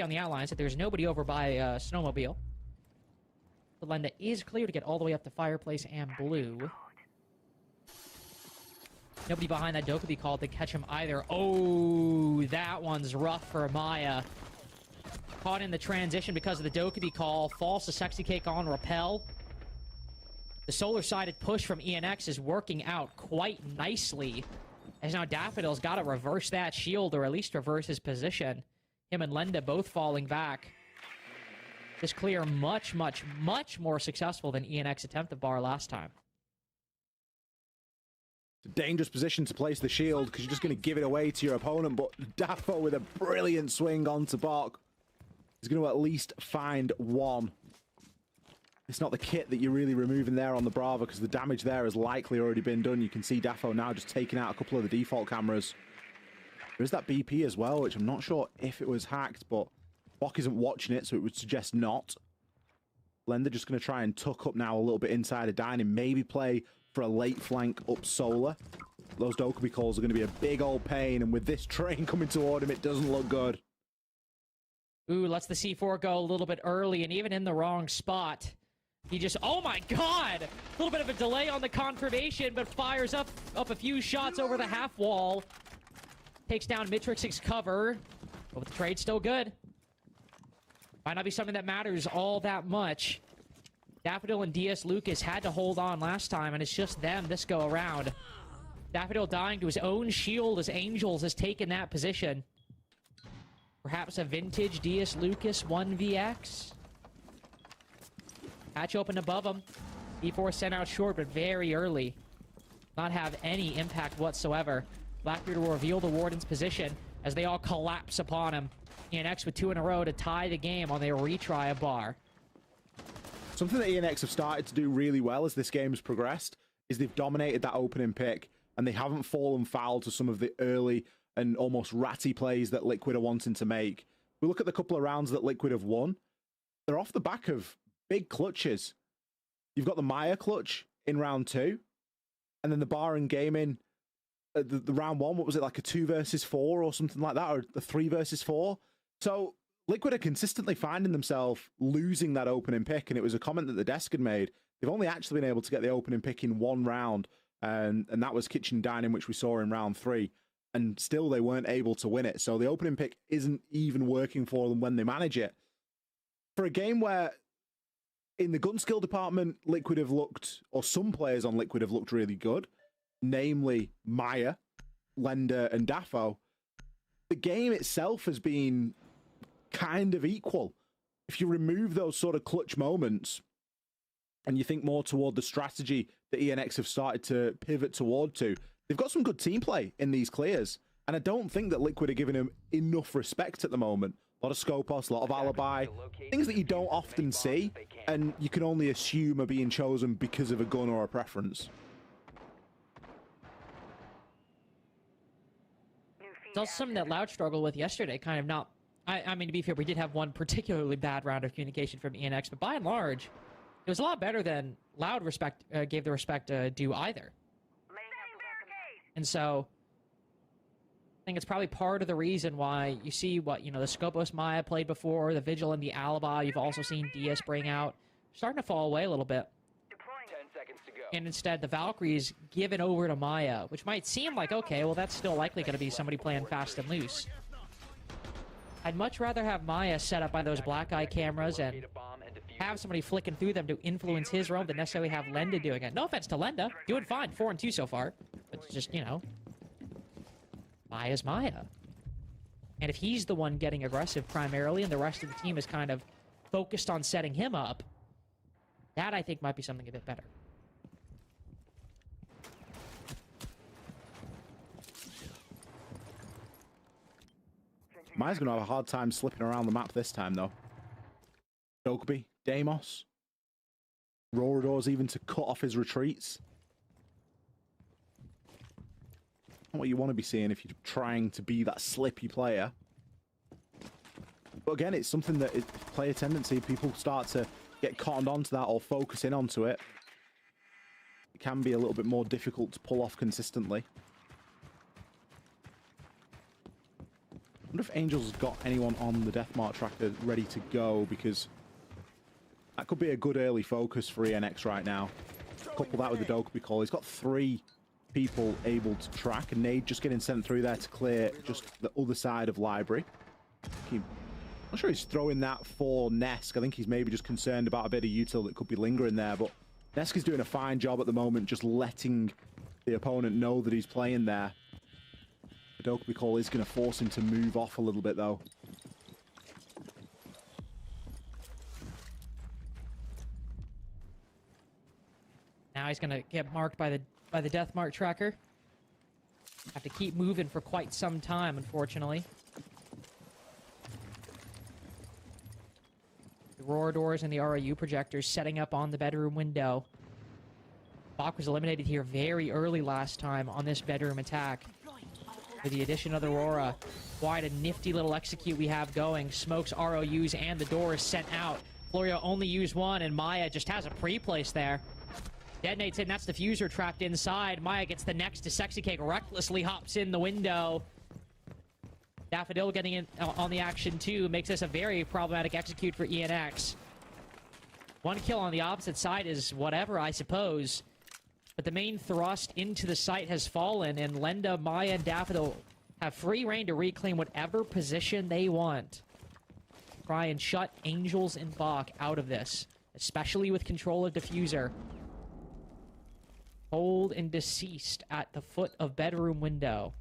on the outlines that there's nobody over by snowmobile. The Lenda is clear to get all the way up to fireplace and blue. Nobody behind that Dokubi call to catch him either. Oh, that one's rough for Maya. Caught in the transition because of the Dokubi call. Falls to Sexy Cake on Repel. The solar-sided push from ENX is working out quite nicely. As now Daffodil's got to reverse that shield, or at least reverse his position. Him and Lenda both falling back. This clear much, much, much more successful than ENX attempted bar last time. It's a dangerous position to place the shield because you're just going to give it away to your opponent, but Daffo with a brilliant swing onto Bok is going to at least find one. It's not the kit that you're really removing there on the Brava because the damage there has likely already been done. You can see Daffo now just taking out a couple of the default cameras. There is that BP as well, which I'm not sure if it was hacked, but Bok isn't watching it, so it would suggest not. Lenda just going to try and tuck up now a little bit inside of dining, maybe play for a late flank up solar. Those Dokubi calls are going to be a big old pain, and with this train coming toward him, it doesn't look good. Ooh, lets the C4 go a little bit early, and even in the wrong spot. He just, oh my god! A little bit of a delay on the confirmation, but fires up a few shots over the half wall. Takes down Mitrix's cover, but the trade's still good. Might not be something that matters all that much. Daffodil and DS Lucas had to hold on last time, and it's just them this go around. Daffodil dying to his own shield as Angels has taken that position. Perhaps a vintage DS Lucas 1vx. Hatch open above him. D4 sent out short, but very early. Not have any impact whatsoever. Blackbeard will reveal the Warden's position as they all collapse upon him. ENX with 2 in a row to tie the game on their retry of bar. Something that ENX have started to do really well as this game's progressed is they've dominated that opening pick, and they haven't fallen foul to some of the early and almost ratty plays that Liquid are wanting to make. We look at the couple of rounds that Liquid have won. They're off the back of big clutches. You've got the Maya clutch in round 2, and then the Bar and Gaming, the round 1, what was it, like a 2 versus 4 or something like that, or a 3 versus 4? So Liquid are consistently finding themselves losing that opening pick, and it was a comment that the desk had made. They've only actually been able to get the opening pick in 1 round, and that was Kitchen Dining, which we saw in round 3, and still they weren't able to win it. So the opening pick isn't even working for them when they manage it. For a game where in the gun skill department, Liquid have looked, or some players on Liquid have looked really good, namely Maya, Lenda, and Daffo. The game itself has been kind of equal. If you remove those sort of clutch moments and you think more toward the strategy that ENX have started to pivot toward to, they've got some good team play in these clears. And I don't think that Liquid are giving them enough respect at the moment. A lot of Scopos, a lot of Alibi, things that you don't often see, and you can only assume are being chosen because of a gun or a preference. It's also something that Loud struggled with yesterday, kind of not... I mean, to be fair, we did have one particularly bad round of communication from ENX, but by and large, it was a lot better than Loud gave the respect due either. And so, I think it's probably part of the reason why you see what, the Scopos Maya played before, the Vigil and the Alibi, you've also seen DS bring out, starting to fall away a little bit. 10 seconds to go. And instead, the Valkyrie's given over to Maya, which might seem like, okay, well, that's still likely going to be somebody playing fast and loose. I'd much rather have Maya set up by those black eye cameras and have somebody flicking through them to influence his roam than necessarily have Lenda doing it. No offense to Lenda. Doing fine. 4-2 so far. But it's just, Maya's Maya. And if he's the one getting aggressive primarily and the rest of the team is kind of focused on setting him up, that I think might be something a bit better. Maya's going to have a hard time slipping around the map this time, though. Dokubi, Deimos, Roradors even to cut off his retreats. Not what you want to be seeing if you're trying to be that slippy player. But again, it's something that is player tendency. People start to get cottoned onto that or focus in onto it, it can be a little bit more difficult to pull off consistently. I wonder if Angel's got anyone on the Deathmark tracker ready to go, because that could be a good early focus for ENX right now. Couple that with the Dokkaebi call. He's got 3 people able to track, and Nade just getting sent through there to clear just the other side of Library. I'm not sure he's throwing that for Nesk. I think he's maybe just concerned about a bit of util that could be lingering there, but Nesk is doing a fine job at the moment, just letting the opponent know that he's playing there. The Dokkaebi call is going to force him to move off a little bit, though. Now he's going to get marked by the death mark tracker. Have to keep moving for quite some time, unfortunately. The roar doors and the ROU projectors setting up on the bedroom window. Bach was eliminated here very early last time on this bedroom attack. With the addition of the Aurora, quite a nifty little execute we have going. Smokes, ROUs, and the doors sent out. Furia only used one, and Maya just has a pre-place there. Detonates in, that's the Fuser trapped inside. Maya gets the next to Sexy Cake, recklessly hops in the window. Daffodil getting in on the action too, makes this a very problematic execute for ENX. One kill on the opposite side is whatever, I suppose. But the main thrust into the site has fallen, and Lenda, Maya, and Daffodil have free reign to reclaim whatever position they want. Try and shut Angels and Bach out of this, especially with control of Diffuser. Hold and deceased at the foot of bedroom window.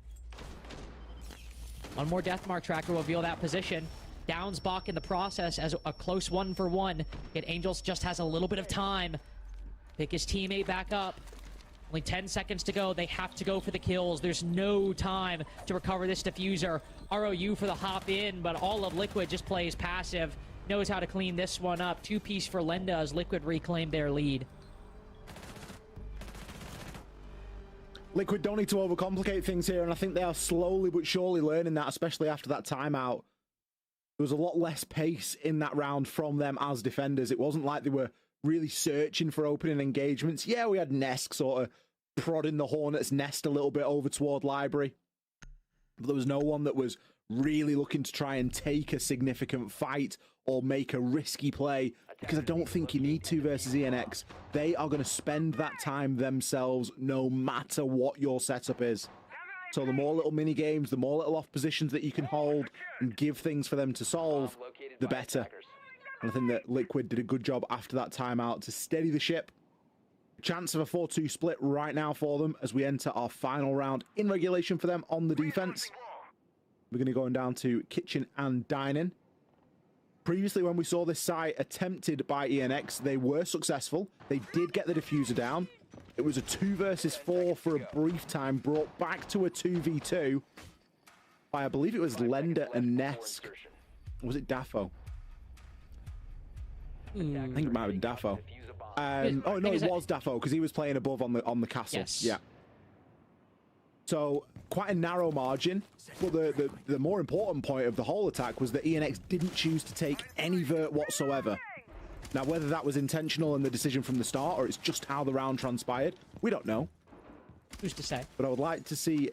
One more Deathmark tracker will reveal that position. Downs Bach in the process as a close 1-for-1. Yet Angels just has a little bit of time. Pick his teammate back up. Only 10 seconds to go. They have to go for the kills. There's no time to recover this Diffuser. ROU for the hop in, but all of Liquid just plays passive. Knows how to clean this one up. 2-piece for Lenda as Liquid reclaim their lead. Liquid don't need to overcomplicate things here, and I think they are slowly but surely learning that, especially after that timeout. There was a lot less pace in that round from them as defenders. It wasn't like they were really searching for opening engagements. Yeah, we had Nesk sort of prodding the Hornet's nest a little bit over toward Library, but there was no one that was really looking to try and take a significant fight or make a risky play, because I don't think you need to versus ENX. They are going to spend that time themselves no matter what your setup is. So the more little mini games, the more little off positions that you can hold and give things for them to solve, the better. And I think that Liquid did a good job after that timeout to steady the ship. Chance of a 4-2 split right now for them as we enter our final round in regulation for them on the defense. We're going to go down to kitchen and dining. Previously, when we saw this site attempted by ENX, they were successful. They did get the diffuser down. It was a 2 versus 4 for a brief time, brought back to a 2v2 by, I believe it was Lenda and Nesk. Or was it Daffo? I think it might have been Daffo. Oh no, it was Daffo because he was playing above on the castle. Yes. Yeah. So quite a narrow margin, but the more important point of the whole attack was that ENX didn't choose to take any vert whatsoever. Now, whether that was intentional in the decision from the start or it's just how the round transpired, we don't know. Who's to say? But I would like to see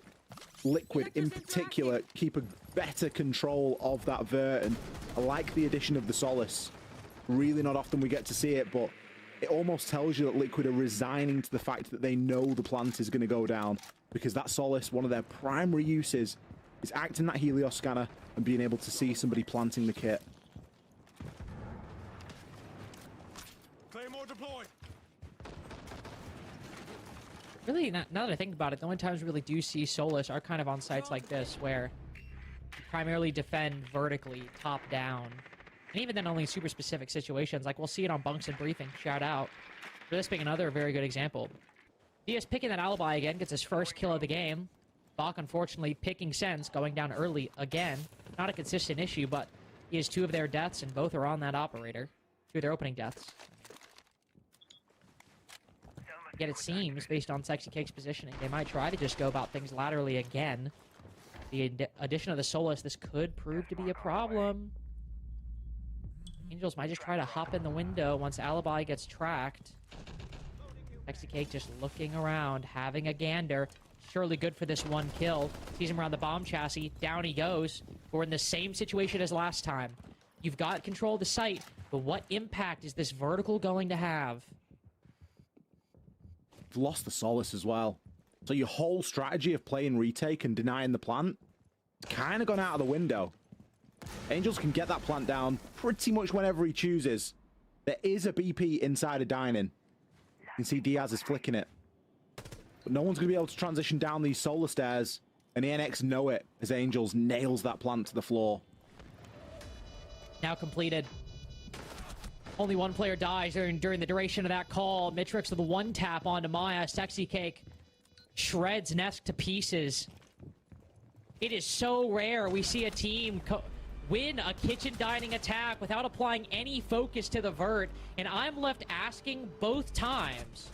Liquid in particular keep a better control of that vert, and I like the addition of the Solace. Really not often we get to see it, but it almost tells you that Liquid are resigning to the fact that they know the plant is going to go down, because that Solace, one of their primary uses, is acting that Helios scanner and being able to see somebody planting the kit. Claymore deployed. Really, now that I think about it, the only times we really do see Solus are kind of on sites like this, where you primarily defend vertically, top down. And even then, only in super specific situations. Like, we'll see it on Bunks and Briefing. Shout out. For this being another very good example. DS picking that alibi again, gets his first kill of the game. Bach, unfortunately, picking Sense, going down early again. Not a consistent issue, but he has 2 of their deaths, and both are on that operator. 2 of their opening deaths. Yet it seems, based on Sexy Cake's positioning, they might try to just go about things laterally again. The addition of the Solus, this could prove to be a problem. Angels might just try to hop in the window once Alibi gets tracked. Cake just looking around, having a gander. Surely good for this one kill. Sees him around the bomb chassis. Down he goes. We're in the same situation as last time. You've got control of the site, but what impact is this vertical going to have? You've lost the Solace as well. So your whole strategy of playing retake and denying the plant kind of gone out of the window. Angels can get that plant down pretty much whenever he chooses. There is a BP inside of Dining. You can see Diaz is flicking it. But no one's going to be able to transition down these solar stairs. And ENX know it as Angels nails that plant to the floor. Now completed. Only one player dies during the duration of that call. Mitrix with a one tap onto Maya. Sexy Cake shreds Nesk to pieces. It is so rare we see a team win a kitchen dining attack without applying any focus to the vert. And I'm left asking both times,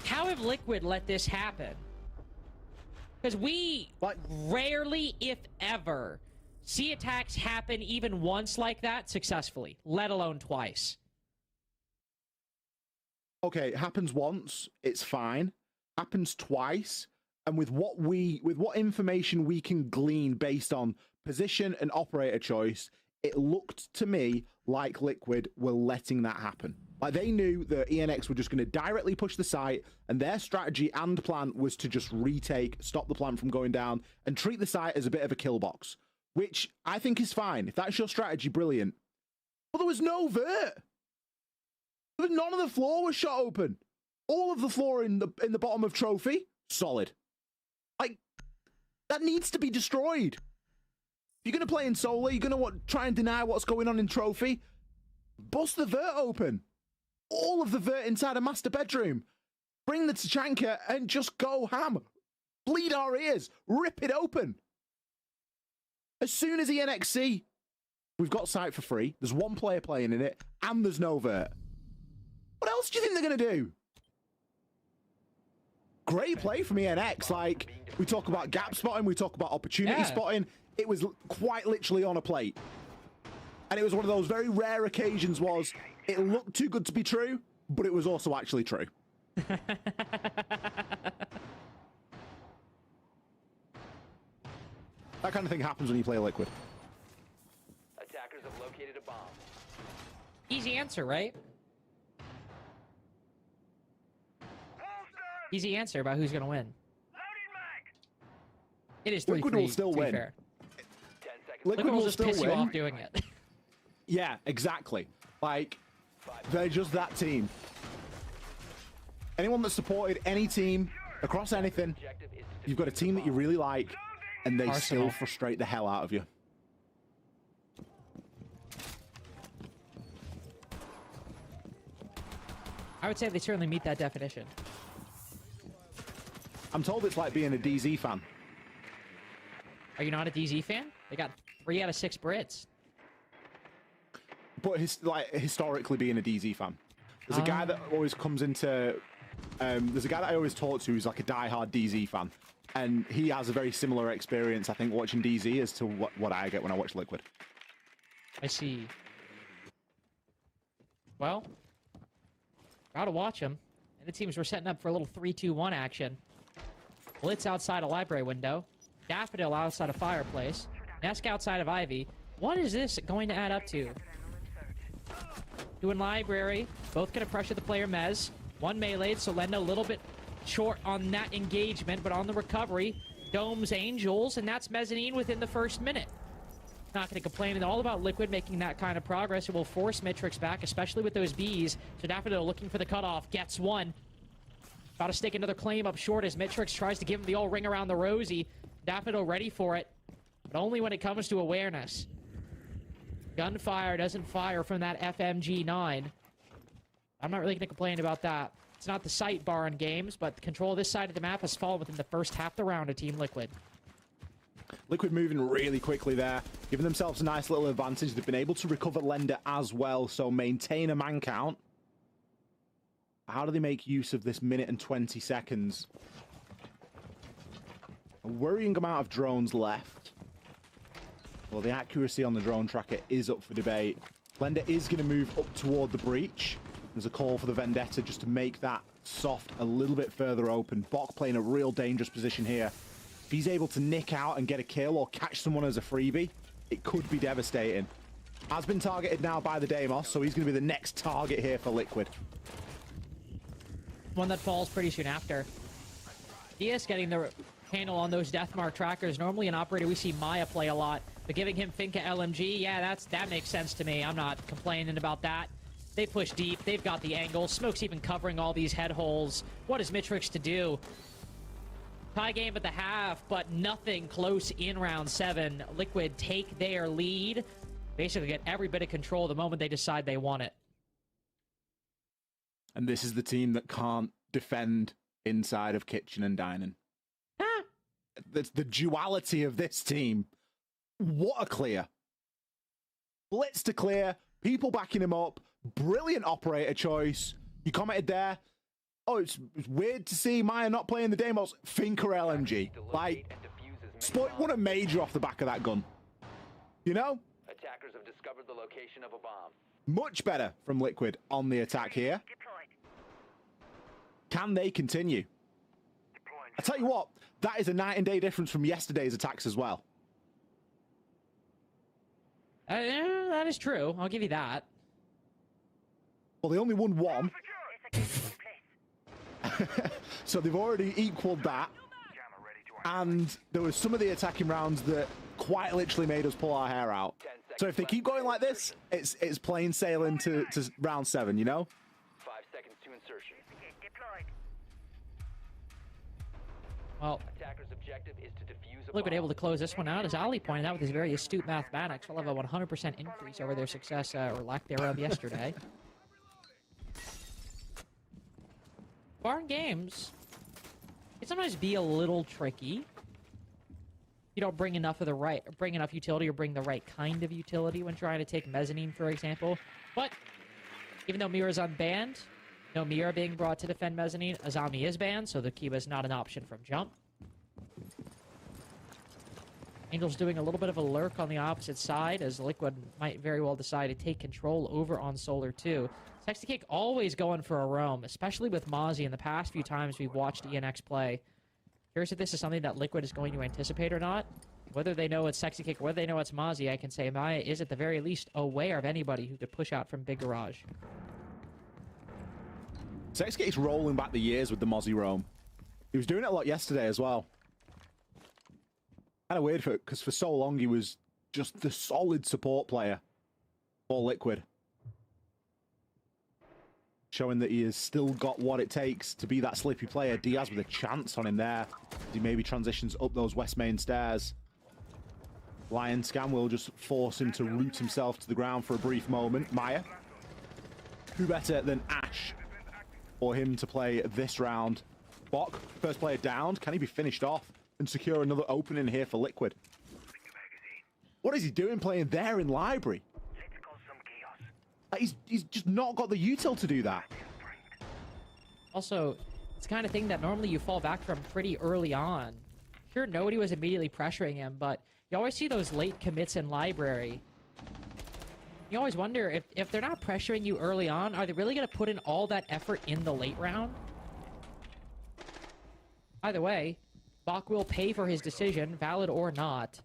how have Liquid let this happen? Because we rarely, if ever, see attacks happen even once like that successfully, let alone twice. Okay, it happens once, it's fine. Happens twice, and with what information we can glean based on position and operator choice, it looked to me like Liquid were letting that happen. Like, they knew that ENX were just going to directly push the site, and their strategy and plan was to just retake, stop the plant from going down, and treat the site as a bit of a kill box, which I think is fine. If that's your strategy, brilliant. But there was no vert. None of the floor was shot open. All of the floor in the bottom of Trophy, solid. Like, that needs to be destroyed. If you're going to play in solo, you're going to try and deny what's going on in Trophy, bust the vert open. All of the vert inside a master bedroom. Bring the Tachanka and just go ham. Bleed our ears. Rip it open. As soon as ENXC, we've got site for free. There's one player playing in it, and there's no vert. What else do you think they're going to do? Great play from ENX. Like, we talk about gap spotting, we talk about opportunity spotting. It was quite literally on a plate. And it was one of those very rare occasions was, it looked too good to be true, but it was also actually true. That kind of thing happens when you play Liquid. Attackers have located a bomb. Easy answer, right? Easy answer about who's going to win. It is 3-3. Liquid will still win. Fair. Liquid will just still piss win. you off doing it. Yeah, exactly. Like, they're just that team. Anyone that supported any team across anything, you've got a team that you really like, and they still frustrate the hell out of you. I would say they certainly meet that definition. I'm told it's like being a DZ fan. Are you not a DZ fan? They got 3 out of 6 Brits. But historically being a DZ fan. There's a guy that always comes into... there's a guy that I always talk to who's like a diehard DZ fan. And he has a very similar experience, I think, watching DZ as to what I get when I watch Liquid. I see. Well, gotta watch him. And it seems we're setting up for a little 3-2-1 action. Blitz outside a library window. Daffodil outside a fireplace. Nesk outside of Ivy. What is this going to add up to? Doing library. Both gonna pressure the player Mez. One meleeed, so Lenda a little bit short on that engagement, but on the recovery, Dome's Angels, and that's Mezzanine within the first minute. Not gonna complain at all about Liquid making that kind of progress. It will force Mitrix back, especially with those Bs. So Daffodil looking for the cutoff. Gets one. About to stake another claim up short as Mitrix tries to give him the old ring around the rosy. Daffodil ready for it, but only when it comes to awareness. Gunfire doesn't fire from that FMG9. I'm not really going to complain about that. It's not the sight bar in games, but the control of this side of the map has fallen within the first half of the round of Team Liquid. Liquid moving really quickly there, giving themselves a nice little advantage. They've been able to recover Lender as well, so maintain a man count. How do they make use of this minute and 20 seconds? A worrying amount of drones left. Well, the accuracy on the drone tracker is up for debate. Blender is going to move up toward the breach. There's a call for the Vendetta just to make that soft a little bit further open. Bok playing a real dangerous position here. If he's able to nick out and get a kill or catch someone as a freebie, it could be devastating. Has been targeted now by the Deimos, so he's going to be the next target here for Liquid. One that falls pretty soon after. DS getting the handle on those Deathmark trackers. Normally an operator we see Maya play a lot, but giving him Finka LMG, yeah, that makes sense to me. I'm not complaining about that. They push deep. They've got the angle. Smoke's even covering all these head holes. What is Mitrix to do? Tie game at the half, but nothing close in round 7. Liquid take their lead. Basically get every bit of control the moment they decide they want it. And this is the team that can't defend inside of Kitchen and Dining. That's the duality of this team. What a clear. Blitz to clear. People backing him up. Brilliant operator choice. You commented there. Oh, it's weird to see Maya not playing the Deimos. Finker LMG. Like, Sport won a major off the back of that gun. You know? Attackers have discovered the location of a bomb. Much better from Liquid on the attack here. Can they continue? I tell you what, that is a night and day difference from yesterday's attacks as well. That is true. I'll give you that. Well, they only won one. So they've already equaled that. And there was some of the attacking rounds that quite literally made us pull our hair out. So if they keep going like this, it's plain sailing to round 7, you know? 5 seconds to insertion. Well, Attacker's objective is to defuse a Liquid bomb. able to close this one out, as Ali pointed out with his very astute mathematics. We'll have a 100% increase over their success or lack thereof yesterday. Barn games can sometimes be a little tricky. You don't bring enough utility or bring the right kind of utility when trying to take mezzanine, for example. But even though Mira's unbanned, no Mira being brought to defend mezzanine, Azami is banned, so the Kiba is not an option from jump. Angel's doing a little bit of a lurk on the opposite side, as Liquid might very well decide to take control over on Solar 2. Sexy Kick always going for a roam, especially with Mozzie in the past few times we've watched ENX play. Curious if this is something that Liquid is going to anticipate or not. Whether they know it's Sexy Kick, whether they know it's Mozzie, I can say Maya is at the very least aware of anybody who could push out from Big Garage. Sexy Kick's rolling back the years with the Mozzie roam. He was doing it a lot yesterday as well. Kind of weird because for so long he was just the solid support player for Liquid. Showing that he has still got what it takes to be that slippy player. Diaz with a chance on him there. He maybe transitions up those west main stairs. Lion Scan will just force him to root himself to the ground for a brief moment. Maya. Who better than Ash for him to play this round? Bok, first player downed. Can he be finished off and secure another opening here for Liquid? What is he doing playing there in Library? Like, he's just not got the util to do that. Also, it's the kind of thing that normally you fall back from pretty early on. Sure, nobody was immediately pressuring him, but you always see those late commits in Library. You always wonder, if they're not pressuring you early on, are they really going to put in all that effort in the late round? Either way, Bok will pay for his decision, valid or not.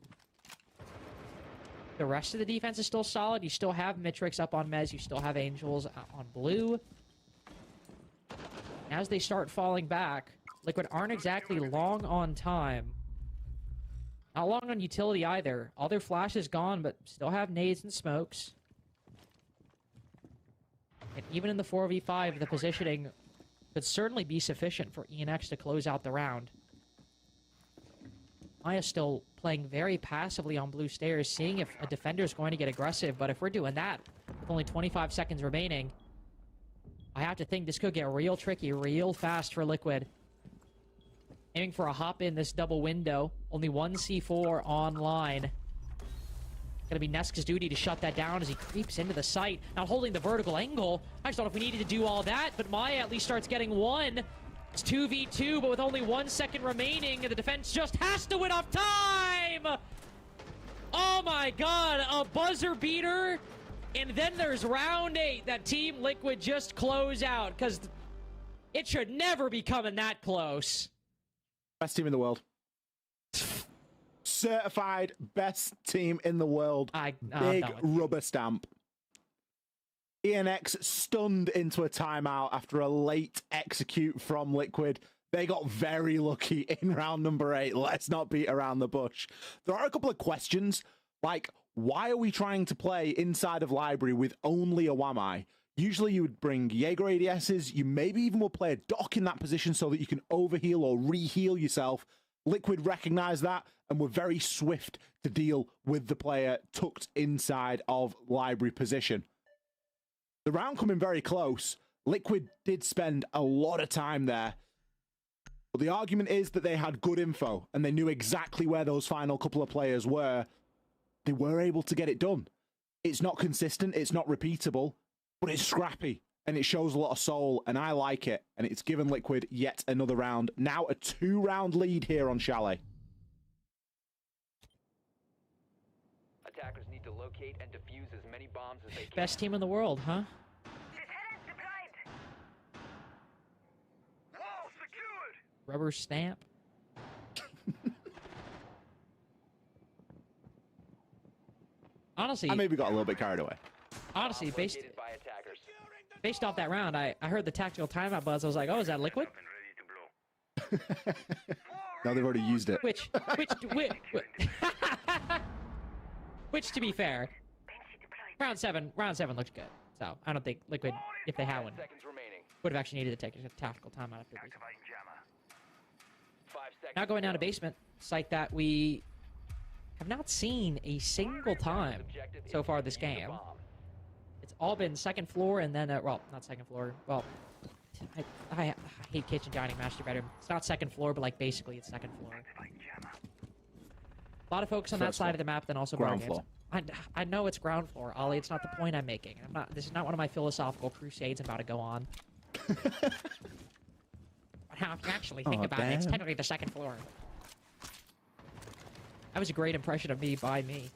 The rest of the defense is still solid. You still have Mitrix up on Mez. You still have Angels on blue. As they start falling back, Liquid aren't exactly long on time. Not long on utility either. All their flash is gone, but still have nades and smokes. And even in the 4v5, the positioning could certainly be sufficient for ENX to close out the round. Maya's still playing very passively on blue stairs, seeing if a defender is going to get aggressive, but if we're doing that with only 25 seconds remaining, I have to think this could get real tricky real fast for Liquid. Aiming for a hop in this double window, only one C4 online. Gonna be Nesk's duty to shut that down as he creeps into the site, now holding the vertical angle. I just don't know if we needed to do all that, but Maya at least starts getting one. It's 2v2, but with only 1 second remaining, the defense just has to win off time! Oh my god, a buzzer beater. And then there's round 8 that Team Liquid just close out, because it should never be coming that close. Best team in the world. Certified best team in the world. Big rubber stamp. ENX stunned into a timeout after a late execute from Liquid. They got very lucky in round number 8. Let's not beat around the bush. There are a couple of questions, like, why are we trying to play inside of library with only a Wamai? Usually you would bring Jaeger ADSs. You maybe even will play a dock in that position so that you can overheal or reheal yourself. Liquid recognized that and were very swift to deal with the player tucked inside of library position. The round coming very close. Liquid did spend a lot of time there. But the argument is that they had good info and they knew exactly where those final couple of players were. They were able to get it done. It's not consistent, it's not repeatable, but it's scrappy and it shows a lot of soul, and I like it. And it's given Liquid yet another round. Now a 2-round lead here on Chalet. Attackers need to locate and defuse as many bombs as they can. Best team in the world, huh? Rubber stamp. Honestly, I maybe got a little bit carried away. Honestly, based off that round, I heard the tactical timeout buzz. I was like, oh, is that Liquid? No, they've already used it. Which to be fair, round seven looked good. So I don't think Liquid, if they had one, would have actually needed to take a tactical timeout after this. Now going down to basement, site that we have not seen a single time so far this game. It's all been second floor and then, well, not second floor. Well, I hate kitchen, dining, master bedroom. It's not second floor, but like basically it's second floor. A lot of focus on that side of the map, then also ground floor. I know it's ground floor, Ollie. It's not the point I'm making. This is not one of my philosophical crusades I'm about to go on. How if you actually think about it, it's technically the second floor. That was a great impression of me by me.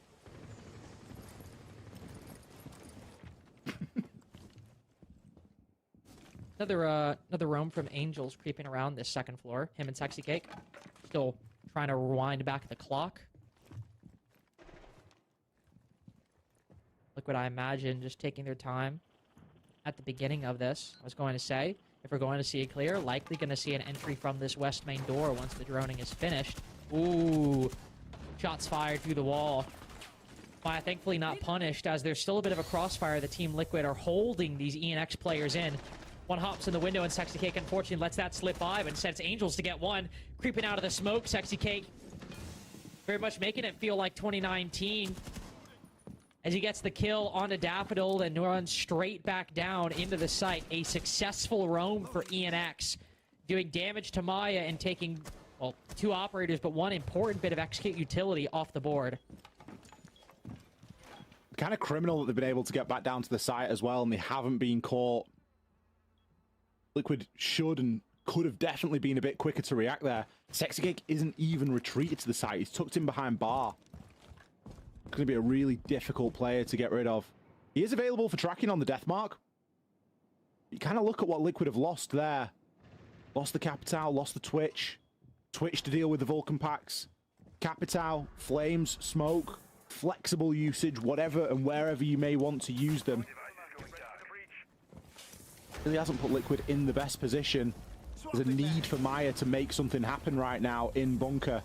Another roam from Angels creeping around this second floor. Him and Sexy Cake still trying to rewind back the clock. Liquid, I imagine, just taking their time at the beginning of this. I was going to say, if we're going to see it clear, likely going to see an entry from this west main door once the droning is finished. Ooh, shots fired through the wall. Maya thankfully not punished, as there's still a bit of a crossfire. The Team Liquid are holding these ENX players in. One hops in the window, and Sexy Cake unfortunately lets that slip by, but sends Angels to get one. Creeping out of the smoke, Sexy Cake very much making it feel like 2019. As he gets the kill onto Daffodil and runs straight back down into the site. A successful roam for ENX. Doing damage to Maya and taking, well, 2 operators, but 1 important bit of execute utility off the board. Kind of criminal that they've been able to get back down to the site as well, and they haven't been caught. Liquid should and could have definitely been a bit quicker to react there. Sexy Cake isn't even retreated to the site. He's tucked in behind bar. Going to be a really difficult player to get rid of. He is available for tracking on the death mark. You kind of look at what Liquid have lost there. Lost the Capitao, lost the Twitch. Twitch to deal with the Vulcan packs. Capitao, flames, smoke, flexible usage, whatever and wherever you may want to use them. Really hasn't put Liquid in the best position. There's a need for Maya to make something happen right now in bunker.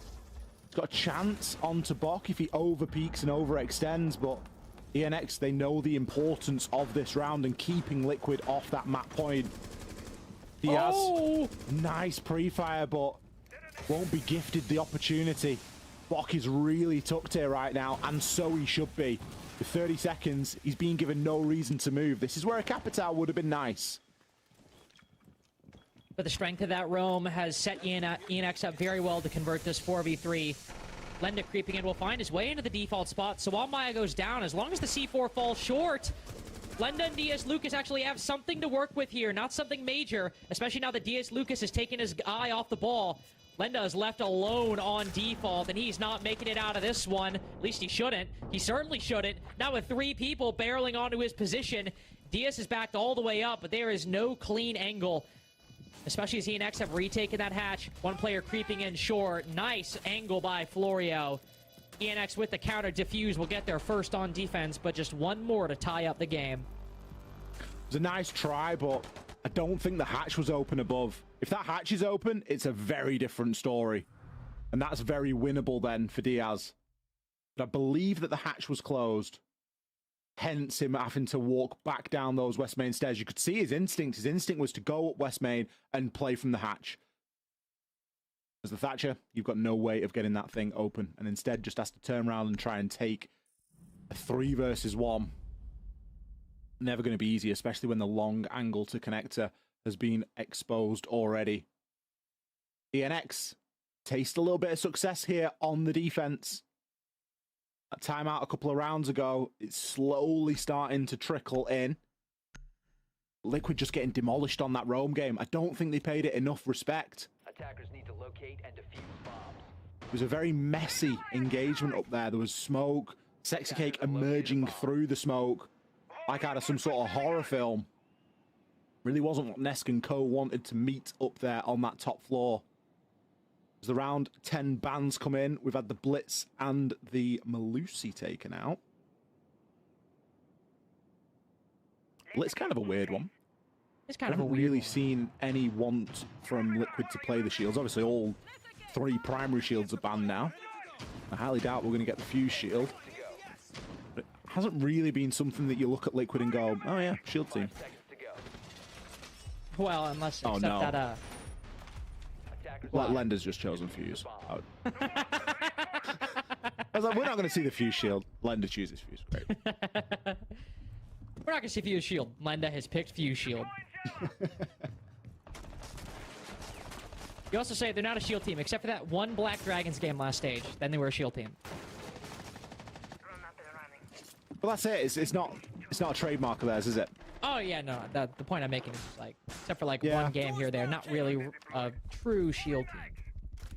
He's got a chance onto Bok if he overpeaks and overextends, but ENX, they know the importance of this round and keeping Liquid off that map point. Diaz, nice pre-fire, but won't be gifted the opportunity. Bok is really tucked here right now, and so he should be. With 30 seconds, he's being given no reason to move. This is where a Capitao would have been nice. But the strength of that roam has set ENX up very well to convert this 4v3. Lenda creeping in will find his way into the default spot. So while Maya goes down, as long as the C4 falls short, Lenda and DS Lucas actually have something to work with here. Not something major, especially now that DS Lucas has taken his eye off the ball. Lenda is left alone on default, and he's not making it out of this one. At least he shouldn't. He certainly shouldn't. Now with 3 people barreling onto his position, Diaz is backed all the way up, but there is no clean angle, especially as ENX have retaken that hatch. 1 player creeping in short. Nice angle by Florio. ENX with the counter defuse will get their first on defense, but just 1 more to tie up the game. It was a nice try, but I don't think the hatch was open above. If that hatch is open, it's a very different story. And that's very winnable then for Diaz. But I believe that the hatch was closed. Hence him having to walk back down those West Main stairs. You could see his instinct. His instinct was to go up West Main and play from the hatch. As the Thatcher, you've got no way of getting that thing open. And instead just has to turn around and try and take a 3 versus 1. Never going to be easy, especially when the long angle to connector has been exposed already. ENX taste a little bit of success here on the defense. That timeout a couple of rounds ago, it's slowly starting to trickle in. Liquid just getting demolished on that roam game. I don't think they paid it enough respect. Attackers need to locate and defuse bombs. It was a very messy engagement up there. There was smoke, Sexy Cake emerging through the smoke like out of some sort of horror film. Really wasn't what Nesk and Co wanted to meet up there on that top floor. As the round 10 bans come in, we've had the Blitz and the Malusi taken out. Blitz kind of a weird one. It's kind of a weird. weird Really one. seen any want from Liquid to play the shields. Obviously, all 3 primary shields are banned now. I highly doubt we're going to get the Fuse shield. But it hasn't really been something that you look at Liquid and go, oh yeah, shield team. Well, unless Oh, except no. that Well, Lender's just chosen Fuse. Oh. I was like, we're not going to see the Fuse shield. Lender chooses Fuse. Great. we're not gonna see Fuse Shield. Lenda has picked Fuse Shield. You also say they're not a shield team, except for that one Black Dragons game last stage. Then they were a shield team. Well, that's it. It's not a trademark of theirs, is it? Oh yeah, no. The point I'm making is just like, except for like one game here, they're not really a true shield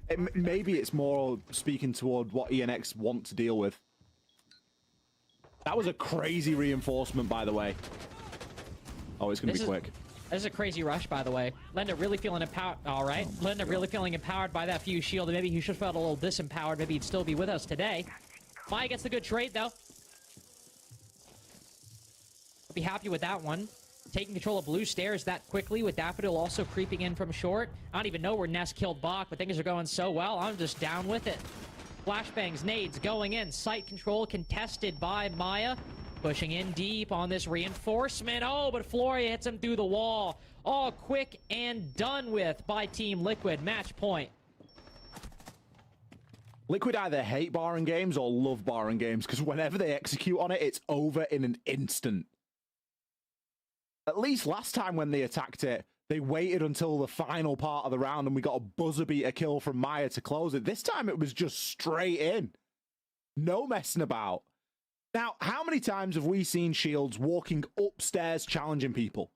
team. Maybe it's more speaking toward what ENX want to deal with. That was a crazy reinforcement, by the way. Oh, it's going to be quick. This is a crazy rush, by the way. Lenda really feeling empowered. All right. Lenda really feeling empowered by that Fuse shield. Maybe he should have felt a little disempowered. Maybe he'd still be with us today. Maya gets the good trade, though. I'll be happy with that one. Taking control of blue stairs that quickly with Daffodil also creeping in from short. I don't even know where Ness killed Bach, but things are going so well. I'm just down with it. Flashbangs, nades going in. Sight control contested by Maya. Pushing in deep on this reinforcement. Oh, but Floria hits him through the wall. All quick and done with by Team Liquid. Match point. Liquid either hate barring games or love barring games, because whenever they execute on it, it's over in an instant. At least last time when they attacked it, they waited until the final part of the round and we got a buzzer beater kill from Maya to close it. This time it was just straight in. No messing about. Now, how many times have we seen Shields walking upstairs challenging people?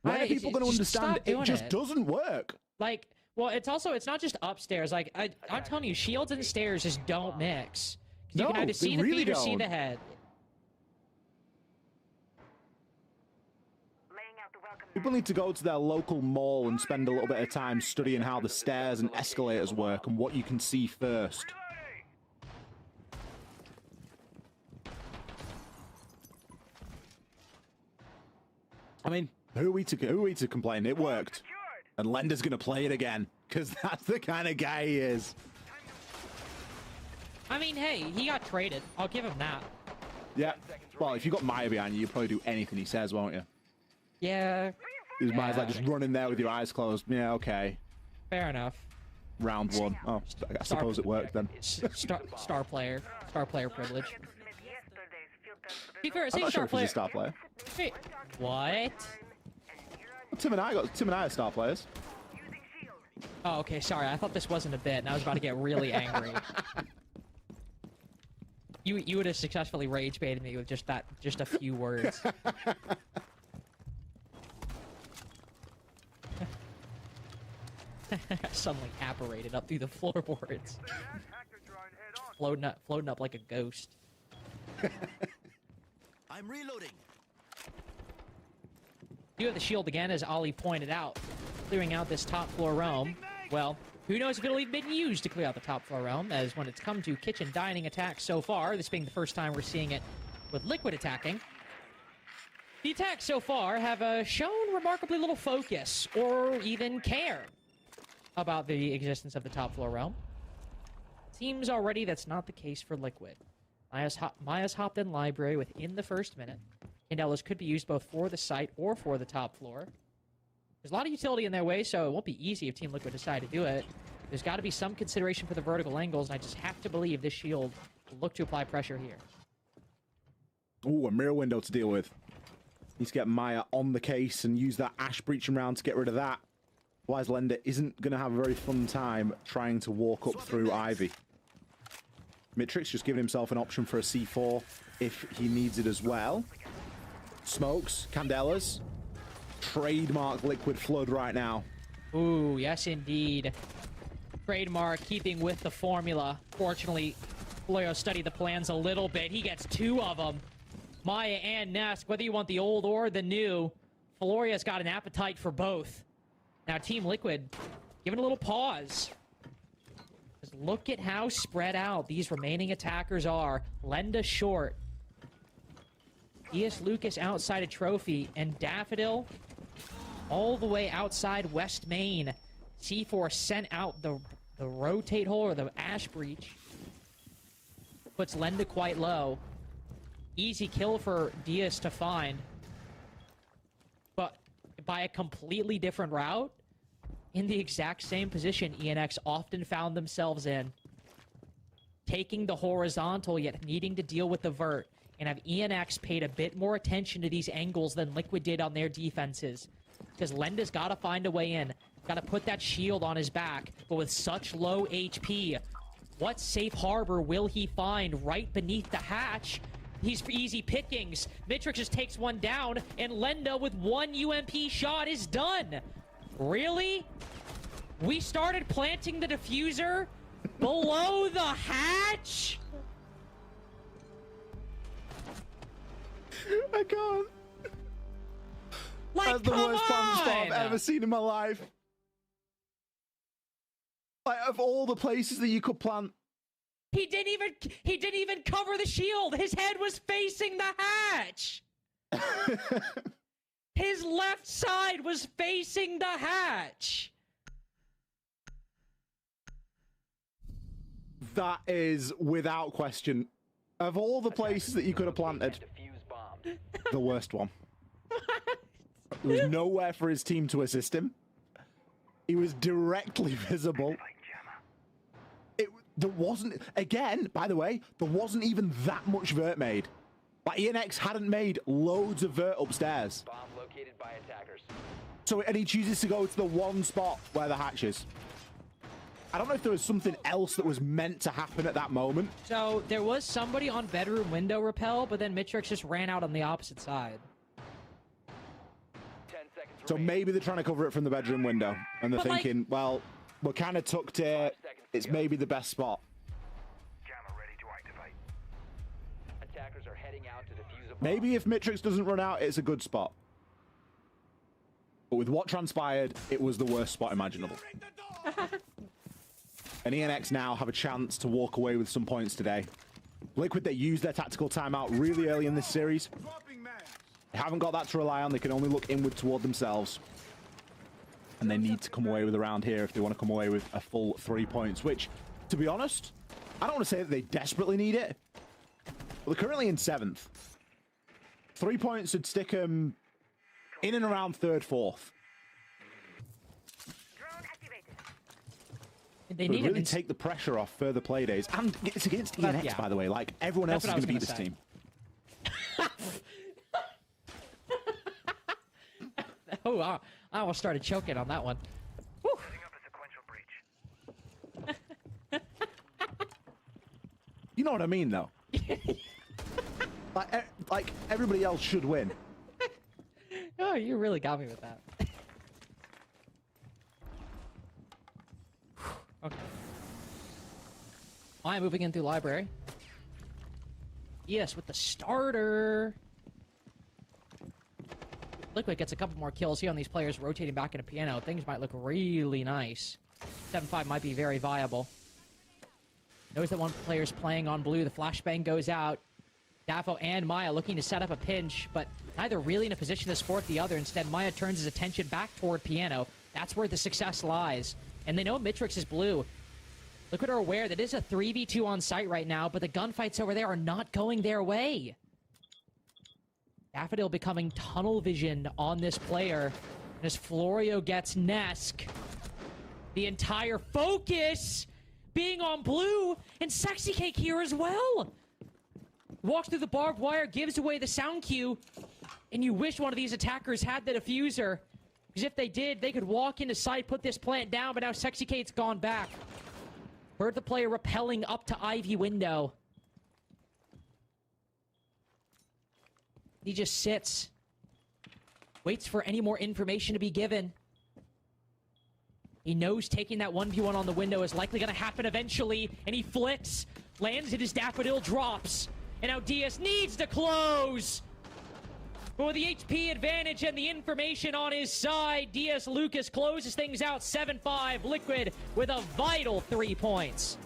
When are people going to understand it just doesn't work? Like, well, it's not just upstairs. Like, I'm telling you, Shields and stairs just don't mix. You can either see the feet or see the head. People need to go to their local mall and spend a little bit of time studying how the stairs and escalators work and what you can see first. I mean, who are we to complain? It worked. And Lender's going to play it again, because that's the kind of guy he is. I mean, hey, he got traded. I'll give him that. Yeah. Well, if you got Maya behind you, you'll probably do anything he says, won't you? Yeah. His Maya's like just running there with your eyes closed. Yeah, okay. Fair enough. Round 1. Oh, I suppose it worked then. Star player privilege. Be fair, I'm not sure if he's a star player. Hey, what? Tim and I are star players. Oh, okay. Sorry, I thought this wasn't a bit, and I was about to get really angry. You would have successfully rage baited me with just a few words. suddenly apparated up through the floorboards. floating up like a ghost. I'm reloading. You have the shield again, as Ollie pointed out, clearing out this top floor realm. Well, who knows if it'll even been used to clear out the top floor realm, as when it's come to kitchen dining attacks so far, this being the first time we're seeing it with Liquid attacking, the attacks so far have shown remarkably little focus or even care about the existence of the top floor realm. Seems already that's not the case for Liquid. Maya's hopped in library within the first minute. Candelas could be used both for the site or for the top floor. There's a lot of utility in their way, so it won't be easy if Team Liquid decide to do it. There's got to be some consideration for the vertical angles, and I just have to believe this shield will look to apply pressure here. Ooh, a mirror window to deal with. Needs to get Maya on the case and use that Ash breaching round to get rid of that. Otherwise, Lender isn't going to have a very fun time trying to walk up through Ivy. Mitrix just giving himself an option for a C4 if he needs it as well. Smokes, Candelas. Trademark Liquid Flood right now. Ooh, yes indeed. Trademark keeping with the formula. Fortunately, Florio studied the plans a little bit. He gets 2 of them. Maya and Nesk, whether you want the old or the new, Floria's got an appetite for both. Now, Team Liquid, give it a little pause. Just look at how spread out these remaining attackers are. Lenda short. ES Lucas outside a trophy, and Daffodil all the way outside West Main. C4 sent out the rotate hole or the Ash breach. Puts Lenda quite low. Easy kill for Diaz to find. But by a completely different route, in the exact same position ENX often found themselves in. Taking the horizontal, yet needing to deal with the vert. And have ENX paid a bit more attention to these angles than Liquid did on their defenses. Because Lenda's got to find a way in. Got to put that shield on his back. But with such low HP, what safe harbor will he find right beneath the hatch? He's for easy pickings. Mitrix just takes one down, and Lenda with 1 UMP shot is done. Really? We started planting the diffuser below the hatch? I can't. Like, that's the worst plant spot I've ever seen in my life. Like, of all the places that you could plant, he didn't even cover the shield. His head was facing the hatch. His left side was facing the hatch. That is without question, of all the places that you could have planted, the worst one. There was nowhere for his team to assist him. He was directly visible. There wasn't, again, by the way, there wasn't even that much vert made. Like, ENX hadn't made loads of vert upstairs. Bomb located by attackers. So, and he chooses to go to the one spot where the hatch is. I don't know if there was something else that was meant to happen at that moment. So, there was somebody on bedroom window rappel, but then Mitrix just ran out on the opposite side. 10 seconds So maybe they're trying to cover it from the bedroom window. And they're thinking, well, we're kind of tucked here. It's maybe the best spot. Jammer ready to activate. Attackers are heading out to defuse a bomb. Maybe if Mitrix doesn't run out, it's a good spot. But with what transpired, it was the worst spot imaginable. And ENX now have a chance to walk away with some points today. Liquid, they used their tactical timeout really early in this series. They haven't got that to rely on. They can only look inward toward themselves. And they need to come away with a round here if they want to come away with a full 3 points, which, to be honest, I don't want to say that they desperately need it. But they're currently in 7th. 3 points would stick them in and around 3rd, 4th. They would need really take the pressure off further play days. And it's against ENX, by the way. Like, everyone else is going to beat this team. Oh, I almost started choking on that one. You know what I mean, though? like, everybody else should win. Oh, you really got me with that. Okay. I am moving in through library. Yes, with the starter. Liquid gets a couple more kills here on these players rotating back into piano. Things might look really nice. 7-5 might be very viable. Knows that one player's playing on blue. The flashbang goes out. Daffo and Maya looking to set up a pinch, but neither really in a position to support the other. Instead, Maya turns his attention back toward piano. That's where the success lies. And they know Mitrix is blue. Liquid are aware that it is a 3v2 on site right now, but the gunfights over there are not going their way. Daffodil becoming tunnel vision on this player. And as Florio gets Nesk, the entire focus being on blue, and Sexy Cake here as well. Walks through the barbed wire, gives away the sound cue, and you wish one of these attackers had the diffuser. Because if they did, they could walk into sight, put this plant down, but now Sexy Cake's gone back. Heard the player rappelling up to Ivy window. He just sits. Waits for any more information to be given. He knows taking that 1v1 on the window is likely going to happen eventually, and he flicks, lands in his Daffodil, drops. And now Diaz needs to close. But with the HP advantage and the information on his side, Diaz Lucas closes things out 7-5. Liquid with a vital 3 points.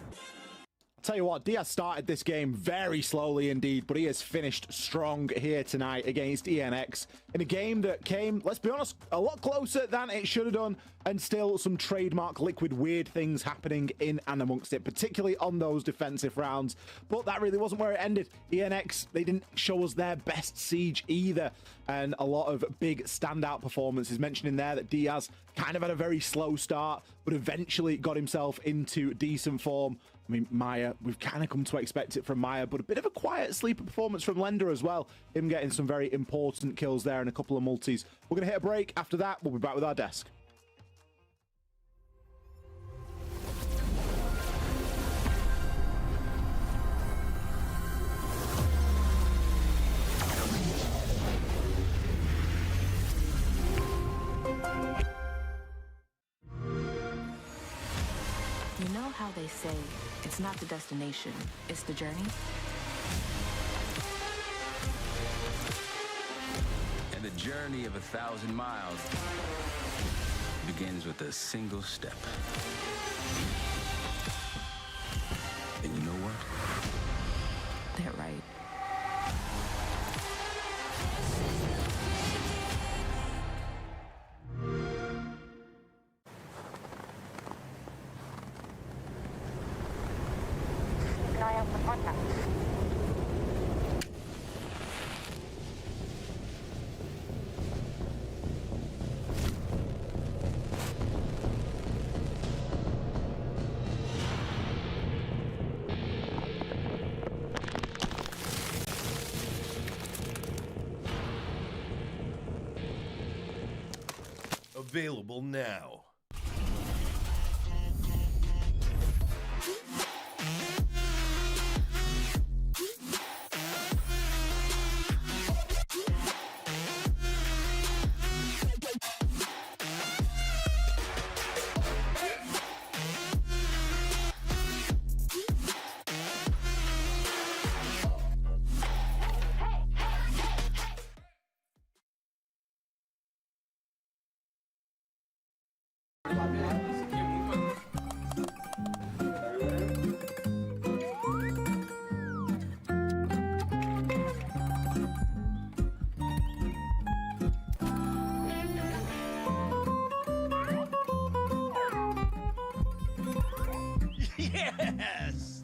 Tell you what, Diaz started this game very slowly indeed, but he has finished strong here tonight against ENX in a game that came, let's be honest, a lot closer than it should have done, and still some trademark Liquid weird things happening in and amongst it, particularly on those defensive rounds. But that really wasn't where it ended. ENX, they didn't show us their best siege either, and a lot of big standout performances. Mentioned in there that Diaz kind of had a very slow start, but eventually got himself into decent form. I mean, Maya, we've kind of come to expect it from Maya, but a bit of a quiet sleeper performance from Lender as well. Him getting some very important kills there and a couple of multis. We're going to hit a break. After that, we'll be back with our desk. You know how they say, it's not the destination, it's the journey? And the journey of 1,000 miles begins with a single step. And you know what? They're right. Keep an eye out for contact. Available now. Yes!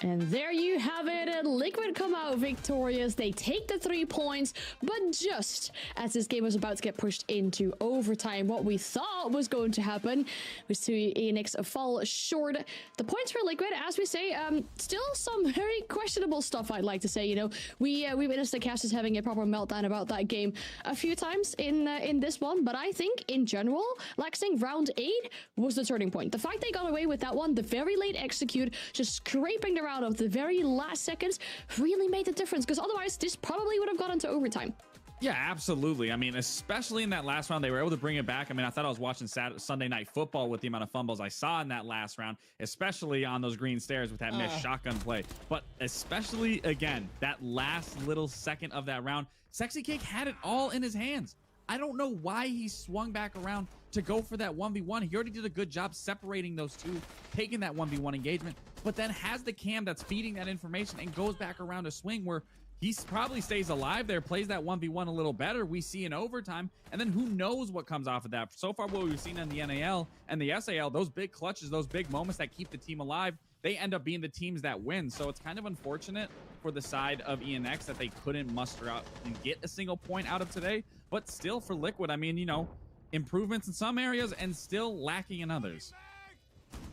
And there you have it. Liquid come out victorious. They take the 3 points, but just as this game was about to get pushed into overtime, what we thought was going to happen was to ENX fall short. The points for Liquid, as we say, still some very questionable stuff, I'd like to say. You know, we witnessed the casters having a proper meltdown about that game a few times in this one, but I think in general, Lexing round 8 was the turning point. The fact they got away with that one, the very late execute, just scraping the round of the very last seconds, really made the difference, because otherwise this probably would have gone into overtime. Yeah, absolutely. I mean, especially in that last round, they were able to bring it back. I mean, I thought I was watching Sunday Night Football with the amount of fumbles I saw in that last round, especially on those green stairs with that missed shotgun play. But especially, again, that last little second of that round, Sexy Cake had it all in his hands. I don't know why he swung back around to go for that 1v1. He already did a good job separating those two, taking that 1v1 engagement, but then has the cam that's feeding that information and goes back around to swing where he probably stays alive there, plays that 1v1 a little better. We see in overtime, and then who knows what comes off of that. So far, what we've seen in the NAL and the SAL, those big clutches, those big moments that keep the team alive, they end up being the teams that win. So it's kind of unfortunate for the side of ENX that they couldn't muster out and get a single point out of today. But still, for Liquid, I mean, you know, improvements in some areas and still lacking in others.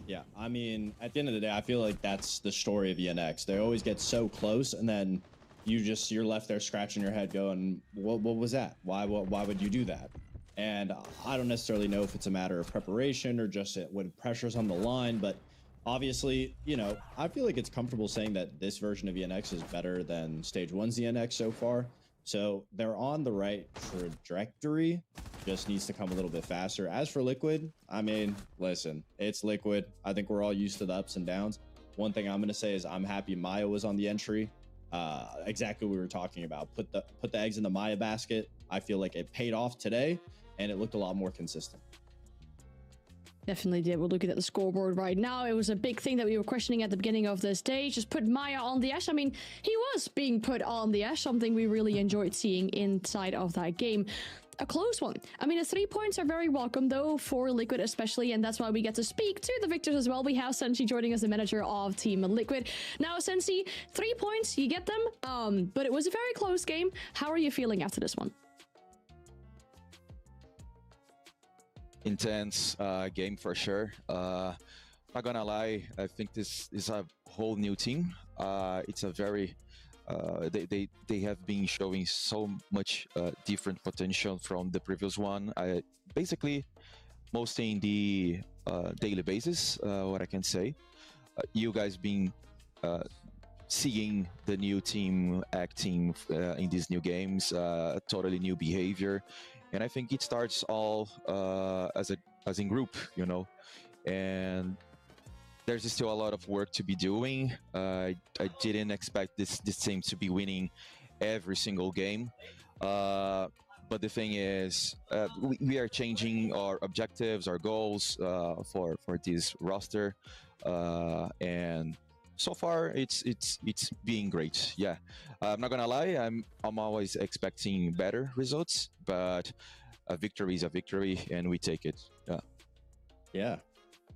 Yeah, I mean, at the end of the day, I feel like that's the story of ENX. They always get so close, and then you're left there scratching your head going, what was that? Why would you do that? And I don't necessarily know if it's a matter of preparation or just when pressure's on the line, but obviously, you know, I feel like it's comfortable saying that this version of ENX is better than Stage 1's ENX so far. So they're on the right trajectory, just needs to come a little bit faster. As for Liquid, I mean, listen, it's Liquid. I think we're all used to the ups and downs. One thing I'm going to say is I'm happy Maya was on the entry. Exactly what we were talking about. Put the eggs in the Maya basket. I feel like it paid off today, and it looked a lot more consistent. Definitely did. We're looking at the scoreboard right now. It was a big thing that we were questioning at the beginning of this day. Just put Maya on the Ash. I mean, he was being put on the Ash, something we really enjoyed seeing inside of that game. A close one. I mean, the 3 points are very welcome, though, for Liquid especially, and that's why we get to speak to the victors as well. We have Sensi joining us, the manager of Team Liquid. Now, Sensi, 3 points, you get them, but it was a very close game. How are you feeling after this one? Intense game for sure. Not gonna lie, I think this is a whole new team. It's a very they have been showing so much different potential from the previous one. Basically mostly in the daily basis, what I can say. You guys been seeing the new team acting in these new games, totally new behavior. And I think it starts all as in group, you know, and there's still a lot of work to be doing. I didn't expect this team to be winning every single game, but the thing is, we are changing our objectives, our goals for this roster, and so far it's being great. Yeah, I'm not gonna lie, I'm always expecting better results, but a victory is a victory and we take it. Yeah,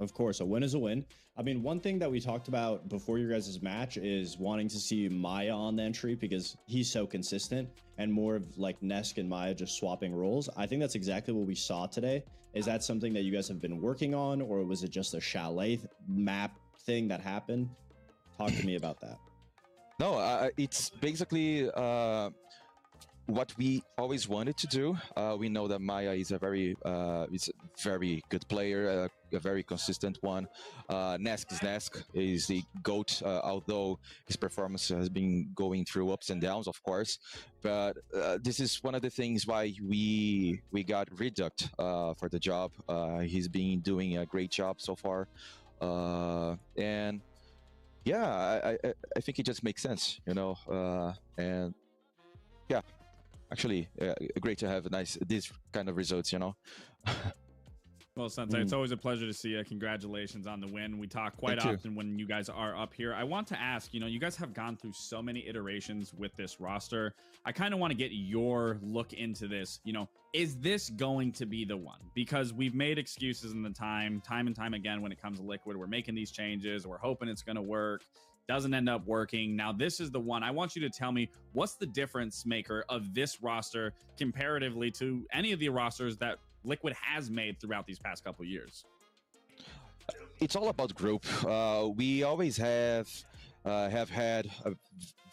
of course, a win is a win. I mean, one thing that we talked about before your guys' match is wanting to see Maya on the entry because he's so consistent, and more of like Nesk and Maya just swapping roles. I think that's exactly what we saw today. Is that something that you guys have been working on, or was it just a chalet map thing that happened? Talk to me about that. No, it's basically what we always wanted to do. We know that Maya is a very good player, a very consistent one. Nesk is Nesk, is the GOAT, although his performance has been going through ups and downs, of course. But this is one of the things why we got Reduct for the job. He's been doing a great job so far, and yeah, I think it just makes sense, you know, and yeah, actually, great to have these kind of results, you know. Well, Sensei, it's always a pleasure to see you. Congratulations on the win. We talk quite often when you guys are up here. I want to ask, you know, you guys have gone through so many iterations with this roster. I kind of want to get your look into this. You know, is this going to be the one? Because we've made excuses in the time and time again when it comes to Liquid. We're making these changes. We're hoping it's going to work. doesn't end up working. Now, this is the one I want you to tell me what's the difference maker of this roster comparatively to any of the rosters that Liquid has made throughout these past couple years. It's all about group. We always have had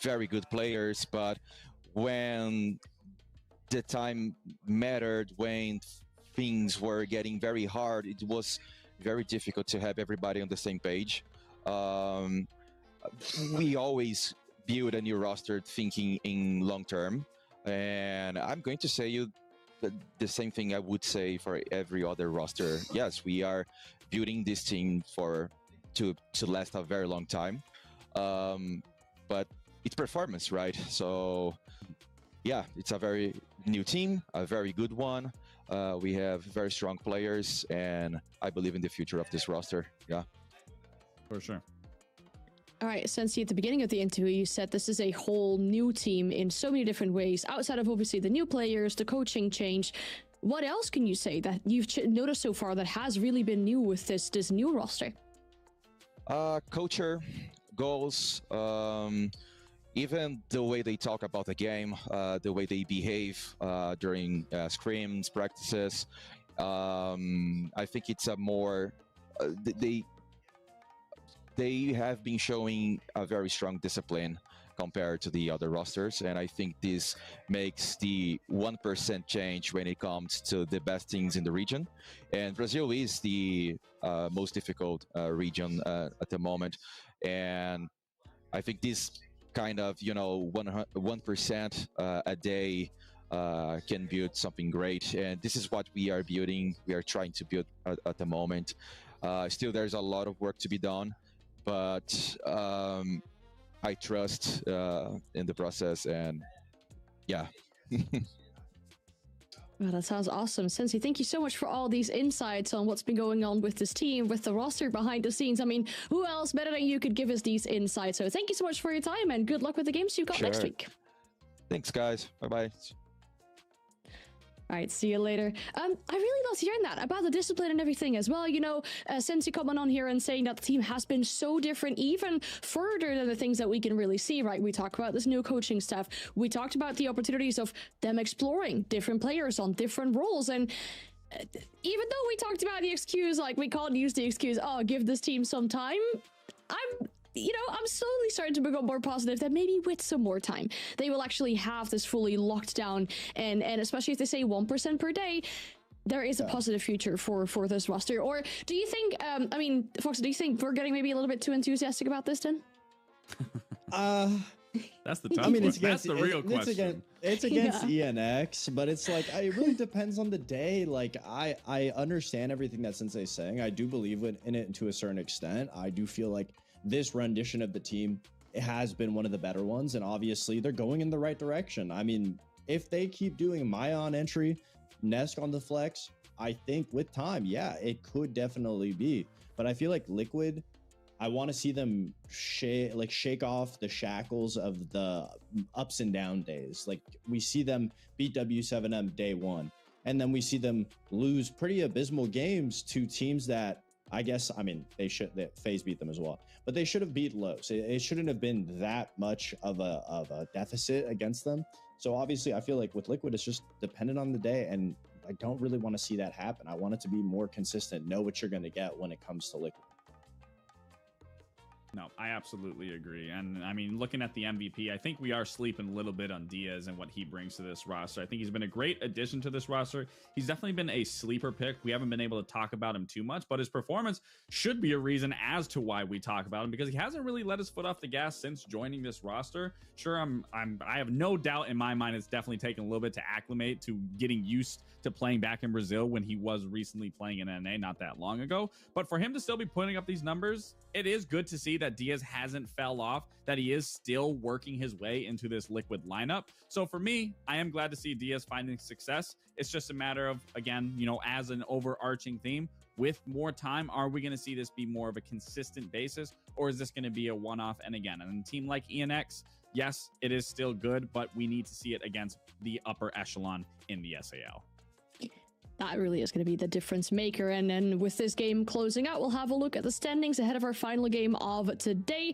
very good players, but when the time mattered, when things were getting very hard, it was very difficult to have everybody on the same page. We always build a new roster thinking in long term, and I'm going to say you the same thing I would say for every other roster. Yes, we are building this team to last a very long time, but it's performance, right? So yeah, it's a very new team, a very good one. We have very strong players, and I believe in the future of this roster. Yeah, for sure. All right, Sensi, at the beginning of the interview, you said this is a whole new team in so many different ways, outside of obviously the new players, the coaching change. What else can you say that you've noticed so far that has really been new with this new roster? Culture, goals, even the way they talk about the game, the way they behave during scrims, practices. I think it's a more they have been showing a very strong discipline compared to the other rosters, and I think this makes the 1% change when it comes to the best teams in the region. And Brazil is the most difficult region at the moment, and I think this kind of 1% a day can build something great, and this is what we are building. We are trying to build at the moment. Still, there's a lot of work to be done, but I trust in the process, and yeah. Well, that sounds awesome. Sensi, thank you so much for all these insights on what's been going on with this team, with the roster behind the scenes. I mean, who else better than you could give us these insights? So thank you so much for your time, and good luck with the games you've got next week. Thanks, guys. Bye-bye. All right, see you later. I really loved hearing that about the discipline and everything as well. You know, Sensi coming on here and saying that the team has been so different, even further than the things that we can really see, right? We talk about this new coaching staff. We talked about the opportunities of them exploring different players on different roles. And even though we talked about the excuse, like we can't use the excuse, oh, give this team some time, I'm slowly starting to become more positive that maybe with some more time, they will actually have this fully locked down. And especially if they say 1% per day, there is a positive future for this roster. Or do you think, Fox, do you think we're getting maybe a little bit too enthusiastic about this then? That's the tough one. That's the real question. It's against ENX, but it's like, it really depends on the day. Like, I understand everything that Sensei's saying. I do believe in it to a certain extent. I do feel like this rendition of the team has been one of the better ones, and obviously they're going in the right direction. I mean, if they keep doing Mayan entry, Nesk on the flex, I think with time, yeah, it could definitely be. But I feel like Liquid, I want to see them shake off the shackles of the ups and down days. Like, we see them beat W7M day one, and then we see them lose pretty abysmal games to teams that FaZe beat them as well, but they should have beat Los. It shouldn't have been that much of a deficit against them. So obviously, I feel like with Liquid, it's just dependent on the day, and I don't really want to see that happen. I want it to be more consistent, know what you're going to get when it comes to Liquid. No, I absolutely agree. And I mean, looking at the MVP, I think we are sleeping a little bit on Diaz and what he brings to this roster. I think he's been a great addition to this roster. He's definitely been a sleeper pick. We haven't been able to talk about him too much, but his performance should be a reason as to why we talk about him, because he hasn't really let his foot off the gas since joining this roster. Sure, I have no doubt in my mind it's definitely taken a little bit to acclimate to getting used to playing back in Brazil when he was recently playing in NA not that long ago. But for him to still be putting up these numbers, it is good to see that Diaz hasn't fell off, that he is still working his way into this Liquid lineup. So for me, I am glad to see Diaz finding success. It's just a matter of, again, as an overarching theme, with more time, are we going to see this be more of a consistent basis, or is this going to be a one-off? And again, on a team like ENX, yes, it is still good, but we need to see it against the upper echelon in the SAL. That really is going to be the difference maker. And then with this game closing out, we'll have a look at the standings ahead of our final game of today.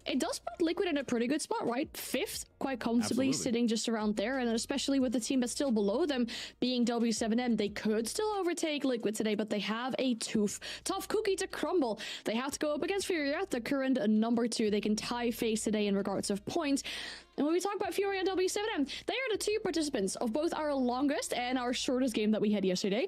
It does put Liquid in a pretty good spot, right? 5th, quite comfortably, sitting just around there. And especially with the team that's still below them being W7M, they could still overtake Liquid today, but they have a tough cookie to crumble. They have to go up against Furia, the current number 2. They can tie FaZe today in regards of points. And when we talk about Furia and W7M, they are the 2 participants of both our longest and our shortest game that we had yesterday,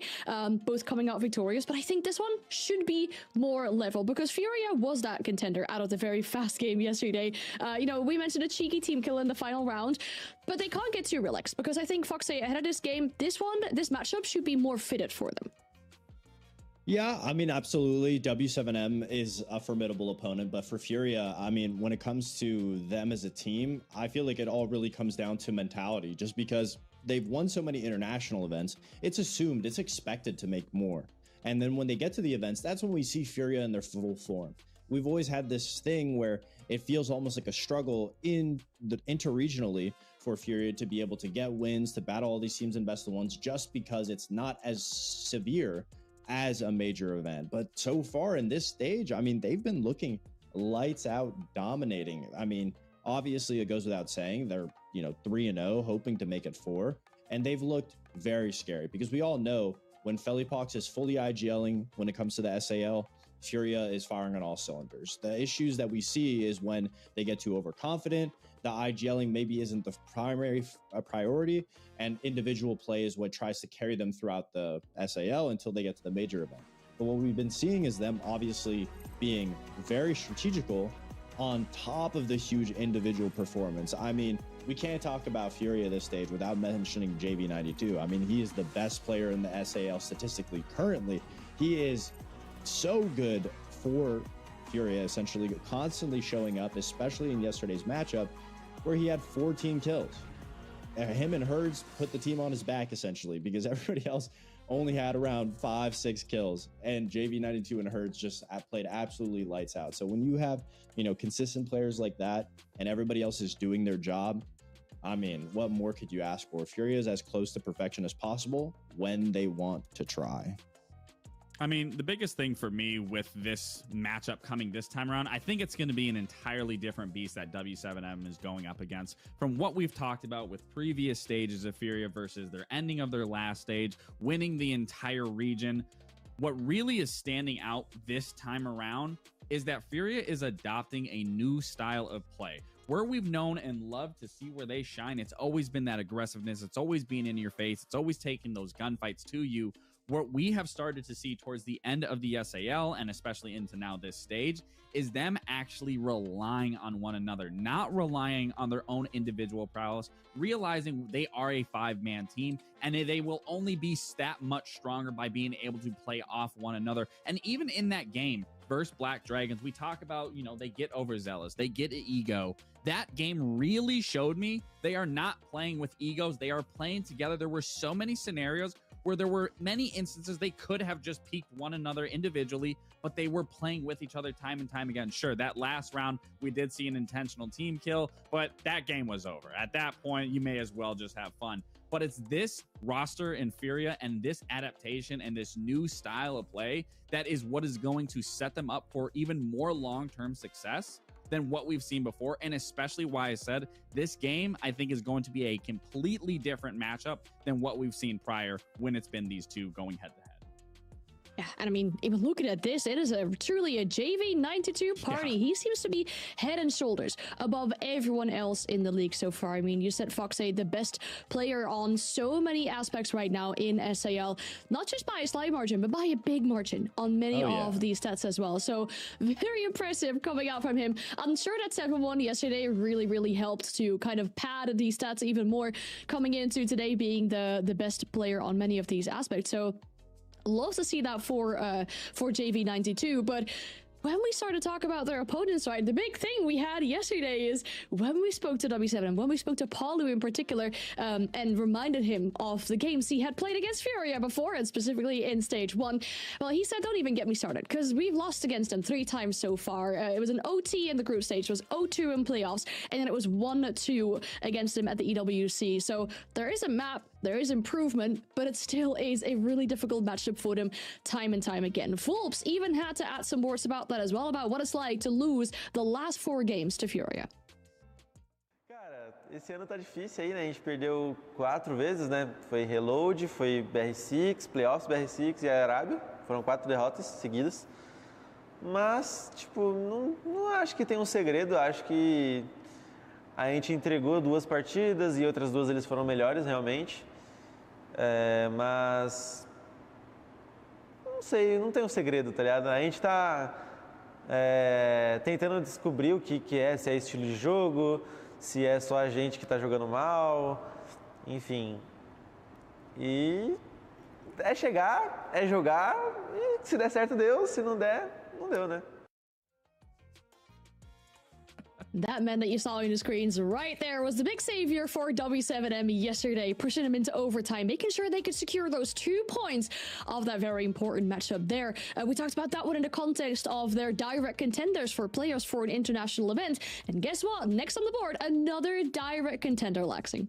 both coming out victorious. But I think this one should be more level because Furia was that contender out of the very fast game yesterday. You know, we mentioned a cheeky team kill in the final round, but they can't get too relaxed because I think FaZe ahead of this game, this matchup should be more fitted for them. Yeah, I mean, absolutely. W7M is a formidable opponent, but for Furia, I mean, when it comes to them as a team, I feel like it all really comes down to mentality. Just because they've won so many international events, it's assumed, it's expected to make more. And then when they get to the events, that's when we see Furia in their full form. We've always had this thing where it feels almost like a struggle interregionally for Furia to be able to get wins, to battle all these teams in best of ones, just because it's not as severe as a major event. But so far in this stage, I mean, they've been looking lights out, dominating. I mean, obviously it goes without saying they're, you know, 3-0, hoping to make it 4, and they've looked very scary because we all know when Felipox is fully IGLing when it comes to the SAL, Furia is firing on all cylinders. The issues that we see is when they get too overconfident, the IGLing maybe isn't the primary priority, and individual play is what tries to carry them throughout the SAL until they get to the major event. But what we've been seeing is them obviously being very strategical on top of the huge individual performance. I mean, we can't talk about Furia at this stage without mentioning JV92. I mean, he is the best player in the SAL statistically currently. He is so good for Furia, essentially constantly showing up, especially in yesterday's matchup where he had 14 kills. Him and Herds put the team on his back essentially because everybody else only had around 5-6 kills, and JV92 and Herds just played absolutely lights out. So when you have, you know, consistent players like that and everybody else is doing their job, I mean, what more could you ask for? Furia is as close to perfection as possible when they want to try. I mean, the biggest thing for me with this matchup coming this time around, I think it's going to be an entirely different beast that W7M is going up against from what we've talked about with previous stages of Furia versus their ending of their last stage, winning the entire region. What really is standing out this time around is that Furia is adopting a new style of play. Where we've known and loved to see where they shine, it's always been that aggressiveness. It's always being in your face. It's always taking those gunfights to you. What we have started to see towards the end of the SAL, and especially into now this stage, is them actually relying on one another, not relying on their own individual prowess, realizing they are a 5-man team, and they will only be that much stronger by being able to play off one another. And even in that game versus Black Dragons, we talk about, you know, they get overzealous, they get ego. That game really showed me they are not playing with egos. They are playing together. There were so many scenarios where there were many instances they could have just peeked one another individually, but they were playing with each other time and time again. Sure, that last round, we did see an intentional team kill, but that game was over. At that point, you may as well just have fun. But it's this roster in Furia and this adaptation and this new style of play that is what is going to set them up for even more long-term success than what we've seen before, and especially why I said this game, I think, is going to be a completely different matchup than what we've seen prior when it's been these two going head-to-head. Yeah, and I mean, even looking at this, it is truly a JV92 party. Yeah. He seems to be head and shoulders above everyone else in the league so far. I mean, you said FaZe, the best player on so many aspects right now in SAL, not just by a slight margin, but by a big margin on many of these stats as well. So very impressive coming out from him. I'm sure that 7-1 yesterday really helped to kind of pad these stats even more, coming into today being the best player on many of these aspects. So love to see that for JV92, but when we start to talk about their opponents, right, the big thing we had yesterday is when we spoke to W7, when we spoke to Palu in particular, and reminded him of the games he had played against Furia before, and specifically in stage 1, well, he said, don't even get me started, because we've lost against them 3 times so far. It was an OT in the group stage, it was 0-2 in playoffs, and then it was 1-2 against him at the EWC. So there is a map there is improvement, but it still is a really difficult matchup for them time and time again. Volps even had to add some words about that as well, about what it's like to lose the last 4 games to Furia. Cara, esse ano tá difícil aí, né? A gente perdeu 4 vezes, né? Foi Reload, foi BR6, Playoffs, BR6 e a Arábia. Foram 4 derrotas seguidas. Mas, tipo, não acho que tem um segredo. Acho que a gente entregou 2 partidas e outras 2 eles foram melhores, realmente. Mas não sei, não tem um segredo, tá ligado? A gente tá tentando descobrir o que é, se é estilo de jogo, se é só a gente que tá jogando mal, enfim. E é chegar, é jogar, e se der certo deu, se não der, não deu, né? That man that you saw on the screens right there was the big savior for W7M yesterday, pushing them into overtime, making sure they could secure those 2 points of that very important matchup there. We talked about that one in the context of their direct contenders for players for an international event. And guess what? Next on the board, another direct contender, Laxing.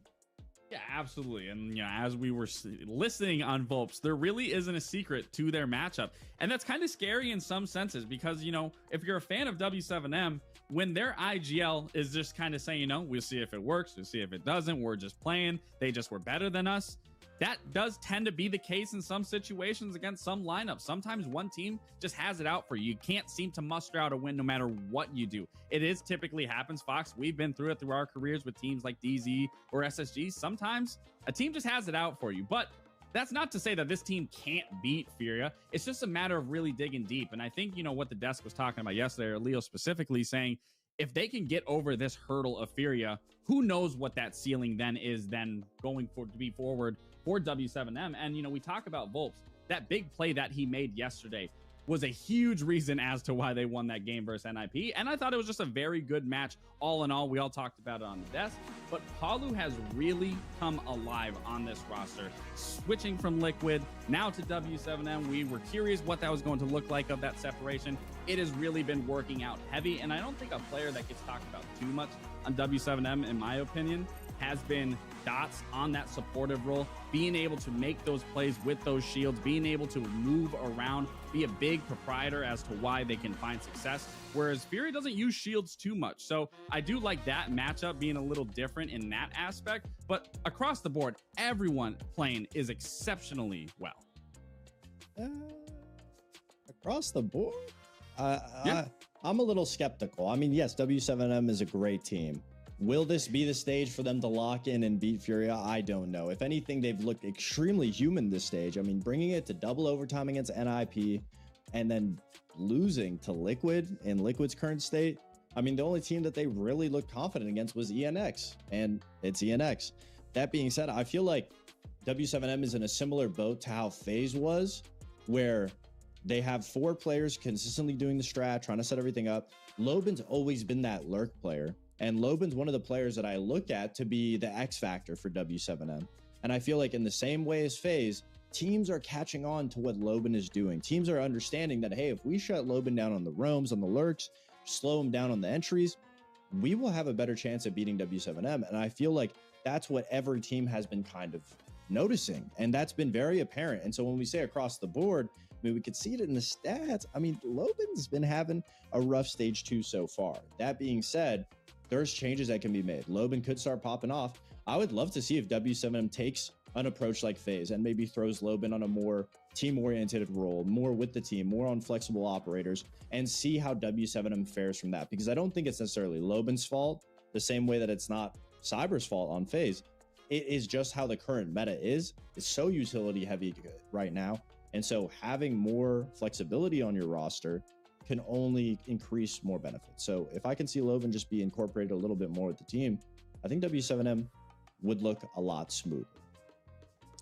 Yeah, absolutely. And, you know, as we were listening on Volps, there really isn't a secret to their matchup. And that's kind of scary in some senses because, you know, if you're a fan of W7M, when their IGL is just kind of saying, you know, we'll see if it works, we'll see if it doesn't, we're just playing, they just were better than us. That does tend to be the case in some situations against some lineups. Sometimes one team just has it out for you. You can't seem to muster out a win no matter what you do. It is typically happens, Fox. We've been through it through our careers with teams like DZ or SSG. Sometimes a team just has it out for you. But that's not to say that this team can't beat Furia. It's just a matter of really digging deep. And I think, you know, what the desk was talking about yesterday, or Leo specifically saying, if they can get over this hurdle of Furia, who knows what that ceiling then is then going to be forward for W7M. And, you know, we talk about Volps. That big play that he made yesterday was a huge reason as to why they won that game versus NIP. And I thought it was just a very good match all in all. We all talked about it on the desk. But Palu has really come alive on this roster. Switching from Liquid now to W7M. We were curious what that was going to look like of that separation. It has really been working out heavy. And I don't think a player that gets talked about too much on W7M, in my opinion, has been Dots on that supportive role, being able to make those plays with those shields, being able to move around, be a big proprietor as to why they can find success, whereas Fury doesn't use shields too much. So I do like that matchup being a little different in that aspect, but across the board, everyone playing is exceptionally well. Across the board? Yeah. I'm a little skeptical. I mean, yes, W7M is a great team. Will this be the stage for them to lock in and beat Furia? I don't know. If anything, they've looked extremely human this stage. I mean, bringing it to double overtime against NIP and then losing to Liquid in Liquid's current state. I mean, the only team that they really looked confident against was ENX, and it's ENX. That being said, I feel like W7M is in a similar boat to how FaZe was, where they have 4 players consistently doing the strat, trying to set everything up. Loban's always been that lurk player. And Loban's one of the players that I look at to be the X factor for W7M. And I feel like in the same way as FaZe, teams are catching on to what Loban is doing. Teams are understanding that, hey, if we shut Loban down on the roams, on the lurks, slow him down on the entries, we will have a better chance of beating W7M. And I feel like that's what every team has been kind of noticing. And that's been very apparent. And so when we say across the board, I mean, we could see it in the stats. I mean, Loban's been having a rough stage 2 so far. That being said, there's changes that can be made. Loban could start popping off. I would love to see if W7M takes an approach like FaZe and maybe throws Loban on a more team-oriented role, more with the team, more on flexible operators, and see how W7M fares from that. Because I don't think it's necessarily Loban's fault, the same way that it's not Cyber's fault on FaZe. It is just how the current meta is. It's so utility heavy right now. And so having more flexibility on your roster can only increase more benefits. So if I can see Loban just be incorporated a little bit more with the team, I think W7M would look a lot smoother.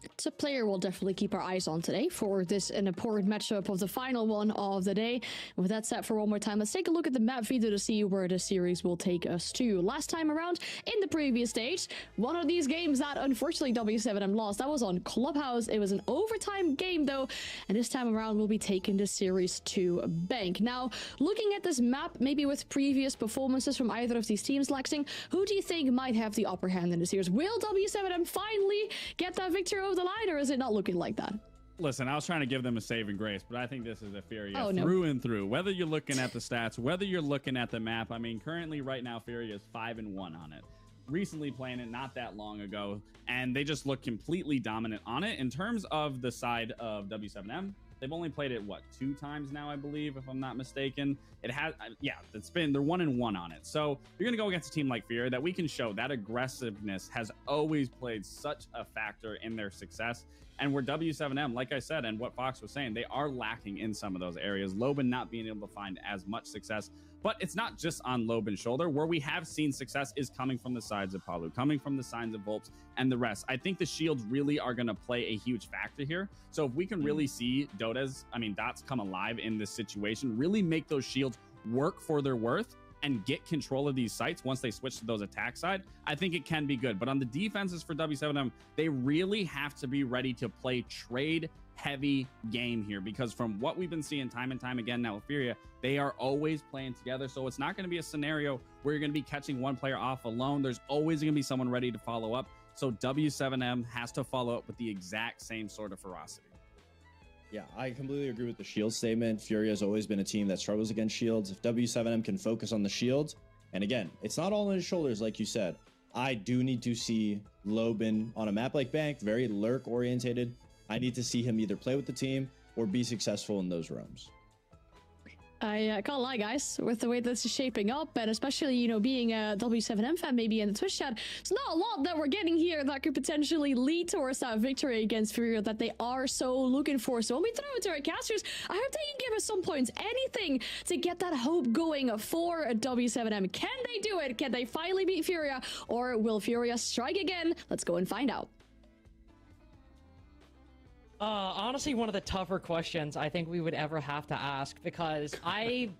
It's a player we'll definitely keep our eyes on today for this an important matchup of the final one of the day. And with that said, for one more time, let's take a look at the map veto to see where the series will take us to. Last time around, in the previous stage, one of these games that unfortunately W7M lost, that was on Clubhouse. It was an overtime game though, and this time around we'll be taking the series to bank. Now, looking at this map, maybe with previous performances from either of these teams, Lexing, who do you think might have the upper hand in the series? Will W7M finally get that victory over the line, or is it not looking like that? Listen, I was trying to give them a saving grace, but I think this is a Furia no. through and through. Whether you're looking at the stats, whether you're looking at the map, I mean, currently right now, Furia is 5-1 on it. Recently playing it not that long ago, and they just look completely dominant on it. In terms of the side of W7M, they've only played it, what, 2 times now, I believe, if I'm not mistaken. It has, yeah, they're 1-1 on it. So you're going to go against a team like Furia that we can show that aggressiveness has always played such a factor in their success. And where W7M, like I said, and what Fox was saying, they are lacking in some of those areas. Loban not being able to find as much success. But it's not just on Loban's shoulder. Where we have seen success is coming from the sides of Palu, coming from the sides of Volps and the rest. I think the shields really are going to play a huge factor here. So if we can really see Dots come alive in this situation, really make those shields work for their worth, and get control of these sites once they switch to those attack side, I think it can be good. But on the defenses for W7M, they really have to be ready to play trade heavy game here, because from what we've been seeing time and time again now with Furia, they are always playing together. So it's not going to be a scenario where you're going to be catching one player off alone. There's always going to be someone ready to follow up. So W7M has to follow up with the exact same sort of ferocity. Yeah, I completely agree with the shield statement. Furia has always been a team that struggles against shields. If W7M can focus on the shields, and again, it's not all on his shoulders, like you said. I do need to see Loban on a map like Bank, very lurk orientated. I need to see him either play with the team or be successful in those realms. I can't lie, guys, with the way this is shaping up, and especially, you know, being a W7M fan maybe in the Twitch chat, it's not a lot that we're getting here that could potentially lead towards that victory against Furia that they are so looking for. So when we throw it to our casters, I hope they can give us some points, anything to get that hope going for W7M. Can they do it? Can they finally beat Furia, or will Furia strike again? Let's go and find out. Honestly, one of the tougher questions I think we would ever have to ask, because I've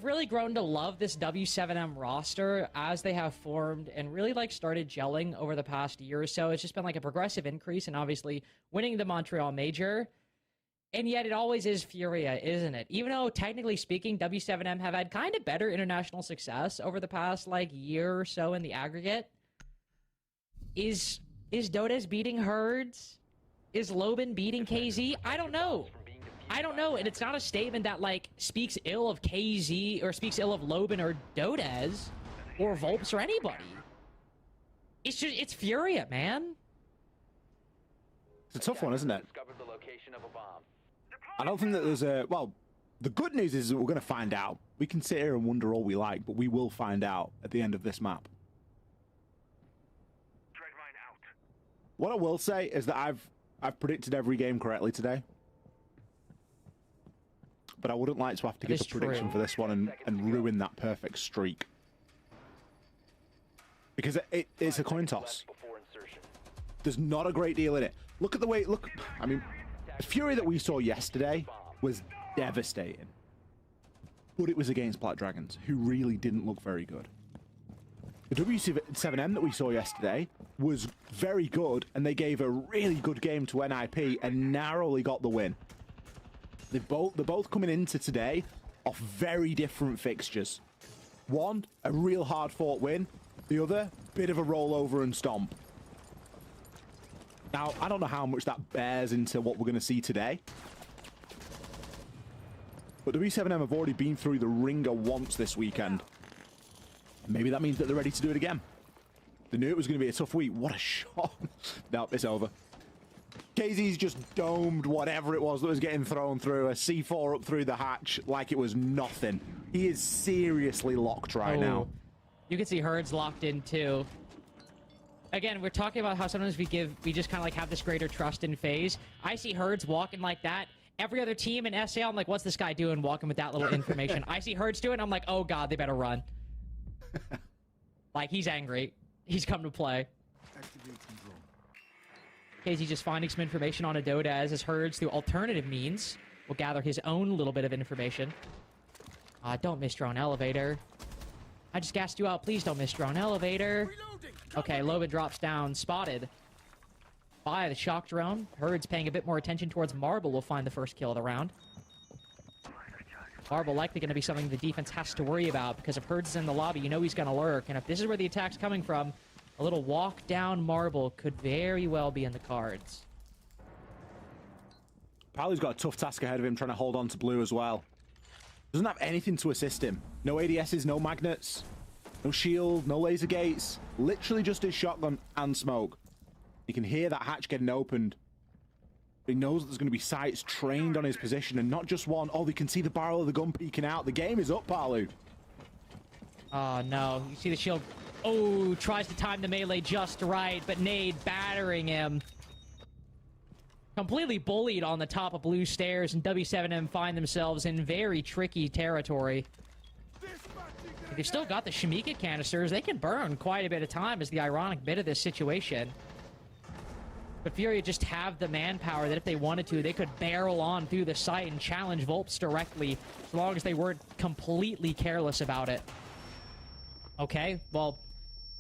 really grown to love this W7M roster as they have formed and really started gelling over the past year or so. It's just been a progressive increase, and obviously winning the Montreal Major. And yet it always is Furia, isn't it? Even though technically speaking, W7M have had kind of better international success over the past year or so in the aggregate. Is Dotas beating Herds? Is Loban beating KZ? I don't know. And it's not a statement that speaks ill of KZ or speaks ill of Loban or Dotas or Volps or anybody. It's Furia, man. It's a tough one, isn't it? I don't think that there's a... Well, the good news is that we're going to find out. We can sit here and wonder all we like, but we will find out at the end of this map. What I will say is that I've predicted every game correctly today. But I wouldn't like to have to give a prediction for this one and ruin that perfect streak. Because it's a coin toss. There's not a great deal in it. Look at the way... I mean, the Fury that we saw yesterday was devastating. But it was against Black Dragons, who really didn't look very good. The W7M that we saw yesterday was very good, and they gave a really good game to NIP and narrowly got the win. They're both coming into today off very different fixtures. One, a real hard-fought win. The other, bit of a rollover and stomp. Now, I don't know how much that bears into what we're going to see today. But W7M have already been through the ringer once this weekend. Maybe that means that they're ready to do it again. They knew it was going to be a tough week. What a shot. No, it's over. KZ's just domed whatever it was that was getting thrown through. A C4 up through the hatch like it was nothing. He is seriously locked right now. You can see Herds locked in too. Again, we're talking about how sometimes we just kind of have this greater trust in FaZe. I see Herds walking like that. Every other team in SA, I'm like, what's this guy doing walking with that little information? I see Herds doing it, I'm like, oh god, they better run. He's angry. He's come to play. KZ just finding some information on a Dota as Herds through alternative means will gather his own little bit of information. Don't miss drone elevator. I just gassed you out. Please don't miss drone elevator. Okay, Loban drops down, spotted by the shock drone. Herds paying a bit more attention towards Marble will find the first kill of the round. Marble likely going to be something the defense has to worry about because if Herds is in the lobby, you know he's going to lurk. And if this is where the attack's coming from, a little walk down Marble could very well be in the cards. Palu's got a tough task ahead of him trying to hold on to blue as well. Doesn't have anything to assist him. No ADSs, no magnets, no shield, no laser gates. Literally just his shotgun and smoke. You can hear that hatch getting opened. He knows that there's going to be sights trained on his position, and not just one. Oh, they can see the barrel of the gun peeking out. The game is up, Palu. Oh, no. You see the shield. Oh, tries to time the melee just right, but Nade battering him. Completely bullied on the top of blue stairs, and W7M find themselves in very tricky territory. They've still got the Shamika canisters. They can burn quite a bit of time, is the ironic bit of this situation. But Furia just have the manpower that if they wanted to, they could barrel on through the site and challenge Volps directly, as long as they weren't completely careless about it. Okay, well,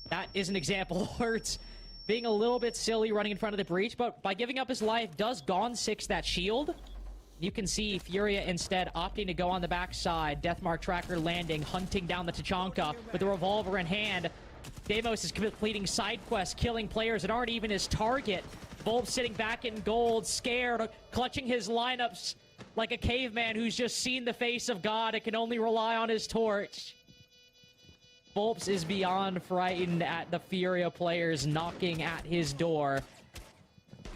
that is an example. Hurts being a little bit silly running in front of the breach, but by giving up his life, does Gone 6 that shield. You can see Furia instead opting to go on the backside. Deathmark Tracker landing, hunting down the Tachanka with the revolver in hand. Deimos is completing side quests, killing players that aren't even his target. Volp sitting back in gold, scared, clutching his lineups like a caveman who's just seen the face of God and can only rely on his torch. Volps is beyond frightened at the Furia players knocking at his door.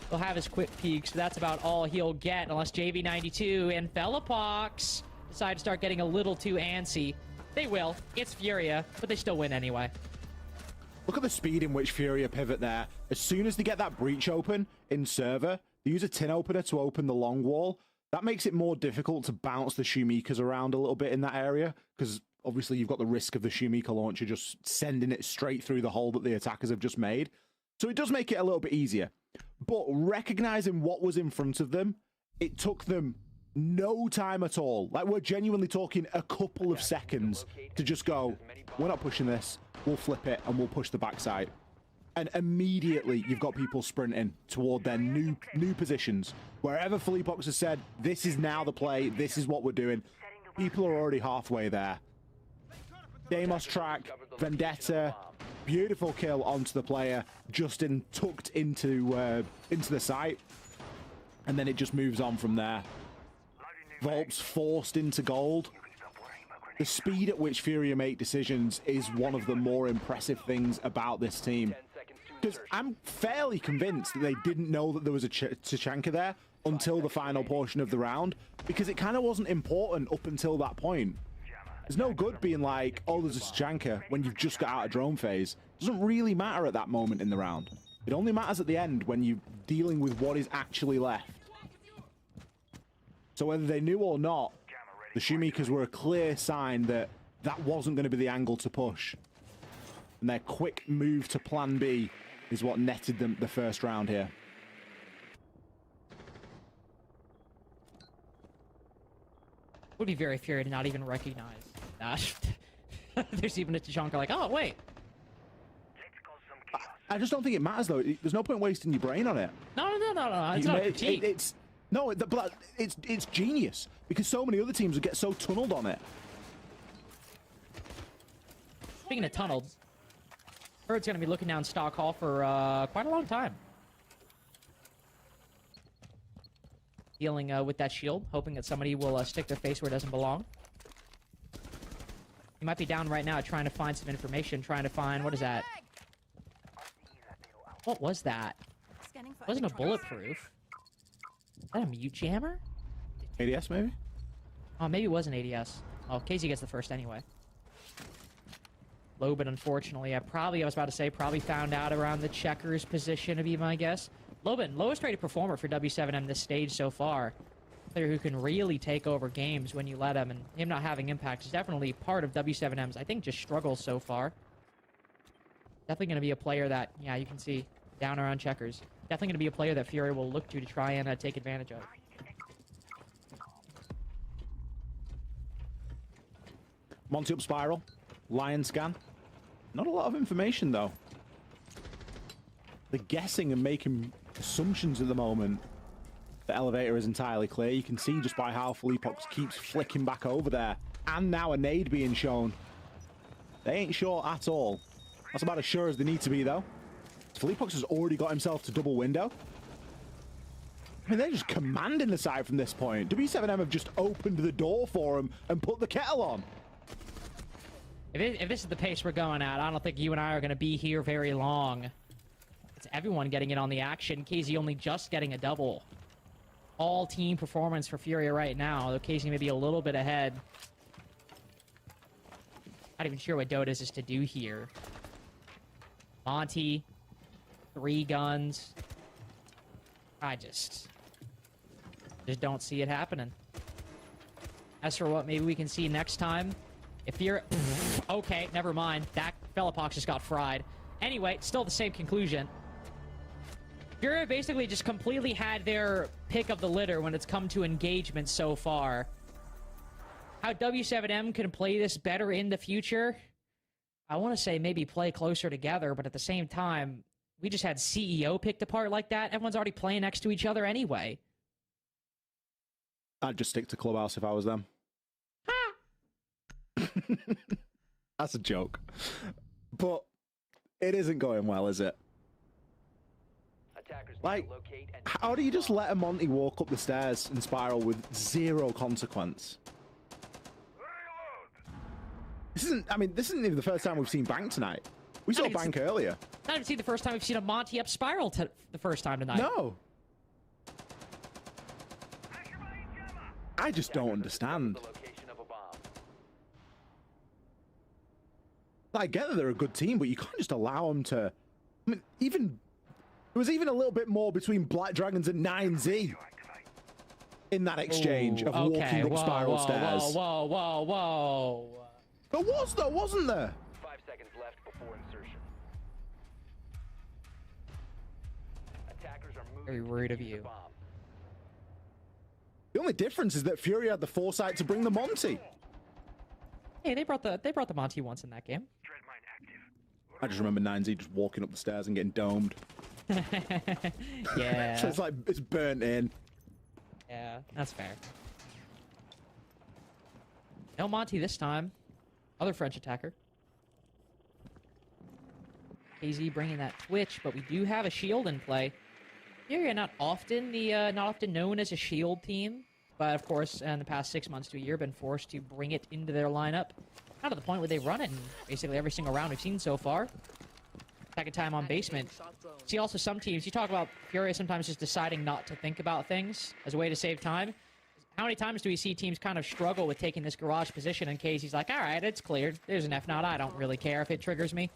He'll have his quick peeks, but that's about all he'll get unless JV92 and Fellapox decide to start getting a little too antsy. They will. It's Furia, but they still win anyway. Look at the speed in which Furia pivot there. As soon as they get that breach open in server, they use a tin opener to open the long wall. That makes it more difficult to bounce the Shumikas around a little bit in that area, because obviously you've got the risk of the Shumika launcher just sending it straight through the hole that the attackers have just made. So it does make it a little bit easier. But recognizing what was in front of them, it took them no time at all. Like, we're genuinely talking a couple of seconds to just go, we're not pushing this. We'll flip it and we'll push the backside. And immediately you've got people sprinting toward their new positions. Wherever Fellapox has said, this is now the play, this is what we're doing, people are already halfway there. Deimos track, Vendetta, beautiful kill onto the player, Justin tucked into the site, and then it just moves on from there. Volps forced into gold. The speed at which Furia make decisions is one of the more impressive things about this team. Because I'm fairly convinced that they didn't know that there was a Tachanka there until the final portion of the round, because it kind of wasn't important up until that point. There's no good being like, oh, there's a Tachanka when you've just got out of drone phase. It doesn't really matter at that moment in the round. It only matters at the end when you're dealing with what is actually left. So whether they knew or not, the Shumikas were a clear sign that that wasn't going to be the angle to push. And their quick move to plan B is what netted them the first round here. Would be very Furia to not even recognize that. There's even a Tachanka like, oh, wait. I just don't think it matters, though. There's no point wasting your brain on it. No. It's not a critique. But it's genius, because so many other teams would get so tunneled on it. Speaking of tunneled, Bird's going to be looking down Stock Hall for quite a long time. Dealing with that shield, hoping that somebody will stick their face where it doesn't belong. He might be down right now trying to find some information, trying to find... What is that? What was that? It wasn't a bulletproof. Is that a mute jammer? ADS, maybe? Oh, maybe it was an ADS. Oh, KZ gets the first anyway. Loban, unfortunately, I was about to say, probably found out around the checkers position, to be my guess. Loban, lowest rated performer for W7M this stage so far. Player who can really take over games when you let him, and him not having impact is definitely part of W7M's, I think, just struggles so far. Definitely going to be a player that, yeah, you can see down around checkers. Definitely going to be a player that Furia will look to try and take advantage of. Monty up spiral. Lion scan. Not a lot of information, though. They're guessing and making assumptions at the moment. The elevator is entirely clear. You can see just by how Felipox keeps flicking back over there. And now a nade being shown. They ain't sure at all. That's about as sure as they need to be, though. Felipox has already got himself to double window. I mean, they're just commanding the side from this point. W7M have just opened the door for him and put the kettle on. If this is the pace we're going at, I don't think you and I are going to be here very long. It's everyone getting in on the action. KZ only just getting a double. All team performance for Furia right now, though KZ may be a little bit ahead. Not even sure what Dotas is to do here. Monty, 3 guns. I just don't see it happening. As for what maybe we can see next time, if you're... Okay, never mind. That Felipox just got fried. Anyway, still the same conclusion. Furia basically just completely had their pick of the litter when it's come to engagement so far. How W7M can play this better in the future? I want to say maybe play closer together, but at the same time, we just had CEO picked apart like that. Everyone's already playing next to each other anyway. I'd just stick to Clubhouse if I was them. That's a joke. But it isn't going well, is it? Like, how do you just let a Monty walk up the stairs and spiral with 0 consequence? This isn't even the first time we've seen Bank tonight. We saw Bank earlier. Not even the first time we've seen a Monty up spiral the first time tonight. No. I just don't understand. I get that they're a good team, but you can't just allow them to... I mean, there was even a little bit more between Black Dragons and 9Z in that exchange of walking up spiral stairs. Whoa. There was, though, wasn't there? 5 seconds left before insertion. Attackers are moving. Very worried of you. The only difference is that Fury had the foresight to bring the Monty. Hey, they brought the Monty once in that game. I just remember 9Z just walking up the stairs and getting domed. Yeah. So it's like, it's burnt in. Yeah, that's fair. No Monty this time. Other French attacker. KZ bringing that Twitch, but we do have a shield in play. Furia not often known as a shield team, but of course, in the past 6 months to a year, been forced to bring it into their lineup. Not to the point where they run it in basically every single round we've seen so far. Second time on basement. See, also some teams, you talk about Furia sometimes just deciding not to think about things as a way to save time. How many times do we see teams kind of struggle with taking this garage position in case he's like, all right, it's cleared. There's an F-Not. I don't really care if it triggers me.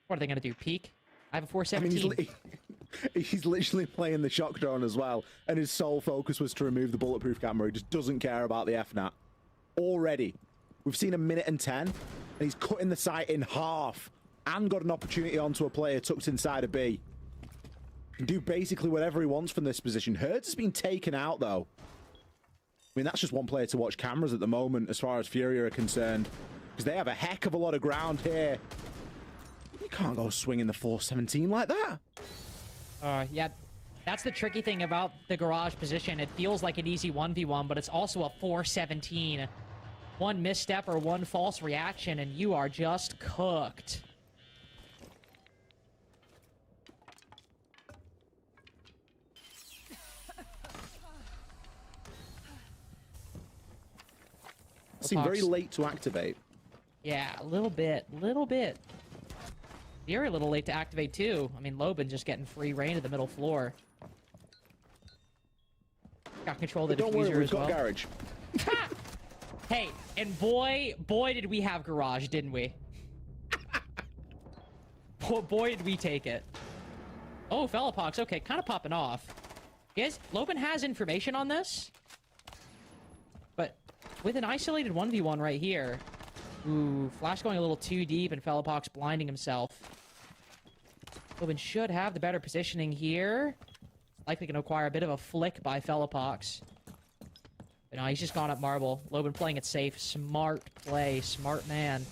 What are they going to do, peek? I have a 417. I mean, he's literally playing the shock drone as well, and his sole focus was to remove the bulletproof camera. He just doesn't care about the F-Nat. Already. We've seen 1 minute and 10, and he's cutting the site in half, and got an opportunity onto a player tucked inside a B. Can do basically whatever he wants from this position. Herds has been taken out, though. I mean, that's just one player to watch cameras at the moment, as far as Furia are concerned, because they have a heck of a lot of ground here. You can't go swinging the 417 like that. Yeah, that's the tricky thing about the garage position. It feels like an easy 1v1, but it's also a 417. One misstep or one false reaction, and you are just cooked. Seem very late to activate. Yeah, a little bit. You're a little late to activate, too. I mean, Loban just getting free reign of the middle floor. Got control of the diffuser as well. Don't worry, we've got garage. Hey, and boy did we have garage, didn't we? boy did we take it. Oh, Felipox, okay, kind of popping off. Guys, Loban has information on this. But with an isolated 1v1 right here. Ooh, Flash going a little too deep and Felipox blinding himself. Loben should have the better positioning here. Likely going to acquire a bit of a flick by Fellapox. But no, he's just gone up marble. Loben playing it safe. Smart play. Smart man.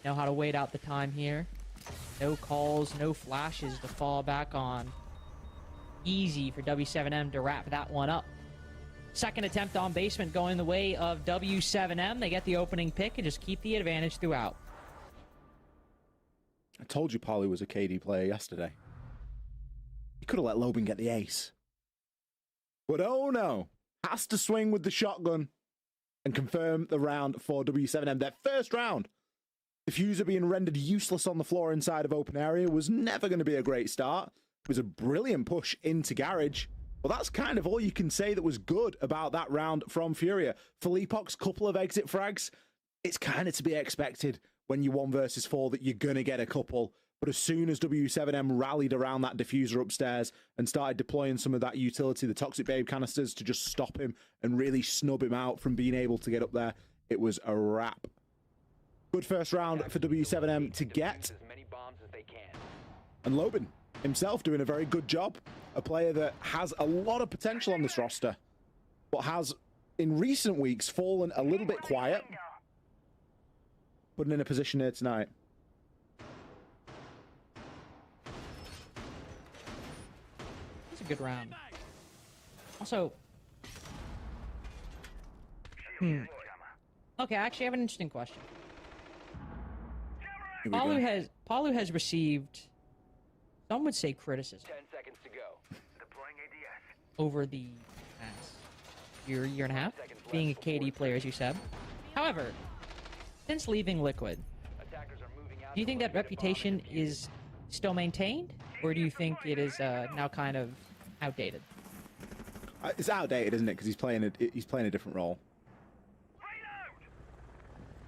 Know how to wait out the time here. No calls, no flashes to fall back on. Easy for W7M to wrap that one up. Second attempt on basement going the way of W7M. They get the opening pick and just keep the advantage throughout. I told you Polly was a KD player yesterday. He could have let Loben get the ace. But oh no, has to swing with the shotgun and confirm the round for W7M. Their first round. Diffuser being rendered useless on the floor inside of open area was never going to be a great start. It was a brilliant push into Garage. Well, that's kind of all you can say that was good about that round from Furia. Felipox, couple of exit frags. It's kind of to be expected when you're 1 versus 4 that you're going to get a couple. But as soon as W7M rallied around that diffuser upstairs and started deploying some of that utility, the Toxic Babe canisters, to just stop him and really snub him out from being able to get up there, it was a wrap. Good first round for W7M to get. And Loben himself doing a very good job. A player that has a lot of potential on this roster, but has, in recent weeks, fallen a little bit quiet. Putting in a position here tonight. It's a good round. Also... Okay, I actually have an interesting question. Palu has received, some would say, criticism 10 seconds to go. Deploying ADS. Over the past year and a half, being a KD player, as you said. However, since leaving Liquid, do you think that reputation is still maintained, or do you think it is now kind of outdated? It's outdated, isn't it? Because he's playing a different role.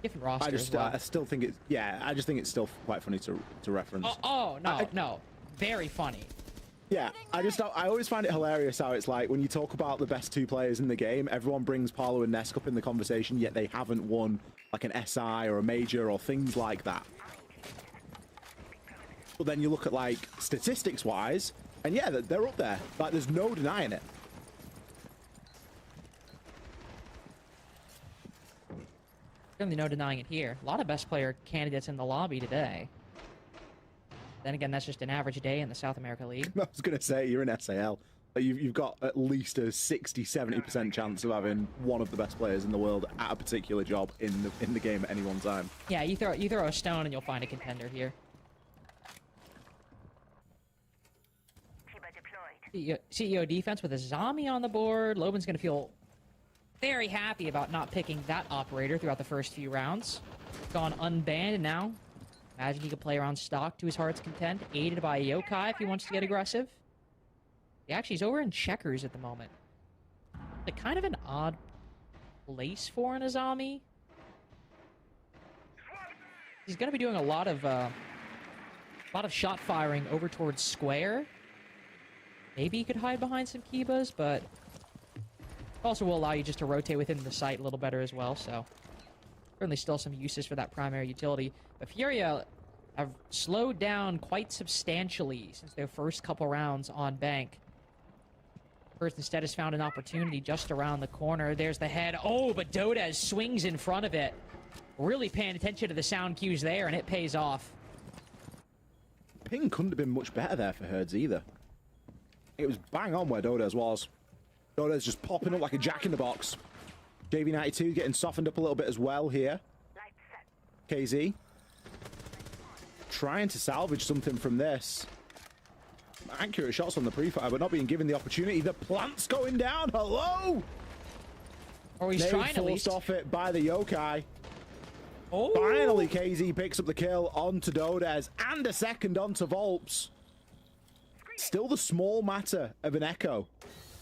Different roster. I still think it's I just think it's still quite funny to reference. No, very funny. Yeah, I always find it hilarious how it's like when you talk about the best 2 players in the game, everyone brings Paulo and Nesk up in the conversation, yet they haven't won like an SI or a major or things like that. But then you look at like statistics wise, and yeah, they're up there. Like there's no denying it. Certainly no denying it here. A lot of best player candidates in the lobby today. Then again, that's just an average day in the South America League. I was going to say, you're in SAL. You've got at least a 60-70% chance of having one of the best players in the world at a particular job in the game at any one time. Yeah, you throw a stone and you'll find a contender here. CEO defense with a zombie on the board. Loben's going to feel very happy about not picking that operator throughout the first few rounds. Gone unbanned, and now imagine he could play around stock to his heart's content, aided by a yokai if he wants to get aggressive. Yeah, actually, he's over in checkers at the moment. Like, kind of an odd place for an Azami. He's going to be doing a lot of shot firing over towards square. Maybe he could hide behind some Kibas, but also will allow you just to rotate within the site a little better as well, so certainly still some uses for that primary utility. But Furia have slowed down quite substantially since their first couple rounds on Bank. First instead has found an opportunity just around the corner. There's the head. Oh, but Dodez swings in front of it. Really paying attention to the sound cues there, and it pays off. Ping couldn't have been much better there for Herds either. It was bang on where Dodez was. Dodez just popping up like a jack in the box. JV92 getting softened up a little bit as well here. KZ trying to salvage something from this. Accurate shots on the pre-fire, but not being given the opportunity. The plant's going down. Hello! Or he's trying at least. Forced off it by the yokai. Oh! Finally, KZ picks up the kill onto Dodez and a second onto Volps. Still the small matter of an Echo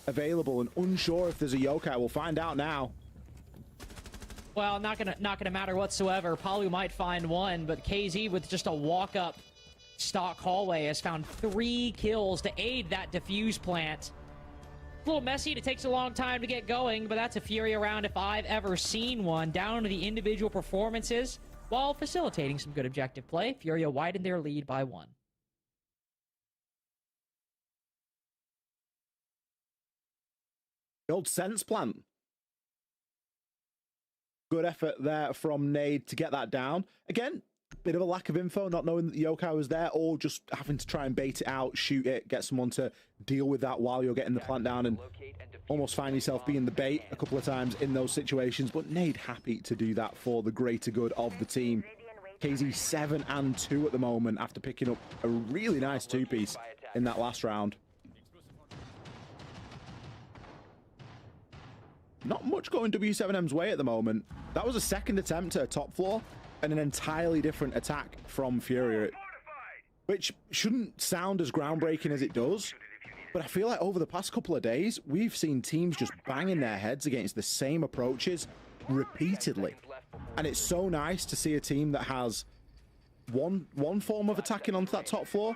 available and unsure if there's a yokai. We'll find out now. Well, not gonna matter whatsoever. Palu might find one, but KZ with just a walk-up stock hallway has found 3 kills to aid that defuse plant. A little messy. It takes a long time to get going, but that's a Furia round if I've ever seen one. Down to the individual performances. while facilitating some good objective play. Furia widened their lead by 1. The old sense plant. Good effort there from Nade to get that down. Again, bit of a lack of info, not knowing that the Yokai was there, or just having to try and bait it out, shoot it, get someone to deal with that while you're getting the plant down, and almost find yourself being the bait a couple of times in those situations. But Nade happy to do that for the greater good of the team. KZ 7 and 2 at the moment after picking up a really nice 2-piece in that last round. Not much going W7M's way at the moment. That was a second attempt at a top floor and an entirely different attack from Furia, which shouldn't sound as groundbreaking as it does, but I feel like over the past couple of days, we've seen teams just banging their heads against the same approaches repeatedly. And it's so nice to see a team that has one form of attacking onto that top floor,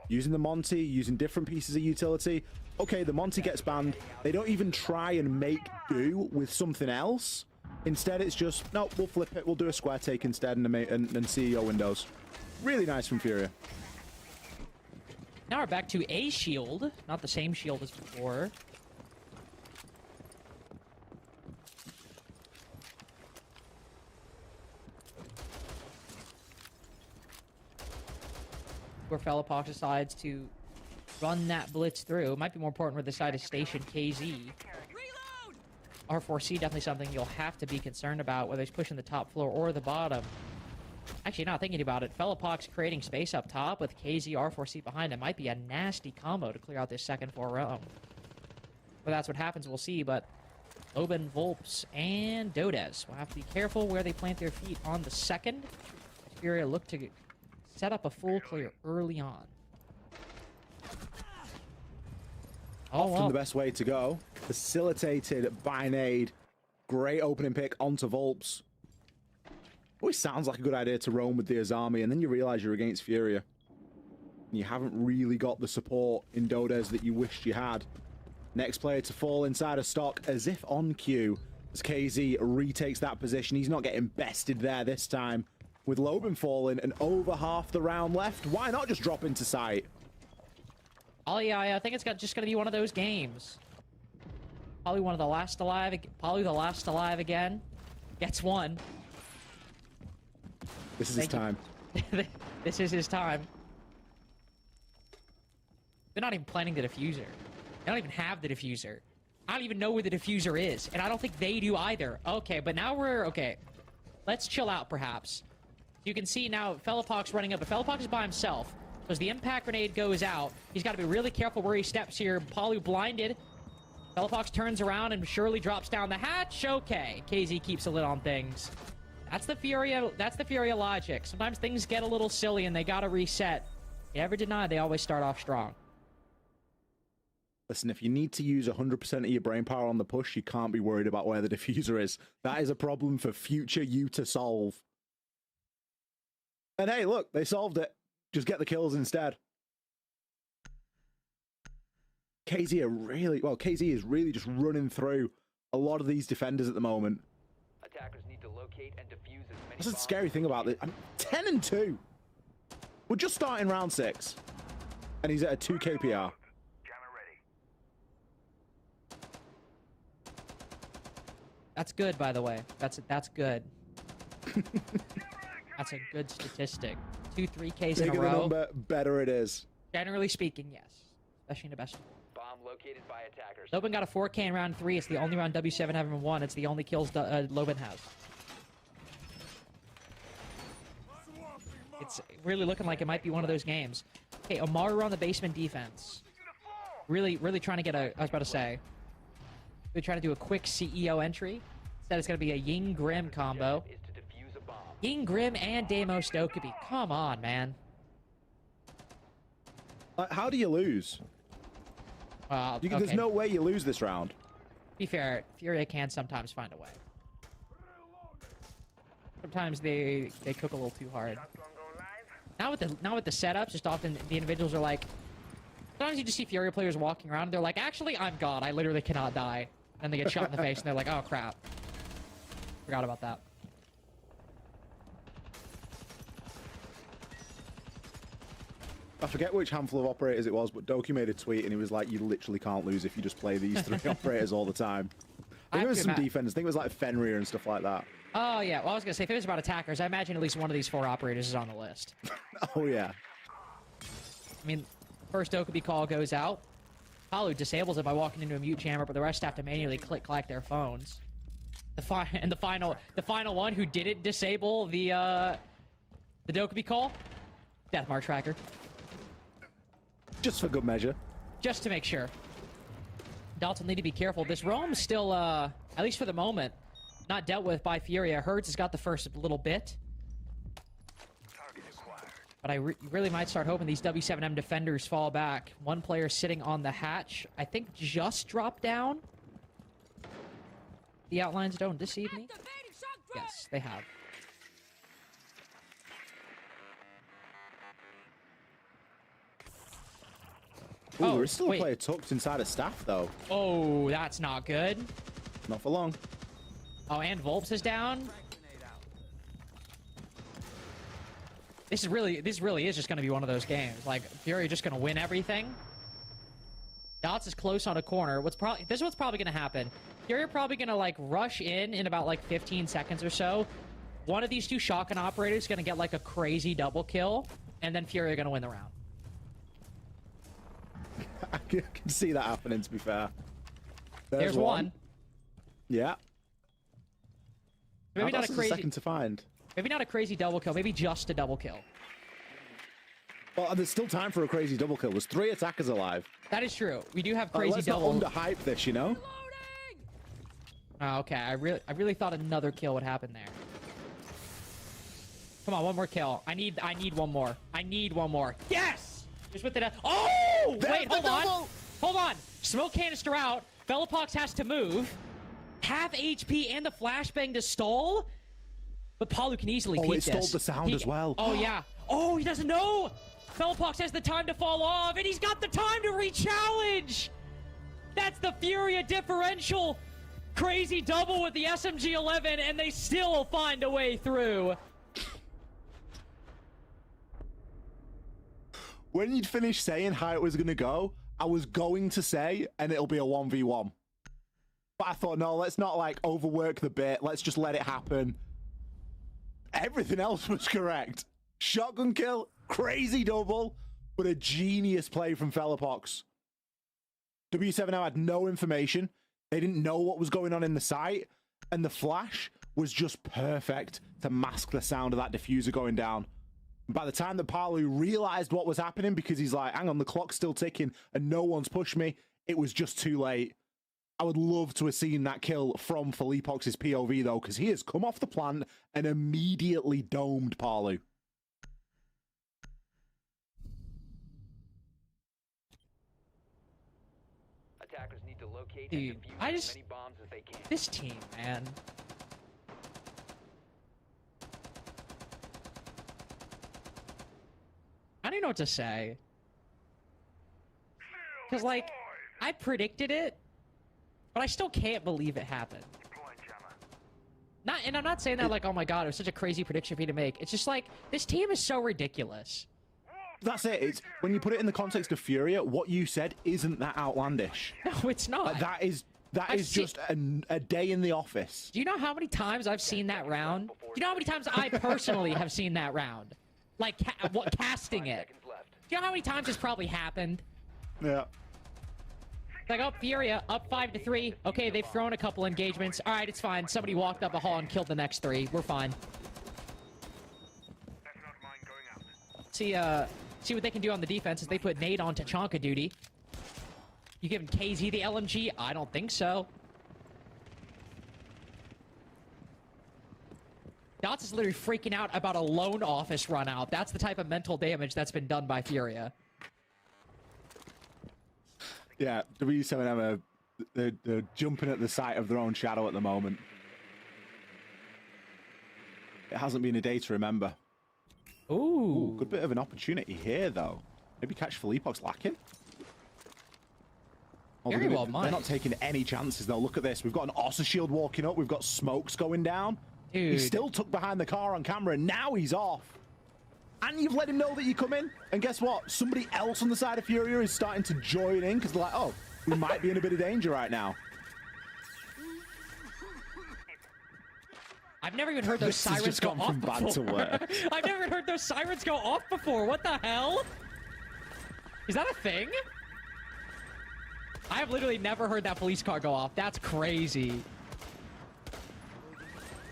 using the Monty, using different pieces of utility. Okay, the Monty gets banned. They don't even try and make do with something else. Instead, it's just, no, we'll flip it. We'll do a square take instead and see your windows. Really nice from Furia. Now we're back to a shield. Not the same shield as before. Where Fellapox decides to run that blitz through. It might be more important where the side is stationed. KZ. R4C definitely something you'll have to be concerned about, whether he's pushing the top floor or the bottom. Actually, not thinking about it, Fellapox creating space up top with KZ R4C behind him might be a nasty combo to clear out this second floor roam. But that's what happens, we'll see. But Loban, Volps, and Dodez will have to be careful where they plant their feet on the second. Furia look to set up a full clear early on. Often the best way to go. Facilitated by Nade. Great opening pick onto Volps. Always sounds like a good idea to roam with the Azami, and then you realize you're against Furia. And you haven't really got the support in Dodez that you wished you had. Next player to fall inside of stock as if on cue. As KZ retakes that position. He's not getting bested there this time. With Loban falling and over half the round left, why not just drop into sight? Oh yeah, I think it's just gonna be one of those games. Probably one of the last alive. Probably the last alive again. Gets one. This is his time. This is his time. They're not even planning the diffuser. They don't even have the diffuser. I don't even know where the diffuser is, and I don't think they do either. Okay, but now we're okay. Let's chill out, perhaps. You can see now Fellapox running up, but Fellapox is by himself. So as the impact grenade goes out, he's got to be really careful where he steps here. Palu blinded. Fellapox turns around and surely drops down the hatch. Okay, KZ keeps a lid on things. That's the Furia logic. Sometimes things get a little silly and they gotta reset. You never deny they always start off strong. Listen, if you need to use 100% of your brain power on the push, you can't be worried about where the diffuser is. That is a problem for future you to solve. And hey, look, they solved it. Just get the kills instead. KZ is really just running through a lot of these defenders at the moment. Attackers need to locate and defuse as many. That's the scary thing about this. 10 and 2. We're just starting round 6. And he's at a 2 KPR. That's good, by the way. That's good. That's a good statistic. 2 3Ks in a Bigger row. the number, better it is. Generally speaking, yes. Especially in the best. Bomb located by attackers. Loban got a 4K in round 3. It's the only round W7 haven't won. It's the only kills Loban has. It's really looking like it might be one of those games. Okay, Omaru on the basement defense. Really trying to get a... I was about to say. They're trying to do a quick CEO entry. Instead, it's going to be a Ying Grim combo. Ying Grim and Deimos Dokkaebi. Come on, man. How do you lose? There's no way you lose this round. To be fair, Furia can sometimes find a way. Sometimes they cook a little too hard. Now with the setups, just often the individuals are like... Sometimes you just see Furia players walking around and they're like, actually, I'm God. I literally cannot die. And they get shot in the face and they're like, oh, crap. Forgot about that. I forget which handful of operators it was, but Doki made a tweet and he was like, you literally can't lose if you just play these 3 operators all the time. I think there was some defenders. I think it was like Fenrir and stuff like that. Oh, yeah. Well, I was going to say, if it was about attackers, I imagine at least one of these 4 operators is on the list. Oh, yeah. I mean, first Dokubi call goes out. Palu disables it by walking into a mute chamber, but the rest have to manually click-clack their phones. The final one who didn't disable the Dokubi call, Deathmark tracker. Just for good measure. Just to make sure. Dots will need to be careful. This roam's still, at least for the moment, not dealt with by Furia. Herds has got the first little bit. But I really might start hoping these W7M defenders fall back. One player sitting on the hatch, I think just dropped down. The outlines don't deceive me. Yes, they have. Ooh, there's still a player tucked inside a staff, though. Oh, that's not good. Not for long. Oh, and Volps is down. This really is just going to be one of those games. Like, Fury just going to win everything. Dots is close on a corner. This is what's probably going to happen. Fury are probably going to, like, rush in about, like, 15 seconds or so. One of these 2 shotgun operators is going to get, like, a crazy double kill, and then Fury are going to win the round. I can see that happening, to be fair. There's one. Yeah. Maybe not a crazy second to find. Maybe not a crazy double kill. Maybe just a double kill. Well, there's still time for a crazy double kill. There's 3 attackers alive. That is true. We do have crazy double. Let's not underhype this, you know? Oh, okay. I really thought another kill would happen there. Come on, one more kill. I need one more. I need one more. Yes! Just with it. Oh! Wait, hold on. Hold on. Smoke canister out. Velopox has to move. Half HP and the flashbang to stall. But Palu can easily peek this. Oh, it stalled the sound as well. Oh, yeah. Oh, he doesn't know. Velopox has the time to fall off, and he's got the time to re-challenge. That's the Furia differential. Crazy double with the SMG-11, and they still find a way through. When you'd finished saying how it was going to go, I was going to say, and it'll be a 1v1. But I thought, no, let's not, like, overwork the bit. Let's just let it happen. Everything else was correct. Shotgun kill, crazy double, but a genius play from Velopox. W7 had no information. They didn't know what was going on in the site, and the flash was just perfect to mask the sound of that diffuser going down. By the time that Palu realized what was happening, because he's like, hang on, the clock's still ticking and no one's pushed me, it was just too late. I would love to have seen that kill from Felipox's POV, though, because he has come off the plant and immediately domed Palu. Attackers need to locate Dude, and defuse as many bombs as they can. This team, man. I don't even know what to say. Because, like, I predicted it, but I still can't believe it happened. And I'm not saying that like, oh my god, it was such a crazy prediction for you to make. It's just like, this team is so ridiculous. That's it. It's when you put it in the context of Furia, what you said isn't that outlandish. No, it's not. Like, that is just a day in the office. Do you know how many times I've seen that round? Do you know how many times I personally have seen that round? Like, casting it. Do you know how many times it's probably happened? Yeah. Like, oh, Furia, up 5-3. Okay, they've thrown a couple engagements. All right, it's fine. Somebody walked up a hall and killed the next 3. We're fine. See what they can do on the defense is they put Nade on Tachanka duty. You giving KZ the LMG? I don't think so. Dots is literally freaking out about a lone office run out. That's the type of mental damage that's been done by Furia. Yeah, W7M they're jumping at the sight of their own shadow at the moment. It hasn't been a day to remember. Ooh. Good bit of an opportunity here, though. Maybe catch Felipox lacking. Very well might. They're not taking any chances, though. Look at this. We've got an Ossa shield walking up. We've got smokes going down. Dude. He's still tucked behind the car on camera, and now he's off. And you've let him know that you come in. And guess what? Somebody else on the side of Furia is starting to join in because they're like, oh, we might be in a bit of danger right now. I've never even heard those sirens go off before. Bad to work. I've never heard those sirens go off before. What the hell? Is that a thing? I have literally never heard that police car go off. That's crazy.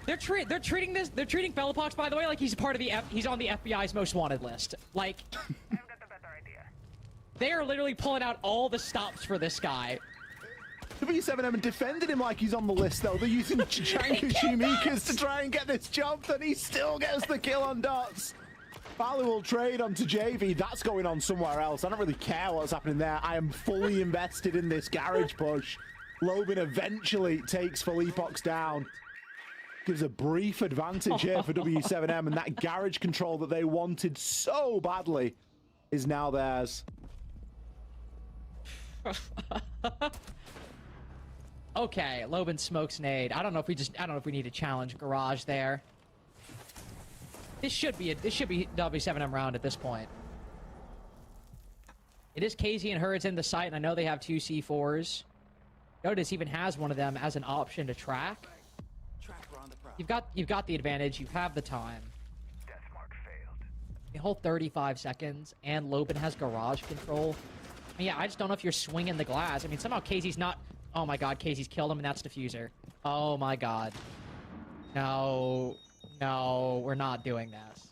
They're treating Fellapox, by the way, like he's part of he's on the FBI's most wanted list. Like, they are literally pulling out all the stops for this guy. W7M defended him like he's on the list, though. They're using Chanka Shimikas to try and get this job done. He still gets the kill on dots. Bali will trade onto JV. That's going on somewhere else. I don't really care what's happening there. I am fully invested in this garage push. Lobin eventually takes Felipox down. Gives a brief advantage here for W7M, and that garage control that they wanted so badly is now theirs. Okay, Lobin smokes nade. I don't know if we need to challenge Garage there. This should be W7M round at this point. It is KZ and Herds in the site, and I know they have 2 C4s. Notice even has one of them as an option to track. You've got the advantage. You have the time. The whole 35 seconds, and Lobin has garage control. I mean, yeah, I just don't know if you're swinging the glass. I mean, somehow KZ's not. Oh my God, KZ's killed him, and that's Diffuser. Oh my God. No, we're not doing this.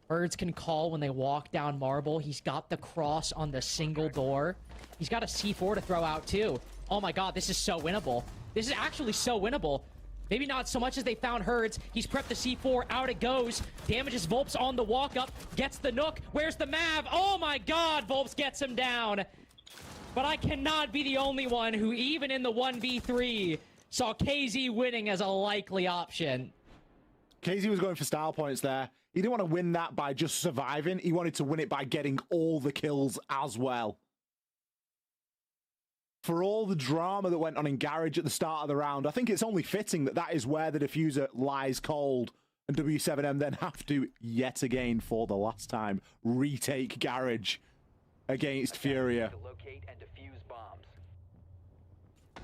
Birds can call when they walk down marble. He's got the cross on the single door. He's got a C4 to throw out too. Oh my God, this is so winnable. This is actually so winnable. Maybe not so much as they found Herds. He's prepped the C4. Out it goes. Damages Volps on the walk up. Gets the Nook. Where's the Mav? Oh my God, Volps gets him down. But I cannot be the only one who, even in the 1v3, saw KZ winning as a likely option. KZ was going for style points there. He didn't want to win that by just surviving. He wanted to win it by getting all the kills as well. For all the drama that went on in Garage at the start of the round, I think it's only fitting that that is where the Diffuser lies cold, and W7M then have to, yet again for the last time, retake Garage against Furia.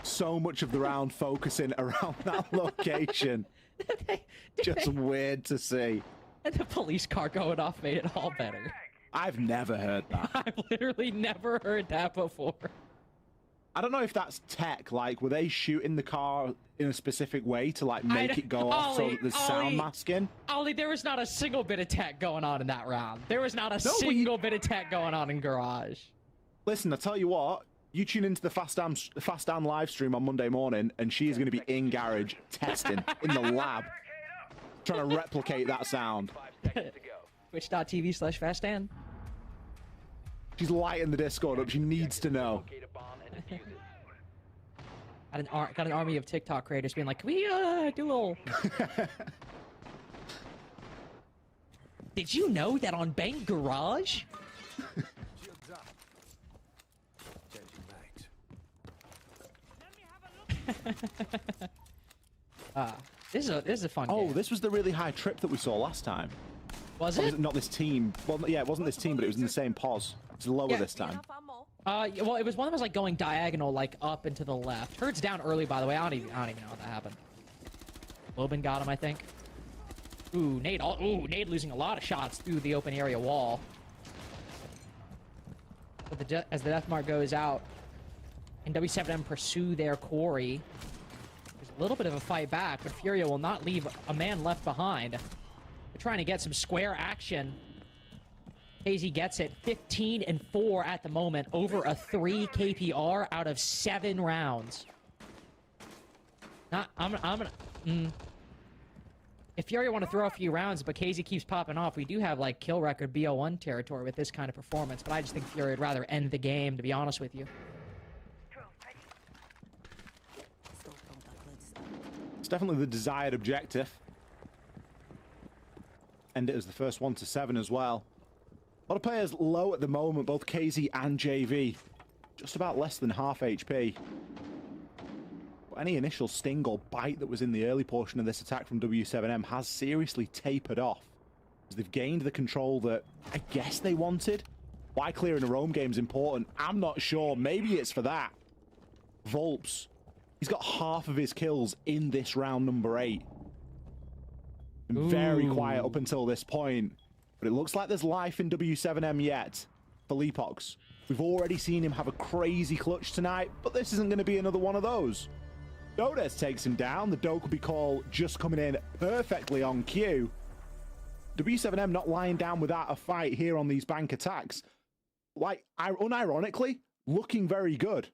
So much of the round focusing around that location. Just weird to see. And the police car going off made it all better. I've never heard that. I've literally never heard that before. I don't know if that's tech. Like, were they shooting the car in a specific way to, like, make it go off so that there's sound masking? Ollie, there was not a single bit of tech going on in that round. There was not a single bit of tech going on in Garage. Listen, I tell you what. You tune into the Fast Dan live stream on Monday morning, and she is going to be in Garage testing in the lab, trying to replicate that sound. Twitch.tv/FastDan. She's lighting the Discord up. She needs to know. Got an army of TikTok creators being like, can we do a little... Did you know that on Bank Garage? This is a fun game. Oh, this was the really high trip that we saw last time. Was it? Not this team. Well, yeah, it wasn't this team, but it was in the same pause. It's lower this time. Well, it was one that was like going diagonal, like up and to the left. Herd's down early, by the way. I don't even know how that happened. Lobin got him, I think. Ooh, Nade losing a lot of shots through the open area wall. But as the death mark goes out, and W7M pursue their quarry, there's a little bit of a fight back, but Furia will not leave a man left behind. They're trying to get some square action. KZ gets it. 15-4 at the moment, over a 3 KPR out of 7 rounds. If Furia want to throw a few rounds, but KZ keeps popping off, we do have like kill record BO1 territory with this kind of performance, but I just think Furia would rather end the game, to be honest with you. It's definitely the desired objective. And it was the first 1 to 7 as well. A lot of players low at the moment, both KZ and JV. Just about less than half HP. But any initial sting or bite that was in the early portion of this attack from W7M has seriously tapered off. They've gained the control that I guess they wanted. Why clearing a roam game is important, I'm not sure. Maybe it's for that. Volps, he's got half of his kills in this round number 8. Been very quiet up until this point. But it looks like there's life in W7M yet for Leapox. We've already seen him have a crazy clutch tonight, but this isn't going to be another one of those. Dodes takes him down. The Dokubi call just coming in perfectly on cue. W7M not lying down without a fight here on these bank attacks. Like, unironically, looking very good.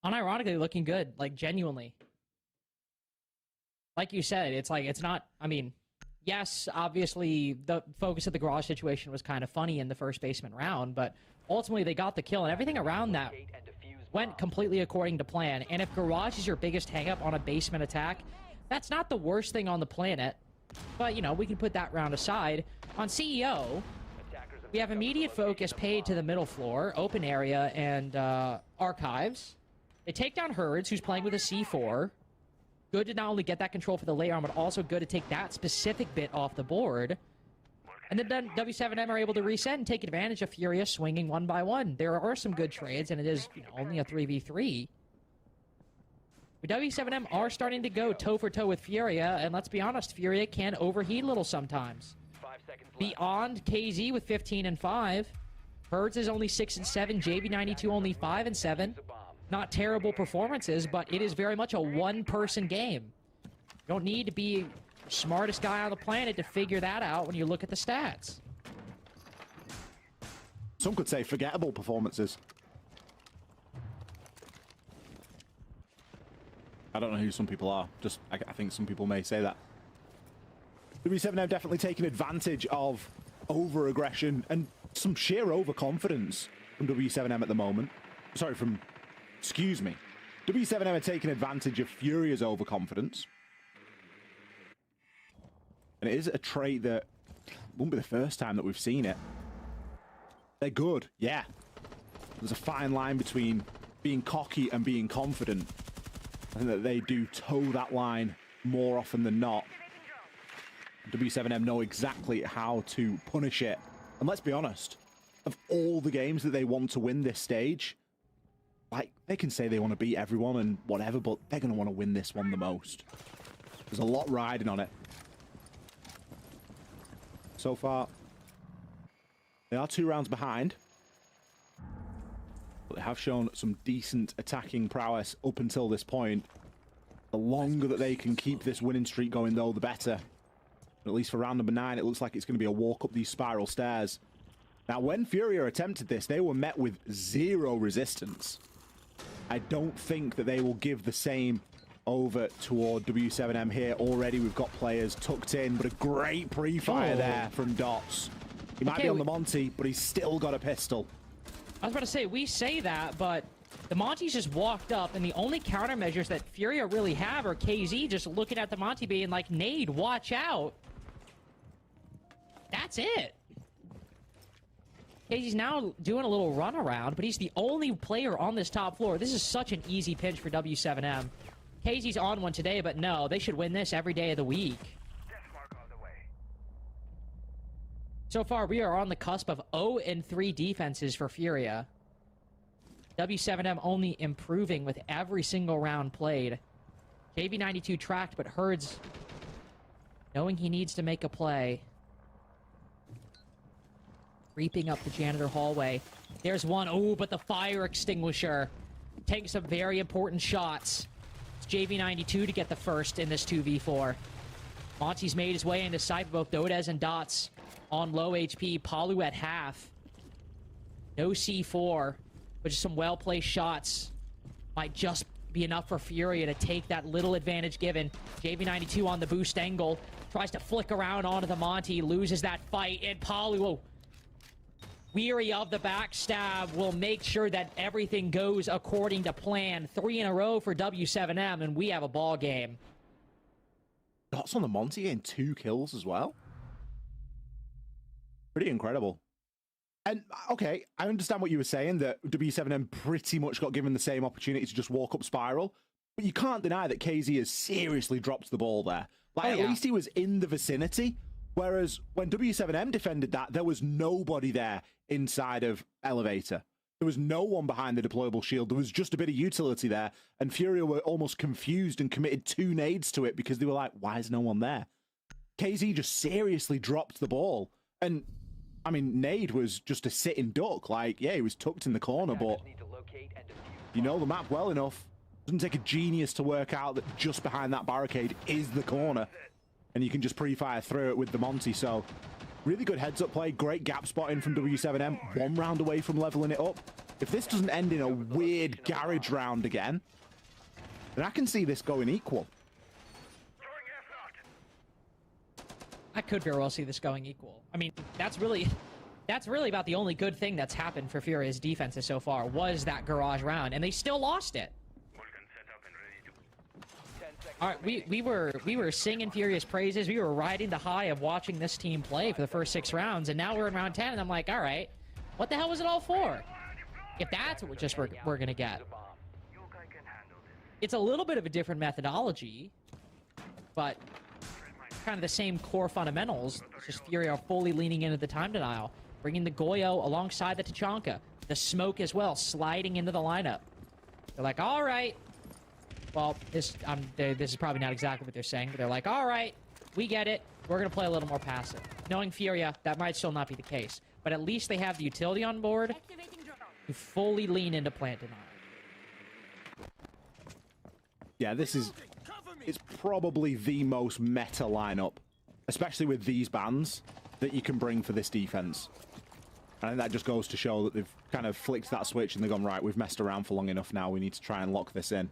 Unironically looking good, like genuinely. Like you said, it's like, it's not, I mean, yes, obviously the focus of the garage situation was kind of funny in the first basement round, but ultimately they got the kill and everything around that went completely according to plan. And if garage is your biggest hang-up on a basement attack, that's not the worst thing on the planet. But, you know, we can put that round aside. On CEO, we have immediate focus paid to the middle floor, open area, and archives. They take down Herds, who's playing with a C4. Good to not only get that control for the lay arm, but also good to take that specific bit off the board. And then W7M are able to reset and take advantage of Furia swinging 1 by 1. There are some good trades, and it is, you know, only a 3v3. But W7M are starting to go toe-for-toe with Furia, and let's be honest, Furia can overheat a little sometimes. Beyond KZ with 15 and 5. Herds is only 6 and 7. JB92 only 5 and 7. Not terrible performances, but it is very much a one-person game. You don't need to be the smartest guy on the planet to figure that out when you look at the stats. Some could say forgettable performances. I don't know who some people are. Just, I think some people may say that. W7M definitely taking advantage of over-aggression and some sheer overconfidence from W7M at the moment. Sorry, from... Excuse me. W7M are taking advantage of Furia's overconfidence. And it is a trait that won't be the first time that we've seen it. They're good, yeah. There's a fine line between being cocky and being confident. I think that they do toe that line more often than not. W7M know exactly how to punish it. And let's be honest, of all the games that they want to win this stage, like, they can say they want to beat everyone and whatever, but they're going to want to win this one the most. There's a lot riding on it. So far, they are 2 rounds behind. But they have shown some decent attacking prowess up until this point. The longer that they can keep this winning streak going, though, the better. At least for round number 9, it looks like it's going to be a walk up these spiral stairs. Now, when Furia attempted this, they were met with 0 resistance. I don't think that they will give the same over toward W7M here. Already, we've got players tucked in, but a great pre-fire there from Dots. He might be on the Monty, but he's still got a pistol. I was about to say, we say that, but the Monty's just walked up, and the only countermeasures that Furia really have are KZ just looking at the Monty being like, Nade, watch out. That's it. KZ's now doing a little run around, but he's the only player on this top floor. This is such an easy pinch for W7M. KZ's on one today, but no, they should win this every day of the week. So far, we are on the cusp of 0-3 defenses for Furia. W7M only improving with every single round played. JB92 tracked, but Herds knowing he needs to make a play. Creeping up the janitor hallway. There's one. Oh, but the fire extinguisher. Taking some very important shots. It's JV92 to get the first in this 2v4. Monty's made his way into sight, both Dodes and Dots on low HP. Palu at half. No C4, but just some well-placed shots. Might just be enough for Furia to take that little advantage given. JV92 on the boost angle. Tries to flick around onto the Monty. Loses that fight, and Palu, weary of the backstab, will make sure that everything goes according to plan. 3 in a row for W7M, and we have a ball game. Dots on the Monty getting 2 kills as well. Pretty incredible. And, okay, I understand what you were saying, that W7M pretty much got given the same opportunity to just walk up spiral. But you can't deny that KZ has seriously dropped the ball there. Like, at yeah. least he was in the vicinity, whereas when W7M defended that, there was nobody there inside of Elevator. There was no one behind the deployable shield. There was just a bit of utility there, and Furia were almost confused and committed 2 nades to it because they were like, why is no one there? KZ just seriously dropped the ball. And, I mean, nade was just a sitting duck. Like, yeah, he was tucked in the corner, but you know the map well enough. Doesn't take a genius to work out that just behind that barricade is the corner, and you can just pre-fire through it with the Monty. So really good heads-up play, great gap spotting from W7M, 1 round away from leveling it up. If this doesn't end in a weird garage round again, then I can see this going equal. I could very well see this going equal. I mean, that's really about the only good thing that's happened for Furia's defenses so far, was that garage round, and they still lost it. All right, we were singing Furia's praises. We were riding the high of watching this team play for the first 6 rounds, and now we're in round 10, and I'm like, all right, what the hell was it all for? If that's what we're gonna get. It's a little bit of a different methodology, but kind of the same core fundamentals. It's just Furia fully leaning into the time denial, bringing the Goyo alongside the Tachanka, the smoke as well, sliding into the lineup. They're like, all right. Well, this is probably not exactly what they're saying, but they're like, all right, we get it. We're going to play a little more passive. Knowing Furia, that might still not be the case. But at least they have the utility on board to fully lean into plant denial. Yeah, it's probably the most meta lineup, especially with these bans, that you can bring for this defense. I think that just goes to show that they've kind of flicked that switch and they've gone, right, we've messed around for long enough now. We need to try and lock this in.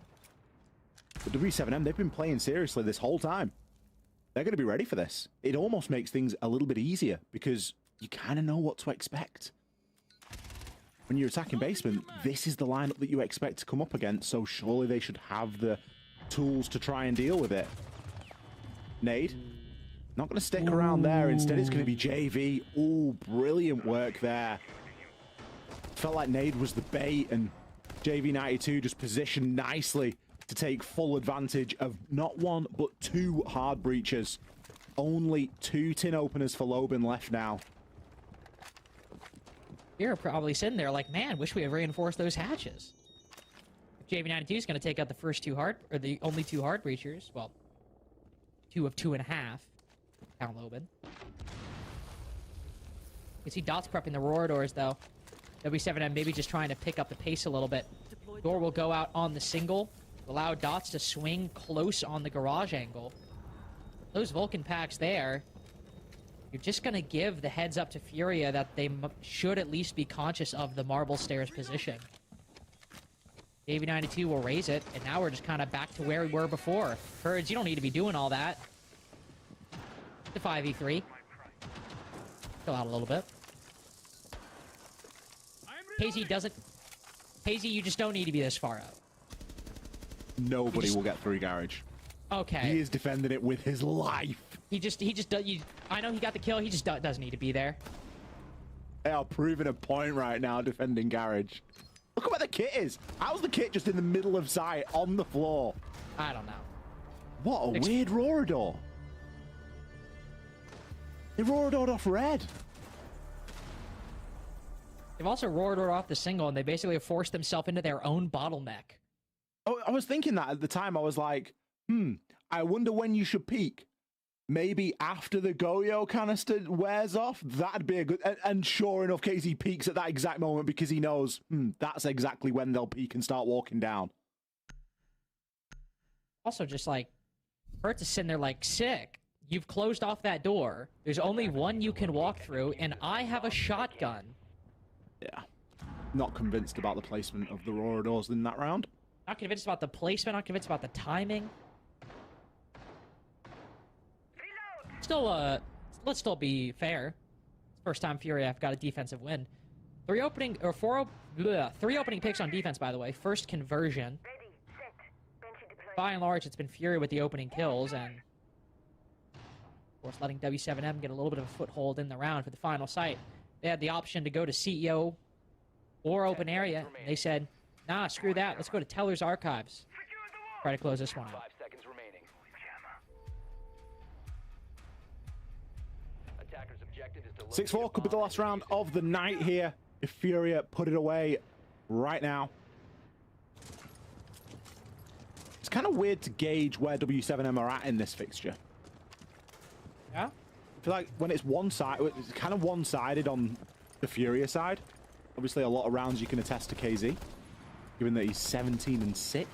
But W7M, they've been playing seriously this whole time. They're going to be ready for this. It almost makes things a little bit easier because you kind of know what to expect. When you're attacking basement, this is the lineup that you expect to come up against, so surely they should have the tools to try and deal with it. Nade. Not going to stick around there. Instead, it's going to be JV. Ooh, brilliant work there. Felt like Nade was the bait, and JV92 just positioned nicely to take full advantage of not 1, but 2 hard breaches. Only 2 tin openers for Lobin left now. You're probably sitting there like, man, wish we had reinforced those hatches. JV92 is going to take out the first 2 hard, or the only 2 hard breachers. Well, 2 of 2.5. Count Lobin. You see Dots prepping the roar doors though. W7M maybe just trying to pick up the pace a little bit. Door will go out on the single. Allow Dots to swing close on the garage angle. Those Vulcan packs there, you're just going to give the heads up to Furia that they should at least be conscious of the marble stairs position. JV92 will raise it, and now we're just kind of back to where we were before. Herds, you don't need to be doing all that. The 5v3. Chill out a little bit. Hazy doesn't... Hazy, you just don't need to be this far out. Nobody will get through garage. Okay. He is defending it with his life. He just does. I know he got the kill. He just doesn't need to be there. They are proving a point right now defending garage. Look at where the kit is. How's the kit just in the middle of sight on the floor? I don't know. What a weird roar door. They roared off red. They've also roared off the single, and they basically have forced themselves into their own bottleneck. Oh, I was thinking that at the time. I was like, I wonder when you should peak. Maybe after the Goyo canister wears off, that'd be a good... And sure enough, KZ peaks at that exact moment because he knows that's exactly when they'll peak and start walking down. Also, just like, Hurts is sitting there like, sick. You've closed off that door. There's only one you can walk through, and I have a shotgun. Yeah. Not convinced about the placement of the Aurora doors in that round. Not convinced about the placement, not convinced about the timing. Still, let's still be fair. First time Furia have got a defensive win. 3 opening picks on defense, by the way. First conversion. By and large, it's been Furia with the opening kills, and of course, letting W7M get a little bit of a foothold in the round for the final site. They had the option to go to CEO or open area. And they said, nah, screw that. Let's go to Teller's Archives. try to close this one out. 5 seconds remaining. Attacker's objective is to 6-4 could be the last round of the night here if Furia put it away right now. It's kind of weird to gauge where W7M are at in this fixture. Yeah? I feel like when it's it's kind of one-sided on the Furia side. Obviously, a lot of rounds you can attest to KZ, given that he's 17-6.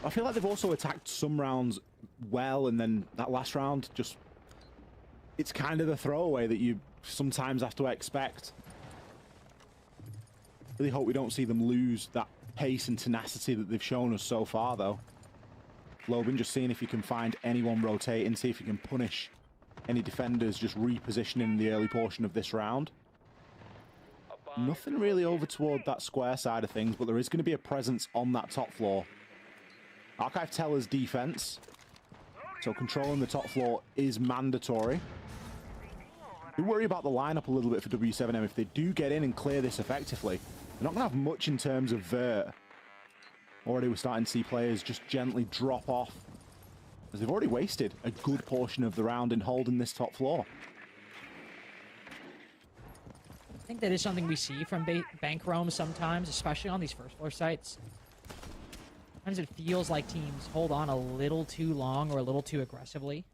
I feel like they've also attacked some rounds well, and then that last round just... It's kind of the throwaway that you sometimes have to expect. Really hope we don't see them lose that pace and tenacity that they've shown us so far, though. Logan just seeing if you can find anyone rotating, see if you can punish any defenders just repositioning in the early portion of this round. Nothing really over toward that square side of things, but there is going to be a presence on that top floor. Archive Teller's defense, so controlling the top floor is mandatory. We worry about the lineup a little bit for W7M. If they do get in and clear this effectively, they're not going to have much in terms of vert. Already we're starting to see players just gently drop off, as they've already wasted a good portion of the round in holding this top floor. I think that is something we see from bank roam sometimes, especially on these first floor sites. Sometimes it feels like teams hold on a little too long or a little too aggressively.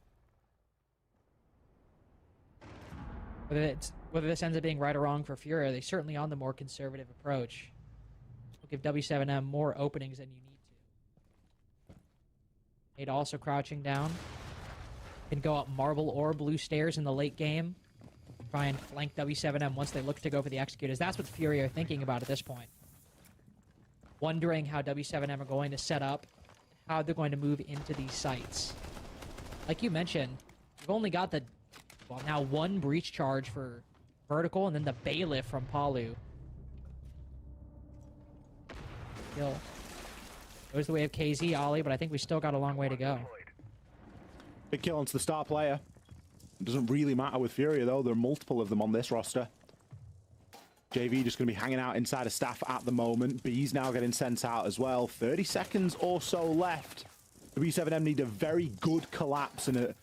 Whether this ends up being right or wrong for Furia, they're certainly on the more conservative approach. Will give W7M more openings than you need to. Nate also crouching down. Can go up marble or blue stairs in the late game. Try and flank W7M once they look to go for the executors. That's what Furia are thinking about at this point. Wondering how W7M are going to set up, how they're going to move into these sites. Like you mentioned, we've only got the, well, now one breach charge for vertical and then the bailiff from Palu. Still goes the way of KZ, Ollie, but I think we still got a long way to go. Big kill onto the star player. It doesn't really matter with Furia, though. There are multiple of them on this roster. JV just going to be hanging out inside of staff at the moment. B's now getting sent out as well. 30 seconds or so left. W7M need a very good collapse and a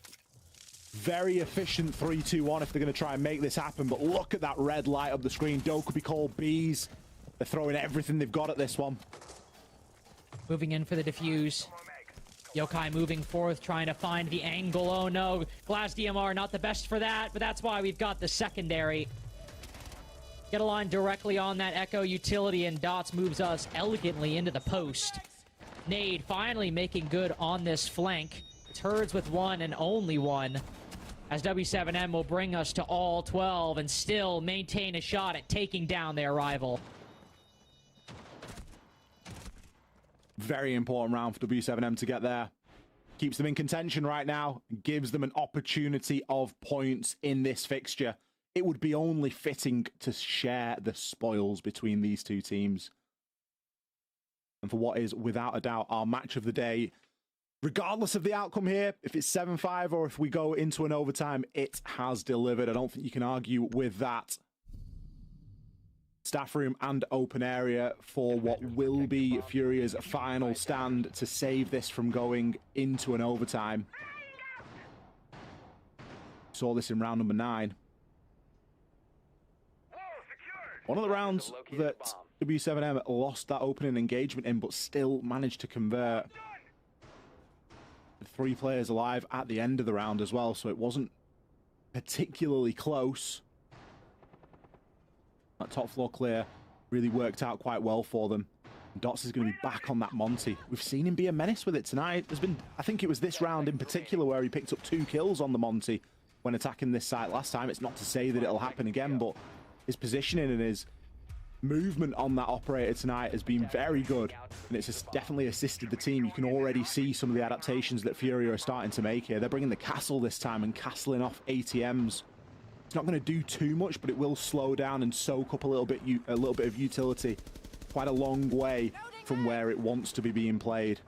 very efficient 3-2-1 if they're going to try and make this happen. But look at that red light up the screen. Doe could be called B's. They're throwing everything they've got at this one. Moving in for the defuse. Yokai moving forth, trying to find the angle. Oh no, Glass DMR not the best for that, but that's why we've got the secondary. Get a line directly on that Echo utility, and Dots moves us elegantly into the post. Nade finally making good on this flank. It's Herds with one and only one, as W7M will bring us to all 12 and still maintain a shot at taking down their rival. Very important round for W7M to get there. Keeps them in contention right now, and gives them an opportunity of points in this fixture. It would be only fitting to share the spoils between these two teams. And for what is, without a doubt, our match of the day, regardless of the outcome here, if it's 7-5 or if we go into an overtime, it has delivered. I don't think you can argue with that. Staff room and open area for what will be Furia's final stand to save this from going into an overtime. Saw this in round number 9. One of the rounds that W7M lost that opening engagement in, but still managed to convert. 3 players alive at the end of the round as well, so it wasn't particularly close. That top floor clear really worked out quite well for them. Dots is going to be back on that Monty. We've seen him be a menace with it tonight. There's been, I think it was this round in particular where he picked up 2 kills on the Monty when attacking this site last time. It's not to say that it'll happen again, but his positioning and his movement on that operator tonight has been very good, and it's definitely assisted the team. You can already see some of the adaptations that Furia are starting to make here. They're bringing the castle this time and castling off ATMs. It's not going to do too much, but it will slow down and soak up a little bit of utility quite a long way from where it wants to be being played.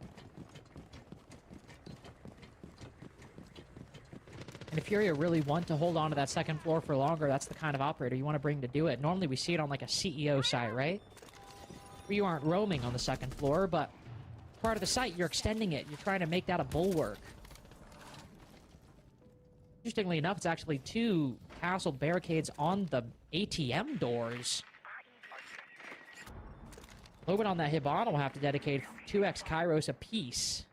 And if Furia really want to hold on to that second floor for longer, that's the kind of operator you want to bring to do it. Normally we see it on like a CEO site, right? where you aren't roaming on the second floor, but part of the site, you're extending it. You're trying to make that a bulwark. Interestingly enough, it's actually 2 castle barricades on the ATM doors. Logan on that Hibana will have to dedicate 2x Kairos apiece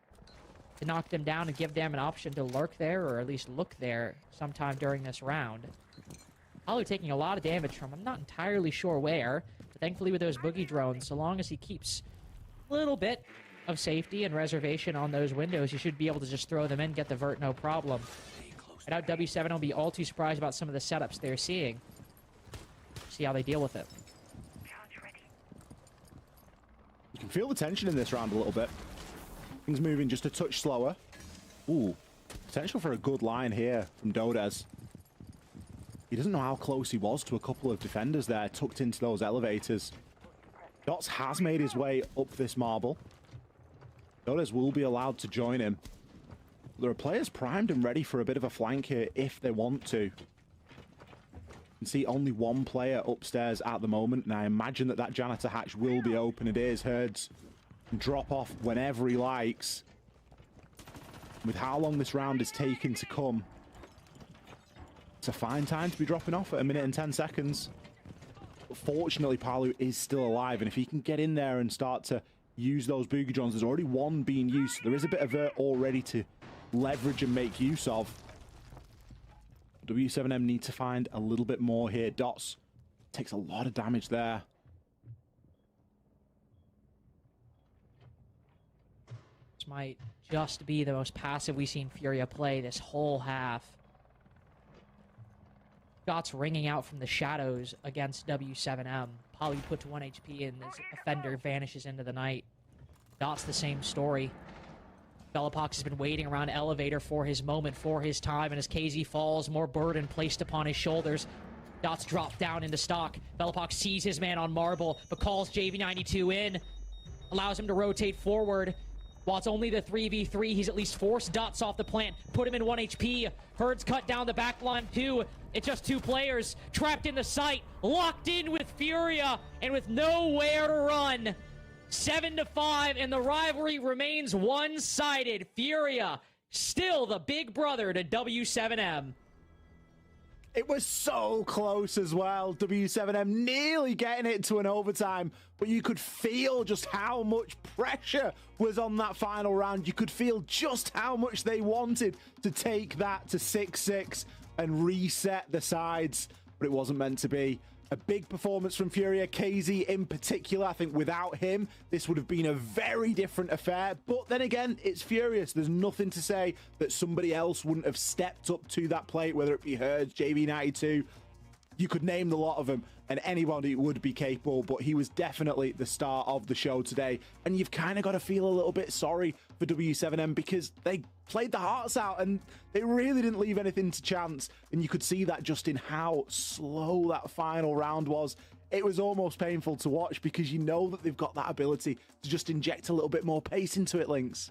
to knock them down and give them an option to lurk there, or at least look there sometime during this round. Palu taking a lot of damage from, I'm not entirely sure where, but thankfully with those boogie drones, so long as he keeps a little bit of safety and reservation on those windows, you should be able to just throw them in, get the vert, no problem. I doubt W7 will be all too surprised about some of the setups they're seeing. See how they deal with it. You can feel the tension in this round a little bit. Things moving just a touch slower. Ooh, potential for a good line here from Dodez. He doesn't know how close he was to a couple of defenders there, tucked into those elevators. Dots has made his way up this marble. Dodez will be allowed to join him. There are players primed and ready for a bit of a flank here if they want to. You can see only one player upstairs at the moment, and I imagine that that janitor hatch will be open. It is. Herds can drop off whenever he likes. With how long this round is taken to come, it's a fine time to be dropping off at 1 minute and 10 seconds. But fortunately, Palu is still alive, and if he can get in there and start to use those boogie drones, there's already one being used. So there is a bit of vert already to leverage and make use of. W7M need to find a little bit more here. Dots takes a lot of damage there. This might just be the most passive we've seen Furia play this whole half. Shots ringing out from the shadows against W7M. Polly put to 1 HP and his offender vanishes into the night. Dot's the same story. Bellapox has been waiting around elevator for his moment, for his time, and as KZ falls, more burden placed upon his shoulders. Dots dropped down into stock. Bellapox sees his man on marble, but calls JV92 in. Allows him to rotate forward. While it's only the 3v3, he's at least forced Dots off the plant, put him in 1 HP. Herds cut down the back line too. It's just 2 players trapped in the site, locked in with Furia, and with nowhere to run. 7-5, and the rivalry remains one-sided. Furia, still the big brother to W7M. It was so close as well. W7M nearly getting it to an overtime, but you could feel just how much pressure was on that final round. You could feel just how much they wanted to take that to 6-6 and reset the sides, but it wasn't meant to be. A big performance from Furia, KZ in particular. I think without him, this would have been a very different affair. But then again, it's Furious. There's nothing to say that somebody else wouldn't have stepped up to that plate, whether it be Herds, JV92. You could name the lot of them, and anybody would be capable, but he was definitely the star of the show today. And you've kind of got to feel a little bit sorry for W7M because they played the hearts out and they really didn't leave anything to chance. And you could see that just in how slow that final round was. It was almost painful to watch because you know that they've got that ability to just inject a little bit more pace into it, Lynx.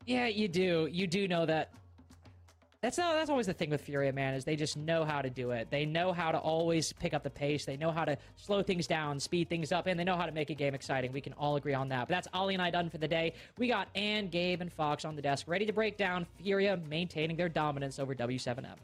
Yeah, you do. You do know that. That's always the thing with Furia, man, is they just know how to do it. They know how to always pick up the pace. They know how to slow things down, speed things up, and they know how to make a game exciting. We can all agree on that. But that's Ollie and I done for the day. We got Ann, Gabe, and Fox on the desk, ready to break down Furia maintaining their dominance over W7M.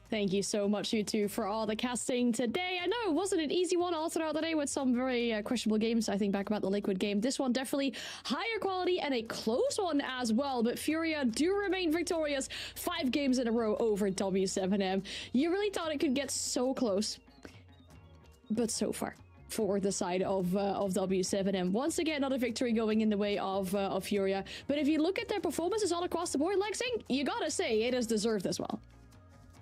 Thank you so much, you two, for all the casting today. I know it wasn't an easy one all throughout the day with some very questionable games. I think back about the Liquid game. This one definitely higher quality and a close one as well. But Furia do remain victorious 5 games in a row over W7M. You really thought it could get so close, but so far for the side of W7M. Once again, another victory going in the way of Furia. But if you look at their performances all across the board, Lexing, you gotta say it is deserved as well.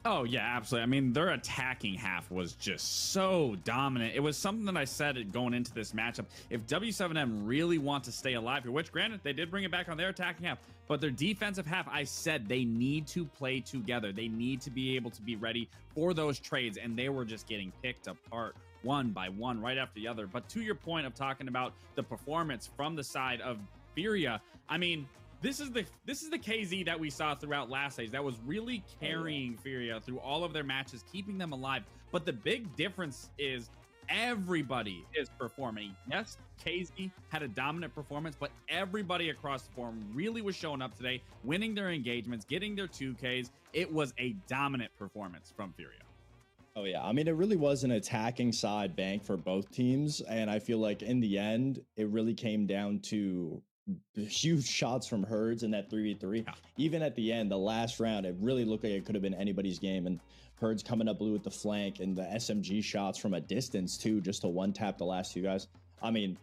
Oh, yeah, absolutely. I mean, their attacking half was just so dominant. It was something that I said going into this matchup. If W7M really want to stay alive here, which granted, they did bring it back on their attacking half, but their defensive half, I said they need to play together. They need to be able to be ready for those trades, and they were just getting picked apart one by one, right after the other. But to your point of talking about the performance from the side of Furia, I mean, this is the KZ that we saw throughout last stage that was really carrying Furia through all of their matches, keeping them alive. But the big difference is everybody is performing. Yes, KZ had a dominant performance, but everybody across the forum really was showing up today, winning their engagements, getting their 2Ks. It was a dominant performance from Furia. Oh yeah, I mean, it really was an attacking side bank for both teams, and I feel like in the end, it really came down to huge shots from Herds in that 3v3. Yeah. Even at the end, the last round, it really looked like it could have been anybody's game, and Herds coming up blue with the flank and the SMG shots from a distance too, just to one-tap the last two guys. I mean,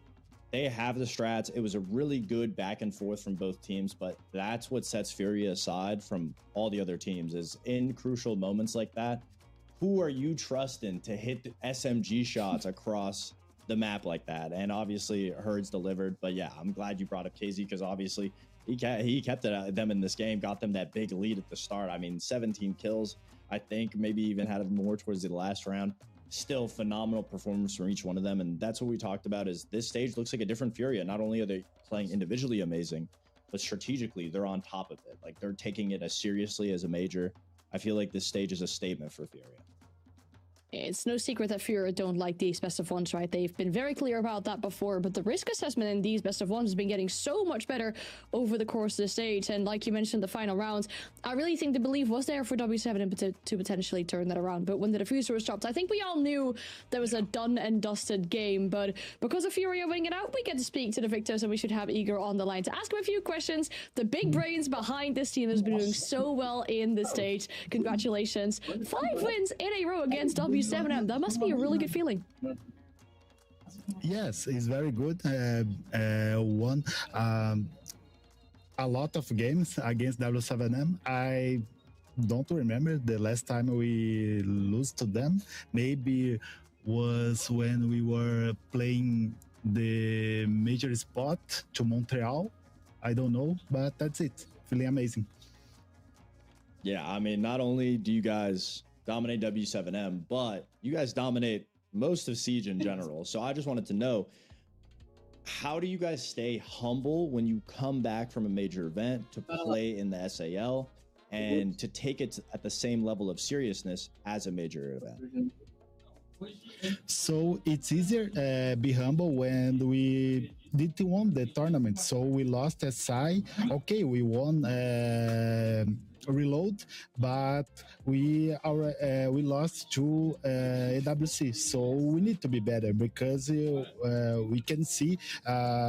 they have the strats. It was a really good back and forth from both teams, but that's what sets Furia aside from all the other teams, is in crucial moments like that, who are you trusting to hit the SMG shots across the map like that? And obviously Herds delivered, but yeah, I'm glad you brought up KZ, because obviously he kept them in this game, got them that big lead at the start. I mean, 17 kills, I think maybe even had more towards the last round. Still phenomenal performance from each one of them, and that's what we talked about, is this stage looks like a different Furia. Not only are they playing individually amazing, but strategically they're on top of it. Like, they're taking it as seriously as a major. I feel like this stage is a statement for Furia. It's no secret that Furia don't like these best of ones, right? They've been very clear about that before, but the risk assessment in these best of ones has been getting so much better over the course of the stage. And like you mentioned, the final rounds, I really think the belief was there for W7 to potentially turn that around. But when the diffuser was dropped, I think we all knew there was a done and dusted game. But because of Furia winning it out, we get to speak to the victors, and we should have Igor on the line to ask him a few questions. The big brains behind this team has been doing so well in this stage. Congratulations. 5 wins in a row against W7. That must be a really good feeling. Yes, it's very good. Won a lot of games against W7M. I don't remember the last time we lose to them. Maybe was when we were playing the major spot to Montreal. I don't know, but that's it. Feeling amazing. Yeah, I mean, not only do you guys dominate W7M, but you guys dominate most of Siege in general. So I just wanted to know, how do you guys stay humble when you come back from a major event to play in the SAL and to take it at the same level of seriousness as a major event? So it's easier be humble when we didn't win the tournament. So we lost SI. Okay, we won Reload, but we lost to AWC. So we need to be better, because we can see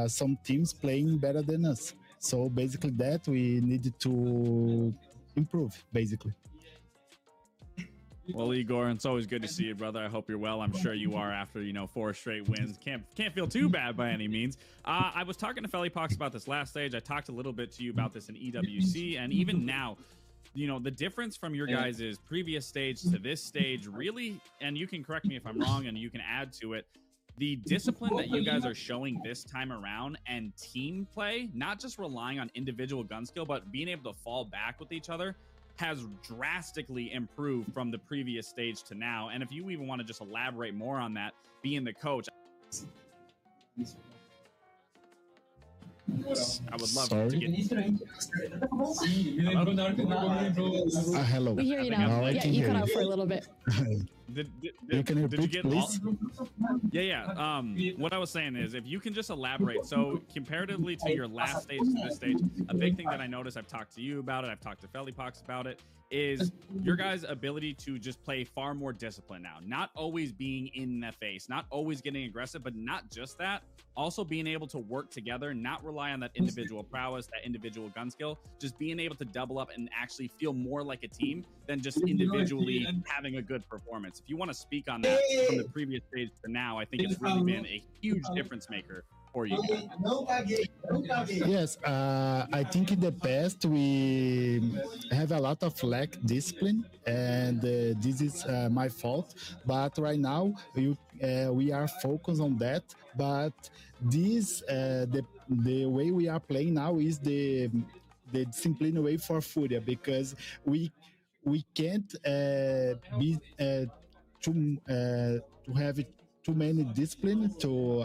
some teams playing better than us. So basically that we needed to improve, basically. Well, Igor, it's always good to see you, brother. I hope you're well. I'm sure you are after, 4 straight wins. Can't feel too bad by any means. I was talking to FaZe about this last stage. I talked a little bit to you about this in EWC, and even now, the difference from your guys' previous stage to this stage really, and you can correct me if I'm wrong and you can add to it, the discipline that you guys are showing this time around and team play, not just relying on individual gun skill, but being able to fall back with each other, has drastically improved from the previous stage to now. And if you even want to just elaborate more on that, being the coach, I would love to get. Hello. We hear you now. Yeah, you cut out for a little bit. You can repeat, did you get please? Yeah. What I was saying is, if you can just elaborate. So comparatively to your last stage to this stage, a big thing that I noticed, I've talked to you about it, I've talked to FaZe about it, is your guys' ability to just play far more disciplined now. Not always being in the face, not always getting aggressive, but not just that, also being able to work together, not rely on that individual prowess, that individual gun skill, just being able to double up and actually feel more like a team than just individually having a good performance. If you want to speak on that from the previous stage to now, I think it's really been a huge difference maker for you guys. Yes, I think in the past we have a lot of lack discipline, and this is my fault. But right now we are focused on that. But this the way we are playing now is the discipline way for Furia, because we can't be to have too many discipline to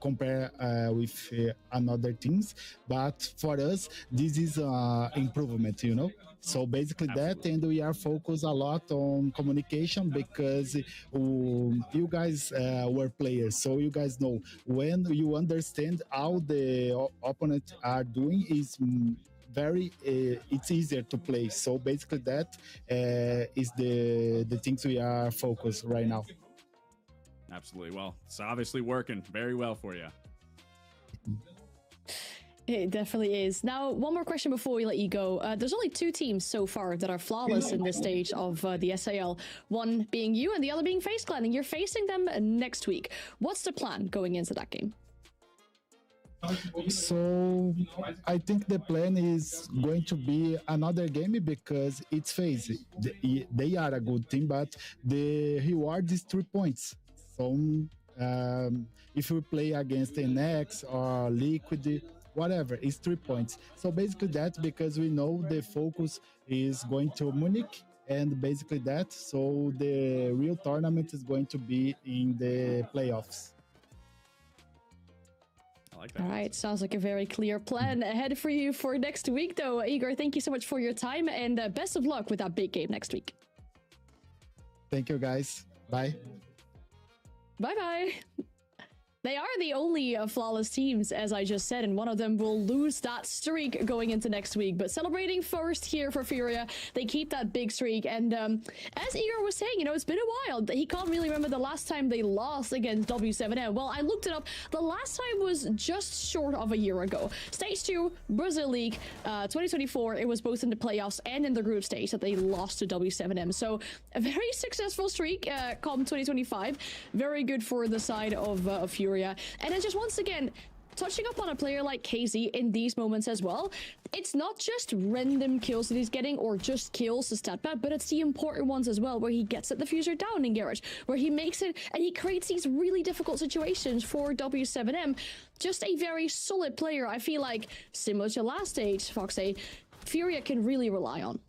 compare with another teams. But for us, this is improvement, you know. So basically that, and we are focused a lot on communication because you guys were players, so you guys know when you understand how the opponent are doing is very it's easier to play. So basically that is the things we are focused right now. Absolutely. Well, it's obviously working very well for you. It definitely is. Now, one more question before we let you go. There's only 2 teams so far that are flawless in this stage of the SAL. One being you and the other being FaZe Clan, and you're facing them next week. What's the plan going into that game? So I think the plan is going to be another game because it's FaZe. They are a good team, but the reward is 3 points. So if we play against NX or Liquid, whatever, it's 3 points. So basically that, because we know the focus is going to Munich, and basically that, so the real tournament is going to be in the playoffs. I like that. All right, sounds like a very clear plan ahead for you for next week, though. Igor, thank you so much for your time, and best of luck with that big game next week. Thank you, guys. Bye. Bye-bye. They are the only flawless teams, as I just said, and one of them will lose that streak going into next week. But celebrating first here for Furia, they keep that big streak. And as Igor was saying, you know, it's been a while. He can't really remember the last time they lost against W7M. Well, I looked it up. The last time was just short of a year ago. Stage 2, Brazil League, 2024. It was both in the playoffs and in the group stage that they lost to W7M. So a very successful streak come 2025. Very good for the side of Furia. And then just once again, touching up on a player like KZ in these moments as well, it's not just random kills that he's getting or just kills the stat pad, but it's the important ones as well, where he gets at the fuser down in garage, where he makes it and he creates these really difficult situations for W7M. Just a very solid player. I feel like, similar to last stage, Foxy, Furia can really rely on.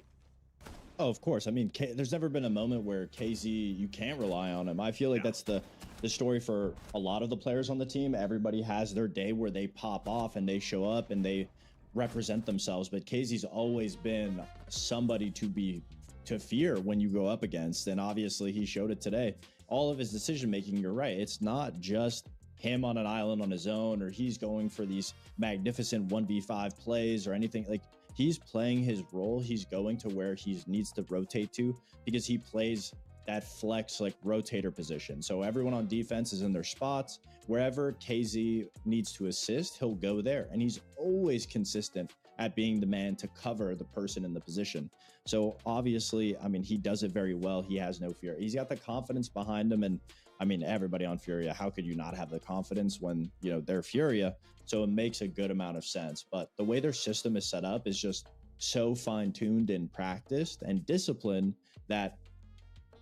Oh, of course. I mean, there's never been a moment where KZ, you can't rely on him. I feel like that's the story for a lot of the players on the team. Everybody has their day where they pop off and they show up and they represent themselves. But KZ's always been somebody to fear when you go up against. And obviously he showed it today. All of his decision making, you're right. It's not just him on an island on his own, or he's going for these magnificent 1v5 plays or anything. Like, he's playing his role. He's going to where he needs to rotate to, because he plays that flex, like, rotator position. So everyone on defense is in their spots. Wherever KZ needs to assist, he'll go there. And he's always consistent at being the man to cover the person in the position. So obviously, I mean, he does it very well. He has no fear. He's got the confidence behind him. And I mean, everybody on Furia, how could you not have the confidence when, you know, they're Furia? So it makes a good amount of sense. But the way their system is set up is just so fine-tuned and practiced and disciplined that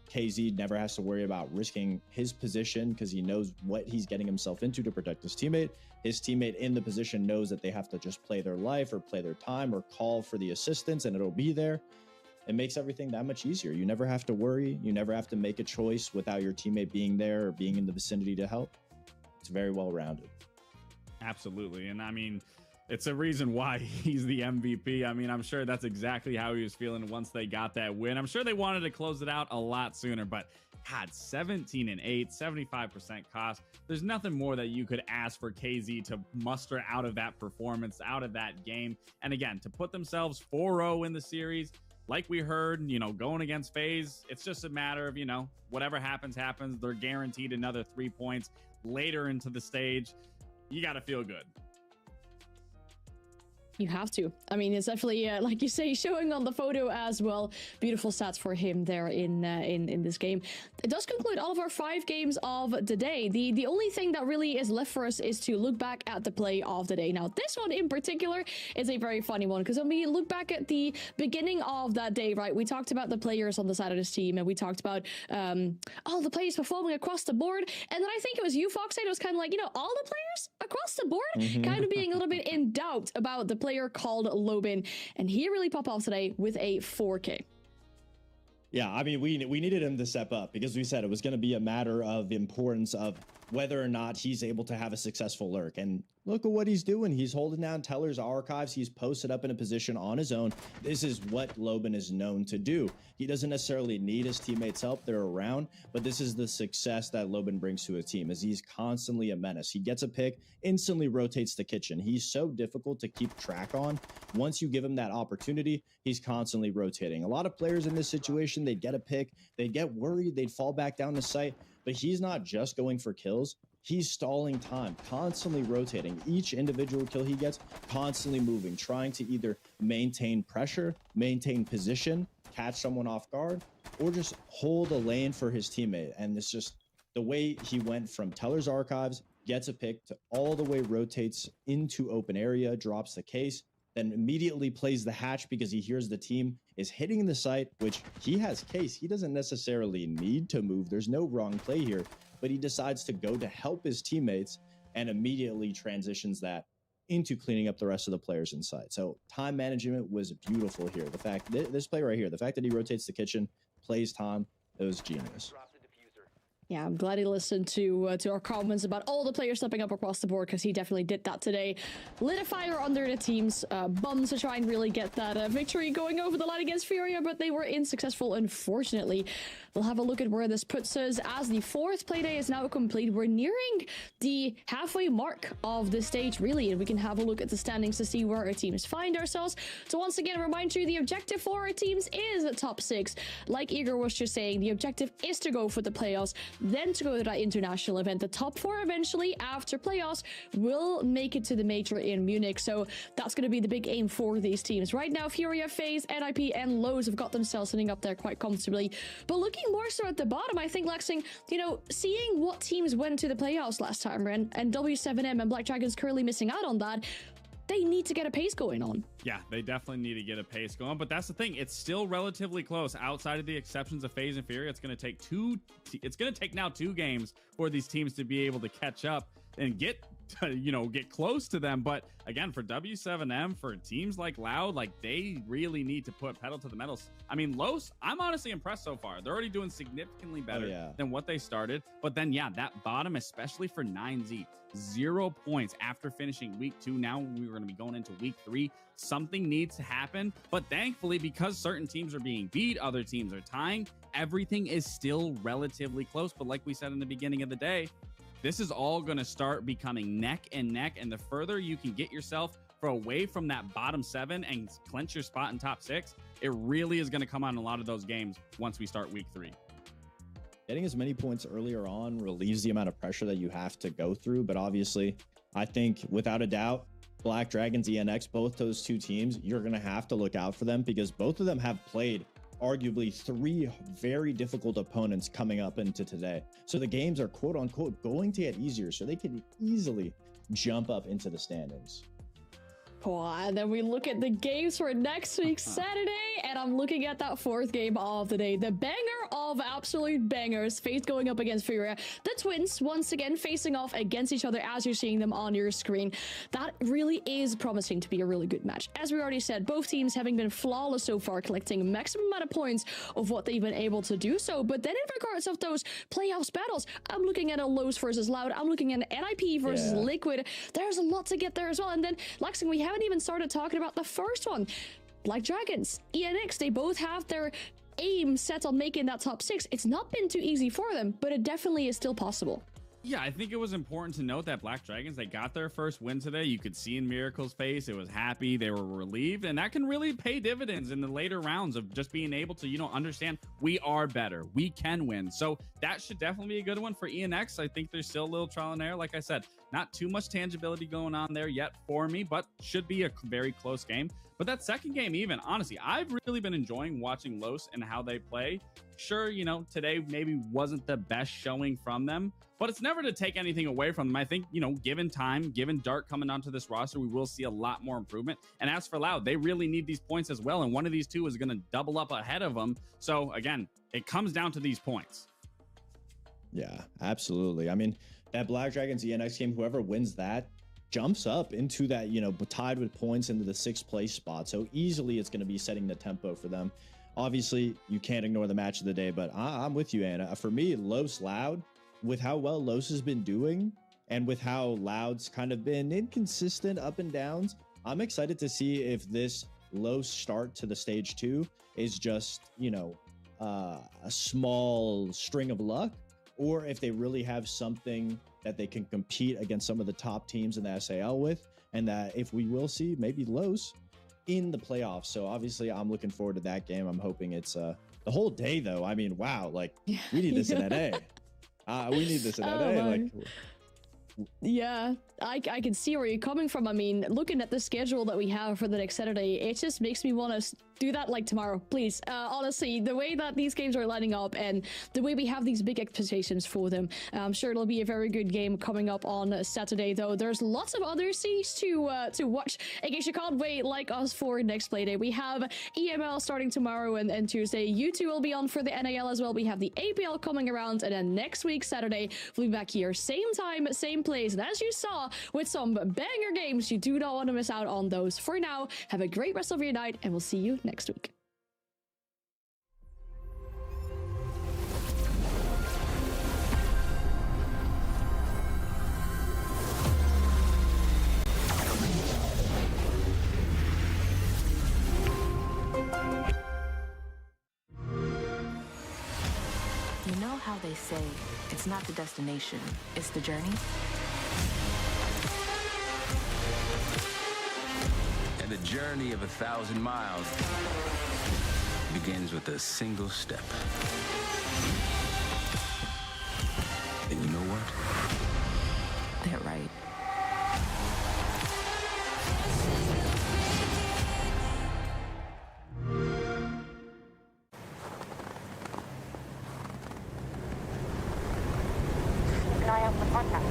KZ never has to worry about risking his position, because he knows what he's getting himself into to protect his teammate. His teammate in the position knows that they have to just play their life or play their time or call for the assistance, and it'll be there. It makes everything that much easier. You never have to worry. You never have to make a choice without your teammate being there or being in the vicinity to help. It's very well-rounded. Absolutely. And I mean, it's a reason why he's the MVP. I mean, I'm sure that's exactly how he was feeling once they got that win. I'm sure they wanted to close it out a lot sooner, but God, 17-8, 75% cost. There's nothing more that you could ask for KZ to muster out of that performance, out of that game. And again, to put themselves 4-0 in the series, like we heard, you know, going against FaZe, it's just a matter of, you know, whatever happens, happens. They're guaranteed another 3 points later into the stage. You got to feel good. You have to. I mean, it's definitely, like you say, showing on the photo as well. Beautiful stats for him there in this game. It does conclude all of our 5 games of the day. The only thing that really is left for us is to look back at the play of the day. Now, this one in particular is a very funny one, because when we look back at the beginning of that day, right, we talked about the players on the side of this team, and we talked about all the players performing across the board. And then I think it was you, Fox, it was kind of like, you know, all the players across the board, kind of being a little bit in doubt about the player called Lobin, and he really popped off today with a 4K. Yeah, I mean, we needed him to step up because we said it was going to be a matter of importance of whether or not he's able to have a successful lurk. And look at what he's doing. He's holding down Teller's archives. He's posted up in a position on his own. This is what Loban is known to do. He doesn't necessarily need his teammates' help. They're around, but this is the success that Loban brings to a team, as he's constantly a menace. He gets a pick, instantly rotates the kitchen. He's so difficult to keep track on. Once you give him that opportunity, he's constantly rotating. A lot of players in this situation, they'd get a pick, they'd get worried, they'd fall back down the site, but he's not just going for kills. He's stalling time, constantly rotating. Each individual kill he gets, constantly moving, trying to either maintain pressure, maintain position, catch someone off guard, or just hold a lane for his teammate. And it's just the way he went from Teller's archives, gets a pick, to all the way rotates into open area, drops the case, then immediately plays the hatch because he hears the team is hitting the site, which he has case. He doesn't necessarily need to move. There's no wrong play here, but he decides to go to help his teammates and immediately transitions that into cleaning up the rest of the players inside. So time management was beautiful here. The fact this play right here, the fact that he rotates the kitchen, plays time, it was genius. Yeah, I'm glad he listened to our comments about all the players stepping up across the board, because he definitely did that today. Lit a fire under the team's bums to try and really get that victory going over the line against Furia, but they were unsuccessful, unfortunately. We'll have a look at where this puts us as the fourth playday is now complete. We're nearing the halfway mark of the stage, really, and we can have a look at the standings to see where our teams find ourselves. So once again, remind you, the objective for our teams is the top 6. Like Igor was just saying, the objective is to go for the playoffs, then to go to that international event. The top 4 eventually, after playoffs, will make it to the major in Munich. So that's going to be the big aim for these teams. Right now, Furia, FaZe, NIP, and Lowe's have got themselves sitting up there quite comfortably. But looking more so at the bottom, I think, Lexing, you know, seeing what teams went to the playoffs last time, and W7M and Black Dragons currently missing out on that, they need to get a pace going on. Yeah, they definitely need to get a pace going, but that's the thing. It's still relatively close. Outside of the exceptions of FaZe and Furia, it's going to take now 2 games for these teams to be able to catch up and get close to them. But again, for W7M, for teams like Loud, like, they really need to put pedal to the metal. I mean, Los, I'm honestly impressed so far. They're already doing significantly better than what they started. But then, yeah, that bottom, especially for 9Z, 0 points after finishing week 2. Now we're going to be going into week 3. Something needs to happen. But thankfully, because certain teams are being beat, other teams are tying, everything is still relatively close. But like we said in the beginning of the day, this is all going to start becoming neck and neck. And the further you can get yourself away from that bottom 7 and clinch your spot in top 6, it really is going to come on a lot of those games once we start week 3. Getting as many points earlier on relieves the amount of pressure that you have to go through. But obviously, I think without a doubt, Black Dragons, ENX, both those 2 teams, you're going to have to look out for them, because both of them have played arguably 3 very difficult opponents coming up into today. So the games are quote unquote going to get easier, so they could easily jump up into the standings. And then we look at the games for next week, Saturday, and I'm looking at that 4th game of the day. The banger of absolute bangers. FaZe going up against Furia. The Twins, once again, facing off against each other as you're seeing them on your screen. That really is promising to be a really good match. As we already said, both teams having been flawless so far, collecting maximum amount of points of what they've been able to do so. But then in regards of those playoffs battles, I'm looking at a Lowe's versus Loud. I'm looking at an NIP versus Liquid. There's a lot to get there as well. And then, Lexing, we haven't even started talking about the first one. Black Dragons, ENX, they both have their aim set on making that top 6. It's not been too easy for them, but it definitely is still possible. Yeah, I think it was important to note that Black Dragons, they got their first win today. You could see in Miracle's face, it was happy, they were relieved, and that can really pay dividends in the later rounds of just being able to, understand we are better, we can win. So that should definitely be a good one for ENX. I think there's still a little trial and error. Like I said, not too much tangibility going on there yet for me, but should be a very close game. But that second game, even, honestly, I've really been enjoying watching Los and how they play. Sure, today maybe wasn't the best showing from them, but it's never to take anything away from them. I think, given time, given Dark coming onto this roster, we will see a lot more improvement. And as for Loud, they really need these points as well. And one of these 2 is going to double up ahead of them. So again, it comes down to these points. Yeah, absolutely. I mean, that Black Dragons ENX game, whoever wins that jumps up into that, tied with points into the 6th place spot. So easily it's going to be setting the tempo for them. obviously you can't ignore the match of the day, but I'm with you, Anna. For me, Los Loud, with how well Los has been doing and with how Loud's kind of been inconsistent up and downs, I'm excited to see if this low start to the stage 2 is just, you know, a small string of luck, or if they really have something that they can compete against some of the top teams in the SAL with, and that if we will see maybe Los in the playoffs. So obviously I'm looking forward to that game. I'm hoping it's the whole day though. I mean, wow, like we need this in NA. We need this in NA. Like, yeah, I can see where you're coming from. I mean, looking at the schedule that we have for the next Saturday, it just makes me want to do that like tomorrow, please. Honestly, the way that these games are lining up and the way we have these big expectations for them, I'm sure it'll be a very good game coming up on Saturday, though. There's lots of other Cs to watch in case you can't wait like us for next Playday. We have EML starting tomorrow and Tuesday. U2 will be on for the NAL as well. We have the APL coming around, and then next week, Saturday, we'll be back here, same time, same place. And as you saw, with some banger games, you do not want to miss out on those. For now, have a great rest of your night, and we'll see you next week. You know how they say, it's not the destination, it's the journey? And the journey of 1,000 miles begins with a single step. And you know what? They're right. Keep an eye out for contact.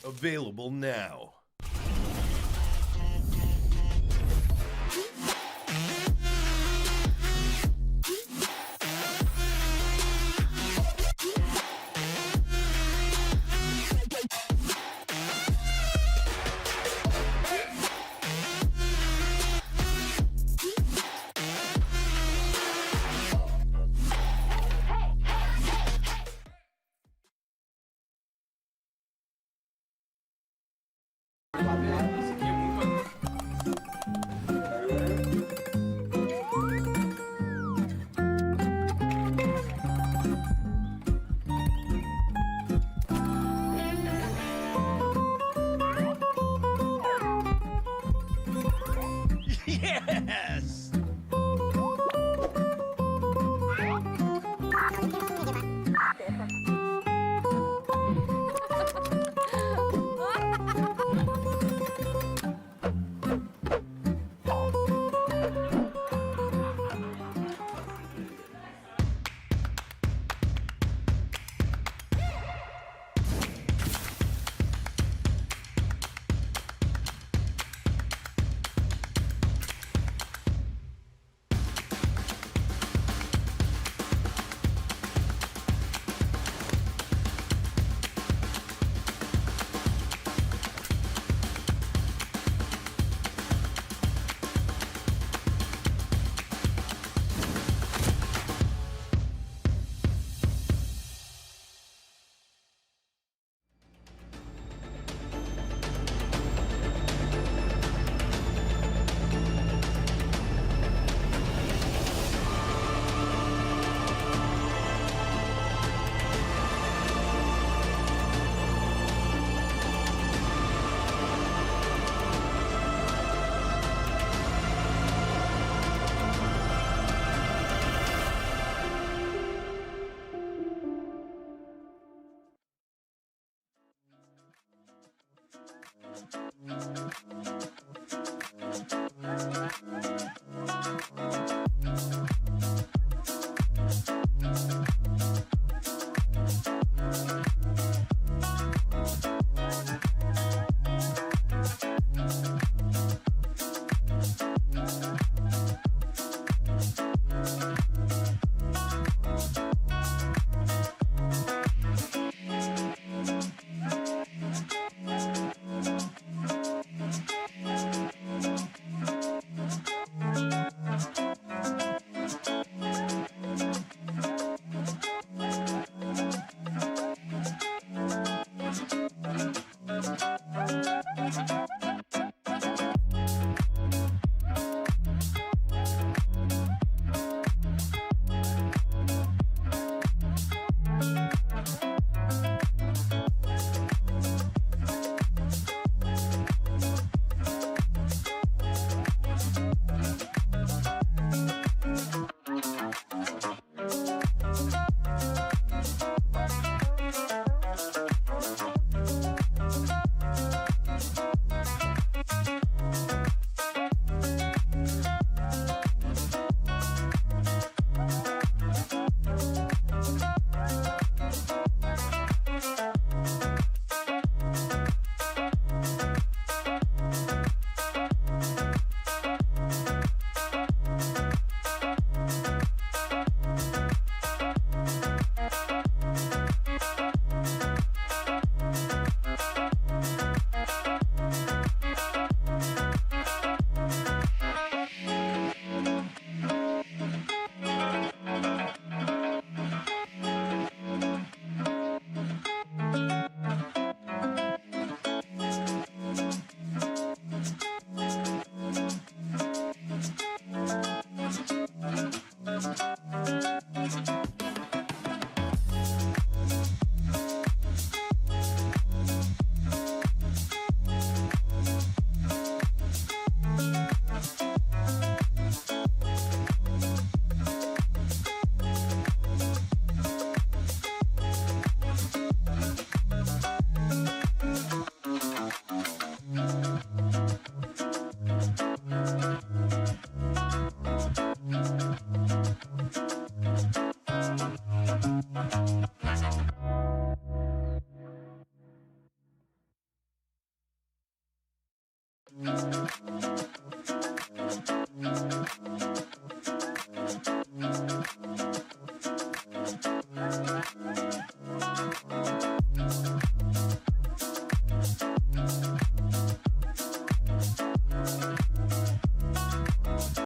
Available now.